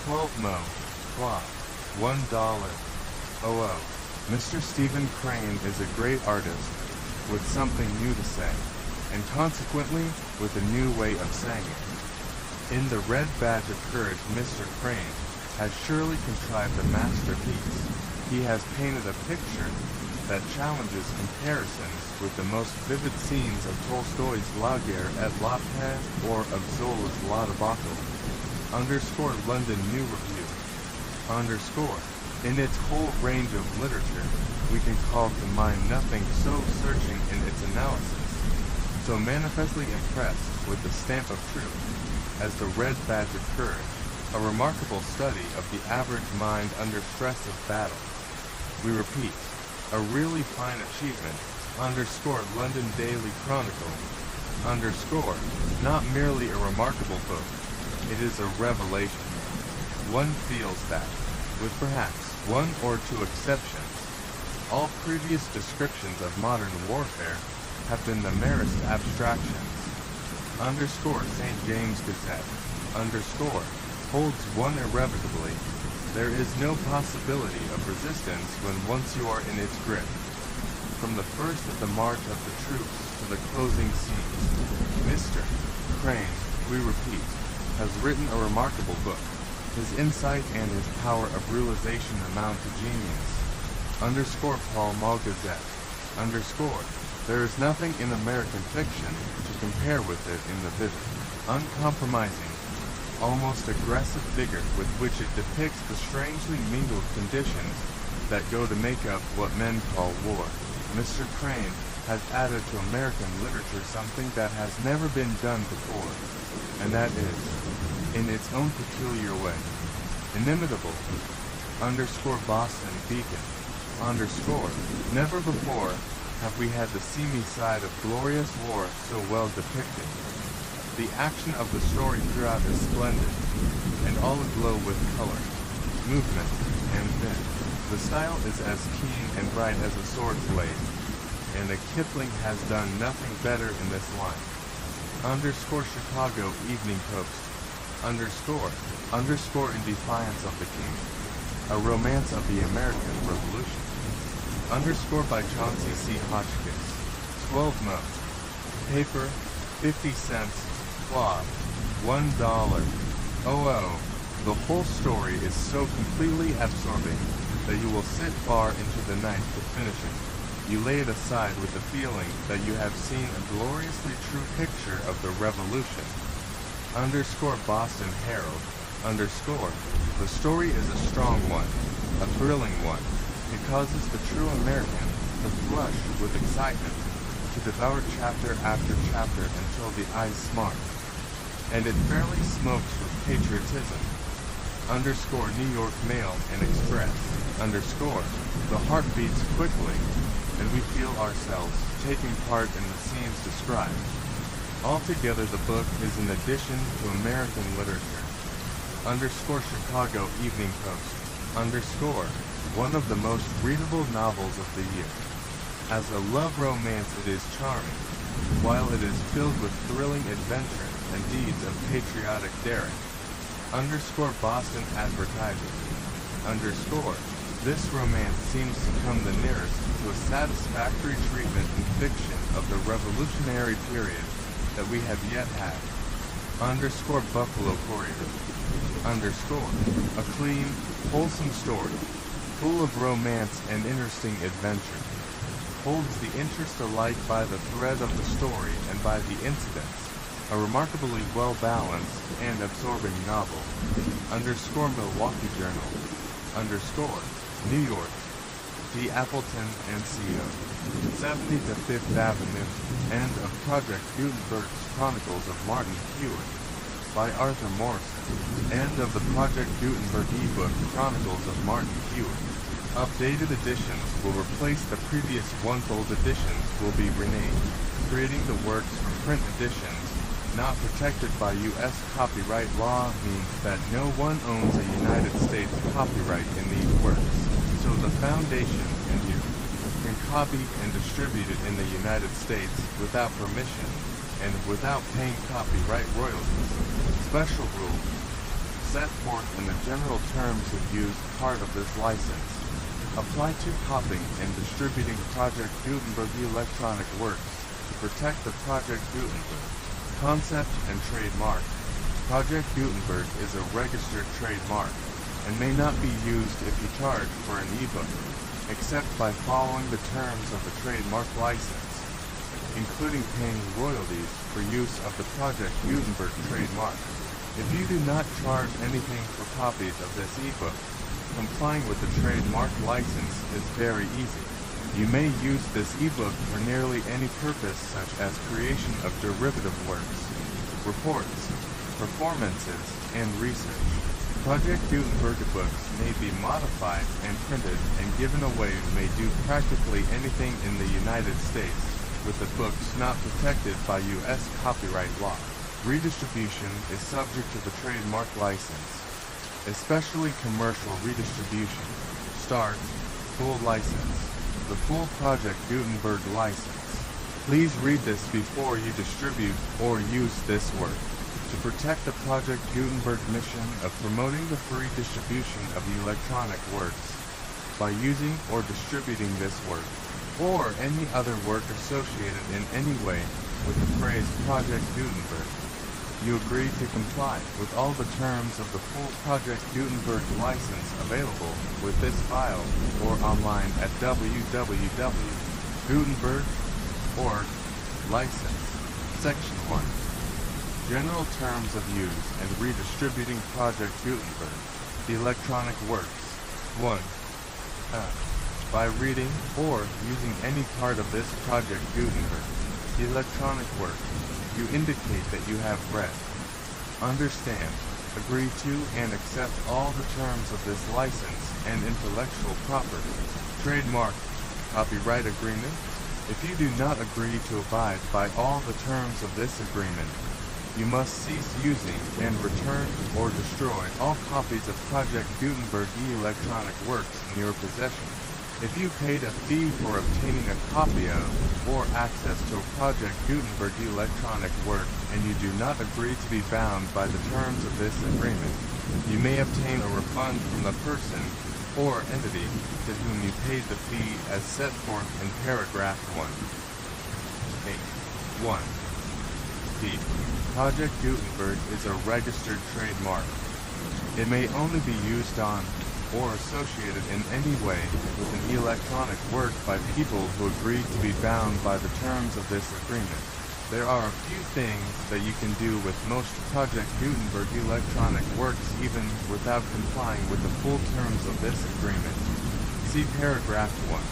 12 mo, cloth, $1.00. Mr. Stephen Crane is a great artist with something new to say, and consequently with a new way of saying it. In The Red Badge of Courage, Mr. Crane has surely contrived a masterpiece. He has painted a picture that challenges comparisons with the most vivid scenes of Tolstoy's La Guerre et la Paix or of Zola's La Debacle. Underscore London New Review, underscore. In its whole range of literature, we can call to mind nothing so searching in its analysis, so manifestly impressed with the stamp of truth, as The Red Badge of Courage, a remarkable study of the average mind under stress of battle. We repeat, a really fine achievement. Underscore London Daily Chronicle, underscore. Not merely a remarkable book, it is a revelation. One feels that, with perhaps one or two exceptions, all previous descriptions of modern warfare have been the merest abstractions. Underscore St. James Gazette, underscore. Holds one irrevocably. There is no possibility of resistance when once you are in its grip. From the first of the march of the troops to the closing scenes, Mr. Crane, we repeat, has written a remarkable book. His insight and his power of realization amount to genius. Underscore Pall Mall Gazette, underscore. There is nothing in American fiction to compare with it in the vivid, uncompromising, almost aggressive vigor with which it depicts the strangely mingled conditions that go to make up what men call war. Mr. Crane has added to American literature something that has never been done before, and that is, in its own peculiar way, inimitable. Underscore Boston Beacon, underscore. Never before have we had the seamy side of glorious war so well depicted. The action of the story throughout is splendid, and all aglow with color, movement, and vim. The style is as keen and bright as a sword blade, and Kipling has done nothing better in this line. Underscore Chicago Evening Post, underscore In Defiance of the King, a romance of the American Revolution. Underscore by Chauncey C. Hotchkiss, 12 mo. Paper, 50 cents. Cloth, $1.00. The whole story is so completely absorbing that you will sit far into the night to finish it. You lay it aside with the feeling that you have seen a gloriously true picture of the Revolution. Underscore Boston Herald, underscore. The story is a strong one, a thrilling one. It causes the true American to flush with excitement, to devour chapter after chapter until the eyes smart. And it fairly smokes with patriotism. Underscore New York Mail and Express, underscore. The heart beats quickly, and we feel ourselves taking part in the scenes described. Altogether, the book is an addition to American literature. Underscore Chicago Evening Post, underscore. One of the most readable novels of the year. As a love romance, it is charming, while it is filled with thrilling adventure and deeds of patriotic daring. Underscore Boston Advertising. Underscore. This romance seems to come the nearest to a satisfactory treatment in fiction of the revolutionary period that we have yet had. Underscore Buffalo Courier. Underscore. A clean, wholesome story, full of romance and interesting adventure. Holds the interest alike by the thread of the story and by the incidents. A remarkably well-balanced and absorbing novel. Underscore Milwaukee Journal. Underscore. New York. D. Appleton and CO. 70 to 5th Avenue. End of Project Gutenberg's Chronicles of Martin Hewitt. By Arthur Morrison. End of the Project Gutenberg ebook Chronicles of Martin Hewitt. Updated editions will replace the previous one-fold editions will be renamed, creating the works from print editions not protected by U.S. copyright law means that no one owns a United States copyright in these works, so the Foundation and you can copy and distribute it in the United States without permission and without paying copyright royalties. Special rules set forth in the general terms of use part of this license apply to copying and distributing Project Gutenberg electronic works to protect the Project Gutenberg concept and trademark. Project Gutenberg is a registered trademark and may not be used if you charge for an ebook, except by following the terms of the trademark license, including paying royalties for use of the Project Gutenberg trademark. If you do not charge anything for copies of this ebook, complying with the trademark license is very easy. You may use this ebook for nearly any purpose such as creation of derivative works, reports, performances, and research. Project Gutenberg books may be modified and printed and given away may do practically anything in the United States with the books not protected by U.S. copyright law. Redistribution is subject to the trademark license, especially commercial redistribution. Start, full license. The full Project Gutenberg license. Please read this before you distribute or use this work. To protect the Project Gutenberg mission of promoting the free distribution of electronic works by using or distributing this work, or any other work associated in any way with the phrase Project Gutenberg, you agree to comply with all the terms of the full Project Gutenberg license available with this file or online at www.gutenberg.org. License. Section 1. General terms of use and redistributing Project Gutenberg. Electronic works. 1. By reading or using any part of this Project Gutenberg electronic work, you indicate that you have read, understand, agree to, and accept all the terms of this license and intellectual property, trademark, copyright agreement. If you do not agree to abide by all the terms of this agreement, you must cease using and return or destroy all copies of Project Gutenberg electronic works in your possession. If you paid a fee for obtaining a copy of or access to a Project Gutenberg electronic work and you do not agree to be bound by the terms of this agreement, you may obtain a refund from the person or entity to whom you paid the fee as set forth in paragraph 1. 8. 1. B. Project Gutenberg is a registered trademark. It may only be used on or associated in any way with an electronic work by people who agree to be bound by the terms of this agreement. There are a few things that you can do with most Project Gutenberg electronic works even without complying with the full terms of this agreement. See paragraph 1.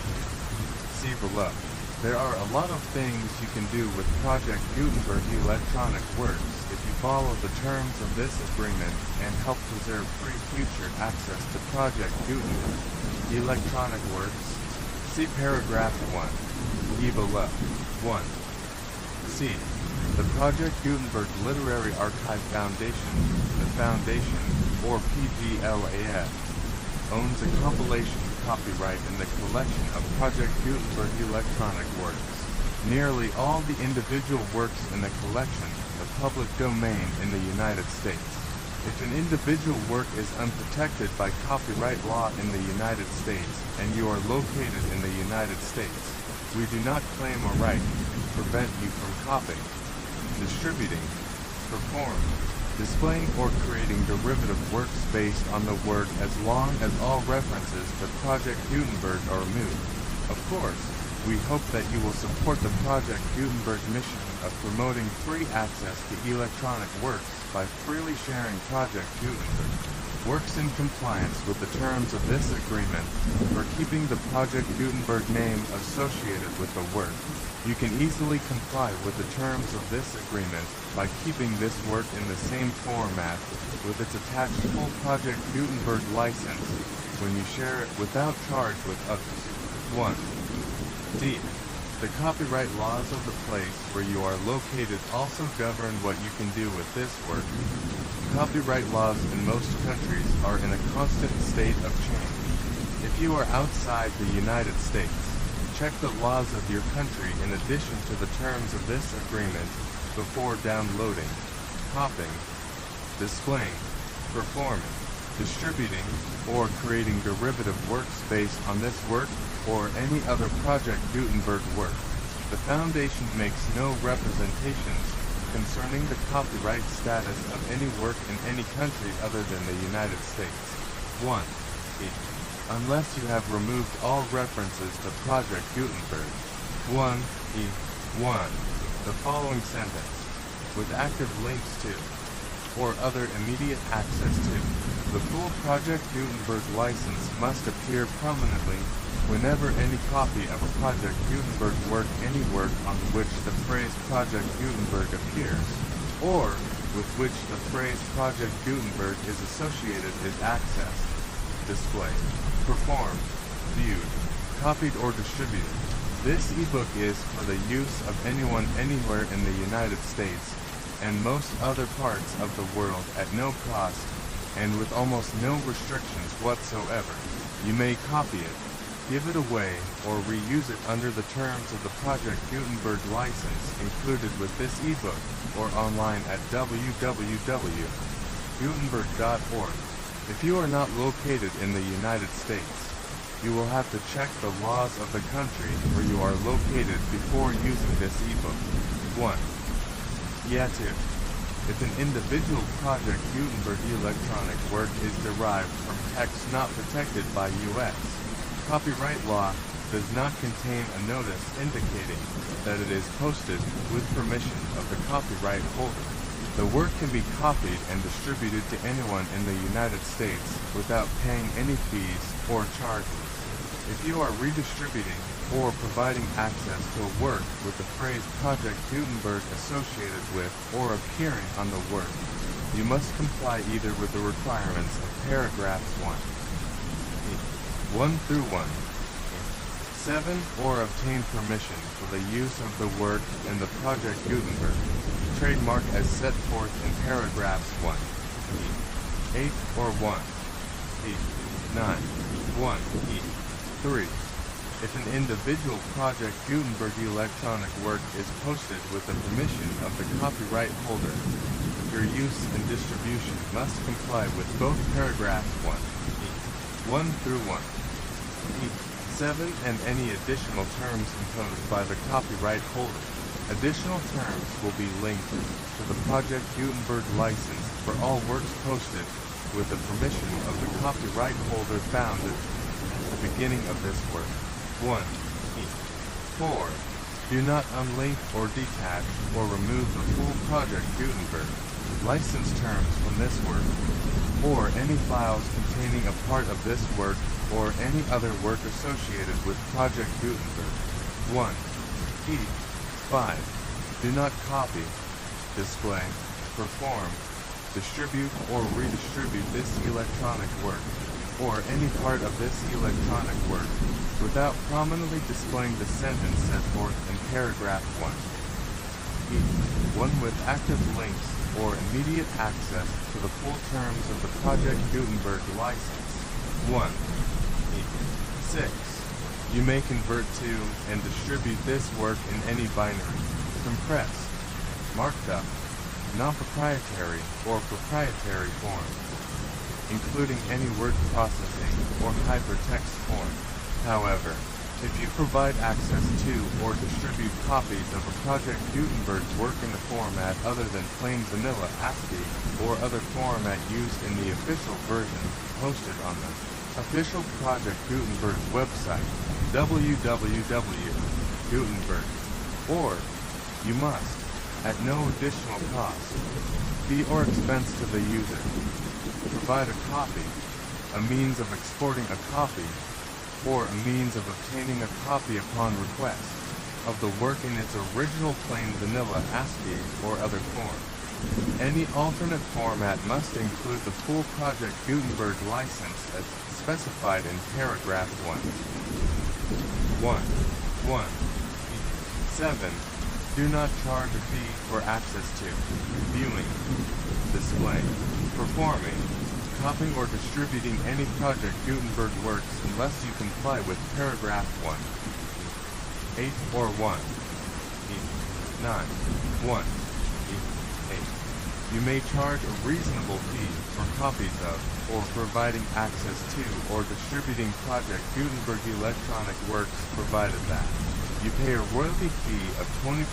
See below. There are a lot of things you can do with Project Gutenberg electronic works if you follow the terms of this agreement and help preserve free future access to Project Gutenberg electronic works. See paragraph 1. E below. 1. C. The Project Gutenberg Literary Archive Foundation, the Foundation, or PGLAF, owns a compilation copyright in the collection of Project Gutenberg electronic works. Nearly all the individual works in the collection are public domain in the United States. If If an individual work is unprotected by copyright law in the United States and you are located in the United States, we do not claim a right to prevent you from copying, distributing, performing, displaying or creating derivative works based on the work as long as all references to Project Gutenberg are removed. Of course, we hope that you will support the Project Gutenberg mission of promoting free access to electronic works by freely sharing Project Gutenberg works in compliance with the terms of this agreement or keeping the Project Gutenberg name associated with the work. You can easily comply with the terms of this agreement by keeping this work in the same format with its attached full Project Gutenberg license when you share it without charge with others. 1. D. The copyright laws of the place where you are located also govern what you can do with this work. Copyright laws in most countries are in a constant state of change. If you are outside the United States, check the laws of your country in addition to the terms of this agreement before downloading, copying, displaying, performing, distributing, or creating derivative works based on this work or any other Project Gutenberg work. The Foundation makes no representations concerning the copyright status of any work in any country other than the United States. 1. Unless you have removed all references to Project Gutenberg. 1. The following sentence, with active links to, or other immediate access to, the full Project Gutenberg license must appear prominently whenever any copy of a Project Gutenberg work, any work on which the phrase Project Gutenberg appears, or with which the phrase Project Gutenberg is associated is accessed, displayed, performed, viewed, copied or distributed. This ebook is for the use of anyone anywhere in the United States and most other parts of the world at no cost and with almost no restrictions whatsoever. You may copy it, give it away, or reuse it under the terms of the Project Gutenberg license included with this ebook or online at www.gutenberg.org. If you are not located in the United States, you will have to check the laws of the country where you are located before using this ebook. 1. 2. If an individual Project Gutenberg electronic work is derived from text not protected by U.S. copyright law, does not contain a notice indicating that it is posted with permission of the copyright holder, the work can be copied and distributed to anyone in the United States without paying any fees or charges. If you are redistributing or providing access to a work with the phrase Project Gutenberg associated with or appearing on the work, you must comply either with the requirements of paragraphs 1 through 1, 7, or obtain permission for the use of the work in the Project Gutenberg trademark as set forth in paragraphs 1, 8, or 1, 9, 3. If an individual Project Gutenberg electronic work is posted with the permission of the copyright holder, your use and distribution must comply with both paragraphs 1 through 1, 7, and any additional terms imposed by the copyright holder. Additional terms will be linked to the Project Gutenberg license for all works posted with the permission of the copyright holder found at the beginning of this work. 1. 4. Do not unlink or detach or remove the full Project Gutenberg license terms from this work, or any files containing a part of this work or any other work associated with Project Gutenberg. 1. 5. Do not copy, display, perform, distribute or redistribute this electronic work, or any part of this electronic work, without prominently displaying the sentence set forth in paragraph 1. 1 with active links or immediate access to the full terms of the Project Gutenberg license. 1. 6. You may convert to and distribute this work in any binary, compressed, marked up, non-proprietary, or proprietary forms, including any word processing or hypertext form. However, if you provide access to or distribute copies of a Project Gutenberg work in a format other than plain vanilla ASCII or other format used in the official version hosted on the official Project Gutenberg website, www.gutenberg.org, you must, at no additional cost, fee or expense to the user, provide a copy, a means of exporting a copy, or a means of obtaining a copy upon request, of the work in its original plain vanilla ASCII or other form. Any alternate format must include the full Project Gutenberg license as specified in paragraph 1. 7. Do not charge a fee for access to, viewing, display, performing, copying or distributing any Project Gutenberg works unless you comply with paragraph 1. 8 or 1. 9. 1. 8. You may charge a reasonable fee for copies of, or providing access to, or distributing Project Gutenberg electronic works provided that you pay a royalty fee of 20%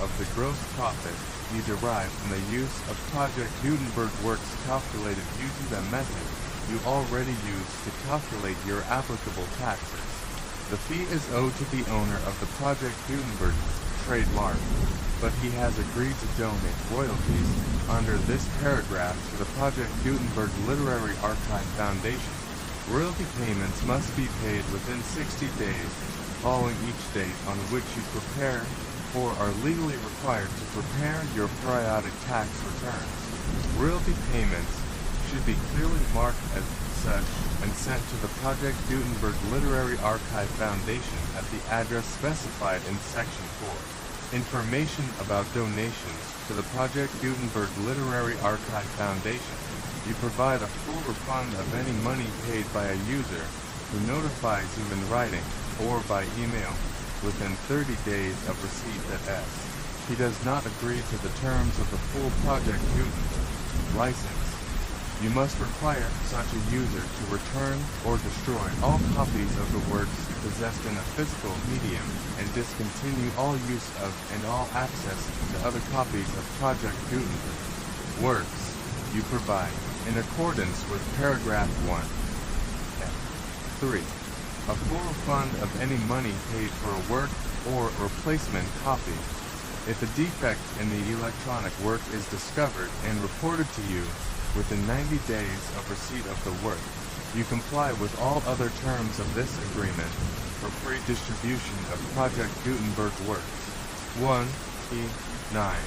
of the gross profit you derive from the use of Project Gutenberg works calculated using the method you already use to calculate your applicable taxes. The fee is owed to the owner of the Project Gutenberg trademark, but he has agreed to donate royalties under this paragraph to the Project Gutenberg Literary Archive Foundation. Royalty payments must be paid within 60 days following each date on which you prepare or are legally required to prepare your periodic tax returns. Royalty payments should be clearly marked as such and sent to the Project Gutenberg Literary Archive Foundation at the address specified in Section 4. Information about donations to the Project Gutenberg Literary Archive Foundation. You provide a full refund of any money paid by a user who notifies you in writing or by email within 30 days of receipt that S. He does not agree to the terms of the full Project Gutenberg license. You must require such a user to return or destroy all copies of the works possessed in a physical medium and discontinue all use of and all access to other copies of Project Gutenberg works you provide in accordance with paragraph 1. 3. A full refund of any money paid for a work or replacement copy. If a defect in the electronic work is discovered and reported to you within 90 days of receipt of the work, you comply with all other terms of this agreement for free distribution of Project Gutenberg works. 1E9.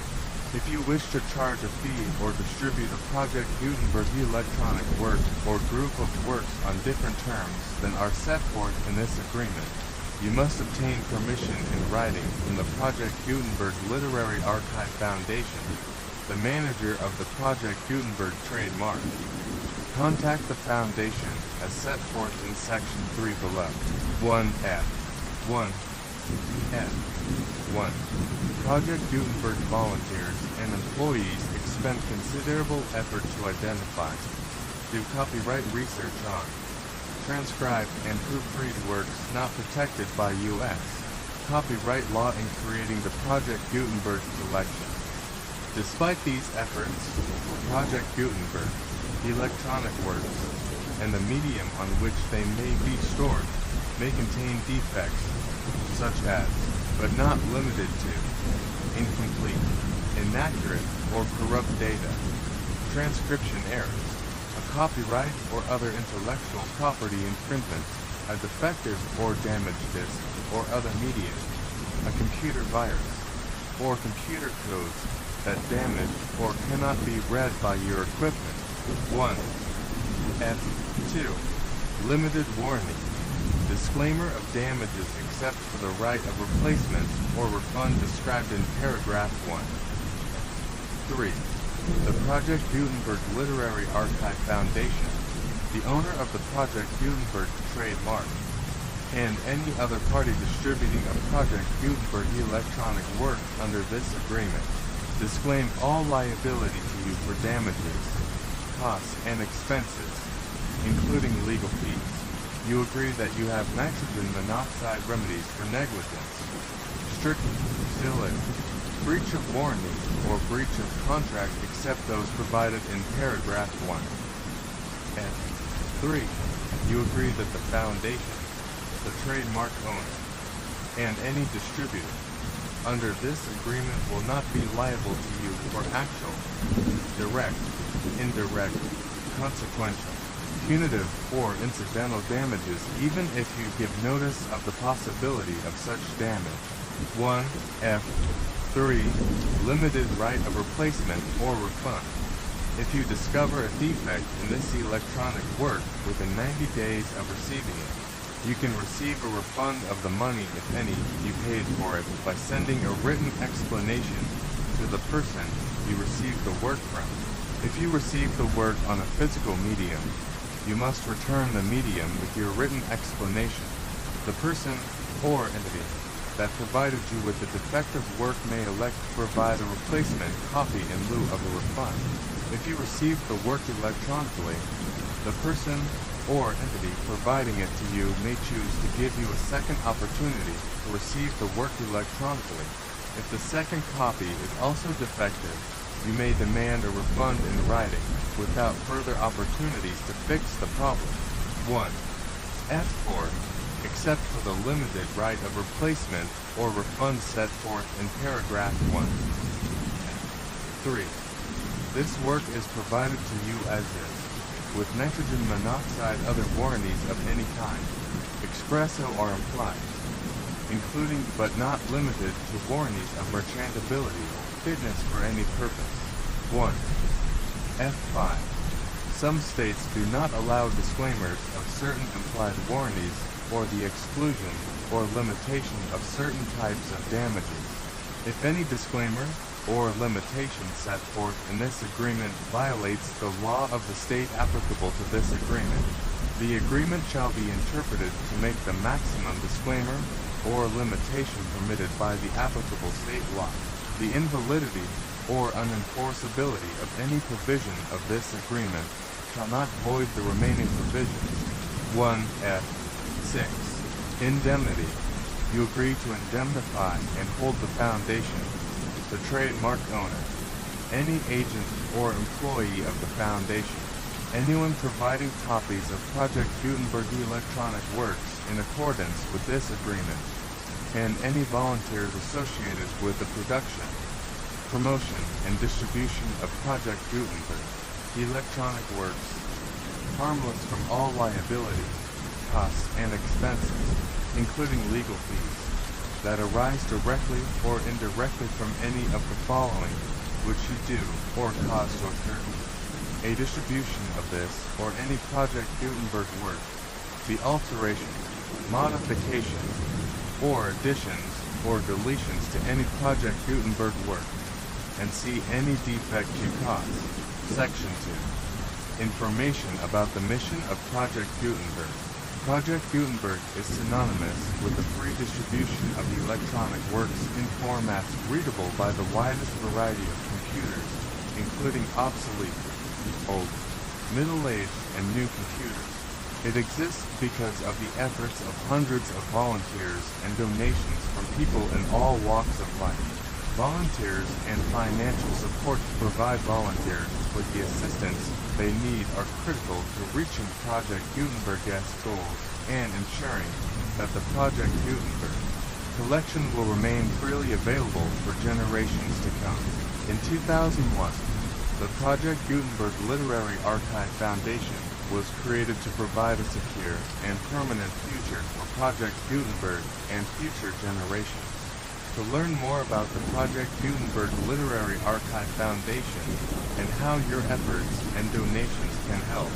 If you wish to charge a fee or distribute a Project Gutenberg electronic work or group of works on different terms than are set forth in this agreement, you must obtain permission in writing from the Project Gutenberg Literary Archive Foundation, the manager of the Project Gutenberg trademark. Contact the foundation as set forth in Section 3 below. 1F. 1F. 1. Project Gutenberg volunteers and employees expend considerable effort to identify, do copyright research on, transcribe and proofread works not protected by U.S. copyright law in creating the Project Gutenberg collection. Despite these efforts, Project Gutenberg, electronic works, and the medium on which they may be stored may contain defects, such as, but not limited to, incomplete, inaccurate, or corrupt data, transcription errors, a copyright or other intellectual property infringement, a defective or damaged disk or other medium, a computer virus, or computer codes that damage or cannot be read by your equipment. 1. F2. Limited warranty. Disclaimer of damages except for the right of replacement or refund described in paragraph 1. 3. The Project Gutenberg Literary Archive Foundation, the owner of the Project Gutenberg trademark, and any other party distributing a Project Gutenberg electronic work under this agreement, Disclaim all liability to you for damages, costs, and expenses, including legal fees. You agree that you have nitrogen monoxide remedies for negligence, strict stillage, breach of warranty, or breach of contract except those provided in paragraph 1. And 3. You agree that the foundation, the trademark owner, and any distributor under this agreement will not be liable to you for actual, direct, indirect, consequential, punitive, or incidental damages even if you give notice of the possibility of such damage. 1F 3. Limited right of replacement or refund. If you discover a defect in this electronic work within 90 days of receiving it, you can receive a refund of the money, if any, you paid for it by sending a written explanation to the person you received the work from. If you receive the work on a physical medium, you must return the medium with your written explanation. The person or entity that provided you with the defective work may elect to provide a replacement copy in lieu of a refund. If you receive the work electronically, the person or entity providing it to you may choose to give you a second opportunity to receive the work electronically. If the second copy is also defective, you may demand a refund in writing without further opportunities to fix the problem. 1. F4. Except for the limited right of replacement or refund set forth in paragraph 1. 3. This work is provided to you as is, with nitrogen monoxide other warranties of any kind, expresso or implied, including but not limited to warranties of merchantability or fitness for any purpose. 1. F5. Some states do not allow disclaimers of certain implied warranties or the exclusion or limitation of certain types of damages. If any disclaimer or limitation set forth in this agreement violates the law of the state applicable to this agreement, the agreement shall be interpreted to make the maximum disclaimer or limitation permitted by the applicable state law. The invalidity or unenforceability of any provision of this agreement shall not void the remaining provisions. 1F6. Indemnity. You agree to indemnify and hold the foundation, the trademark owner, any agent or employee of the foundation, anyone providing copies of Project Gutenberg electronic works in accordance with this agreement, and any volunteers associated with the production, promotion, and distribution of Project Gutenberg electronic works, harmless from all liability, costs, and expenses, including legal fees, that arise directly or indirectly from any of the following which you do or cause to occur. A distribution of this or any Project Gutenberg work, the alteration, modification, or additions or deletions to any Project Gutenberg work, and see any defect you cause. Section 2. Information about the mission of Project Gutenberg. Project Gutenberg is synonymous with the free distribution of electronic works in formats readable by the widest variety of computers, including obsolete, old, middle-aged, and new computers. It exists because of the efforts of hundreds of volunteers and donations from people in all walks of life. Volunteers and financial support to provide volunteers with the assistance they need are critical to reaching Project Gutenberg's goals and ensuring that the Project Gutenberg collection will remain freely available for generations to come. In 2001, the Project Gutenberg Literary Archive Foundation was created to provide a secure and permanent future for Project Gutenberg and future generations. To learn more about the Project Gutenberg Literary Archive Foundation and how your efforts and donations can help,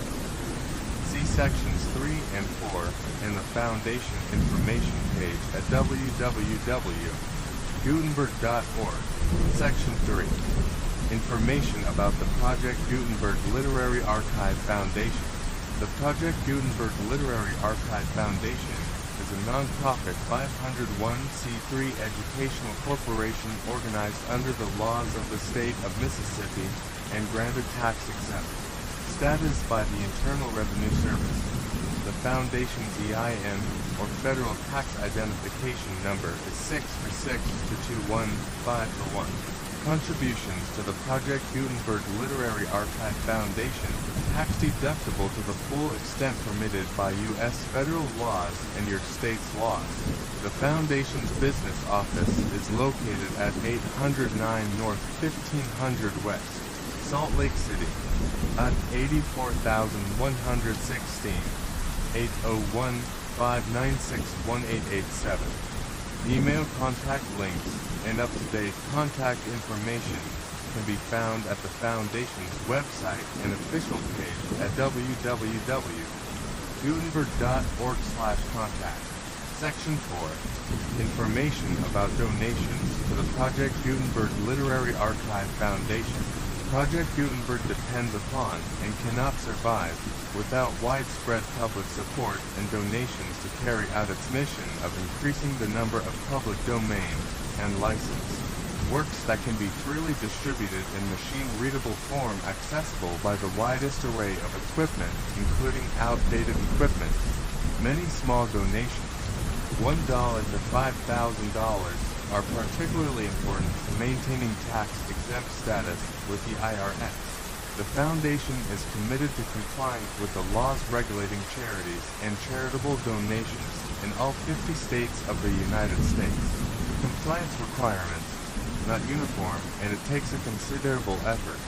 see sections 3 and 4 in the Foundation information page at www.gutenberg.org. Section 3. Information about the Project Gutenberg Literary Archive Foundation. The Project Gutenberg Literary Archive Foundation is is a non-profit 501c3 educational corporation organized under the laws of the state of Mississippi and granted tax exempt status by the Internal Revenue Service. The Foundation's EIN, or Federal Tax Identification Number, is 646-21541. Contributions to the Project Gutenberg Literary Archive Foundation, tax deductible to the full extent permitted by U.S. federal laws and your state's laws. The Foundation's business office is located at 809 North 1500 West, Salt Lake City, at 84,116, 801-596-1887. Email contact links and up-to-date contact information can be found at the Foundation's website and official page at www.gutenberg.org/contact. Section 4. Information about donations to the Project Gutenberg Literary Archive Foundation. Project Gutenberg depends upon and cannot survive without widespread public support and donations to carry out its mission of increasing the number of public domains and licensed works that can be freely distributed in machine-readable form accessible by the widest array of equipment, including outdated equipment. Many small donations, $1 to $5,000, are particularly important to maintaining tax-exempt status with the IRS. The Foundation is committed to complying with the laws regulating charities and charitable donations in all 50 states of the United States. Compliance requirements, not uniform, and it takes a considerable effort,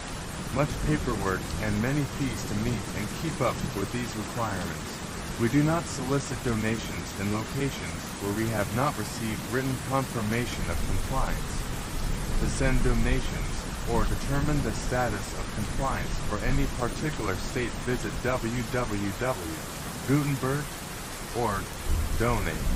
much paperwork, and many fees to meet and keep up with these requirements. We do not solicit donations in locations where we have not received written confirmation of compliance. To send donations or determine the status of compliance for any particular state, visit www.gutenberg.org. Donate.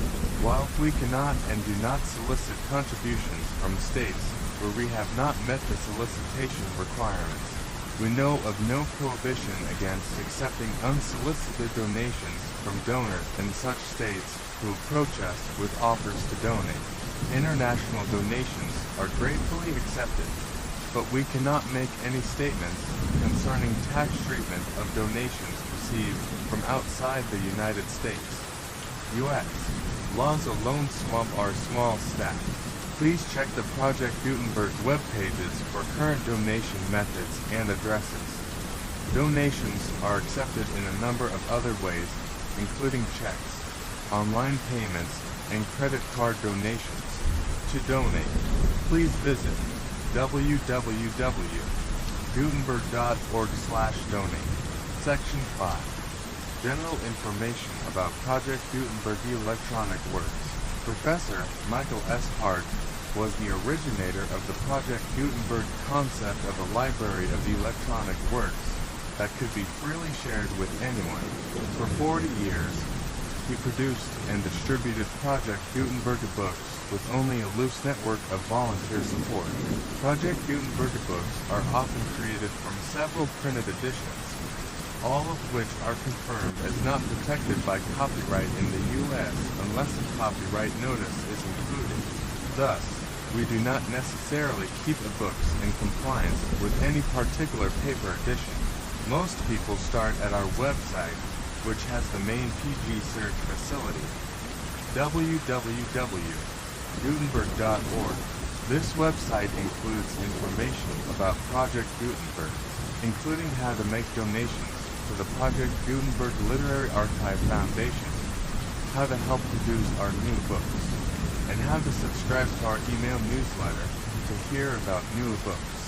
While we cannot and do not solicit contributions from states where we have not met the solicitation requirements, we know of no prohibition against accepting unsolicited donations from donors in such states who approach us with offers to donate. International donations are gratefully accepted, but we cannot make any statements concerning tax treatment of donations received from outside the United States. U.S. laws alone swamp our small staff. Please check the Project Gutenberg web pages for current donation methods and addresses. Donations are accepted in a number of other ways, including checks, online payments, and credit card donations. To donate, please visit www.gutenberg.org/donate. Section 5. General information about Project Gutenberg electronic works. Professor Michael S. Hart was the originator of the Project Gutenberg concept of a library of electronic works that could be freely shared with anyone. For 40 years, he produced and distributed Project Gutenberg books with only a loose network of volunteer support. Project Gutenberg books are often created from several printed editions, all of which are confirmed as not protected by copyright in the U.S. unless a copyright notice is included. Thus, we do not necessarily keep the books in compliance with any particular paper edition. Most people start at our website, which has the main PG search facility, www.gutenberg.org. This website includes information about Project Gutenberg, including how to make donations to the Project Gutenberg Literary Archive Foundation, how to help produce our new books, and how to subscribe to our email newsletter to hear about new books.